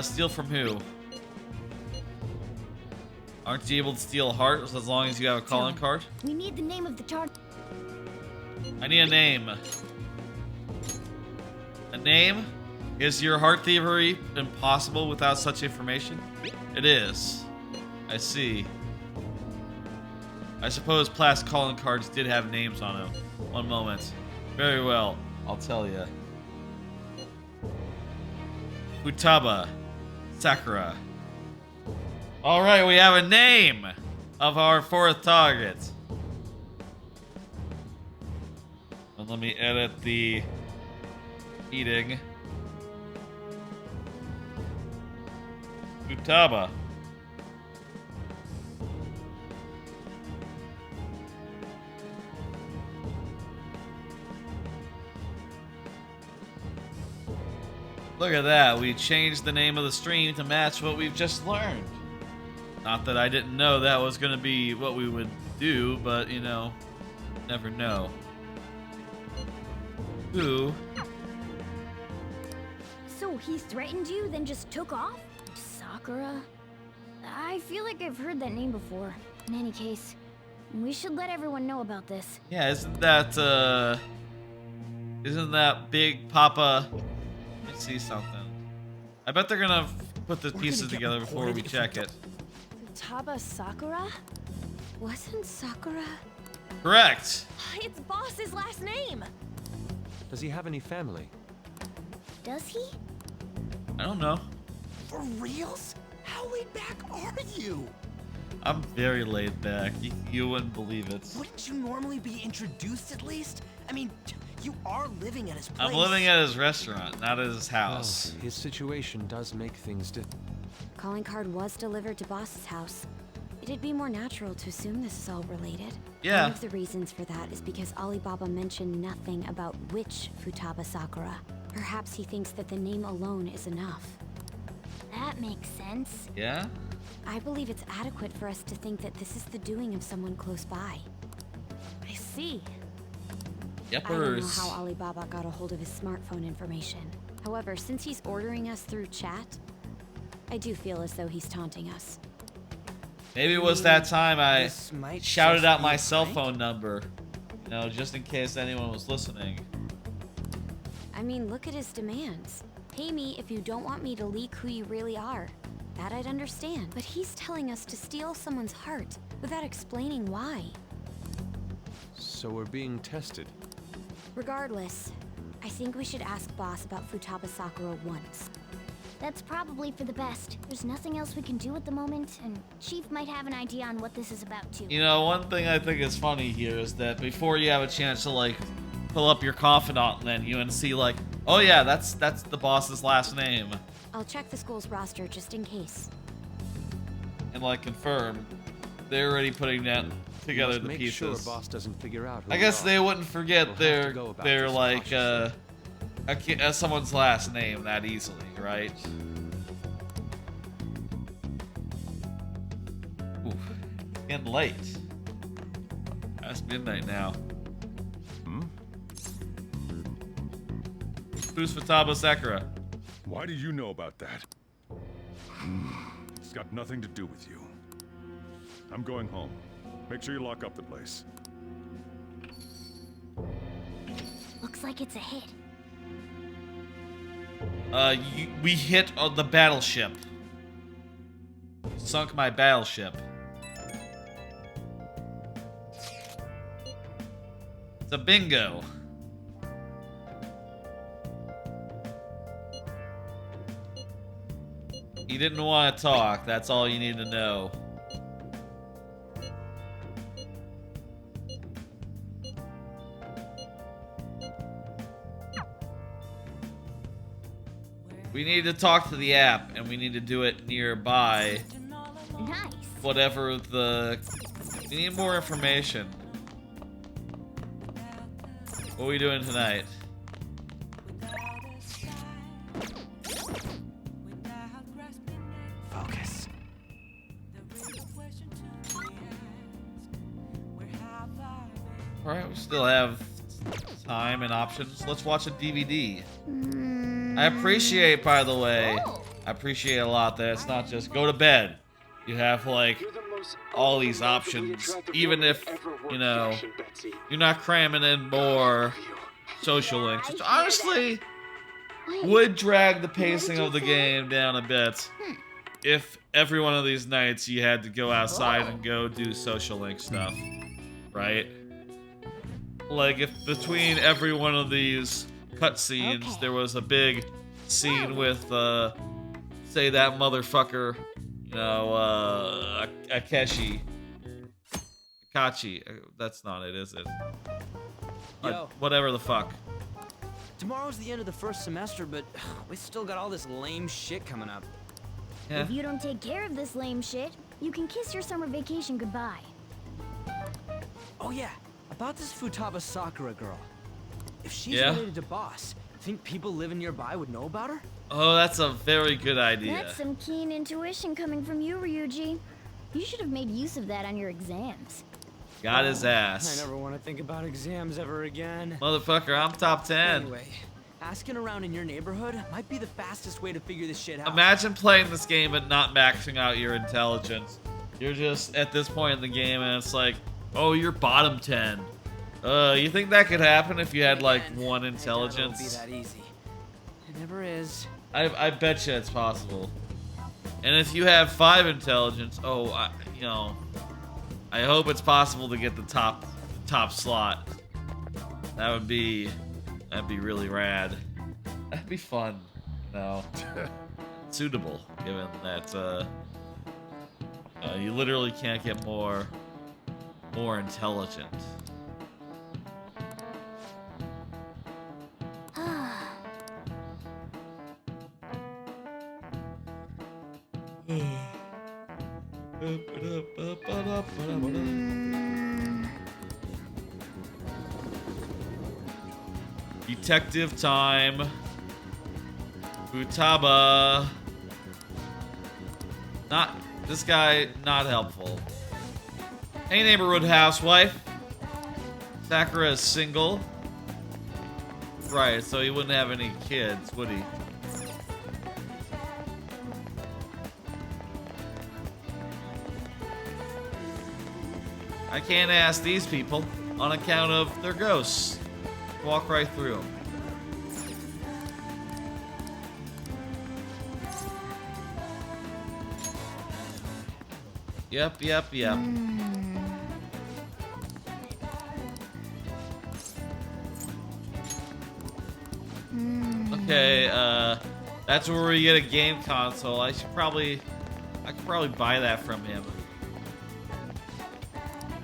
[SPEAKER 1] Steal from who? Aren't you able to steal a heart as long as you have a calling card?
[SPEAKER 21] We need the name of the target.
[SPEAKER 1] I need a name. A name? Is your heart thievery impossible without such information? It is. I see. I suppose past calling cards did have names on them. One moment. Very well. I'll tell you. Futaba. Sakura. Alright, we have a name of our 4th target. And let me edit the eating. Futaba. Look at that, we changed the name of the stream to match what we've just learned. Not that I didn't know that was going to be what we would do, but, you know, never know. Who?
[SPEAKER 21] So he threatened you, then just took off? Sakura? I feel like I've heard that name before. In any case, we should let everyone know about this.
[SPEAKER 1] Yeah, isn't that Big Papa? Let me see something. I bet they're gonna put the pieces together before we check it.
[SPEAKER 10] Futaba Sakura?
[SPEAKER 21] Wasn't Sakura?
[SPEAKER 1] Correct.
[SPEAKER 10] It's Boss's last name.
[SPEAKER 18] Does he have any family?
[SPEAKER 21] Does he?
[SPEAKER 1] I don't know.
[SPEAKER 11] For reals? How laid back are you?
[SPEAKER 1] I'm very laid back. You wouldn't believe it.
[SPEAKER 11] Wouldn't you normally be introduced at least? I mean, you are living at his place.
[SPEAKER 1] I'm living at his restaurant, not at his house.
[SPEAKER 18] His situation does make things difficult.
[SPEAKER 21] Calling card was delivered to Boss's house.
[SPEAKER 13] It'd be more natural to assume this is all related.
[SPEAKER 1] Yeah.
[SPEAKER 13] One of the reasons for that is because Alibaba mentioned nothing about which Futaba Sakura. Perhaps he thinks that the name alone is enough.
[SPEAKER 21] That makes sense.
[SPEAKER 1] Yeah?
[SPEAKER 13] I believe it's adequate for us to think that this is the doing of someone close by.
[SPEAKER 10] I see.
[SPEAKER 13] I don't know
[SPEAKER 1] Yepers.
[SPEAKER 13] how Alibaba got a hold of his smartphone information. However, since he's ordering us through chat, I do feel as though he's taunting us.
[SPEAKER 1] Maybe it was that time I
[SPEAKER 15] This might
[SPEAKER 1] shouted
[SPEAKER 15] just
[SPEAKER 1] out
[SPEAKER 15] be
[SPEAKER 1] my
[SPEAKER 15] a
[SPEAKER 1] cell
[SPEAKER 15] prank.
[SPEAKER 1] phone number. You know, just in case anyone was listening.
[SPEAKER 13] I mean, look at his demands. Pay me if you don't want me to leak who you really are. That I'd understand. But he's telling us to steal someone's heart without explaining why.
[SPEAKER 18] So we're being tested.
[SPEAKER 13] Regardless, I think we should ask Boss about Futaba Sakura once.
[SPEAKER 21] That's probably for the best. There's nothing else we can do at the moment, and Chief might have an idea on what this is about too.
[SPEAKER 1] You know, one thing I think is funny here is that before you have a chance to like pull up your confidant menu and see like, oh yeah, that's the boss's last name,
[SPEAKER 13] I'll check the school's roster just in case.
[SPEAKER 1] and like confirm, they're already putting that together the
[SPEAKER 18] Make
[SPEAKER 1] pieces.
[SPEAKER 18] sure Boss doesn't figure out who
[SPEAKER 1] I
[SPEAKER 18] we
[SPEAKER 1] guess
[SPEAKER 18] are.
[SPEAKER 1] they wouldn't forget
[SPEAKER 18] We'll have
[SPEAKER 1] their
[SPEAKER 18] to go about
[SPEAKER 1] their
[SPEAKER 18] this
[SPEAKER 1] like
[SPEAKER 18] cautiously.
[SPEAKER 1] someone's last name that easily, right? Ooh, it's getting late. Past midnight now. Who's Futaba Sakura?
[SPEAKER 5] Why do you know about that? It's got nothing to do with you. I'm going home. Make sure you lock up the place.
[SPEAKER 21] Looks like it's a hit.
[SPEAKER 1] We hit on the battleship. Sunk my battleship. It's a bingo. You didn't want to talk. That's all you need to know. We need to talk to the app, and we need to do it nearby.
[SPEAKER 21] Nice.
[SPEAKER 1] Whatever the... We need more information. What are we doing tonight?
[SPEAKER 15] Focus.
[SPEAKER 1] Alright, we still have time and options. Let's watch a DVD. I appreciate, by the way, I appreciate a lot that it's not just go to bed. You have, like, all these options, even if, you know, you're not cramming in more social links, which honestly would drag the pacing of the game down a bit if every one of these nights you had to go outside and go do social link stuff, right? Like, if between every one of these cutscenes there was a big scene with, say that motherfucker, you know, Akachi. That's not it, is it?
[SPEAKER 11] Yo.
[SPEAKER 1] Whatever the fuck.
[SPEAKER 11] Tomorrow's the end of the first semester, but we still got all this lame shit coming up.
[SPEAKER 1] Yeah.
[SPEAKER 21] If you don't take care of this lame shit, you can kiss your summer vacation goodbye.
[SPEAKER 11] Oh yeah, about this Futaba Sakura girl. If she's
[SPEAKER 1] Yeah?
[SPEAKER 11] related to Boss, think people living nearby would know about her?
[SPEAKER 1] Oh, that's a very good idea.
[SPEAKER 21] That's some keen intuition coming from you, Ryuji. You should have made use of that on your exams.
[SPEAKER 1] Got his ass.
[SPEAKER 11] I never want to think about exams ever again.
[SPEAKER 1] Motherfucker, I'm top 10.
[SPEAKER 11] Anyway, asking around in your neighborhood might be the fastest way to figure this shit out.
[SPEAKER 1] Imagine playing this game but not maxing out your intelligence. You're just at this point in the game and it's like, oh, you're bottom 10. You think that could happen if you had like one intelligence?
[SPEAKER 11] It won't be that easy. It never is.
[SPEAKER 1] I bet you it's possible. And if you have 5 intelligence, you know, I hope it's possible to get the top slot. That'd be really rad. That'd be fun. No, suitable given that you literally can't get more intelligent. Detective time. Futaba. Not this guy. Not helpful. Hey, neighborhood housewife. Sakura is single. Right, so he wouldn't have any kids, would he? I can't ask these people on account of their ghosts. Walk right through them. Yep. Okay, that's where we get a game console. I could probably buy that from him.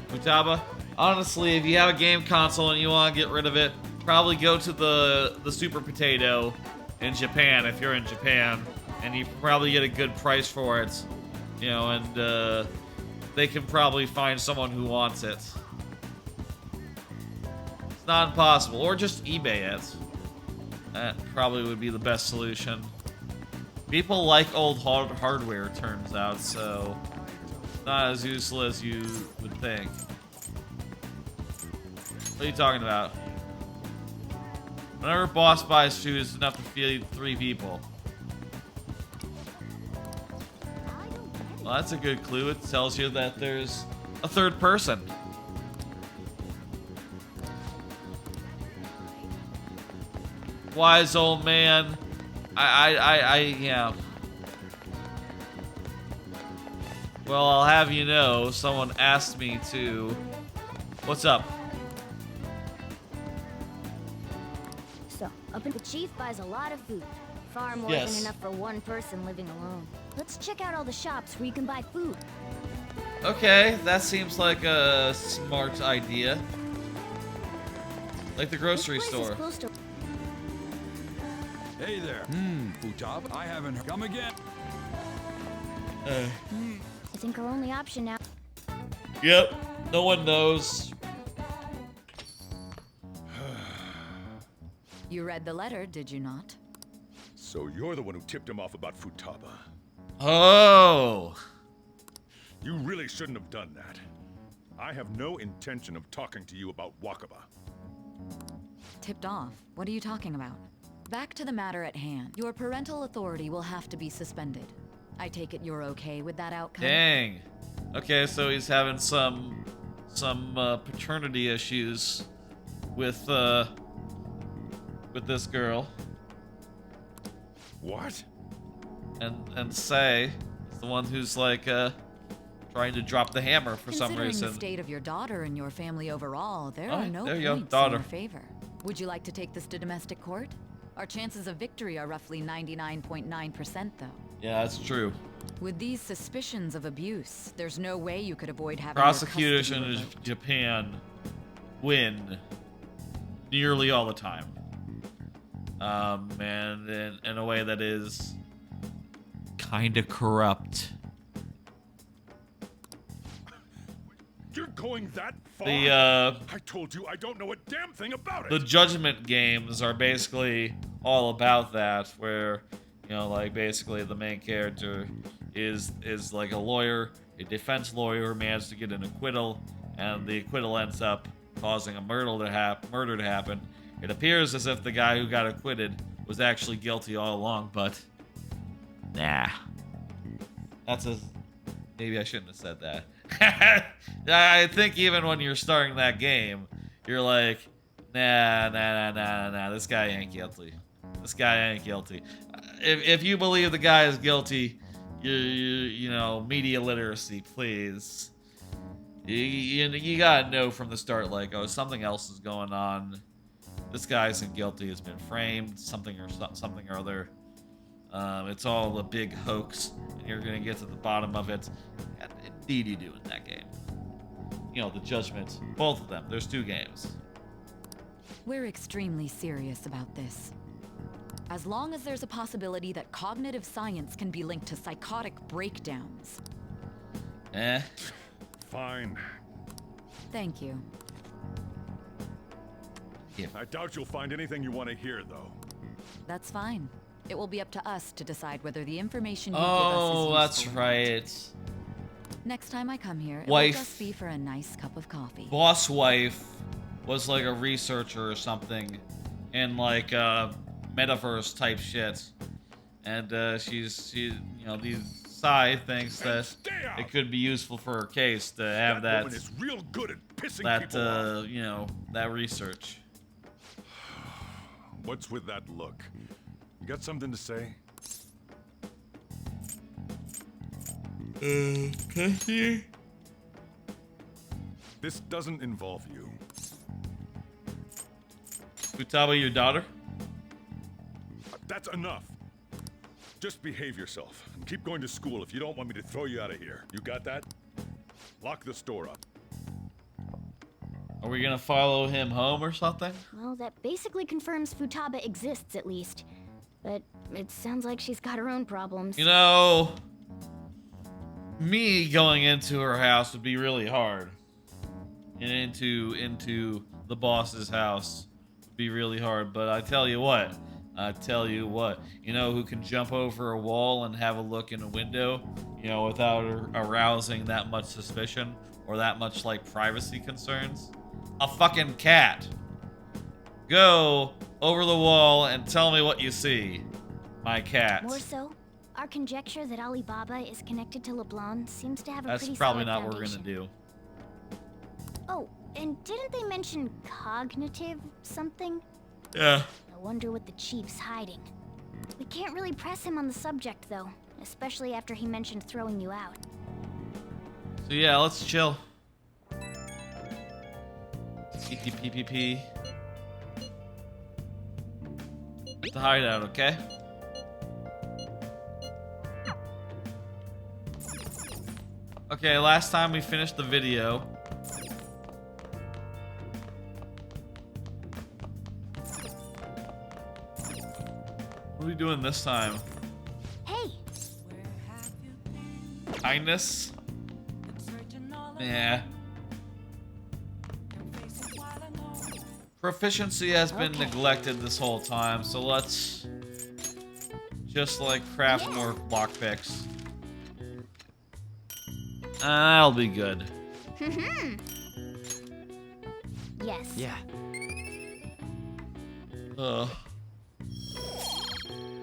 [SPEAKER 1] Futaba, honestly, if you have a game console and you want to get rid of it, probably go to the Super Potato in Japan if you're in Japan, and you probably get a good price for it. You know, and they can probably find someone who wants it. It's not impossible, or just eBay it. That probably would be the best solution. People like old hardware, it turns out, so it's not as useful as you would think. What are you talking about? Whenever boss buys food, it's enough to feed 3 people. Well, that's a good clue. It tells you that there's a 3rd person. Wise old man. Yeah. Well, I'll have you know, someone asked me to. What's up?
[SPEAKER 21] So, the chief buys a lot of food. Far more than enough for one person living alone. Let's check out all the shops where you can buy food.
[SPEAKER 1] Okay, that seems like a smart idea. Like the grocery store.
[SPEAKER 3] Hey there. Futaba, I haven't heard. Come again.
[SPEAKER 21] I think our only option now.
[SPEAKER 1] Yep, no one knows.
[SPEAKER 16] You read the letter, did you not?
[SPEAKER 5] So you're the one who tipped him off about Futaba.
[SPEAKER 1] Oh.
[SPEAKER 5] You really shouldn't have done that. I have no intention of talking to you about Wakaba.
[SPEAKER 16] Tipped off? What are you talking about? Back to the matter at hand. Your parental authority will have to be suspended. I take it you're okay with that outcome?
[SPEAKER 1] Dang. Okay, so he's having some paternity issues with this girl.
[SPEAKER 5] What?
[SPEAKER 1] And Say is the one who's like trying to drop the hammer for some reason.
[SPEAKER 16] Considering the state of your daughter and your family overall, there are no
[SPEAKER 1] there you go,
[SPEAKER 16] points
[SPEAKER 1] daughter.
[SPEAKER 16] in your favor. Would you like to take this to domestic court? Our chances of victory are roughly 99.9%, though.
[SPEAKER 1] Yeah, that's true.
[SPEAKER 16] With these suspicions of abuse, there's no way you could avoid having
[SPEAKER 1] Prosecutors
[SPEAKER 16] your
[SPEAKER 1] in
[SPEAKER 16] custody revoked.
[SPEAKER 1] Japan win nearly all the time. And in a way that is kind of corrupt.
[SPEAKER 5] You're going that far?
[SPEAKER 1] I
[SPEAKER 5] told you I don't know a damn thing about it.
[SPEAKER 1] The judgment games are basically all about that, where, you know, like basically the main character is like a lawyer, a defense lawyer who managed to get an acquittal, and the acquittal ends up causing a murder to happen. It appears as if the guy who got acquitted was actually guilty all along, but nah. Maybe I shouldn't have said that. I think even when you're starting that game, you're like, nah, this guy ain't guilty. This guy ain't guilty. If you believe the guy is guilty, you know, media literacy, please. You gotta know from the start, like, oh, something else is going on. This guy isn't guilty. Has been framed. Something or other. It's all a big hoax, and you're gonna get to the bottom of it. And indeed, you do in that game. You know, the judgment. Both of them. There's 2 games.
[SPEAKER 16] We're extremely serious about this. As long as there's a possibility that cognitive science can be linked to psychotic breakdowns.
[SPEAKER 1] Eh?
[SPEAKER 5] Fine.
[SPEAKER 16] Thank you.
[SPEAKER 5] I doubt you'll find anything you want to hear, though.
[SPEAKER 16] That's fine. It will be up to us to decide whether the information you
[SPEAKER 1] Oh,
[SPEAKER 16] give us is
[SPEAKER 1] that's
[SPEAKER 16] useful or not.
[SPEAKER 1] right.
[SPEAKER 16] Next time I come here, it
[SPEAKER 1] Wife.
[SPEAKER 16] will just be for a nice cup of coffee.
[SPEAKER 1] Boss wife was like a researcher or something in like metaverse type shit, and she you know, these Sai thinks that it could be useful for her case to have that
[SPEAKER 5] woman is real good at pissing
[SPEAKER 1] that
[SPEAKER 5] people off.
[SPEAKER 1] you know, that research.
[SPEAKER 5] What's with that look? You got something to say?
[SPEAKER 1] Can I see?
[SPEAKER 5] This doesn't involve you.
[SPEAKER 1] Futaba, your daughter?
[SPEAKER 5] That's enough. Just behave yourself and keep going to school if you don't want me to throw you out of here. You got that? Lock the store up.
[SPEAKER 1] Are we gonna follow him home or something?
[SPEAKER 21] Well, that basically confirms Futaba exists, at least. But it sounds like she's got her own problems.
[SPEAKER 1] You know, me going into her house would be really hard. And into the boss's house would be really hard. But I tell you what, you know who can jump over a wall and have a look in a window, you know, without arousing that much suspicion or that much, like, privacy concerns? A fucking cat. Go over the wall and tell me what you see, my cat.
[SPEAKER 21] More so, our conjecture that Alibaba is connected to LeBlanc seems to have a
[SPEAKER 1] That's
[SPEAKER 21] pretty
[SPEAKER 1] probably
[SPEAKER 21] solid
[SPEAKER 1] not what we're
[SPEAKER 21] foundation.
[SPEAKER 1] gonna do.
[SPEAKER 21] Oh, and didn't they mention cognitive something?
[SPEAKER 1] Yeah.
[SPEAKER 21] I wonder what the chief's hiding. We can't really press him on the subject, though, especially after he mentioned throwing you out.
[SPEAKER 1] So yeah, let's chill. PPPPP. The hideout, okay? Okay, last time we finished the video. What are we doing this time?
[SPEAKER 21] Hey!
[SPEAKER 1] Kindness? Yeah. Proficiency has been neglected this whole time, so let's just like craft more lockpicks. That'll be good.
[SPEAKER 21] Yes.
[SPEAKER 15] Yeah.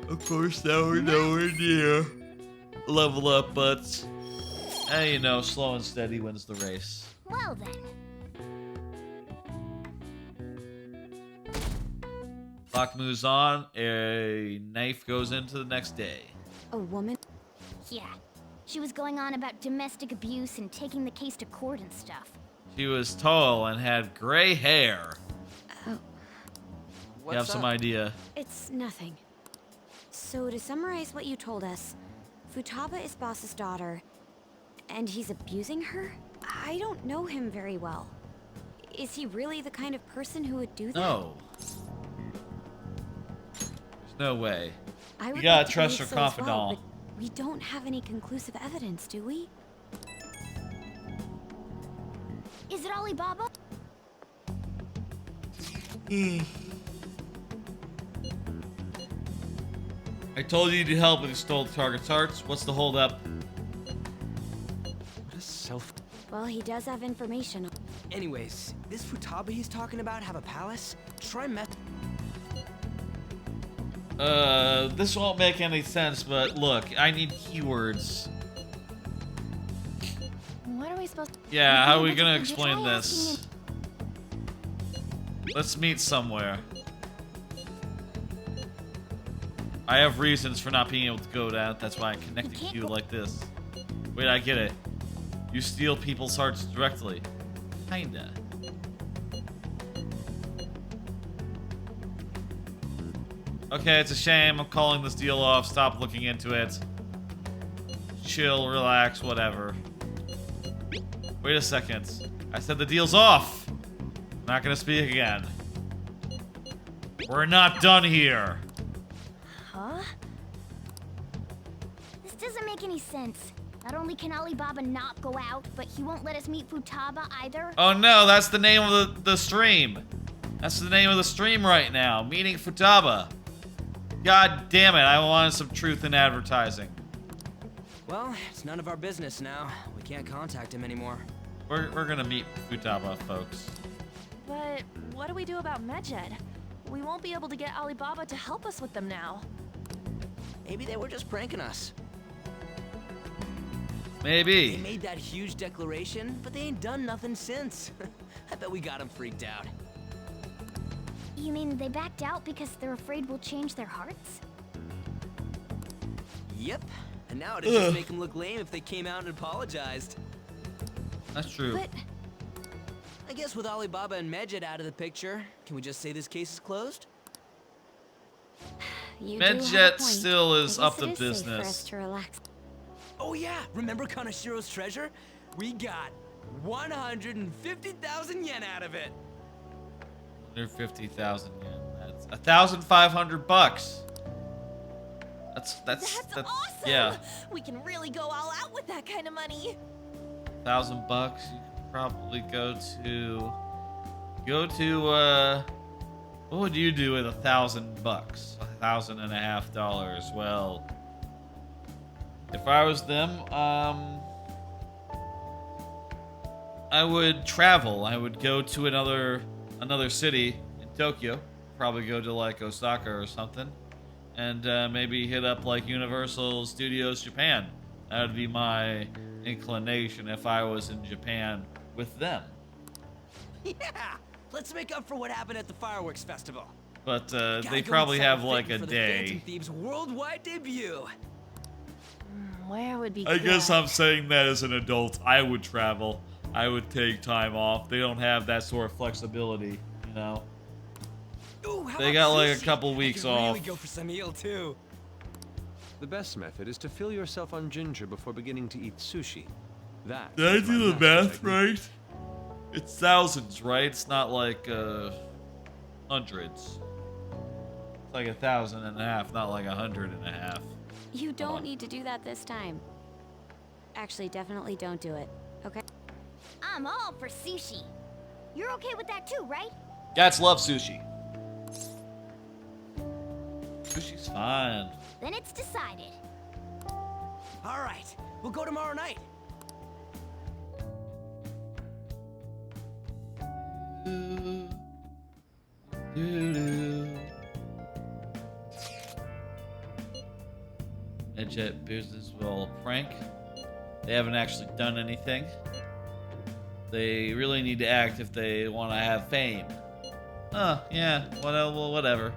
[SPEAKER 1] Of course, now we're nowhere near level up, but hey, you know, slow and steady wins the race.
[SPEAKER 21] Well then.
[SPEAKER 1] Clock moves on, a knife goes into the next day.
[SPEAKER 21] A woman? Yeah. She was going on about domestic abuse and taking the case to court and stuff.
[SPEAKER 1] She was tall and had gray hair.
[SPEAKER 13] Oh.
[SPEAKER 1] You have some idea.
[SPEAKER 13] It's nothing. So to summarize what you told us, Futaba is Boss's daughter, and he's abusing her? I don't know him very well. Is he really the kind of person who would do that?
[SPEAKER 1] No. No way.
[SPEAKER 13] I would
[SPEAKER 1] You gotta
[SPEAKER 13] like to
[SPEAKER 1] trust your
[SPEAKER 13] believe so as
[SPEAKER 1] confidant.
[SPEAKER 13] well, but we don't have any conclusive evidence, do we?
[SPEAKER 21] Is it Alibaba?
[SPEAKER 1] I told you to help with you stole the target's hearts. What's the holdup?
[SPEAKER 15] What a self...
[SPEAKER 13] Well, he does have information.
[SPEAKER 15] Anyways, this Futaba he's talking about have a palace? Try
[SPEAKER 1] This won't make any sense, but look, I need keywords.
[SPEAKER 21] What are we supposed to...
[SPEAKER 1] Yeah, how are we gonna
[SPEAKER 21] Could you
[SPEAKER 1] explain
[SPEAKER 21] try
[SPEAKER 1] this? Let's meet somewhere. I have reasons for not being able to go down. That's why I connected to you like this. Wait, I get it. You steal people's hearts directly. Kinda. Okay, it's a shame. I'm calling this deal off. Stop looking into it. Chill, relax, whatever. Wait a second. I said the deal's off. I'm not gonna speak again. We're not done here.
[SPEAKER 21] Huh? This doesn't make any sense. Not only can Alibaba not go out, but he won't let us meet Futaba either.
[SPEAKER 1] Oh no, that's the name of the stream. That's the name of the stream right now. Meeting Futaba. God damn it, I wanted some truth in advertising.
[SPEAKER 11] Well, it's none of our business now. We can't contact him anymore.
[SPEAKER 1] We're gonna meet Futaba, folks.
[SPEAKER 10] But what do we do about Medjed? We won't be able to get Alibaba to help us with them now.
[SPEAKER 11] Maybe they were just pranking us.
[SPEAKER 1] Maybe.
[SPEAKER 11] They made that huge declaration, but they ain't done nothing since. I bet we got them freaked out.
[SPEAKER 21] You mean they backed out because they're afraid we'll change their hearts?
[SPEAKER 11] Yep. And now it'd just make them look lame if they came out and apologized.
[SPEAKER 1] That's true.
[SPEAKER 11] But I guess with Alibaba and Medjed out of the picture, can we just say this case is closed?
[SPEAKER 1] Medjed still is up to business.
[SPEAKER 11] Oh yeah, remember Kaneshiro's treasure? We got 150,000 yen out of it.
[SPEAKER 1] 150,000 yen. That's 1,500 bucks. That's
[SPEAKER 10] awesome!
[SPEAKER 1] Yeah.
[SPEAKER 10] We can really go all out with that kind of money.
[SPEAKER 1] 1,000 bucks. You could probably go to. What would you do with 1,000 bucks? $1,500. Well, if I was them, I would travel. I would go to another city in Tokyo. Probably go to like Osaka or something, and maybe hit up like Universal Studios Japan. That would be my inclination if I was in Japan with them.
[SPEAKER 11] Yeah, let's make up for what happened at the fireworks festival.
[SPEAKER 1] But they probably have like a
[SPEAKER 11] for the
[SPEAKER 1] day.
[SPEAKER 11] Phantom Thieves' worldwide debut.
[SPEAKER 10] Where would be
[SPEAKER 1] I guess I'm saying that as an adult. I would travel. I would take time off. They don't have that sort of flexibility, you know.
[SPEAKER 11] Ooh,
[SPEAKER 1] They got like a couple weeks off.
[SPEAKER 11] Really go for some eel too.
[SPEAKER 18] The best method is to fill yourself on ginger before beginning to eat sushi. That.
[SPEAKER 1] Did I
[SPEAKER 18] is my
[SPEAKER 1] do the
[SPEAKER 18] master
[SPEAKER 1] math
[SPEAKER 18] technique.
[SPEAKER 1] right? It's thousands, right? It's not like hundreds. It's like 1,500, not like 100.5.
[SPEAKER 13] You don't need to do that this time. Actually, definitely don't do it, okay?
[SPEAKER 21] I'm all for sushi. You're okay with that too, right?
[SPEAKER 1] Gats love sushi. Sushi's fine.
[SPEAKER 21] Then it's decided.
[SPEAKER 11] All right, we'll go tomorrow night.
[SPEAKER 1] Medjed business will a prank. They haven't actually done anything. They really need to act if they want to have fame. Yeah, well, whatever.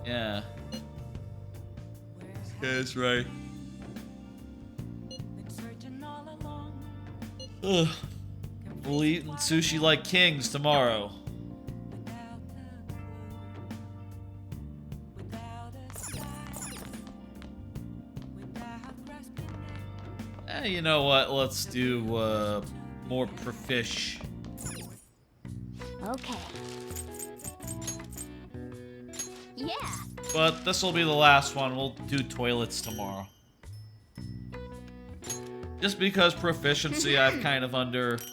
[SPEAKER 1] Yeah. That's right. Ugh. We'll eat sushi like kings tomorrow. You know what? Let's do more profish.
[SPEAKER 21] Okay. Yeah.
[SPEAKER 1] But this will be the last one. We'll do toilets tomorrow. Just because proficiency I've kind of underdone.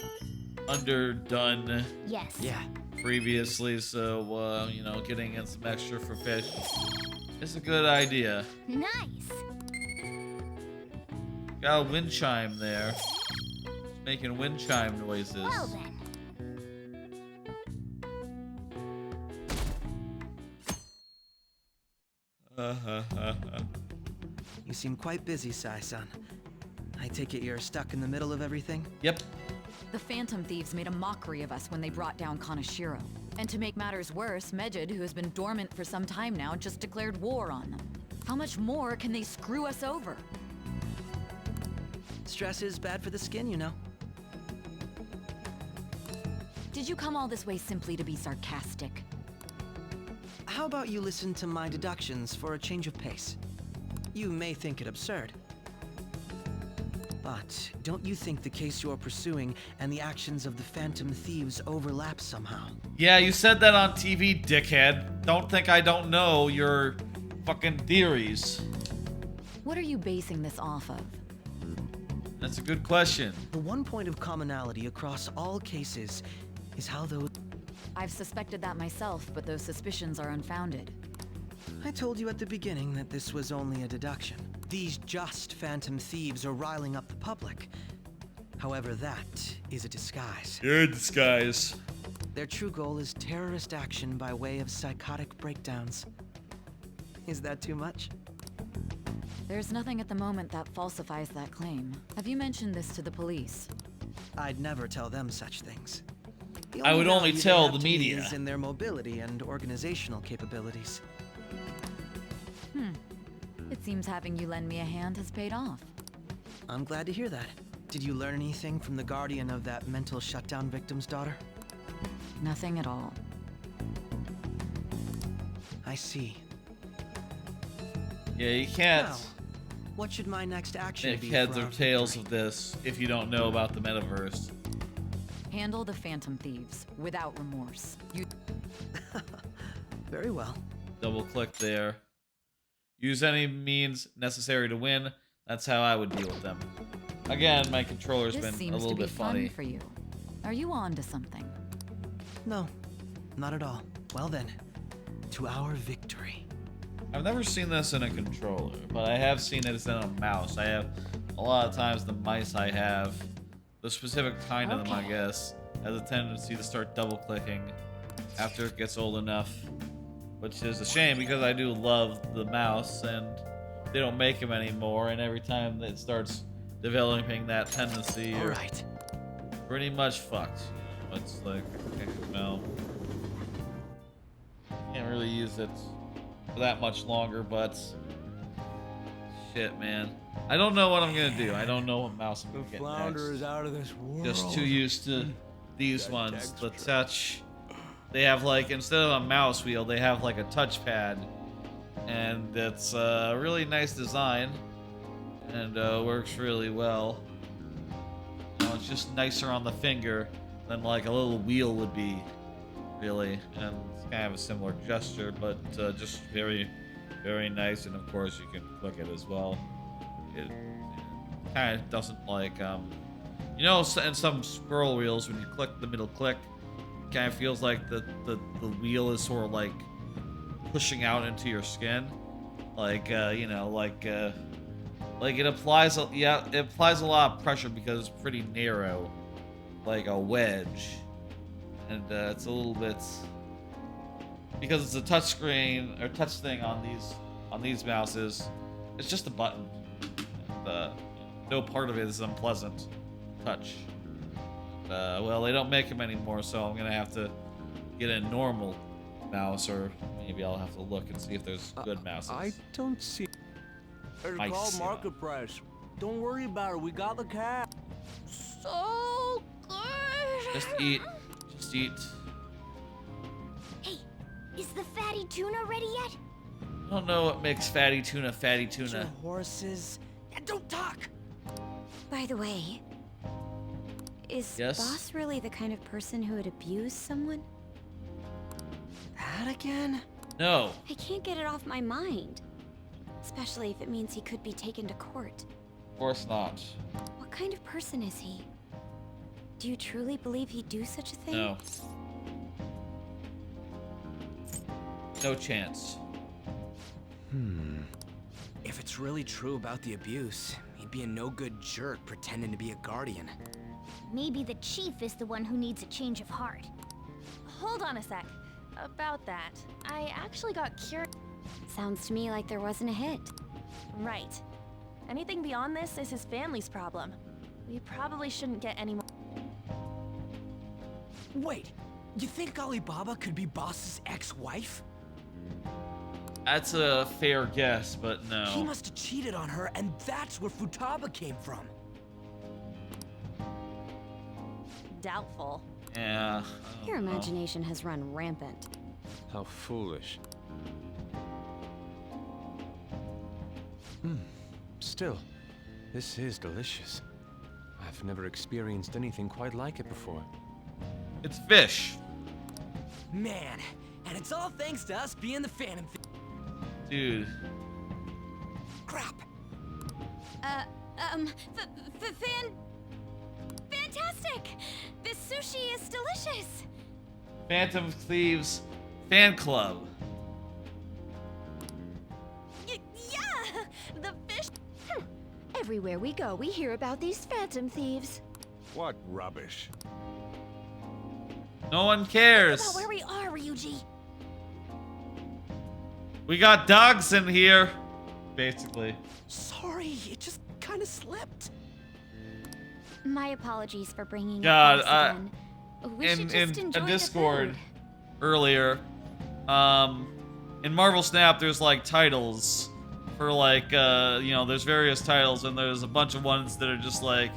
[SPEAKER 21] Yes.
[SPEAKER 11] Yeah.
[SPEAKER 1] Previously, so you know, getting in some extra for fish is a good idea.
[SPEAKER 21] Nice.
[SPEAKER 1] Got a wind chime there. It's making wind chime noises.
[SPEAKER 21] Well then.
[SPEAKER 15] You seem quite busy, Sai-san. I take it you're stuck in the middle of everything?
[SPEAKER 1] Yep.
[SPEAKER 16] The Phantom Thieves made a mockery of us when they brought down Kaneshiro. And to make matters worse, Medjed, who has been dormant for some time now, just declared war on them. How much more can they screw us over?
[SPEAKER 15] Stress is bad for the skin, you know.
[SPEAKER 16] Did you come all this way simply to be sarcastic?
[SPEAKER 15] How about you listen to my deductions for a change of pace? You may think it absurd. But don't you think the case you're pursuing and the actions of the Phantom Thieves overlap somehow?
[SPEAKER 1] Yeah, you said that on TV, dickhead. Don't think I don't know your fucking theories.
[SPEAKER 16] What are you basing this off of?
[SPEAKER 1] That's a good question.
[SPEAKER 15] The one point of commonality across all cases is how those...
[SPEAKER 16] I've suspected that myself, but those suspicions are unfounded.
[SPEAKER 15] I told you at the beginning that this was only a deduction. These just Phantom Thieves are riling up the public. However, that is a disguise.
[SPEAKER 1] You're a disguise.
[SPEAKER 15] Their true goal is terrorist action by way of psychotic breakdowns. Is that too much?
[SPEAKER 16] There's nothing at the moment that falsifies that claim. Have you mentioned this to the police?
[SPEAKER 15] I'd never tell them such things.
[SPEAKER 1] I would only
[SPEAKER 15] value
[SPEAKER 1] tell
[SPEAKER 15] they have
[SPEAKER 1] the
[SPEAKER 15] to me
[SPEAKER 1] media.
[SPEAKER 15] is in their mobility and organizational capabilities.
[SPEAKER 16] It seems having you lend me a hand has paid off.
[SPEAKER 15] I'm glad to hear that. Did you learn anything from the guardian of that mental shutdown victim's daughter?
[SPEAKER 16] Nothing at all.
[SPEAKER 15] I see.
[SPEAKER 1] Yeah, you can't
[SPEAKER 15] Well, what should my next action
[SPEAKER 1] make
[SPEAKER 15] be
[SPEAKER 1] heads
[SPEAKER 15] for
[SPEAKER 1] or
[SPEAKER 15] our
[SPEAKER 1] tails
[SPEAKER 15] victory?
[SPEAKER 1] of this if you don't know about the metaverse.
[SPEAKER 16] Handle the Phantom Thieves without remorse. You.
[SPEAKER 15] Very well.
[SPEAKER 1] Double click there. Use any means necessary to win. That's how I would deal with them. Again, my controller's
[SPEAKER 16] This
[SPEAKER 1] been a
[SPEAKER 16] seems
[SPEAKER 1] little
[SPEAKER 16] to be
[SPEAKER 1] bit
[SPEAKER 16] fun
[SPEAKER 1] funny.
[SPEAKER 16] for you. Are you on to something?
[SPEAKER 15] No, not at all. Well then, to our victory.
[SPEAKER 1] I've never seen this in a controller, but I have seen it in a mouse. I have a lot of times the mice I have, the specific kind of them, I guess, has a tendency to start double clicking after it gets old enough, which is a shame because I do love the mouse and they don't make them anymore. And every time it starts developing that tendency, you're pretty much fucked. It's like, okay, well, can't really use it for that much longer, but shit, man. I don't know what I'm gonna do. I don't know what mouse I'm gonna get
[SPEAKER 19] Flounder
[SPEAKER 1] next.
[SPEAKER 19] is out of this world.
[SPEAKER 1] Just too used to these
[SPEAKER 19] That
[SPEAKER 1] ones. The
[SPEAKER 19] texture.
[SPEAKER 1] touch. They have like, instead of a mouse wheel, they have like a touchpad, and it's a really nice design, and works really well. You know, it's just nicer on the finger than like a little wheel would be, really. And it's kind of a similar gesture, but just very, very nice. And of course, you can click it as well. It kind of doesn't like, you know, in some scroll wheels, when you click the middle click, it kind of feels like the wheel is sort of like pushing out into your skin, like you know, like it applies, it applies a lot of pressure because it's pretty narrow, like a wedge, and it's a little bit, because it's a touch screen or touch thing on these mouses. It's just a button. And, no part of it is unpleasant to touch. Well, they don't make them anymore, so I'm gonna have to get a normal mouse, or maybe I'll have to look and see if there's good mouses.
[SPEAKER 19] I don't see. It's
[SPEAKER 1] I
[SPEAKER 19] called
[SPEAKER 1] see.
[SPEAKER 19] market price. Don't worry about it. We got the cash.
[SPEAKER 21] So good.
[SPEAKER 1] Just eat. Just eat.
[SPEAKER 21] Hey, is the fatty tuna ready yet?
[SPEAKER 1] I don't know what makes fatty tuna fatty
[SPEAKER 15] Your
[SPEAKER 1] tuna.
[SPEAKER 15] horses. Yeah, don't talk.
[SPEAKER 13] By the way, is
[SPEAKER 1] Yes?
[SPEAKER 13] Boss really the kind of person who would abuse someone?
[SPEAKER 15] That again?
[SPEAKER 1] No.
[SPEAKER 13] I can't get it off my mind. Especially if it means he could be taken to court.
[SPEAKER 1] Of course not.
[SPEAKER 13] What kind of person is he? Do you truly believe he'd do such a thing?
[SPEAKER 1] No. No chance.
[SPEAKER 11] If it's really true about the abuse, he'd be a no-good jerk pretending to be a guardian.
[SPEAKER 21] Maybe the chief is the one who needs a change of heart.
[SPEAKER 10] Hold on a sec. About that, I actually got curious.
[SPEAKER 13] Sounds to me like there wasn't a hit.
[SPEAKER 10] Right. Anything beyond this is his family's problem. We probably shouldn't get any more.
[SPEAKER 11] Wait, you think Alibaba could be Boss's ex-wife?
[SPEAKER 1] That's a fair guess, but no.
[SPEAKER 11] He must have cheated on her, and that's where Futaba came from.
[SPEAKER 10] Doubtful.
[SPEAKER 1] Yeah.
[SPEAKER 13] Your imagination has run rampant.
[SPEAKER 18] How foolish. Still, this is delicious. I've never experienced anything quite like it before.
[SPEAKER 1] It's fish.
[SPEAKER 11] Man, and it's all thanks to us being the Phantom
[SPEAKER 1] Dude.
[SPEAKER 11] Crap.
[SPEAKER 21] Fantastic! This sushi is delicious!
[SPEAKER 1] Phantom Thieves Fan Club.
[SPEAKER 21] Yeah! The fish...
[SPEAKER 13] Everywhere we go, we hear about these phantom thieves.
[SPEAKER 5] What rubbish.
[SPEAKER 1] No one cares.
[SPEAKER 21] Think about where we are, Ryuji.
[SPEAKER 1] We got dogs in here. Basically.
[SPEAKER 11] Sorry, it just kind of slipped.
[SPEAKER 13] My apologies for bringing
[SPEAKER 1] God,
[SPEAKER 13] it up again. We should
[SPEAKER 1] in
[SPEAKER 13] just enjoy
[SPEAKER 1] a
[SPEAKER 13] the
[SPEAKER 1] Discord
[SPEAKER 13] food.
[SPEAKER 1] earlier, in Marvel Snap, there's like titles for like, you know, there's various titles, and there's a bunch of ones that are just like,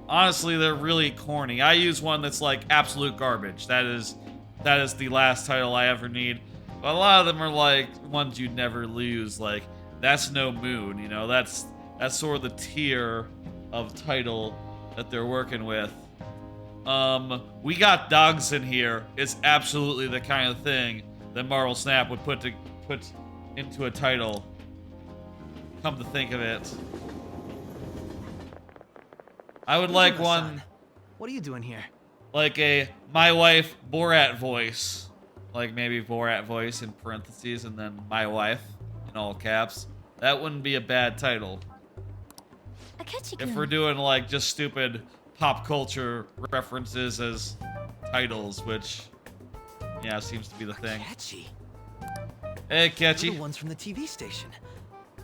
[SPEAKER 1] honestly, they're really corny. I use one that's like absolute garbage. That is the last title I ever need. But a lot of them are like ones you'd never lose. Like, that's no moon. You know, that's sort of the tier of title that they're working with. We got dogs in here. It's absolutely the kind of thing that Marvel Snap would put into a title. Come to think of it. I would like one.
[SPEAKER 15] What are you doing here?
[SPEAKER 1] Like a my wife Borat voice. Like maybe Borat voice in parentheses and then my wife in all caps. That wouldn't be a bad title. If we're doing like just stupid pop culture references as titles, which yeah, seems to be the thing.
[SPEAKER 15] Catchy.
[SPEAKER 1] Hey, Catchy.
[SPEAKER 15] The ones from the TV station.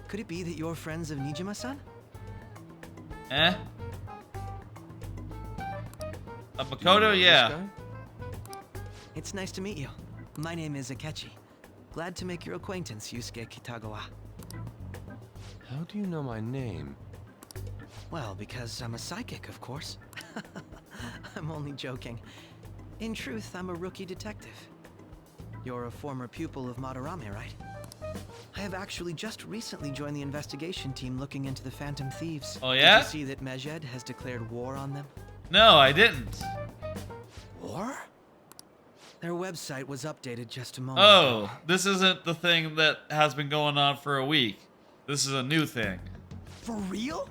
[SPEAKER 15] Could it be that you're friends of Nijima-san?
[SPEAKER 1] Eh? A Makoto, yeah.
[SPEAKER 15] It's nice to meet you. My name is Akechi. Glad to make your acquaintance, Yusuke Kitagawa.
[SPEAKER 18] How do you know my name?
[SPEAKER 15] Well, because I'm a psychic, of course. I'm only joking. In truth, I'm a rookie detective. You're a former pupil of Madarame, right? I have actually just recently joined the investigation team looking into the Phantom Thieves.
[SPEAKER 1] Oh, yeah?
[SPEAKER 15] Did you see that Mejed has declared war on them?
[SPEAKER 1] No, I didn't.
[SPEAKER 15] War? Their website was updated just a moment ago.
[SPEAKER 1] Oh, this isn't the thing that has been going on for a week. This is a new thing.
[SPEAKER 11] For real?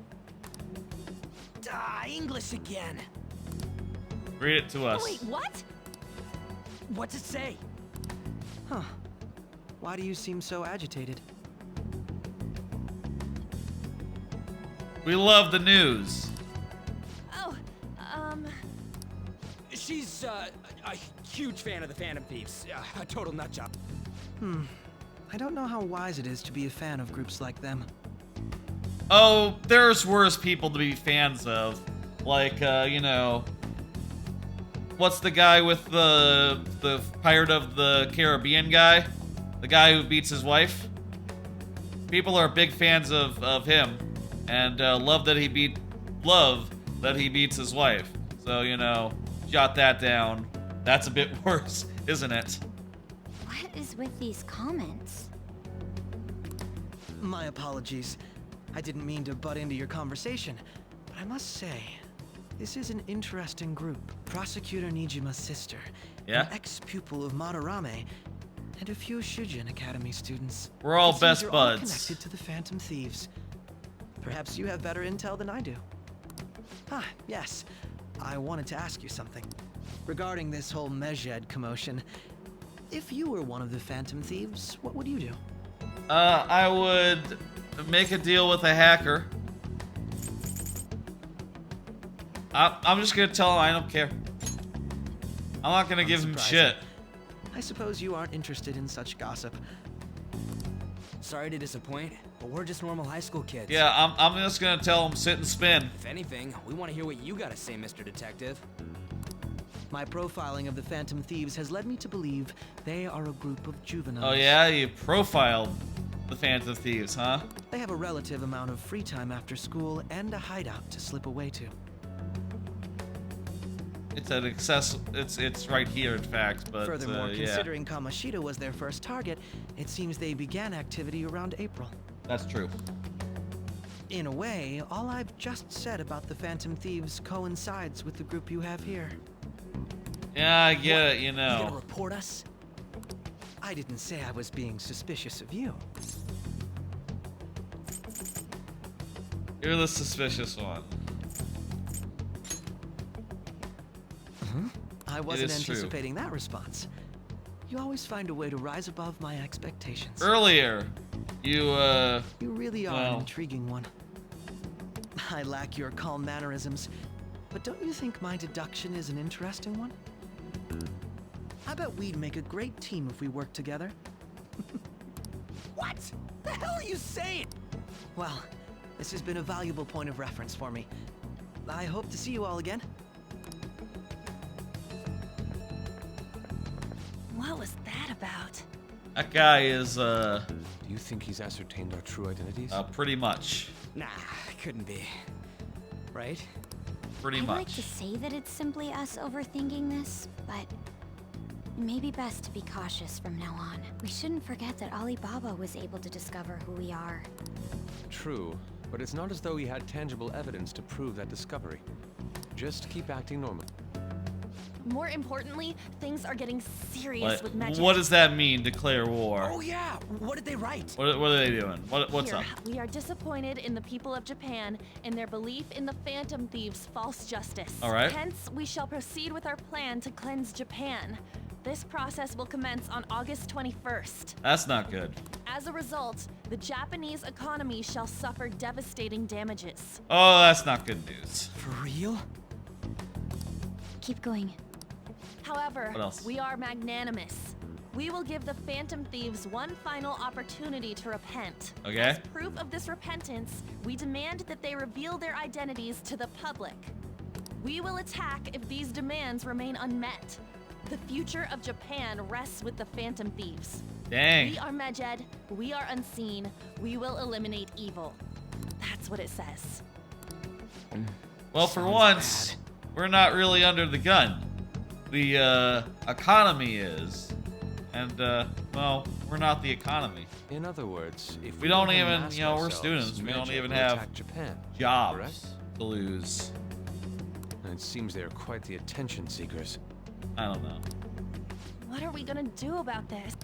[SPEAKER 11] English again.
[SPEAKER 1] Read it to us.
[SPEAKER 11] Wait, what? What's it say?
[SPEAKER 15] Huh. Why do you seem so agitated?
[SPEAKER 1] We love the news.
[SPEAKER 21] Oh,
[SPEAKER 11] She's, a huge fan of the Phantom Thieves. A total nutjob.
[SPEAKER 15] I don't know how wise it is to be a fan of groups like them.
[SPEAKER 1] Oh, there's worse people to be fans of. Like, you know... What's the guy with the Pirate of the Caribbean guy? The guy who beats his wife? People are big fans of him. And love that he beats his wife. So, you know, jot that down. That's a bit worse, isn't it?
[SPEAKER 13] What is with these comments?
[SPEAKER 15] My apologies. I didn't mean to butt into your conversation, but I must say, this is an interesting group. Prosecutor Nijima's sister,
[SPEAKER 1] Yeah?
[SPEAKER 15] an ex-pupil of Madarame, and a few Shujin Academy students.
[SPEAKER 1] We're all
[SPEAKER 15] It seems
[SPEAKER 1] best
[SPEAKER 15] you're all
[SPEAKER 1] buds.
[SPEAKER 15] connected to the Phantom Thieves. Perhaps you have better intel than I do. Ah, yes. I wanted to ask you something. Regarding this whole Mejed commotion, if you were one of the Phantom Thieves, what would you do?
[SPEAKER 1] I would make a deal with a hacker. I'm just gonna tell him I don't care. I'm not gonna give him shit.
[SPEAKER 15] I suppose you aren't interested in such gossip.
[SPEAKER 11] Sorry to disappoint, but we're just normal high school kids.
[SPEAKER 1] Yeah, I'm just gonna tell him sit and spin.
[SPEAKER 11] If anything, we want to hear what you gotta say, Mr. Detective.
[SPEAKER 15] My profiling of the Phantom Thieves has led me to believe they are a group of juveniles.
[SPEAKER 1] Oh yeah, you profiled the Phantom Thieves, huh?
[SPEAKER 15] They have a relative amount of free time after school and a hideout to slip away to.
[SPEAKER 1] It's an it's right here, in fact, but
[SPEAKER 15] Furthermore,
[SPEAKER 1] yeah.
[SPEAKER 15] considering Kamashita was their first target, it seems they began activity around April.
[SPEAKER 1] That's true.
[SPEAKER 15] In a way, all I've just said about the Phantom Thieves coincides with the group you have here.
[SPEAKER 1] Yeah, I get it, you
[SPEAKER 15] You
[SPEAKER 1] know.
[SPEAKER 15] gonna report us? I didn't say I was being suspicious of you.
[SPEAKER 1] You're the suspicious one.
[SPEAKER 15] I wasn't
[SPEAKER 1] is true.
[SPEAKER 15] anticipating that response. You always find a way to rise above my expectations.
[SPEAKER 1] Earlier, you
[SPEAKER 15] You really are
[SPEAKER 1] well,
[SPEAKER 15] an intriguing one. I lack your calm mannerisms, but don't you think my deduction is an interesting one? I bet we'd make a great team if we worked together. What? The hell are you saying? Well, this has been a valuable point of reference for me. I hope to see you all again.
[SPEAKER 10] What was that about?
[SPEAKER 1] that guy is
[SPEAKER 14] Do you think he's ascertained our true identities?
[SPEAKER 1] pretty much.
[SPEAKER 11] Nah, couldn't be. Right?
[SPEAKER 1] Pretty
[SPEAKER 13] I'd
[SPEAKER 1] much.
[SPEAKER 13] like to say that it's simply us overthinking this, but it may be best to be cautious from now on. We shouldn't forget that Alibaba was able to discover who we are.
[SPEAKER 14] True, but it's not as though he had tangible evidence to prove that discovery. Just keep acting normal.
[SPEAKER 10] More importantly, things are getting serious with magic.
[SPEAKER 1] What does that mean, declare war?
[SPEAKER 15] Oh yeah, what did they write?
[SPEAKER 1] What are they doing? What's
[SPEAKER 10] Here,
[SPEAKER 1] up?
[SPEAKER 10] we are disappointed in the people of Japan in their belief in the Phantom Thieves' false justice.
[SPEAKER 1] All right.
[SPEAKER 10] Hence, we shall proceed with our plan to cleanse Japan. This process will commence on August 21st.
[SPEAKER 1] That's not good.
[SPEAKER 10] As a result, the Japanese economy shall suffer devastating damages.
[SPEAKER 1] Oh, that's not good news.
[SPEAKER 15] For real?
[SPEAKER 13] Keep going.
[SPEAKER 10] However,
[SPEAKER 1] What else?
[SPEAKER 10] we are magnanimous. We will give the Phantom Thieves one final opportunity to repent.
[SPEAKER 1] Okay.
[SPEAKER 10] As proof of this repentance, we demand that they reveal their identities to the public. We will attack if these demands remain unmet. The future of Japan rests with the Phantom Thieves.
[SPEAKER 1] Dang.
[SPEAKER 10] We are Medjed, we are unseen, we will eliminate evil. That's what it says.
[SPEAKER 1] Well, for once, we're not really under the gun. The economy is, and well, we're not the economy.
[SPEAKER 14] In other words, if
[SPEAKER 1] We don't
[SPEAKER 14] let him
[SPEAKER 1] even,
[SPEAKER 14] mask
[SPEAKER 1] you know, we're
[SPEAKER 14] ourselves,
[SPEAKER 1] students. We don't
[SPEAKER 14] Medjed
[SPEAKER 1] even
[SPEAKER 14] will
[SPEAKER 1] have
[SPEAKER 14] attack Japan,
[SPEAKER 1] jobs
[SPEAKER 14] correct?
[SPEAKER 1] to lose.
[SPEAKER 14] And it seems they are quite the attention seekers.
[SPEAKER 1] I don't know.
[SPEAKER 10] What are we gonna do about this?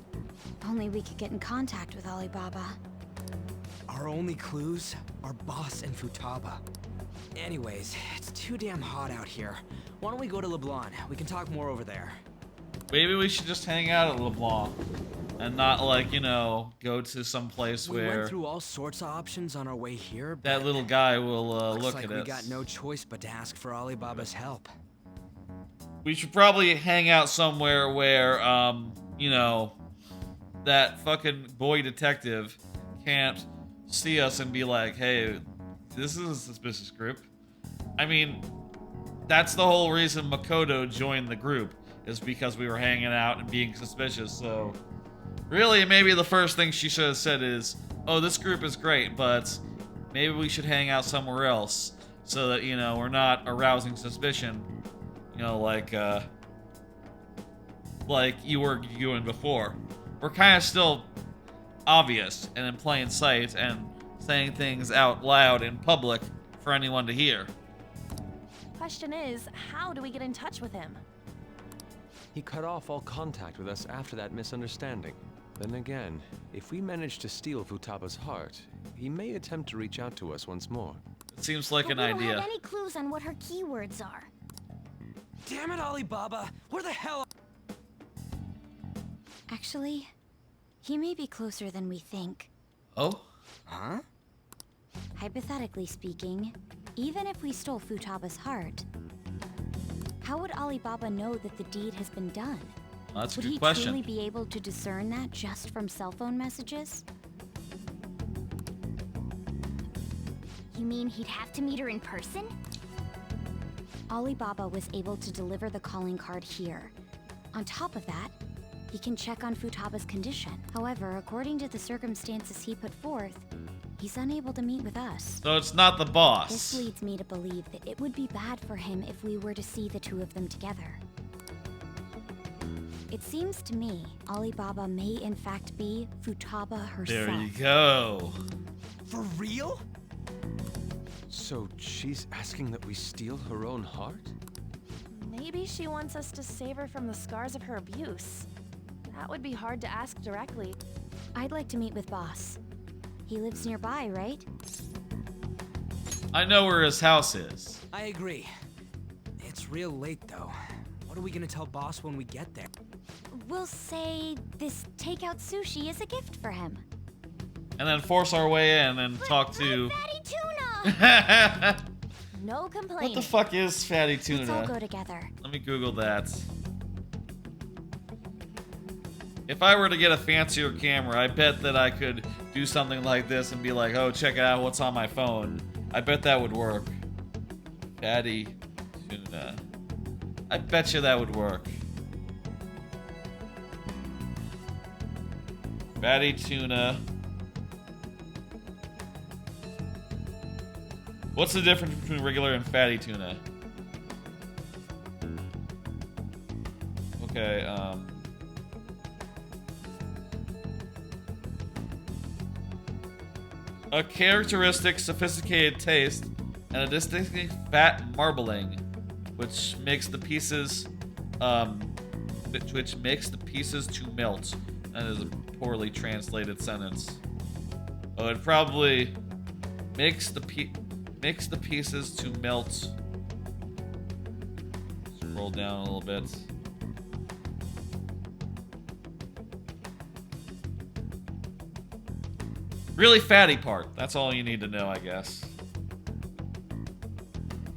[SPEAKER 13] Only we could get in contact with Alibaba.
[SPEAKER 11] Our only clues are Boss and Futaba. Anyways, it's too damn hot out here. Why don't we go to LeBlanc? We can talk more over there.
[SPEAKER 1] Maybe we should just hang out at LeBlanc and not, like, you know, go to some place
[SPEAKER 11] We
[SPEAKER 1] where
[SPEAKER 11] went through all sorts of options on our way here, but
[SPEAKER 1] that little guy will
[SPEAKER 11] looks
[SPEAKER 1] look
[SPEAKER 11] like
[SPEAKER 1] at
[SPEAKER 11] we
[SPEAKER 1] us.
[SPEAKER 11] got no choice but to ask for Alibaba's help.
[SPEAKER 1] We should probably hang out somewhere where, you know, that fucking boy detective can't see us and be like, hey, this is a suspicious group. I mean, that's the whole reason Makoto joined the group, is because we were hanging out and being suspicious. So really, maybe the first thing she should have said is, oh, this group is great, but maybe we should hang out somewhere else so that, you know, we're not arousing suspicion, you know, like you were doing before. We're kind of still obvious and in plain sight and saying things out loud in public for anyone to hear.
[SPEAKER 10] Question is, how do we get in touch with him?
[SPEAKER 14] He cut off all contact with us after that misunderstanding. Then again, if we manage to steal Futaba's heart, he may attempt to reach out to us once more.
[SPEAKER 1] It seems like
[SPEAKER 21] But
[SPEAKER 1] an
[SPEAKER 21] we don't
[SPEAKER 1] idea.
[SPEAKER 21] have any clues on what her keywords are.
[SPEAKER 11] Damn it, Alibaba! Where the hell?
[SPEAKER 13] Actually, he may be closer than we think.
[SPEAKER 1] Oh?
[SPEAKER 11] Huh?
[SPEAKER 13] Hypothetically speaking, even if we stole Futaba's heart, how would Alibaba know that the deed has been done?
[SPEAKER 1] That's a
[SPEAKER 13] Would
[SPEAKER 1] good
[SPEAKER 13] he
[SPEAKER 1] question.
[SPEAKER 13] truly be able to discern that just from cell phone messages?
[SPEAKER 21] You mean he'd have to meet her in person?
[SPEAKER 13] Alibaba was able to deliver the calling card here. On top of that, he can check on Futaba's condition. However, according to the circumstances he put forth, he's unable to meet with us.
[SPEAKER 1] So it's not the boss.
[SPEAKER 13] This leads me to believe that it would be bad for him if we were to see the two of them together. It seems to me Alibaba may in fact be Futaba herself.
[SPEAKER 1] There you go.
[SPEAKER 11] For real?
[SPEAKER 18] So she's asking that we steal her own heart?
[SPEAKER 10] Maybe she wants us to save her from the scars of her abuse. That would be hard to ask directly.
[SPEAKER 13] I'd like to meet with Boss. He lives nearby, right?
[SPEAKER 1] I know where his house is.
[SPEAKER 11] I agree. It's real late, though. What are we gonna tell Boss when we get there?
[SPEAKER 13] We'll say this takeout sushi is a gift for him.
[SPEAKER 1] And then force our way in and talk to...
[SPEAKER 13] Fatty tuna!
[SPEAKER 10] No complaining.
[SPEAKER 1] What the fuck is fatty tuna?
[SPEAKER 13] Let's all go together.
[SPEAKER 1] Let me Google that. If I were to get a fancier camera, I bet that I could do something like this and be like, oh, check out what's on my phone. I bet that would work. Fatty tuna. I bet you that would work. Fatty tuna. What's the difference between regular and fatty tuna? Okay, a characteristic sophisticated taste and a distinctly fat marbling, which makes the pieces to melt. That is a poorly translated sentence. Oh, it probably makes the pieces to melt. Scroll down a little bit. Really fatty part. That's all you need to know, I guess.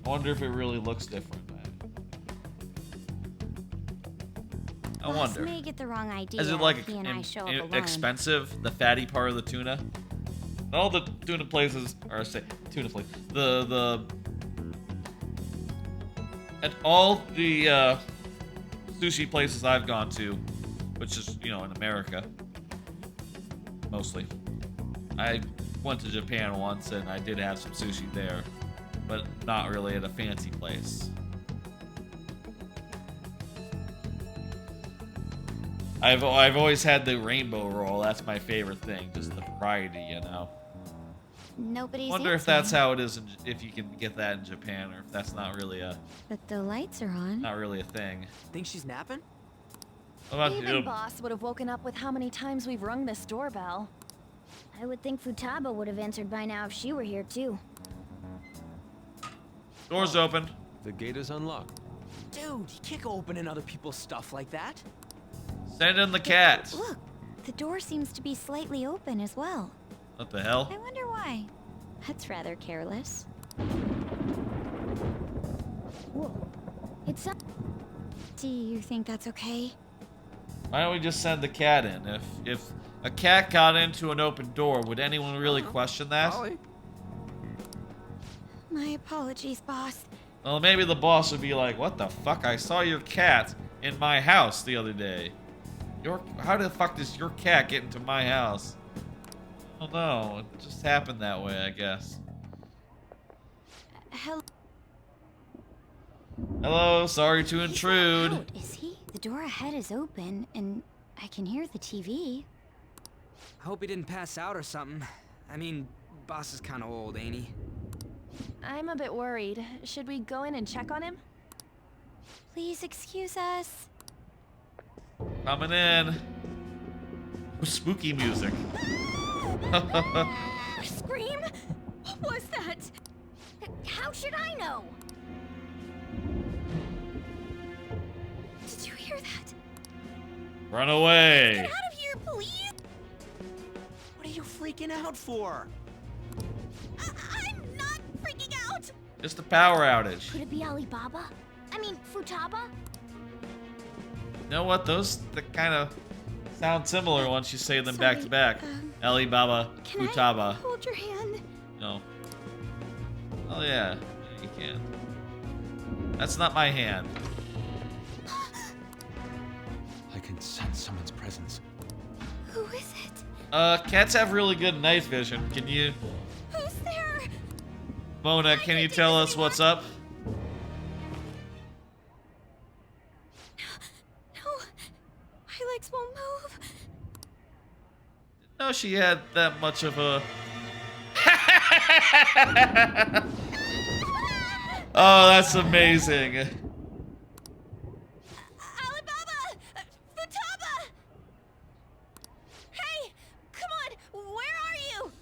[SPEAKER 1] I wonder if it really looks different. I wonder.
[SPEAKER 13] Boss may get the wrong idea.
[SPEAKER 1] Is it like
[SPEAKER 13] if he and I show up alone.
[SPEAKER 1] expensive? The fatty part of the tuna? All the tuna places, or say tuna place, at all the sushi places I've gone to, which is, you know, in America, mostly. I went to Japan once and I did have some sushi there, but not really at a fancy place. I've always had the rainbow roll. That's my favorite thing, just the variety, you know.
[SPEAKER 13] Nobody's
[SPEAKER 1] Wonder if
[SPEAKER 13] answering.
[SPEAKER 1] that's how it is, if you can get that in Japan, or if that's not really a.
[SPEAKER 13] But the lights are on.
[SPEAKER 1] Not really a thing.
[SPEAKER 11] Think she's napping?
[SPEAKER 1] What about
[SPEAKER 10] Even Boss would have woken up with how many times we've rung this doorbell.
[SPEAKER 21] I would think Futaba would have answered by now if she were here too.
[SPEAKER 1] Door's open.
[SPEAKER 18] The gate is unlocked.
[SPEAKER 11] Dude, you can't go opening other people's stuff like that.
[SPEAKER 1] Send in the cat.
[SPEAKER 13] Look, the door seems to be slightly open as well.
[SPEAKER 1] What the hell?
[SPEAKER 13] I wonder why. That's rather careless.
[SPEAKER 21] Whoa. It's up.
[SPEAKER 13] Do you think that's okay?
[SPEAKER 1] Why don't we just send the cat in? If a cat got into an open door, would anyone really question that?
[SPEAKER 18] Ollie.
[SPEAKER 13] My apologies, boss.
[SPEAKER 1] Well, maybe the boss would be like, "What the fuck? I saw your cat in my house the other day. How the fuck does your cat get into my house?" I don't know. It just happened that way, I guess.
[SPEAKER 13] Hello.
[SPEAKER 1] Hello, sorry to intrude.
[SPEAKER 13] Out, is he? The door ahead is open, and I can hear the TV.
[SPEAKER 11] I hope he didn't pass out or something. I mean, Boss is kind of old, ain't he?
[SPEAKER 10] I'm a bit worried. Should we go in and check on him?
[SPEAKER 13] Please excuse us.
[SPEAKER 1] Coming in. Spooky music.
[SPEAKER 21] Scream? What was that? How should I know?
[SPEAKER 10] Did you hear that?
[SPEAKER 1] Run away.
[SPEAKER 21] Get out of here, please!
[SPEAKER 11] What are you freaking out for?
[SPEAKER 21] I'm not freaking out!
[SPEAKER 1] Just a power outage.
[SPEAKER 21] Could it be Alibaba? I mean, Futaba?
[SPEAKER 1] You know what? Those kind of sound similar once you say them back to back. Alibaba,
[SPEAKER 21] Can
[SPEAKER 1] Futaba.
[SPEAKER 21] I hold your hand?
[SPEAKER 1] No. Oh yeah, you can. That's not my hand.
[SPEAKER 18] I can sense someone's presence.
[SPEAKER 21] Who is it?
[SPEAKER 1] Cats have really good night vision. Can you,
[SPEAKER 21] Who's there?
[SPEAKER 1] Mona? Can you tell us what's up?
[SPEAKER 10] No. My legs won't move.
[SPEAKER 1] No, she had that much of a. Oh, that's amazing.
[SPEAKER 10] Alibaba! Futaba! Hey! Come on! Where are you?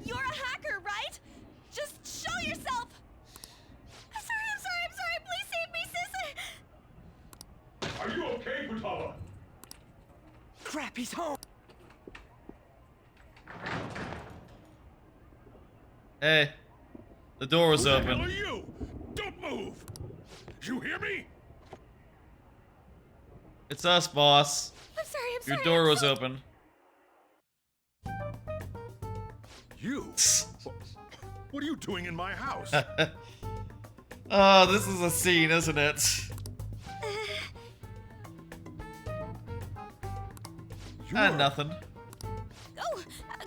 [SPEAKER 10] You're a hacker, right? Just show yourself! I'm sorry! Please save me, sis!
[SPEAKER 5] Are you okay, Futaba?
[SPEAKER 11] Crap, he's home.
[SPEAKER 1] Hey, the door was
[SPEAKER 5] Who the
[SPEAKER 1] open.
[SPEAKER 5] hell are you? Don't move! You hear me?
[SPEAKER 1] It's us, boss.
[SPEAKER 10] I'm sorry.
[SPEAKER 1] Your door was open.
[SPEAKER 5] You? What are you doing in my house?
[SPEAKER 1] Oh, this is a scene, isn't it? Nothing.
[SPEAKER 10] Oh,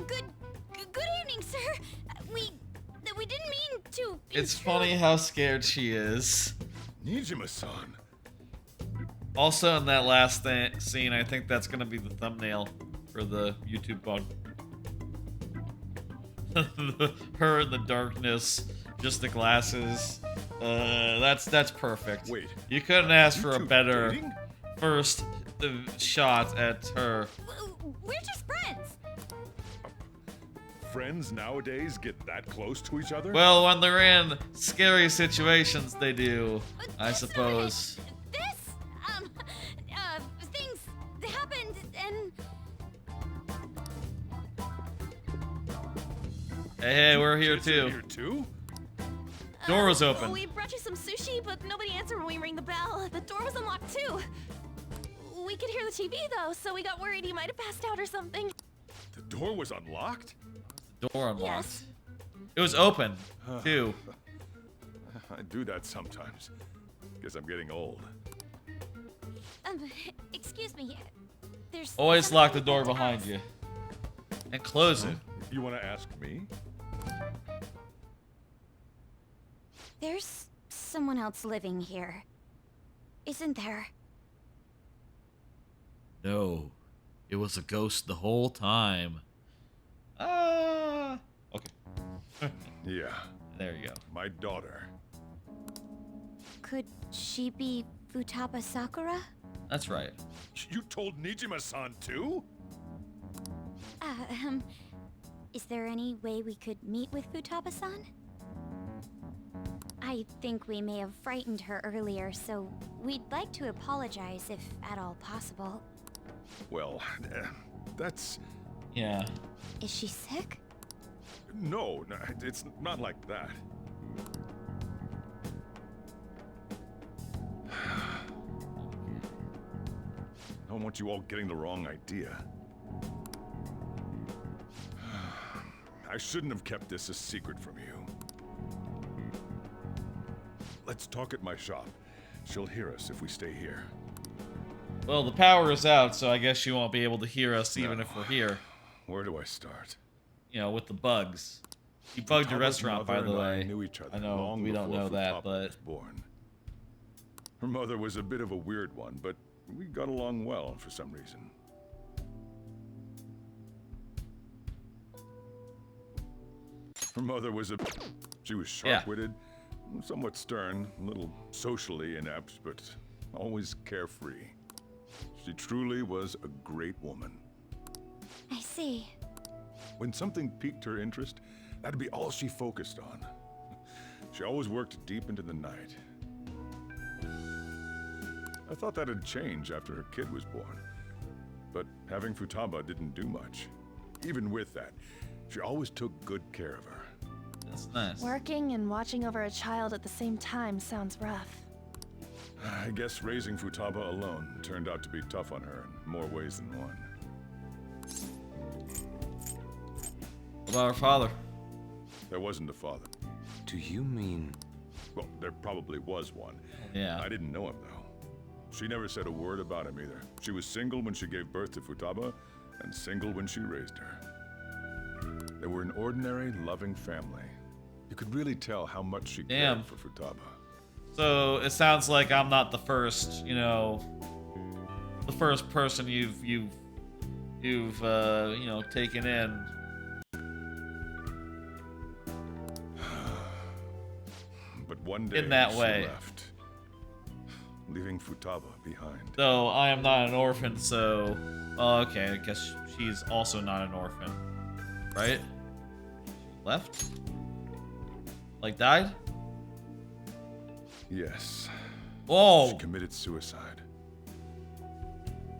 [SPEAKER 10] good evening, sir. We didn't mean to.
[SPEAKER 1] It's funny how scared she is.
[SPEAKER 5] Nijima-san.
[SPEAKER 1] Also, in that last scene, I think that's gonna be the thumbnail for the YouTube bug. Her in the darkness, just the glasses. That's perfect.
[SPEAKER 5] Wait,
[SPEAKER 1] you couldn't ask for a
[SPEAKER 5] two
[SPEAKER 1] better
[SPEAKER 5] dating?
[SPEAKER 1] first shot at her.
[SPEAKER 10] We're just friends.
[SPEAKER 5] Friends nowadays get that close to each other?
[SPEAKER 1] Well, when they're in scary situations, they do, I suppose.
[SPEAKER 10] Things happened and.
[SPEAKER 1] Hey, we're here
[SPEAKER 5] Kids are
[SPEAKER 1] too.
[SPEAKER 5] Here too?
[SPEAKER 1] Door was open.
[SPEAKER 10] We brought you some sushi, but nobody answered when we rang the bell. The door was unlocked too. We could hear the TV though, so we got worried you might have passed out or something.
[SPEAKER 5] The door was unlocked?
[SPEAKER 1] Door unlocked.
[SPEAKER 10] Yes.
[SPEAKER 1] It was open too.
[SPEAKER 5] I do that sometimes. Guess I'm getting old.
[SPEAKER 10] Excuse me. There's
[SPEAKER 1] Always lock the door behind you. And close it.
[SPEAKER 5] You want to ask me?
[SPEAKER 13] There's someone else living here. Isn't there?
[SPEAKER 1] No. It was a ghost the whole time. Okay.
[SPEAKER 5] Yeah.
[SPEAKER 1] There you go.
[SPEAKER 5] My daughter.
[SPEAKER 13] Could she be Futaba Sakura?
[SPEAKER 1] That's right.
[SPEAKER 5] You told Nijima-san too?
[SPEAKER 13] Is there any way we could meet with Futaba-san? I think we may have frightened her earlier, so we'd like to apologize if at all possible.
[SPEAKER 5] Well, that's...
[SPEAKER 1] Yeah.
[SPEAKER 13] Is she sick?
[SPEAKER 5] No, it's not like that. I don't want you all getting the wrong idea. I shouldn't have kept this a secret from you. Let's talk at my shop. She'll hear us if we stay here.
[SPEAKER 1] Well, the power is out, so I guess you won't be able to hear us even if we're here.
[SPEAKER 5] Where do I start?
[SPEAKER 1] You know, with the bugs. You bugged your
[SPEAKER 5] Futaba's
[SPEAKER 1] restaurant, by
[SPEAKER 5] mother
[SPEAKER 1] the
[SPEAKER 5] and I
[SPEAKER 1] way.
[SPEAKER 5] knew each other
[SPEAKER 1] I know
[SPEAKER 5] long
[SPEAKER 1] we don't
[SPEAKER 5] before
[SPEAKER 1] know that,
[SPEAKER 5] Futaba
[SPEAKER 1] but
[SPEAKER 5] was born. Her mother was a bit of a weird one, but we got along well for some reason. Her mother was she was sharp-witted, somewhat stern, a little socially inept, but always carefree. She truly was a great woman.
[SPEAKER 13] I see.
[SPEAKER 5] When something piqued her interest, that'd be all she focused on. She always worked deep into the night. I thought that'd change after her kid was born. But having Futaba didn't do much. Even with that, she always took good care of her.
[SPEAKER 1] That's nice.
[SPEAKER 10] Working and watching over a child at the same time sounds rough.
[SPEAKER 5] I guess raising Futaba alone turned out to be tough on her in more ways than one.
[SPEAKER 1] What about her father?
[SPEAKER 5] There wasn't a father.
[SPEAKER 18] Do you mean...
[SPEAKER 5] Well, there probably was one.
[SPEAKER 1] Yeah.
[SPEAKER 5] I didn't know him, though. She never said a word about him either. She was single when she gave birth to Futaba, and single when she raised her. They were an ordinary, loving family. You could really tell how much she cared for Futaba.
[SPEAKER 1] So it sounds like I'm not the first, you know, the first person you've you know, taken in.
[SPEAKER 5] one day
[SPEAKER 1] in that
[SPEAKER 5] she
[SPEAKER 1] way.
[SPEAKER 5] left, leaving Futaba behind.
[SPEAKER 1] So I am not an orphan, so okay, I guess she's also not an orphan, right? Left? Like died?
[SPEAKER 5] Yes.
[SPEAKER 1] Whoa!
[SPEAKER 5] She committed suicide.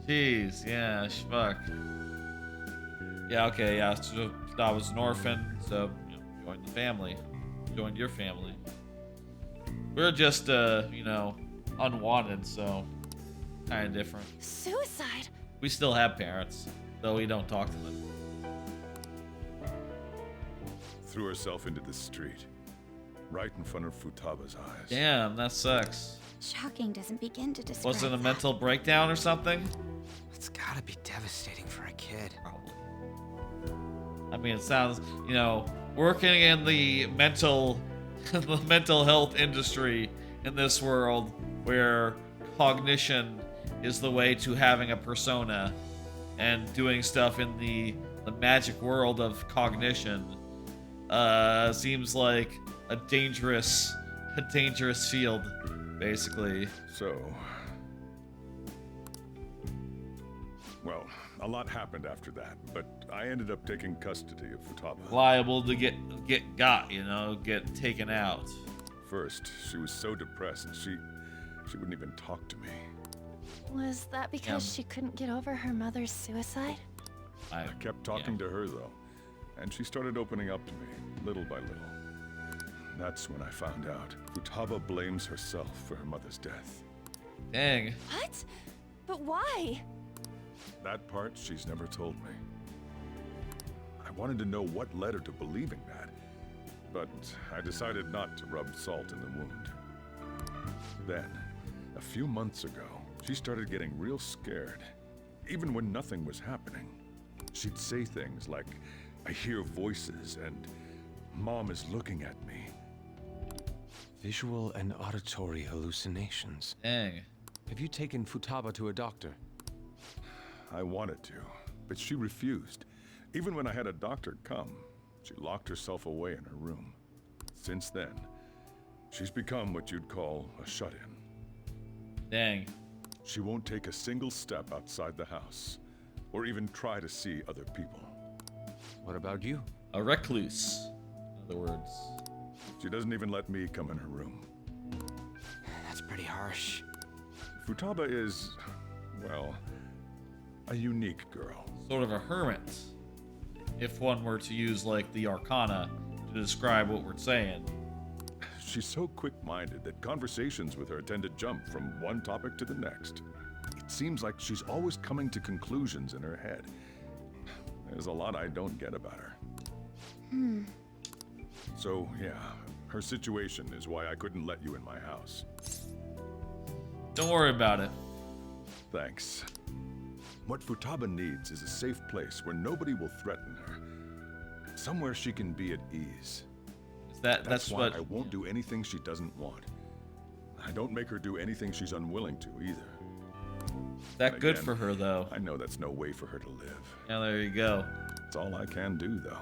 [SPEAKER 1] Jeez, yeah, fuck. Yeah, okay, yeah, so I was an orphan, so, you know, joined the family. Joined your family. We're just, you know, unwanted, so kind of different.
[SPEAKER 10] Suicide?
[SPEAKER 1] We still have parents, though we don't talk to them.
[SPEAKER 5] Threw herself into the street, right in front of Futaba's eyes.
[SPEAKER 1] Damn, that sucks.
[SPEAKER 13] Shocking doesn't begin to describe.
[SPEAKER 1] Was it a mental breakdown or something?
[SPEAKER 11] It's gotta be devastating for a kid.
[SPEAKER 1] Probably. I mean, it sounds, you know, working in the mental health industry in this world where cognition is the way to having a persona and doing stuff in the magic world of cognition seems like a dangerous field, basically.
[SPEAKER 5] So, well, a lot happened after that, but I ended up taking custody of Futaba.
[SPEAKER 1] Liable to get got, you know, get taken out.
[SPEAKER 5] First, she was so depressed she wouldn't even talk to me.
[SPEAKER 10] Was that because she couldn't get over her mother's suicide?
[SPEAKER 5] I kept talking to her though, and she started opening up to me, little by little. That's when I found out Futaba blames herself for her mother's death.
[SPEAKER 1] Dang.
[SPEAKER 10] What? But why?
[SPEAKER 5] That part she's never told me. I wanted to know what led her to believing that, but I decided not to rub salt in the wound. Then, a few months ago, she started getting real scared, even when nothing was happening. She'd say things like, "I hear voices," and "Mom is looking at me."
[SPEAKER 18] Visual and auditory hallucinations.
[SPEAKER 1] Dang.
[SPEAKER 18] Have you taken Futaba to a doctor?
[SPEAKER 5] I wanted to, but she refused. Even when I had a doctor come, she locked herself away in her room. Since then, she's become what you'd call a shut-in.
[SPEAKER 1] Dang.
[SPEAKER 5] She won't take a single step outside the house, or even try to see other people.
[SPEAKER 18] What about you?
[SPEAKER 1] A recluse, in other words.
[SPEAKER 5] She doesn't even let me come in her room.
[SPEAKER 11] That's pretty harsh.
[SPEAKER 5] Futaba is, well, a unique girl.
[SPEAKER 1] Sort of a hermit, if one were to use, like, the arcana to describe what we're saying.
[SPEAKER 5] She's so quick-minded that conversations with her tend to jump from one topic to the next. It seems like she's always coming to conclusions in her head. There's a lot I don't get about her. So, yeah, her situation is why I couldn't let you in my house.
[SPEAKER 1] Don't worry about it.
[SPEAKER 5] Thanks. What Futaba needs is a safe place where nobody will threaten her. Somewhere she can be at ease. That's why
[SPEAKER 1] what
[SPEAKER 5] I won't do anything she doesn't want. I don't make her do anything she's unwilling to either.
[SPEAKER 1] That
[SPEAKER 5] And
[SPEAKER 1] good
[SPEAKER 5] again,
[SPEAKER 1] for her, though.
[SPEAKER 5] I know that's no way for her to live.
[SPEAKER 1] Yeah, there you go.
[SPEAKER 5] It's all I can do, though.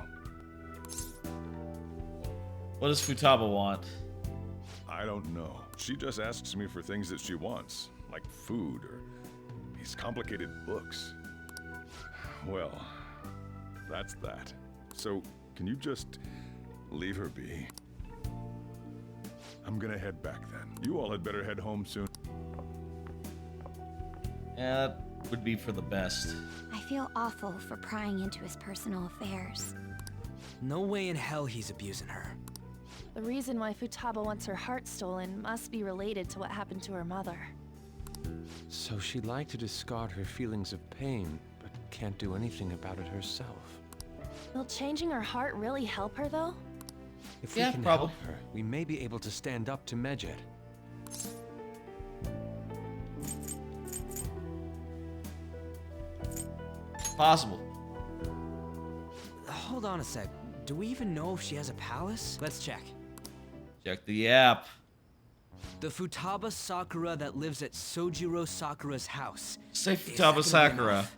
[SPEAKER 1] What does Futaba want?
[SPEAKER 5] I don't know. She just asks me for things that she wants, like food or these complicated books. Well, that's that. So, can you just leave her be? I'm gonna head back then. You all had better head home soon.
[SPEAKER 1] Yeah, that would be for the best.
[SPEAKER 13] I feel awful for prying into his personal affairs.
[SPEAKER 11] No way in hell he's abusing her.
[SPEAKER 10] The reason why Futaba wants her heart stolen must be related to what happened to her mother.
[SPEAKER 18] So she'd like to discard her feelings of pain, but can't do anything about it herself.
[SPEAKER 10] Will changing her heart really help her, though?
[SPEAKER 18] If we can help her, we may be able to stand up to Medjed.
[SPEAKER 1] Possible.
[SPEAKER 11] Hold on a sec. Do we even know if she has a palace? Let's check.
[SPEAKER 1] Check the app.
[SPEAKER 11] The Futaba Sakura that lives at Sojiro Sakura's house.
[SPEAKER 1] Say
[SPEAKER 11] Is
[SPEAKER 1] Futaba
[SPEAKER 11] that gonna be
[SPEAKER 1] Sakura.
[SPEAKER 11] enough?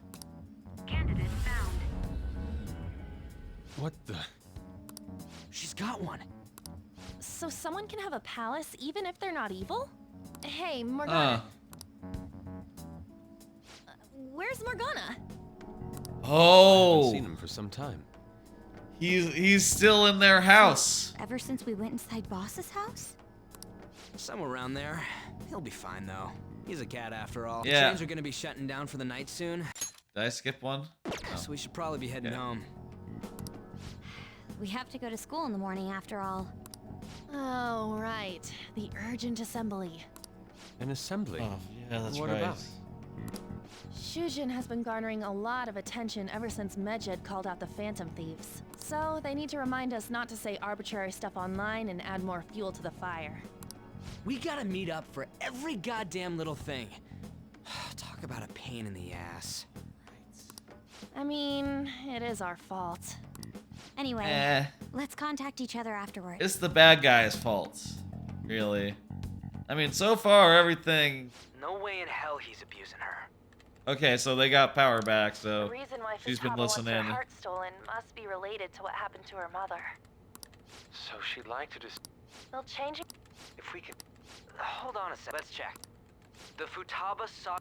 [SPEAKER 7] Candidate found.
[SPEAKER 18] What the?
[SPEAKER 11] She's got one.
[SPEAKER 10] So someone can have a palace even if they're not evil? Hey, Morgana. Where's Morgana?
[SPEAKER 18] I
[SPEAKER 1] Oh.
[SPEAKER 18] haven't seen him for some time.
[SPEAKER 1] He's still in their house.
[SPEAKER 13] Ever since we went inside Boss's house?
[SPEAKER 11] Somewhere around there. He'll be fine, though. He's a cat after all.
[SPEAKER 1] Yeah.
[SPEAKER 11] The trains are gonna be shutting down for the night soon.
[SPEAKER 1] Did I skip one? No.
[SPEAKER 11] So we should probably be heading home.
[SPEAKER 13] We have to go to school in the morning after all.
[SPEAKER 10] Oh, right. The urgent assembly.
[SPEAKER 18] An assembly?
[SPEAKER 1] Oh, yeah, that's
[SPEAKER 18] what
[SPEAKER 1] right.
[SPEAKER 18] About?
[SPEAKER 10] Shujin has been garnering a lot of attention ever since Medjed called out the Phantom Thieves. So they need to remind us not to say arbitrary stuff online and add more fuel to the fire.
[SPEAKER 11] We gotta meet up for every goddamn little thing. Talk about a pain in the ass.
[SPEAKER 10] I mean, it is our fault.
[SPEAKER 13] Anyway, let's contact each other afterwards.
[SPEAKER 1] It's the bad guy's fault, really. I mean, so far everything.
[SPEAKER 11] No way in hell he's abusing her.
[SPEAKER 1] Okay, so they got power back, so
[SPEAKER 10] The reason why
[SPEAKER 1] she's been
[SPEAKER 10] Futaba wants her
[SPEAKER 1] listening.
[SPEAKER 10] heart stolen must be related to what happened to her mother.
[SPEAKER 11] So she'd like to just...
[SPEAKER 10] They'll change it.
[SPEAKER 11] If we could... Hold on a sec, let's check. The Futaba saw...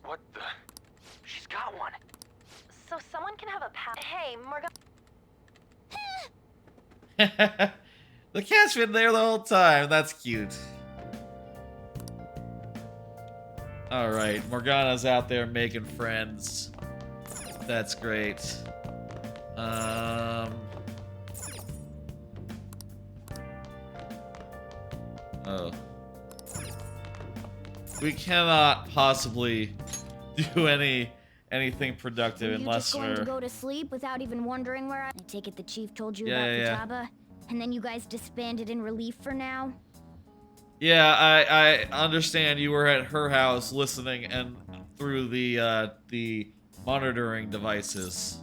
[SPEAKER 11] What the... She's got one.
[SPEAKER 10] So someone can have a Hey, Morgana.
[SPEAKER 1] The cat's been there the whole time. That's cute. Alright, Morgana's out there making friends. That's great. Oh. We cannot possibly do anything productive unless
[SPEAKER 21] You're
[SPEAKER 1] we're...
[SPEAKER 21] just going to go to sleep without even wondering where I take it the chief told you
[SPEAKER 1] Yeah,
[SPEAKER 21] about
[SPEAKER 1] yeah.
[SPEAKER 21] Futaba? And then you guys disbanded in relief for now?
[SPEAKER 1] Yeah, I understand you were at her house listening and through the monitoring devices.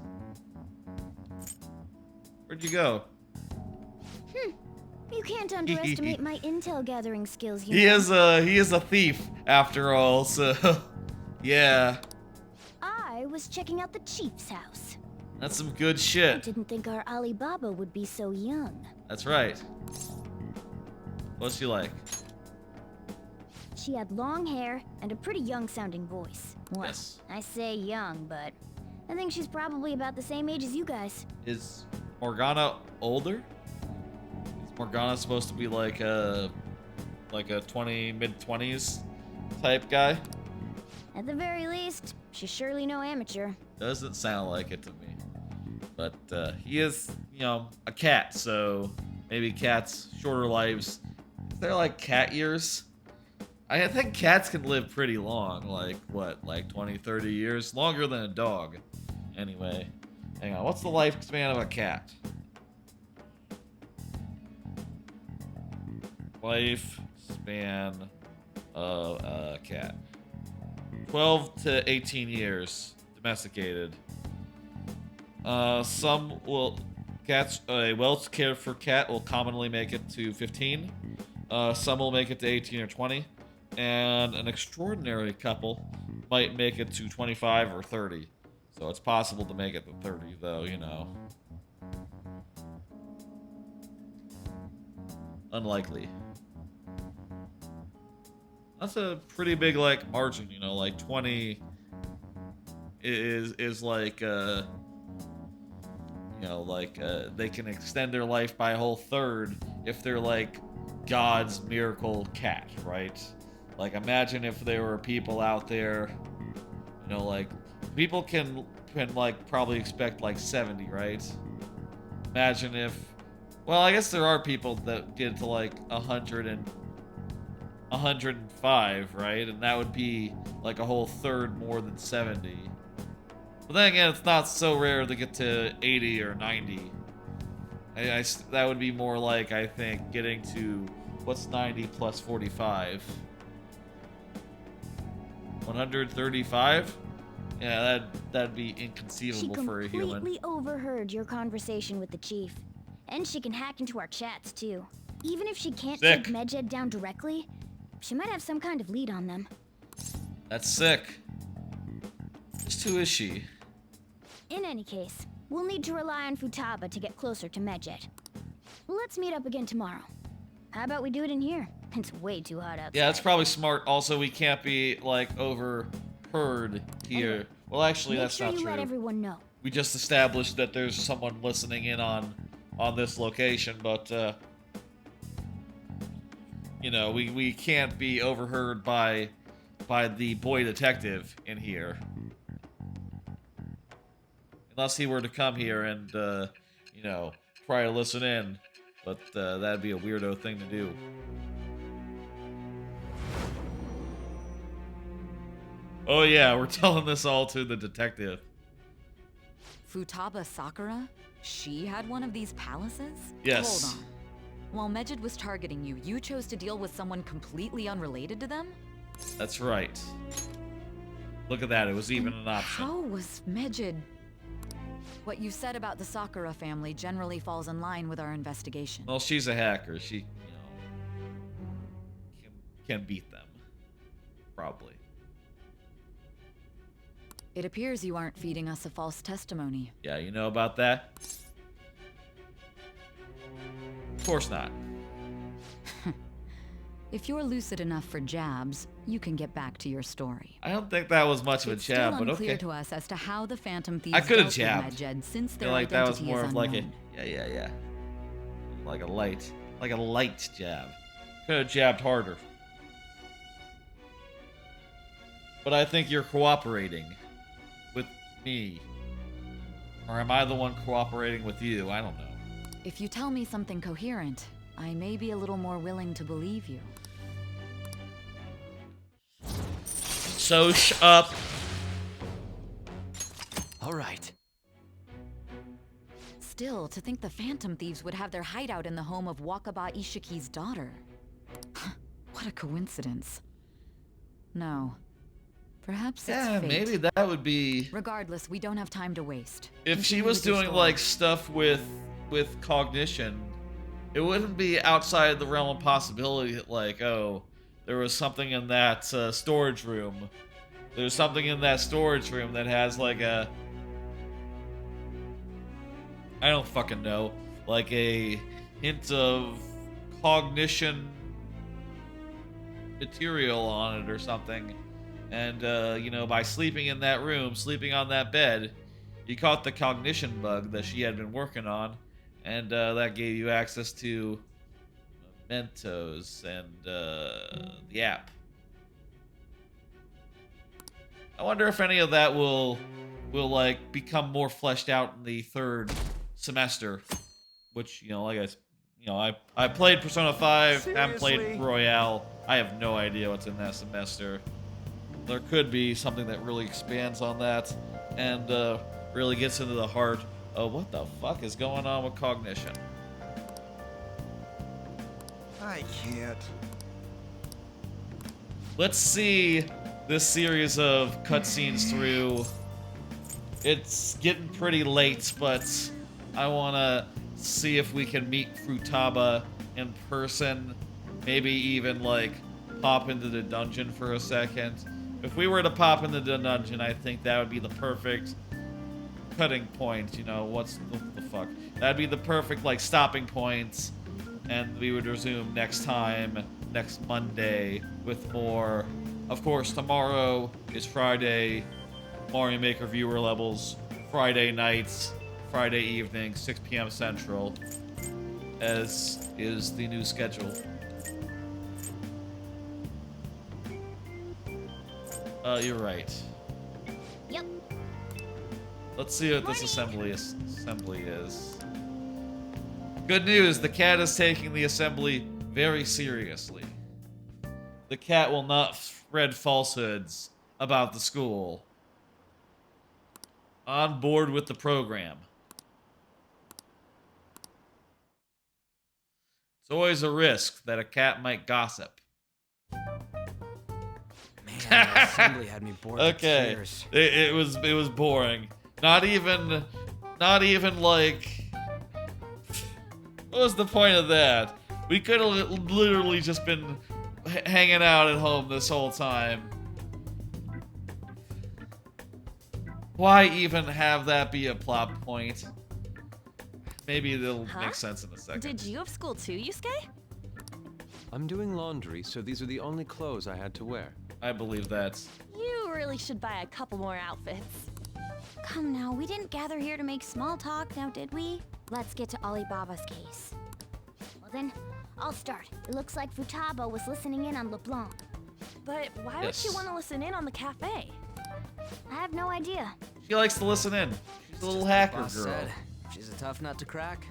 [SPEAKER 1] Where'd you go?
[SPEAKER 21] You can't underestimate my intel gathering skills, you
[SPEAKER 1] He
[SPEAKER 21] know.
[SPEAKER 1] is a thief after all, so yeah.
[SPEAKER 21] I was checking out the chief's house.
[SPEAKER 1] That's some good
[SPEAKER 21] I
[SPEAKER 1] shit.
[SPEAKER 21] didn't think our Alibaba would be so young.
[SPEAKER 1] That's right. What's she like?
[SPEAKER 21] She had long hair and a pretty young-sounding voice. Well,
[SPEAKER 1] Yes.
[SPEAKER 21] I say young, but I think she's probably about the same age as you guys.
[SPEAKER 1] Is Morgana older? Is Morgana supposed to be like a mid-20s type guy?
[SPEAKER 21] At the very least, she's surely no amateur.
[SPEAKER 1] Doesn't sound like it to me. But he is, you know, a cat, so maybe cats shorter lives. They're like cat years. I think cats can live pretty long, like what, like 20, 30 years? Longer than a dog. Anyway, hang on, what's the lifespan of a cat? Lifespan of a cat. 12 to 18 years, domesticated. Some will cats a well cared for cat will commonly make it to 15. Some will make it to 18 or 20, and an extraordinary couple might make it to 25 or 30. So it's possible to make it to 30, though, you know. Unlikely. That's a pretty big like margin, you know, like 20 is like you know, like they can extend their life by a whole third if they're like God's miracle cat, right? Like imagine if there were people out there, you know, like people can like probably expect like 70, right? Imagine if, well, I guess there are people that get to like 100 and 105, right? And that would be like a whole third more than 70. But then again, it's not so rare to get to 80 or 90. That would be more like, I think, getting to, what's 90 plus 45? 135? Yeah, that'd be inconceivable for a
[SPEAKER 21] She
[SPEAKER 1] human.
[SPEAKER 21] completely overheard your conversation with the chief. And she can hack into our chats, too. Even if she can't
[SPEAKER 1] Sick.
[SPEAKER 21] take Medjed down directly, she might have some kind of lead on them.
[SPEAKER 1] That's sick. Just who is she?
[SPEAKER 21] In any case, we'll need to rely on Futaba to get closer to Medjed. Let's meet up again tomorrow. How about we do it in here? It's way too hot outside.
[SPEAKER 1] Yeah, that's probably smart. Also, we can't be, like, overheard here.
[SPEAKER 21] Anyway,
[SPEAKER 1] Well, actually, that's
[SPEAKER 21] Make
[SPEAKER 1] not
[SPEAKER 21] sure you
[SPEAKER 1] true.
[SPEAKER 21] let everyone know.
[SPEAKER 1] We just established that there's someone listening in on this location, but, you know, we can't be overheard by the boy detective in here. Unless he were to come here and, you know, try to listen in. But that'd be a weirdo thing to do. Oh yeah, we're telling this all to the detective.
[SPEAKER 16] Futaba Sakura? She had one of these palaces?
[SPEAKER 1] Yes.
[SPEAKER 16] Hold on. While Mejid was targeting you, you chose to deal with someone completely unrelated to them?
[SPEAKER 1] That's right. Look at that, it was even an option.
[SPEAKER 16] How was Mejid... What you said about the Sakura family generally falls in line with our investigation.
[SPEAKER 1] Well, she's a hacker. She, you know, can beat them. Probably.
[SPEAKER 16] It appears you aren't feeding us a false testimony.
[SPEAKER 1] Yeah, you know about that? Of course not.
[SPEAKER 16] If you're lucid enough for jabs, you can get back to your story.
[SPEAKER 1] I don't think that was much of a
[SPEAKER 16] It's
[SPEAKER 1] jab,
[SPEAKER 16] still
[SPEAKER 1] but
[SPEAKER 16] unclear
[SPEAKER 1] okay.
[SPEAKER 16] to us as to how the Phantom Thieves
[SPEAKER 1] I could have
[SPEAKER 16] dealt with
[SPEAKER 1] jabbed.
[SPEAKER 16] Mejid since
[SPEAKER 1] I
[SPEAKER 16] their
[SPEAKER 1] feel like that was
[SPEAKER 16] identity
[SPEAKER 1] more
[SPEAKER 16] is
[SPEAKER 1] of like
[SPEAKER 16] unknown.
[SPEAKER 1] a yeah. Like a light jab. Could have jabbed harder. But I think you're cooperating with me. Or am I the one cooperating with you? I don't know.
[SPEAKER 16] If you tell me something coherent, I may be a little more willing to believe you.
[SPEAKER 1] So up.
[SPEAKER 11] All right.
[SPEAKER 16] Still, to think the Phantom Thieves would have their hideout in the home of Wakaba Ishiki's daughter. What a coincidence. No. Perhaps it's fate.
[SPEAKER 1] Maybe that would be...
[SPEAKER 16] Regardless, we don't have time to waste.
[SPEAKER 1] If she
[SPEAKER 16] Continue
[SPEAKER 1] was
[SPEAKER 16] with your
[SPEAKER 1] doing,
[SPEAKER 16] story.
[SPEAKER 1] like, stuff with cognition, it wouldn't be outside the realm of possibility that, like, oh, there was something in that storage room. There's something in that storage room that has, like, a... I don't fucking know. Like, a hint of cognition material on it or something. And, you know, by sleeping in that room, sleeping on that bed, you caught the cognition bug that she had been working on. And that gave you access to Mementos and the app. I wonder if any of that will like become more fleshed out in the third semester, which, you know, like I played Persona 5, haven't played Royale. I have no idea what's in that semester. There could be something that really expands on that and really gets into the heart of what the fuck is going on with cognition.
[SPEAKER 8] I can't.
[SPEAKER 1] Let's see this series of cutscenes through. It's getting pretty late, but I want to see if we can meet Futaba in person. Maybe even, like, pop into the dungeon for a second. If we were to pop into the dungeon, I think that would be the perfect cutting point. You know, what's the fuck? That'd be the perfect, like, stopping point. And we would resume next time, next Monday, with more. Of course, tomorrow is Friday, Mario Maker viewer levels, Friday nights, Friday evening, 6 p.m. Central, as is the new schedule. You're right.
[SPEAKER 21] Yep.
[SPEAKER 1] Let's see what this assembly is. Good news, the cat is taking the assembly very seriously. The cat will not spread falsehoods about the school. On board with the program. It's always a risk that a cat might gossip.
[SPEAKER 11] Man, the assembly had me bored to
[SPEAKER 1] Okay,
[SPEAKER 11] tears.
[SPEAKER 1] it was boring. Not even like. What was the point of that? We could have literally just been hanging out at home this whole time. Why even have that be a plot point? maybe it'll make sense in a second.
[SPEAKER 10] Did you have school too, Yusuke?
[SPEAKER 18] I'm doing laundry, so these are the only clothes I had to wear.
[SPEAKER 1] I believe that.
[SPEAKER 10] You really should buy a couple more outfits.
[SPEAKER 13] Come now, we didn't gather here to make small talk, now did we? Let's get to Alibaba's case.
[SPEAKER 21] Well then, I'll start. It looks like Futaba was listening in on LeBlanc.
[SPEAKER 10] But why would she want to listen in on the cafe?
[SPEAKER 21] I have no idea.
[SPEAKER 1] She likes to listen in. She's a little hacker
[SPEAKER 11] Boss
[SPEAKER 1] girl.
[SPEAKER 11] said, she's a tough nut to crack.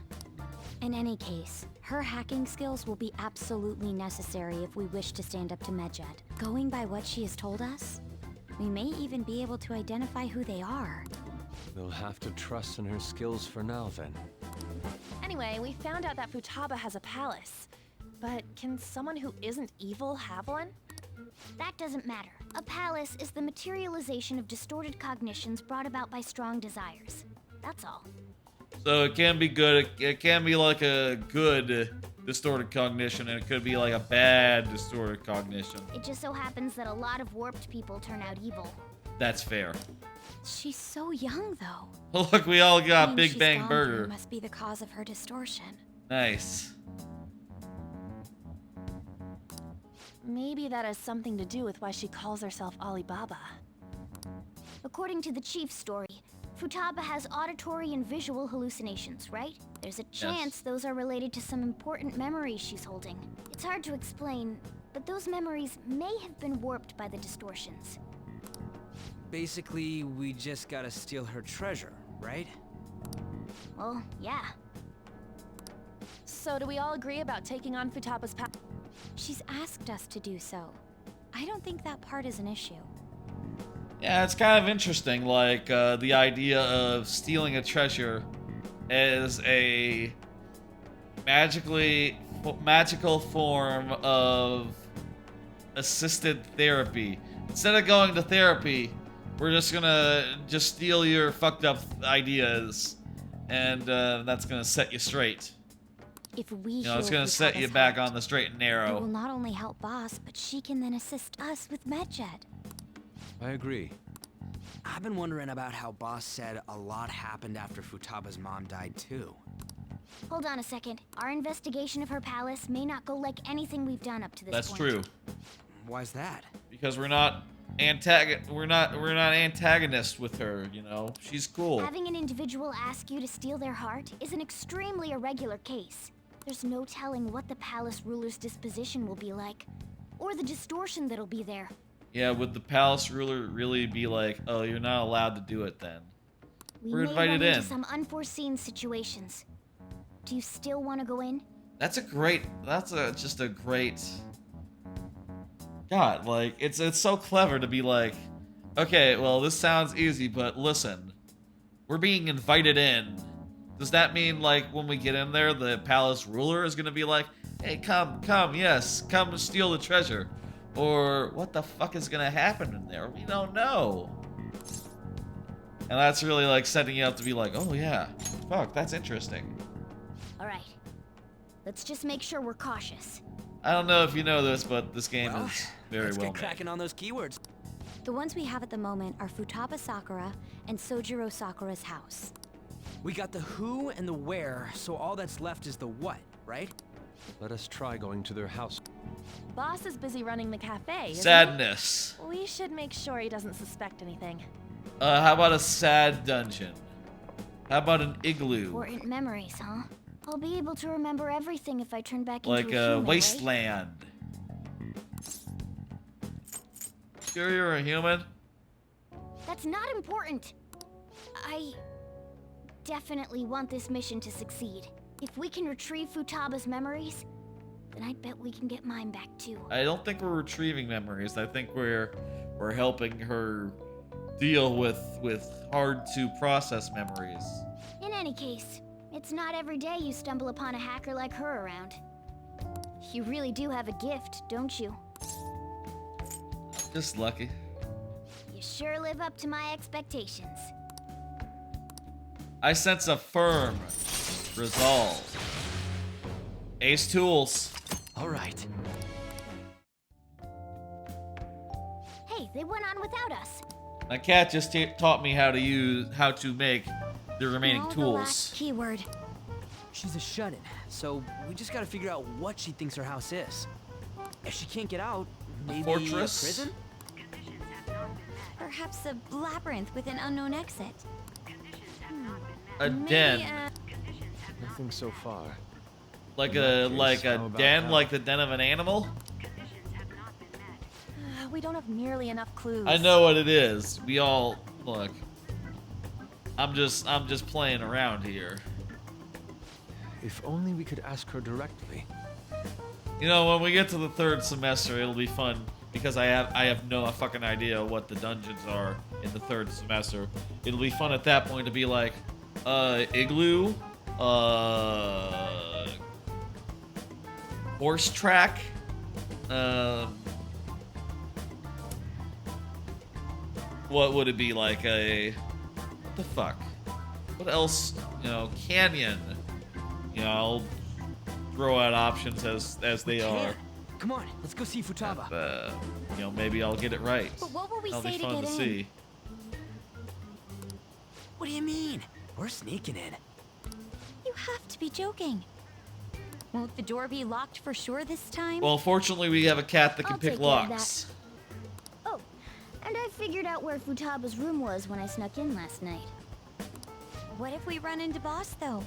[SPEAKER 13] In any case, her hacking skills will be absolutely necessary if we wish to stand up to Medjed. Going by what she has told us, we may even be able to identify who they are.
[SPEAKER 18] We'll have to trust in her skills for now, then.
[SPEAKER 10] Anyway, we found out that Futaba has a palace. But can someone who isn't evil have one?
[SPEAKER 21] That doesn't matter. A palace is the materialization of distorted cognitions brought about by strong desires. That's all.
[SPEAKER 1] So it can be good. It can be like a good distorted cognition, and it could be like a bad distorted cognition.
[SPEAKER 21] It just so happens that a lot of warped people turn out evil.
[SPEAKER 1] That's fair.
[SPEAKER 13] She's so young, though.
[SPEAKER 1] Look, we all got
[SPEAKER 13] Time
[SPEAKER 1] Big
[SPEAKER 13] she's
[SPEAKER 1] Bang
[SPEAKER 13] gone
[SPEAKER 1] Burger.
[SPEAKER 13] through must be the cause of her distortion.
[SPEAKER 1] Nice.
[SPEAKER 10] Maybe that has something to do with why she calls herself Alibaba.
[SPEAKER 21] According to the chief's story, Futaba has auditory and visual hallucinations, right? There's a chance those are related to some important memories she's holding. It's hard to explain, but those memories may have been warped by the distortions.
[SPEAKER 11] Basically, we just gotta steal her treasure, right?
[SPEAKER 21] Well, yeah.
[SPEAKER 10] So do we all agree about taking on Futaba's power?
[SPEAKER 13] She's asked us to do so. I don't think that part is an issue.
[SPEAKER 1] Yeah, it's kind of interesting, like, the idea of stealing a treasure as a magical form of assisted therapy. Instead of going to therapy, we're just gonna steal your fucked up ideas, and that's gonna set you straight.
[SPEAKER 13] If we
[SPEAKER 1] It's gonna set you back on the straight and
[SPEAKER 13] it
[SPEAKER 1] narrow.
[SPEAKER 13] will not only help Boss, but she can then assist us with Medjed.
[SPEAKER 18] I agree.
[SPEAKER 11] I've been wondering about how Boss said a lot happened after Futaba's mom died too.
[SPEAKER 21] Hold on a second. Our investigation of her palace may not go like anything we've done up to this
[SPEAKER 1] That's
[SPEAKER 21] point.
[SPEAKER 1] true.
[SPEAKER 11] Why's that?
[SPEAKER 1] Because we're not antagonists with her, you know. She's cool.
[SPEAKER 21] Having an individual ask you to steal their heart is an extremely irregular case. There's no telling what the palace ruler's disposition will be like, or the distortion that'll be there.
[SPEAKER 1] Yeah, would the palace ruler really be like, oh, you're not allowed to do it then? We're
[SPEAKER 21] may
[SPEAKER 1] invited
[SPEAKER 21] run
[SPEAKER 1] in.
[SPEAKER 21] into some unforeseen situations. Do you still want to go in?
[SPEAKER 1] That's just a great... God, like, it's so clever to be like, okay, well, this sounds easy, but listen, we're being invited in. Does that mean, like, when we get in there, the palace ruler is gonna be like, hey, come, yes, come steal the treasure? Or what the fuck is gonna happen in there? We don't know. And that's really, like, setting you up to be like, oh, yeah, fuck, that's interesting.
[SPEAKER 21] All right. Let's just make sure we're cautious.
[SPEAKER 1] I don't know if you know this, but this game is very
[SPEAKER 11] Let's
[SPEAKER 1] well
[SPEAKER 11] get
[SPEAKER 1] made.
[SPEAKER 11] cracking on those keywords.
[SPEAKER 13] The ones we have at the moment are Futaba Sakura and Sojiro Sakura's house.
[SPEAKER 11] We got the who and the where, so all that's left is the what, right?
[SPEAKER 18] Let us try going to their house.
[SPEAKER 10] Boss is busy running the cafe, isn't
[SPEAKER 1] Sadness.
[SPEAKER 10] he? We should make sure he doesn't suspect anything.
[SPEAKER 1] How about a sad dungeon? How about an igloo?
[SPEAKER 21] Important memories, huh? I'll be able to remember everything if I turn back
[SPEAKER 1] Like
[SPEAKER 21] into a
[SPEAKER 1] a
[SPEAKER 21] human,
[SPEAKER 1] wasteland. Sure you're a human?
[SPEAKER 21] right? That's not important. I definitely want this mission to succeed. If we can retrieve Futaba's memories, then I bet we can get mine back too.
[SPEAKER 1] I don't think we're retrieving memories. I think we're helping her deal with hard to process memories.
[SPEAKER 21] In any case, it's not every day you stumble upon a hacker like her around. You really do have a gift, don't you?
[SPEAKER 1] Just lucky.
[SPEAKER 21] You sure live up to my expectations.
[SPEAKER 1] I sense a firm resolve. Ace tools.
[SPEAKER 11] All right.
[SPEAKER 21] Hey, they went on without us.
[SPEAKER 1] My cat just taught me how to make the remaining
[SPEAKER 13] Now the
[SPEAKER 1] tools.
[SPEAKER 13] last keyword.
[SPEAKER 11] She's a shut-in, so we just gotta figure out what she thinks her house is. If she can't get out, maybe a
[SPEAKER 1] fortress?
[SPEAKER 11] prison?
[SPEAKER 13] Perhaps a labyrinth with an unknown exit.
[SPEAKER 1] A den.
[SPEAKER 14] Nothing so far.
[SPEAKER 1] Like
[SPEAKER 14] In
[SPEAKER 1] a
[SPEAKER 14] that case, how about
[SPEAKER 1] den,
[SPEAKER 14] that?
[SPEAKER 1] like the den of an animal?
[SPEAKER 10] We don't have nearly enough clues.
[SPEAKER 1] I know what it is. We all look. I'm just playing around here.
[SPEAKER 18] If only we could ask her directly.
[SPEAKER 1] You know, when we get to the third semester, it'll be fun because I have no fucking idea what the dungeons are in the third semester. It'll be fun at that point to be like, igloo, horse track, what would it be like? What the fuck? What else? You know, canyon. You know, I'll throw out options as they are.
[SPEAKER 11] Come on, let's go see Futaba.
[SPEAKER 1] You know, maybe I'll get it right.
[SPEAKER 10] But what will we
[SPEAKER 1] That'll
[SPEAKER 10] say
[SPEAKER 1] be
[SPEAKER 10] to
[SPEAKER 1] fun
[SPEAKER 10] get
[SPEAKER 1] to
[SPEAKER 10] in?
[SPEAKER 1] see.
[SPEAKER 11] What do you mean? We're sneaking in.
[SPEAKER 13] You have to be joking. Won't the door be locked for sure this time?
[SPEAKER 1] Well, fortunately, we have a cat that can
[SPEAKER 21] I'll
[SPEAKER 1] pick
[SPEAKER 21] take care of
[SPEAKER 1] locks.
[SPEAKER 21] Oh, and I figured out where Futaba's room was when I snuck in last night.
[SPEAKER 13] What if we run into Boss, though?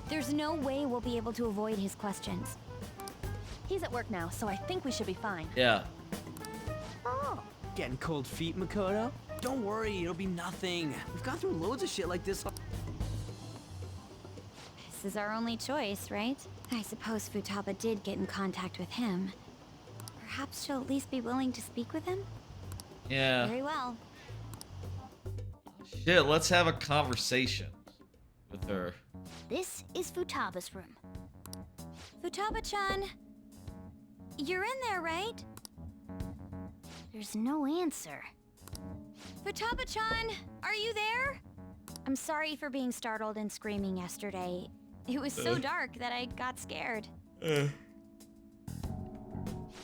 [SPEAKER 13] There's no way we'll be able to avoid his questions.
[SPEAKER 10] He's at work now, so I think we should be fine.
[SPEAKER 1] Yeah.
[SPEAKER 11] Oh. Getting cold feet, Makoto? Don't worry, it'll be nothing. We've gone through loads of shit like this.
[SPEAKER 13] This is our only choice, right? I suppose Futaba did get in contact with him. Perhaps she'll at least be willing to speak with him?
[SPEAKER 1] Yeah.
[SPEAKER 13] Very well.
[SPEAKER 1] Shit, let's have a conversation with her.
[SPEAKER 21] This is Futaba's room.
[SPEAKER 13] Futaba-chan, you're in there, right?
[SPEAKER 21] There's no answer.
[SPEAKER 13] Futaba-chan, are you there? I'm sorry for being startled and screaming yesterday. It was so dark that I got scared.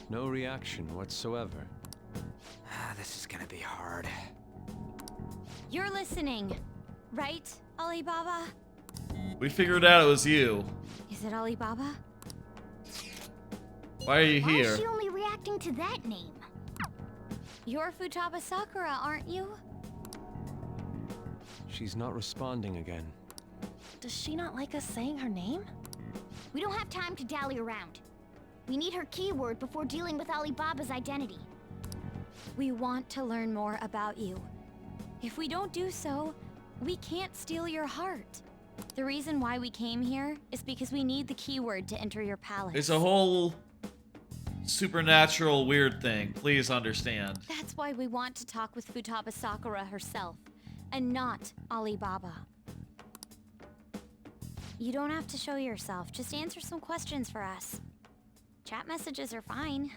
[SPEAKER 18] No reaction whatsoever.
[SPEAKER 11] This is gonna be hard.
[SPEAKER 13] You're listening, right, Alibaba?
[SPEAKER 1] We figured out it was you.
[SPEAKER 13] Is it Alibaba?
[SPEAKER 1] Why are you
[SPEAKER 21] Why
[SPEAKER 1] here?
[SPEAKER 21] is she only reacting to that name?
[SPEAKER 13] You're Futaba Sakura, aren't you?
[SPEAKER 18] She's not responding again.
[SPEAKER 10] Does she not like us saying her name?
[SPEAKER 21] We don't have time to dally around. We need her keyword before dealing with Alibaba's identity.
[SPEAKER 13] We want to learn more about you. If we don't do so, we can't steal your heart. The reason why we came here is because we need the keyword to enter your palace.
[SPEAKER 1] It's a whole supernatural weird thing. Please understand.
[SPEAKER 13] That's why we want to talk with Futaba Sakura herself, and not Alibaba. You don't have to show yourself, just answer some questions for us. Chat messages are fine.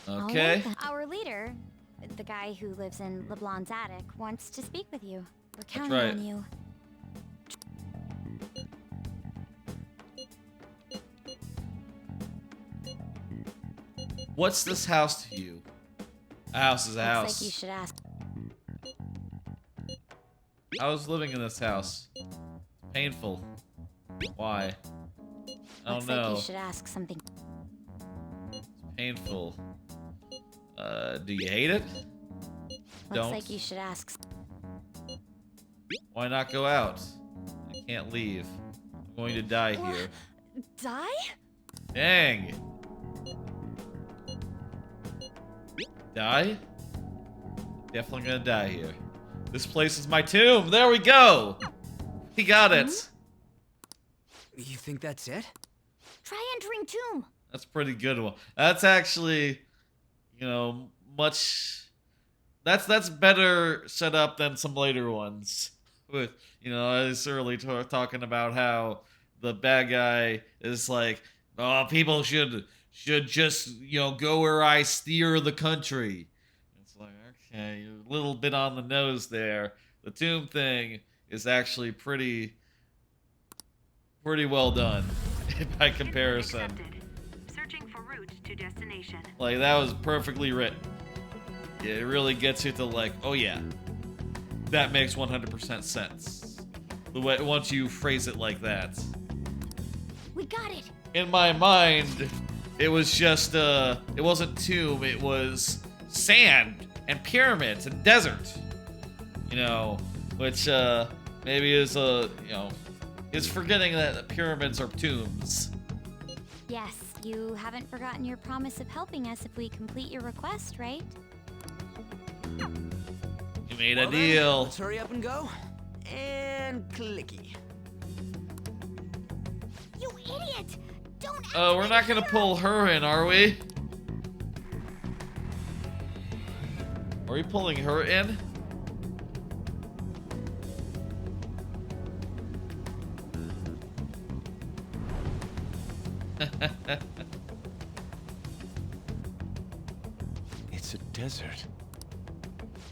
[SPEAKER 1] Okay.
[SPEAKER 13] Our leader, the guy who lives in LeBlanc's attic, wants to speak with you. We're counting
[SPEAKER 1] right.
[SPEAKER 13] on you.
[SPEAKER 1] What's this house to you? A house is a
[SPEAKER 13] Looks
[SPEAKER 1] house.
[SPEAKER 13] like you should ask.
[SPEAKER 1] I was living in this house. Painful. Why? I don't
[SPEAKER 13] Looks
[SPEAKER 1] know.
[SPEAKER 13] like you should ask something.
[SPEAKER 1] Painful. Do you hate it?
[SPEAKER 13] Looks
[SPEAKER 1] Don't.
[SPEAKER 13] like you should ask.
[SPEAKER 1] Why not go out? I can't leave. I'm going to die here.
[SPEAKER 10] Die?
[SPEAKER 1] Dang. Die? Definitely gonna die here. This place is my tomb. There we go. He got it.
[SPEAKER 11] You think that's it?
[SPEAKER 21] Try entering tomb.
[SPEAKER 1] That's a pretty good one. That's actually, you know, much. That's better set up than some later ones. With, you know, I was early talking about how the bad guy is like, oh, people should just, you know, go where I steer the country. It's like, okay, you're a little bit on the nose there. The tomb thing is actually pretty well done by comparison.
[SPEAKER 7] Searching for route to destination.
[SPEAKER 1] Like, that was perfectly written. Yeah, it really gets you to like, oh yeah, that makes 100% sense. The way once you phrase it like that.
[SPEAKER 21] We got it.
[SPEAKER 1] In my mind, it was just it wasn't tomb, it was sand and pyramids and desert. You know, which maybe is is forgetting that the pyramids are tombs.
[SPEAKER 13] Yes, you haven't forgotten your promise of helping us if we complete your request, right?
[SPEAKER 1] You made a deal.
[SPEAKER 11] Let's hurry up and go. And clicky.
[SPEAKER 21] You idiot! Don't.
[SPEAKER 1] Oh, we're not gonna pull her in, are we? Are we pulling her in?
[SPEAKER 18] It's a desert.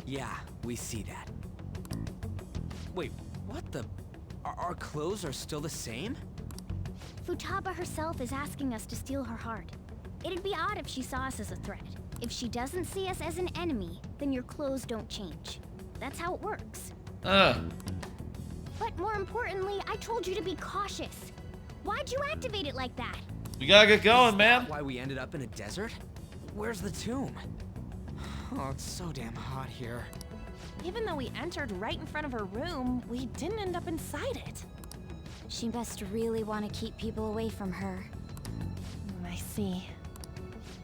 [SPEAKER 11] Yeah, we see that. Wait, what the? Our clothes are still the same?
[SPEAKER 21] Futaba herself is asking us to steal her heart. It'd be odd if she saw us as a threat. If she doesn't see us as an enemy, then your clothes don't change. That's how it works. But more importantly, I told you to be cautious. Why'd you activate it like that?
[SPEAKER 1] We gotta get going, man.
[SPEAKER 11] Why we ended up in a desert? Where's the tomb? Oh, it's so damn hot here.
[SPEAKER 10] Even though we entered right in front of her room, we didn't end up inside it.
[SPEAKER 13] She must really want to keep people away from her.
[SPEAKER 10] I see.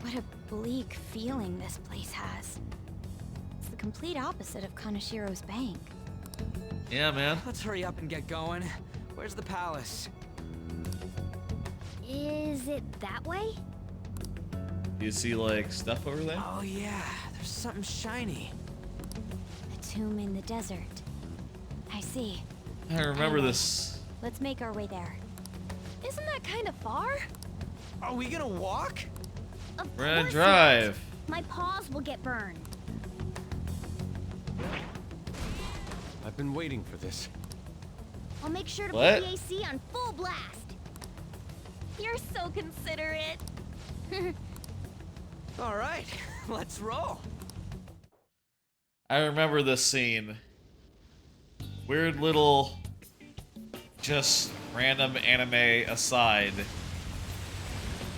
[SPEAKER 13] What a bleak feeling this place has. It's the complete opposite of Kaneshiro's bank.
[SPEAKER 1] Yeah, man.
[SPEAKER 11] Let's hurry up and get going. Where's the palace?
[SPEAKER 21] Is it that way?
[SPEAKER 1] Do you see, like, stuff over there?
[SPEAKER 11] Oh, yeah. There's something shiny.
[SPEAKER 13] A tomb in the desert. I see.
[SPEAKER 1] I remember this.
[SPEAKER 13] Let's make our way there.
[SPEAKER 10] Isn't that kind of far?
[SPEAKER 11] Are we gonna walk?
[SPEAKER 1] We're gonna drive.
[SPEAKER 21] My paws will get burned.
[SPEAKER 18] I've been waiting for this.
[SPEAKER 21] I'll make sure to
[SPEAKER 1] What?
[SPEAKER 21] put the AC on full blast.
[SPEAKER 10] You're so considerate.
[SPEAKER 11] All right, let's roll.
[SPEAKER 1] I remember this scene. Weird little, just random anime aside.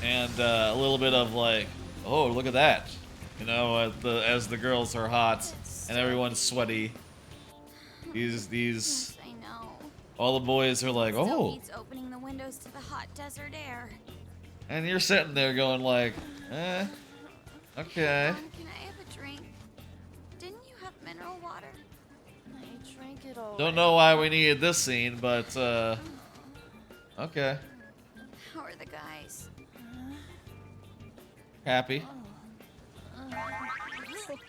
[SPEAKER 1] And a little bit of like, oh, look at that. You know, as the girls are hot and everyone's sweaty. These
[SPEAKER 13] I know.
[SPEAKER 1] all the boys are like,
[SPEAKER 13] Still
[SPEAKER 1] oh.
[SPEAKER 13] needs opening the windows to the hot desert air.
[SPEAKER 1] And you're sitting there going like, okay.
[SPEAKER 13] Can I have a drink? Didn't you have mineral water?
[SPEAKER 10] I drank it all.
[SPEAKER 1] Don't know why we needed this scene, but okay.
[SPEAKER 13] How are the guys?
[SPEAKER 1] Happy.
[SPEAKER 21] Take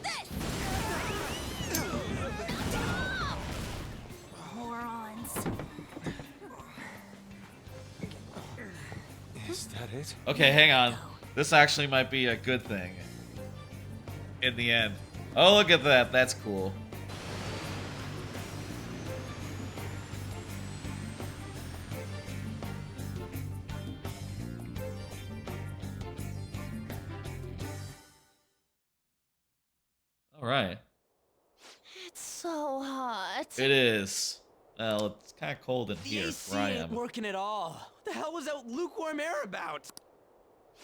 [SPEAKER 21] this! Morons.
[SPEAKER 18] Is that it?
[SPEAKER 1] Okay, hang on. This actually might be a good thing. In the end. Oh, look at that. That's cool. Alright.
[SPEAKER 10] It's so hot.
[SPEAKER 1] It is. Well, it's kind of cold in
[SPEAKER 11] The
[SPEAKER 1] here
[SPEAKER 11] AC
[SPEAKER 1] where I
[SPEAKER 11] ain't
[SPEAKER 1] am.
[SPEAKER 11] working at all. What the hell was that lukewarm air about?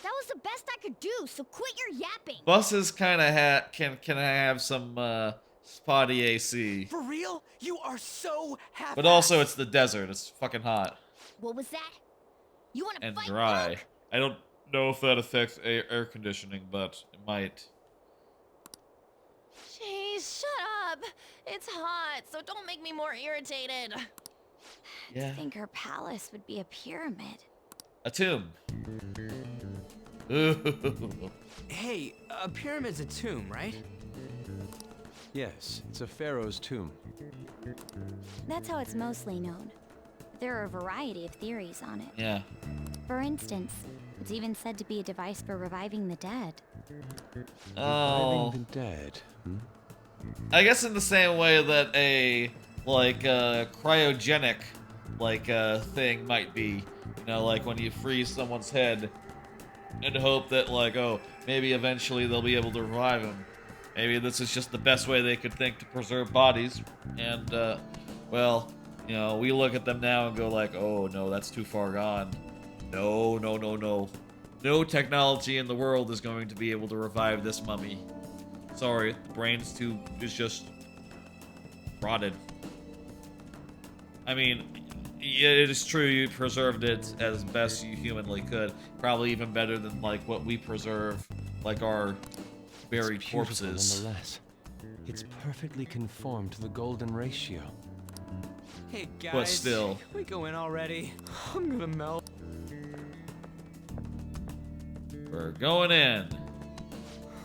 [SPEAKER 21] That was the best I could do, so quit your yapping.
[SPEAKER 1] Buses kind of can have some spotty AC.
[SPEAKER 11] For real? You are so happy.
[SPEAKER 1] But also it's the desert. It's fucking hot
[SPEAKER 21] What was that? You want to
[SPEAKER 1] and
[SPEAKER 21] fight?
[SPEAKER 1] dry.
[SPEAKER 21] Luke?
[SPEAKER 1] I don't know if that affects air conditioning, but it might.
[SPEAKER 10] Jeez, shut up. It's hot, so don't make me more irritated.
[SPEAKER 1] Yeah.
[SPEAKER 13] I think her palace would be a pyramid.
[SPEAKER 1] A tomb. Ooh.
[SPEAKER 11] Hey, a pyramid's a tomb, right?
[SPEAKER 18] Yes, it's a pharaoh's tomb.
[SPEAKER 13] That's how it's mostly known. There are a variety of theories on it.
[SPEAKER 1] Yeah.
[SPEAKER 13] For instance, it's even said to be a device for reviving the dead.
[SPEAKER 1] Oh.
[SPEAKER 18] Reviving the dead.
[SPEAKER 1] I guess in the same way that a cryogenic thing might be, you know, like when you freeze someone's head and hope that like, oh, maybe eventually they'll be able to revive him. Maybe this is just the best way they could think to preserve bodies. And, well, you know, we look at them now and go like, oh, no, that's too far gone. No, no, no, no. No technology in the world is going to be able to revive this mummy. Sorry, the brain's too is just rotted. I mean, it is true you preserved it as best you humanly could. Probably even better than like what we preserve, like our buried corpses.
[SPEAKER 18] Nonetheless, it's perfectly conformed to the golden ratio.
[SPEAKER 11] Hey guys,
[SPEAKER 1] But still,
[SPEAKER 11] can we go in already? I'm gonna melt.
[SPEAKER 1] we're going in.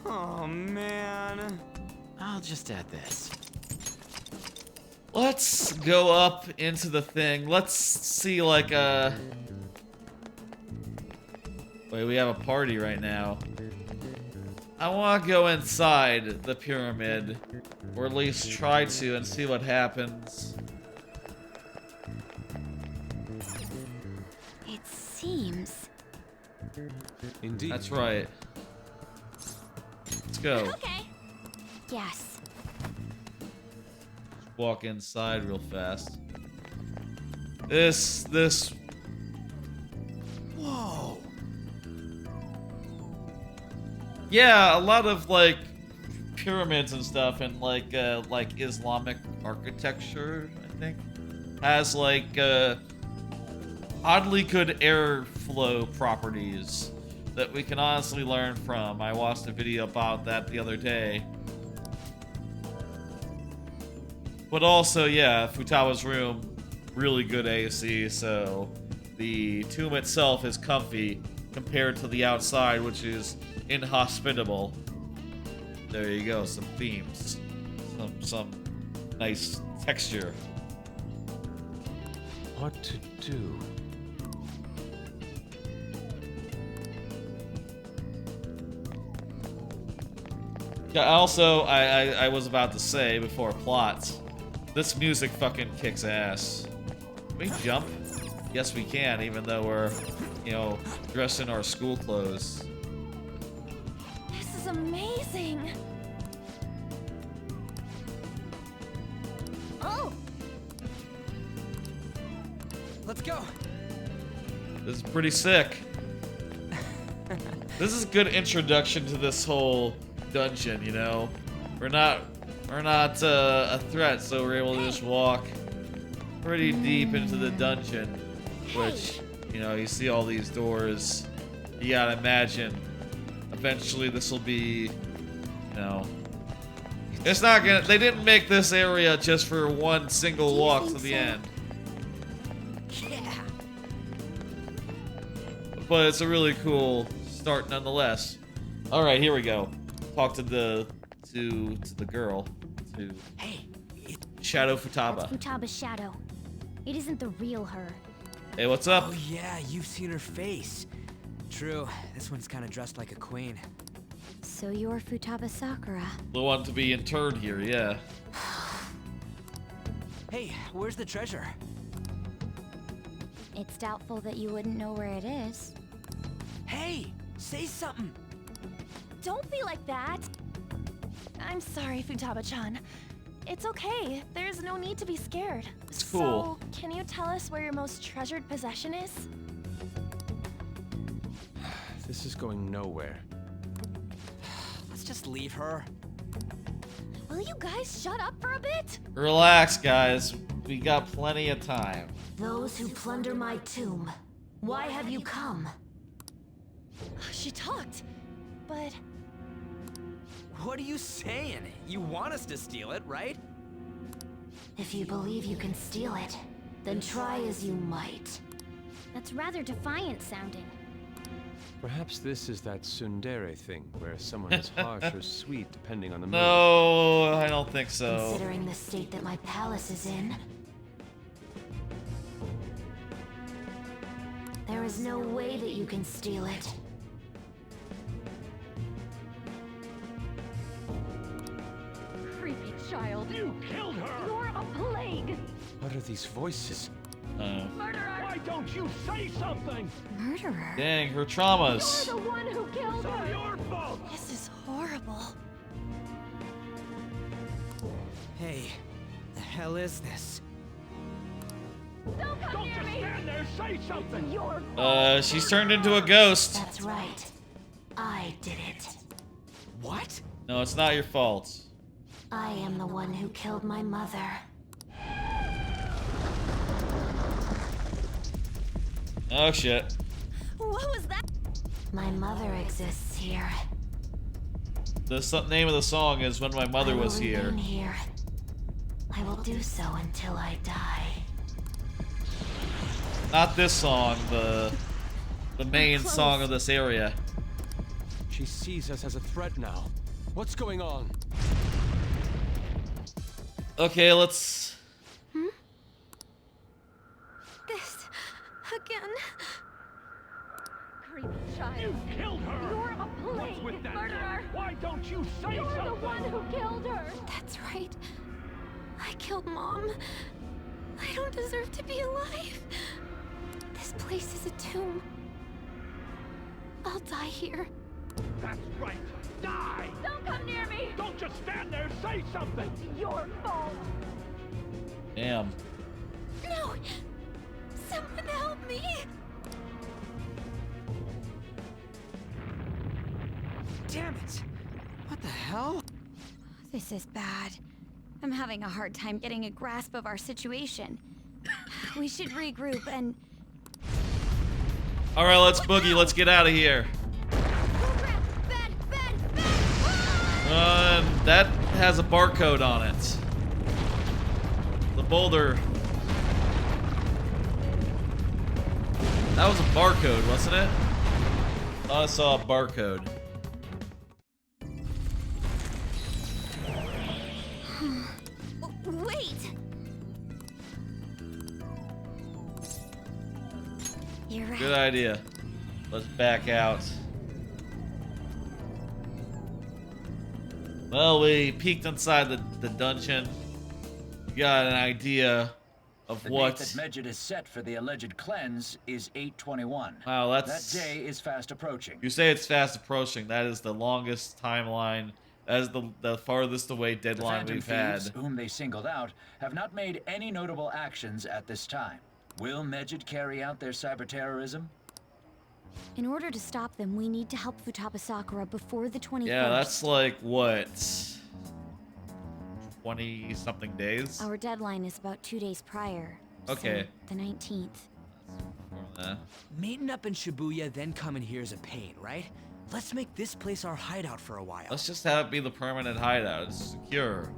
[SPEAKER 11] Oh man. I'll just add this.
[SPEAKER 1] Let's go up into the thing. Let's see like a... Wait, we have a party right now. I want to go inside the pyramid, or at least try to, and see what happens.
[SPEAKER 13] It seems.
[SPEAKER 18] Indeed.
[SPEAKER 1] That's right. Let's go.
[SPEAKER 13] Okay. Yes.
[SPEAKER 1] Walk inside real fast. This.
[SPEAKER 11] Whoa.
[SPEAKER 1] Yeah, a lot of like pyramids and stuff, and like Islamic architecture, I think, has like oddly good airflow properties that we can honestly learn from. I watched a video about that the other day. But also, yeah, Futaba's room, really good AC, so the tomb itself is comfy compared to the outside, which is inhospitable. There you go, some themes. Some nice texture.
[SPEAKER 18] What to do?
[SPEAKER 1] Yeah, also, I was about to say before plots, this music fucking kicks ass. Can we jump? Yes, we can, even though we're, you know, dressed in our school clothes.
[SPEAKER 10] This is amazing. Oh.
[SPEAKER 11] Let's go.
[SPEAKER 1] This is pretty sick. This is a good introduction to this whole dungeon, you know? We're not a threat, so we're able to just walk pretty deep into the dungeon, which, you know, you see all these doors. You gotta imagine eventually this will be, you know, it's not gonna, they didn't make this area just for one single walk to the end.
[SPEAKER 11] Yeah.
[SPEAKER 1] But it's a really cool start nonetheless. All right, here we go. Talk to the girl, to Shadow Futaba.
[SPEAKER 21] That's Futaba's shadow. It isn't the real her.
[SPEAKER 1] Hey, what's up?
[SPEAKER 11] Oh yeah, you've seen her face. True, this one's kind of dressed like a queen.
[SPEAKER 13] So you're Futaba Sakura.
[SPEAKER 1] The one to be interred here, yeah.
[SPEAKER 11] Hey, where's the treasure?
[SPEAKER 13] It's doubtful that you wouldn't know where it is.
[SPEAKER 11] Hey, say something.
[SPEAKER 10] Don't be like that. I'm sorry, Futaba-chan. It's okay. There's no need to be scared.
[SPEAKER 1] It's cool.
[SPEAKER 10] So, can you tell us where your most treasured possession is?
[SPEAKER 18] This is going nowhere.
[SPEAKER 11] Let's just leave her.
[SPEAKER 10] Will you guys shut up for a bit?
[SPEAKER 1] Relax, guys. We got plenty of time.
[SPEAKER 6] Those who plunder my tomb, why have you come?
[SPEAKER 10] She talked, but...
[SPEAKER 11] What are you saying? You want us to steal it, right?
[SPEAKER 6] If you believe you can steal it, then try as you might.
[SPEAKER 21] That's rather defiant sounding.
[SPEAKER 18] Perhaps this is that tsundere thing, where someone is harsh or sweet depending on the mood.
[SPEAKER 1] No, I don't think so.
[SPEAKER 6] Considering the state that my palace is in, there is no way that you can steal it.
[SPEAKER 10] Creepy child. You killed her! You're a plague!
[SPEAKER 18] What are these voices?
[SPEAKER 10] Murderer!
[SPEAKER 2] Why don't you say something?
[SPEAKER 13] Murderer?
[SPEAKER 1] Dang, her traumas.
[SPEAKER 10] You're the one who killed her!
[SPEAKER 2] Your fault!
[SPEAKER 10] This is horrible.
[SPEAKER 11] Hey, the hell is this?
[SPEAKER 20] Don't just stand there, say something! Your
[SPEAKER 1] She's turned into a ghost.
[SPEAKER 6] That's right. I did it.
[SPEAKER 11] What?
[SPEAKER 1] No, it's not your fault.
[SPEAKER 6] I am the one who killed my mother.
[SPEAKER 1] Oh shit.
[SPEAKER 10] What was that?
[SPEAKER 6] My mother exists here.
[SPEAKER 1] The name of the song is When My Mother Was Here.
[SPEAKER 6] I will remain here. I will do so until I die.
[SPEAKER 1] Not this song, the main song of this area.
[SPEAKER 18] She sees us as a threat now. What's going on?
[SPEAKER 1] Okay, let's...
[SPEAKER 10] This again. Creepy child.
[SPEAKER 20] You killed her!
[SPEAKER 10] You're a
[SPEAKER 20] What's with that?
[SPEAKER 10] murderer.
[SPEAKER 20] Why don't you say
[SPEAKER 10] You're
[SPEAKER 20] something?
[SPEAKER 10] the one who killed her. That's right. I killed Mom. I don't deserve to be alive. This place is a tomb. I'll die here.
[SPEAKER 20] That's right. Die!
[SPEAKER 10] Don't come near me!
[SPEAKER 20] Don't just stand there, say something!
[SPEAKER 10] It's your fault.
[SPEAKER 1] Damn.
[SPEAKER 10] No! Someone help me!
[SPEAKER 11] Damn it! What the hell?
[SPEAKER 13] This is bad. I'm having a hard time getting a grasp of our situation. We should regroup and...
[SPEAKER 1] Alright, let's boogie. Let's get out of here. That has a barcode on it. The boulder. That was a barcode, wasn't it? I saw a barcode.
[SPEAKER 13] Wait! You're right.
[SPEAKER 1] Good idea. Let's back out. Well, we peeked inside the dungeon. Got an idea of what...
[SPEAKER 4] The date that Medjed is set for the alleged cleanse is 8/21.
[SPEAKER 1] Wow, that's...
[SPEAKER 4] That day is fast approaching.
[SPEAKER 1] You say it's fast approaching. That is the longest timeline. That is the farthest away
[SPEAKER 4] The
[SPEAKER 1] deadline
[SPEAKER 4] Phantom
[SPEAKER 1] we've had.
[SPEAKER 4] Thieves, whom they singled out, have not made any notable actions at this time. Will Medjed carry out their cyber terrorism?
[SPEAKER 13] In order to stop them, we need to help Futaba Sakura before the 21st.
[SPEAKER 1] Yeah, that's like, what? 20-something days?
[SPEAKER 13] Our deadline is about 2 days prior.
[SPEAKER 1] Okay.
[SPEAKER 13] So the 19th.
[SPEAKER 11] Meeting up in Shibuya, then coming here is a pain, right? Let's make this place our hideout for a while.
[SPEAKER 1] Let's just have it be the permanent hideout. It's secure.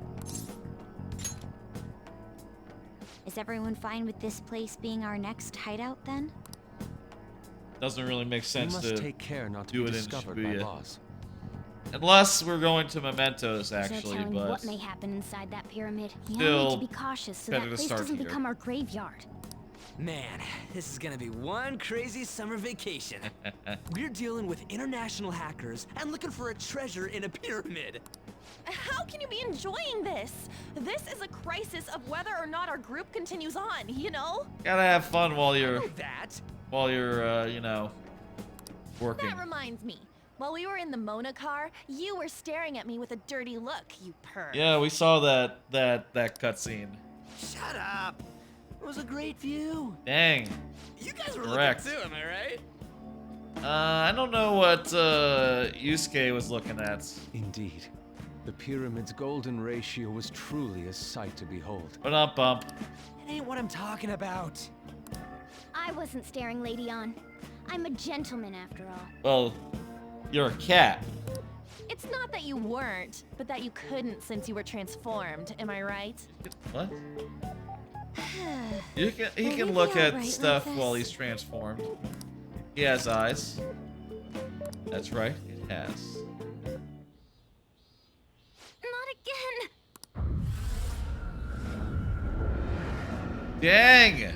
[SPEAKER 13] Is everyone fine with this place being our next hideout then?
[SPEAKER 1] Doesn't really make sense
[SPEAKER 18] we
[SPEAKER 1] to
[SPEAKER 18] must take care not to
[SPEAKER 1] do
[SPEAKER 18] be
[SPEAKER 1] it in
[SPEAKER 18] discovered by
[SPEAKER 1] Shibuya.
[SPEAKER 18] boss.
[SPEAKER 1] Unless we're going to Mementos,
[SPEAKER 21] There's no
[SPEAKER 1] actually,
[SPEAKER 21] telling
[SPEAKER 1] but...
[SPEAKER 21] what may happen inside that pyramid. You
[SPEAKER 1] Still,
[SPEAKER 21] need to be cautious so
[SPEAKER 1] better
[SPEAKER 21] that
[SPEAKER 1] to
[SPEAKER 21] place
[SPEAKER 1] start
[SPEAKER 21] doesn't
[SPEAKER 1] here.
[SPEAKER 21] become our graveyard.
[SPEAKER 11] Man, this is gonna be one crazy summer vacation. We're dealing with international hackers and looking for a treasure in a pyramid.
[SPEAKER 10] How can you be enjoying this? This is a crisis of whether or not our group continues on, you know?
[SPEAKER 1] Gotta have fun while you're...
[SPEAKER 10] that.
[SPEAKER 1] While you're, you know, working.
[SPEAKER 10] That reminds me. While we were in the Mona car, you were staring at me with a dirty look, you perv.
[SPEAKER 1] Yeah, we saw that cutscene.
[SPEAKER 15] Shut up. It was a great view.
[SPEAKER 1] Dang.
[SPEAKER 11] You guys were
[SPEAKER 1] Correct.
[SPEAKER 11] looking too, am I right?
[SPEAKER 1] I don't know what Yusuke was looking at.
[SPEAKER 18] Indeed. The pyramid's golden ratio was truly a sight to behold.
[SPEAKER 1] Bump.
[SPEAKER 11] It ain't what I'm talking about.
[SPEAKER 21] I wasn't staring Lady on. I'm a gentleman after all.
[SPEAKER 1] Well, you're a cat.
[SPEAKER 10] It's not that you weren't, but that you couldn't since you were transformed, am I right?
[SPEAKER 1] What? He
[SPEAKER 10] Will
[SPEAKER 1] can
[SPEAKER 10] we
[SPEAKER 1] look
[SPEAKER 10] be
[SPEAKER 1] at
[SPEAKER 10] alright
[SPEAKER 1] stuff
[SPEAKER 10] like
[SPEAKER 1] while
[SPEAKER 10] this?
[SPEAKER 1] he's transformed. He has eyes. That's right, it has.
[SPEAKER 10] Not again!
[SPEAKER 1] Dang!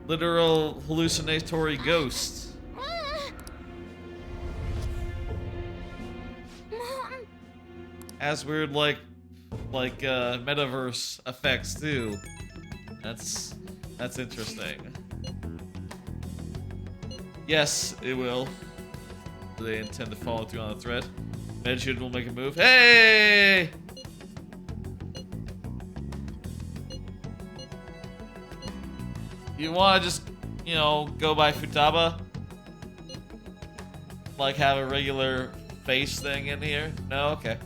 [SPEAKER 1] Literal hallucinatory ghost.
[SPEAKER 10] Mom!
[SPEAKER 1] Has weird like metaverse effects too. That's interesting. Yes, it will. Do they intend to follow through on the threat? Medjid will make a move. Hey! You want to just, you know, go by Futaba? Like have a regular face thing in here? No? Okay.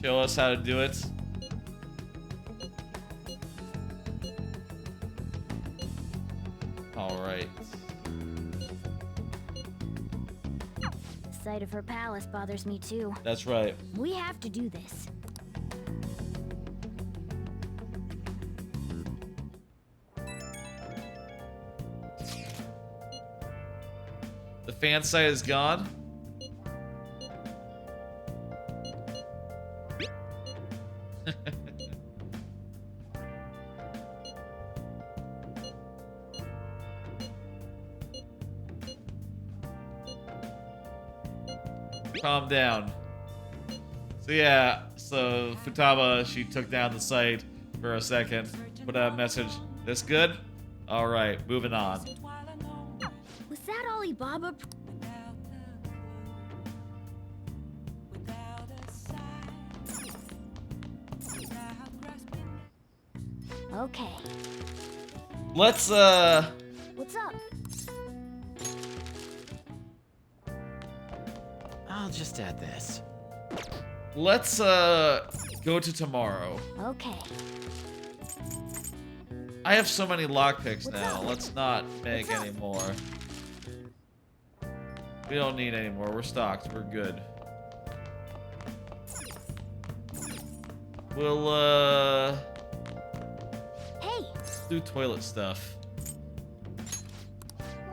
[SPEAKER 1] Show us how to do it. Alright.
[SPEAKER 21] The sight of her palace bothers me too.
[SPEAKER 1] That's right.
[SPEAKER 21] We have to do this.
[SPEAKER 1] The fan site is gone. Calm down. So yeah, so Futaba, she took down the site for a second, put out a message. This good? Alright, moving on.
[SPEAKER 21] Was that Alibaba? Okay.
[SPEAKER 1] Let's
[SPEAKER 21] What's up?
[SPEAKER 11] I'll just add this.
[SPEAKER 1] Let's go to tomorrow.
[SPEAKER 21] Okay.
[SPEAKER 1] I have so many lockpicks now. Let's not make any more. We don't need any more. We're stocked. We're good. We'll
[SPEAKER 21] Hey.
[SPEAKER 1] do toilet stuff.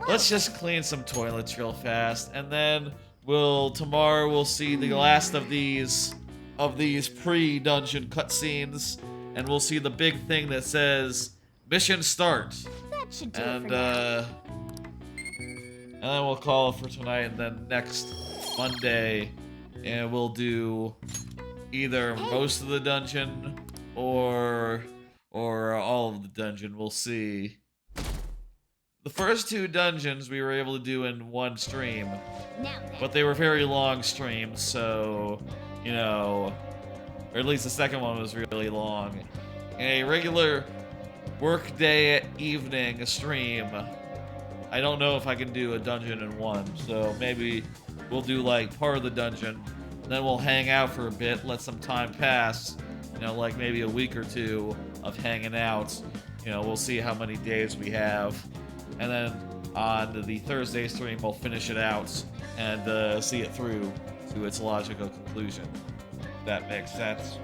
[SPEAKER 1] Let's just clean some toilets real fast, and then tomorrow we'll see the last of these pre-dungeon cutscenes, and we'll see the big thing that says mission start.
[SPEAKER 21] That should do
[SPEAKER 1] And
[SPEAKER 21] it for now.
[SPEAKER 1] and then we'll call it for tonight, and then next Monday, and we'll do either most of the dungeon or all of the dungeon. We'll see. The first two dungeons we were able to do in one stream, but they were very long streams, so, you know, or at least the second one was really long. In a regular workday evening stream, I don't know if I can do a dungeon in one, so maybe we'll do like part of the dungeon, then we'll hang out for a bit, let some time pass, you know, like maybe a week or two of hanging out. You know, we'll see how many days we have. And then on the Thursday stream, we'll finish it out and see it through to its logical conclusion. If that makes sense.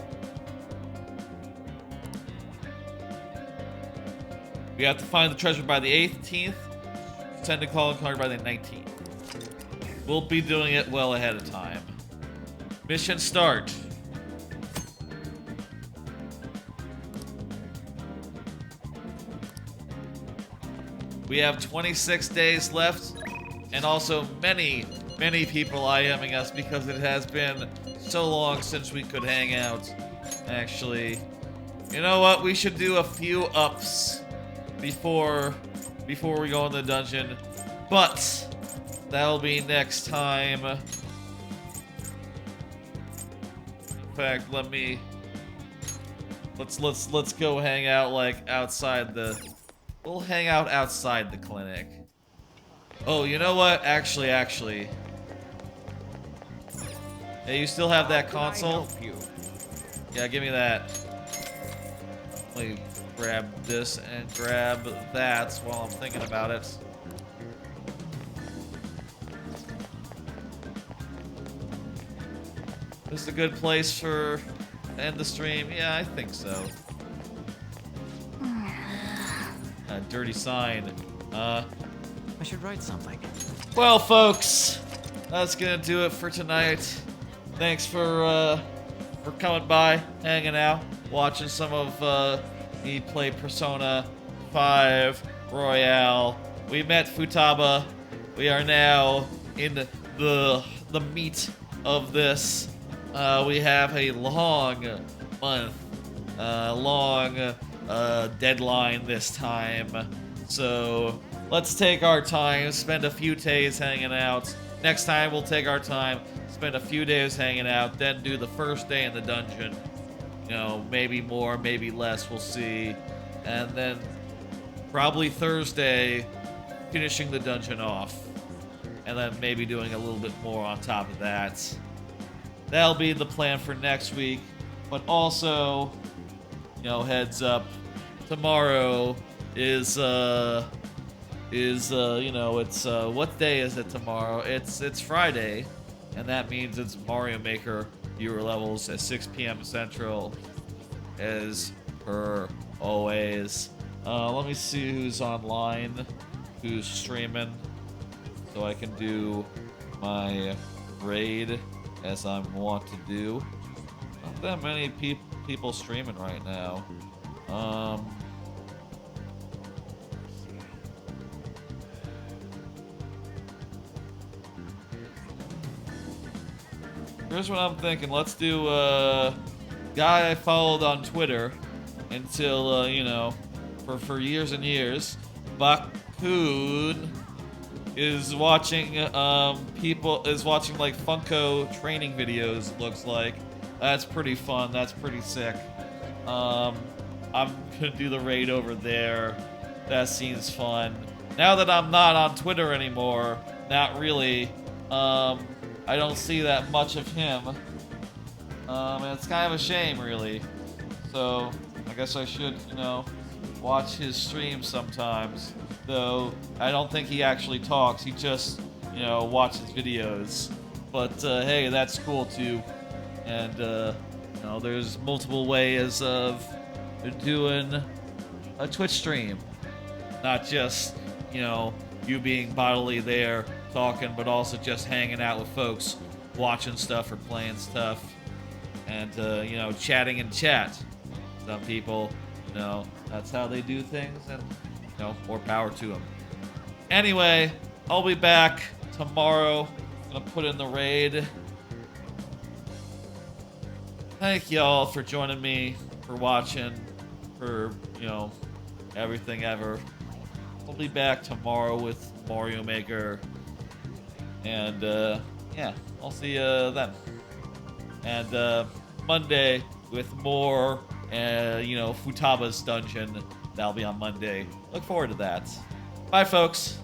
[SPEAKER 1] We have to find the treasure by the 18th, send a calling card by the 19th. We'll be doing it well ahead of time. Mission start. We have 26 days left, and also many people IMing us because it has been so long since we could hang out. Actually, you know what? We should do a few ups before we go in the dungeon, but that'll be next time. In fact, let's go hang out like outside the. We'll hang out outside the clinic. Oh, you know what? Actually. Hey, you still have that console? Yeah, give me that. Let me grab this and grab that while I'm thinking about it. This is a good place for end the stream? Yeah, I think so. A dirty sign.
[SPEAKER 11] I should write something.
[SPEAKER 1] Well, folks, that's gonna do it for tonight. Thanks for coming by, hanging out, watching some of me play Persona 5 Royale. We met Futaba. We are now in the meat of this. We have a long month, long deadline this time. So let's take our time, spend a few days hanging out. Next time we'll take our time, spend a few days hanging out, then do the first day in the dungeon. You know, maybe more, maybe less, we'll see. And then probably Thursday, finishing the dungeon off. And then maybe doing a little bit more on top of that. That'll be the plan for next week. But also, you know, heads up, tomorrow is you know, it's what day is it tomorrow? It's Friday, and that means it's Mario Maker viewer levels at 6 p.m. Central, as per always. Let me see who's online, who's streaming, so I can do my raid as I want to do. Not that many people streaming right now. Here's what I'm thinking. Let's do guy I followed on Twitter until you know, for years and years. Bakun is watching watching like Funko training videos, it looks like. That's pretty fun. That's pretty sick. I'm gonna do the raid over there. That seems fun. Now that I'm not on Twitter anymore, not really, I don't see that much of him. And it's kind of a shame, really. So, I guess I should, you know, watch his streams sometimes. Though, I don't think he actually talks. He just, you know, watches videos. But, hey, that's cool, too. And, you know, there's multiple ways of doing a Twitch stream. Not just, you know, you being bodily there talking, but also just hanging out with folks, watching stuff or playing stuff, and, you know, chatting in chat. Some people, you know, that's how they do things, and, you know, more power to them. Anyway, I'll be back tomorrow. I'm gonna put in the raid. Thank y'all for joining me, for watching, for, you know, everything ever. I'll be back tomorrow with Mario Maker. And, yeah, I'll see you then. And, Monday with more, you know, Futaba's dungeon. That'll be on Monday. Look forward to that. Bye, folks.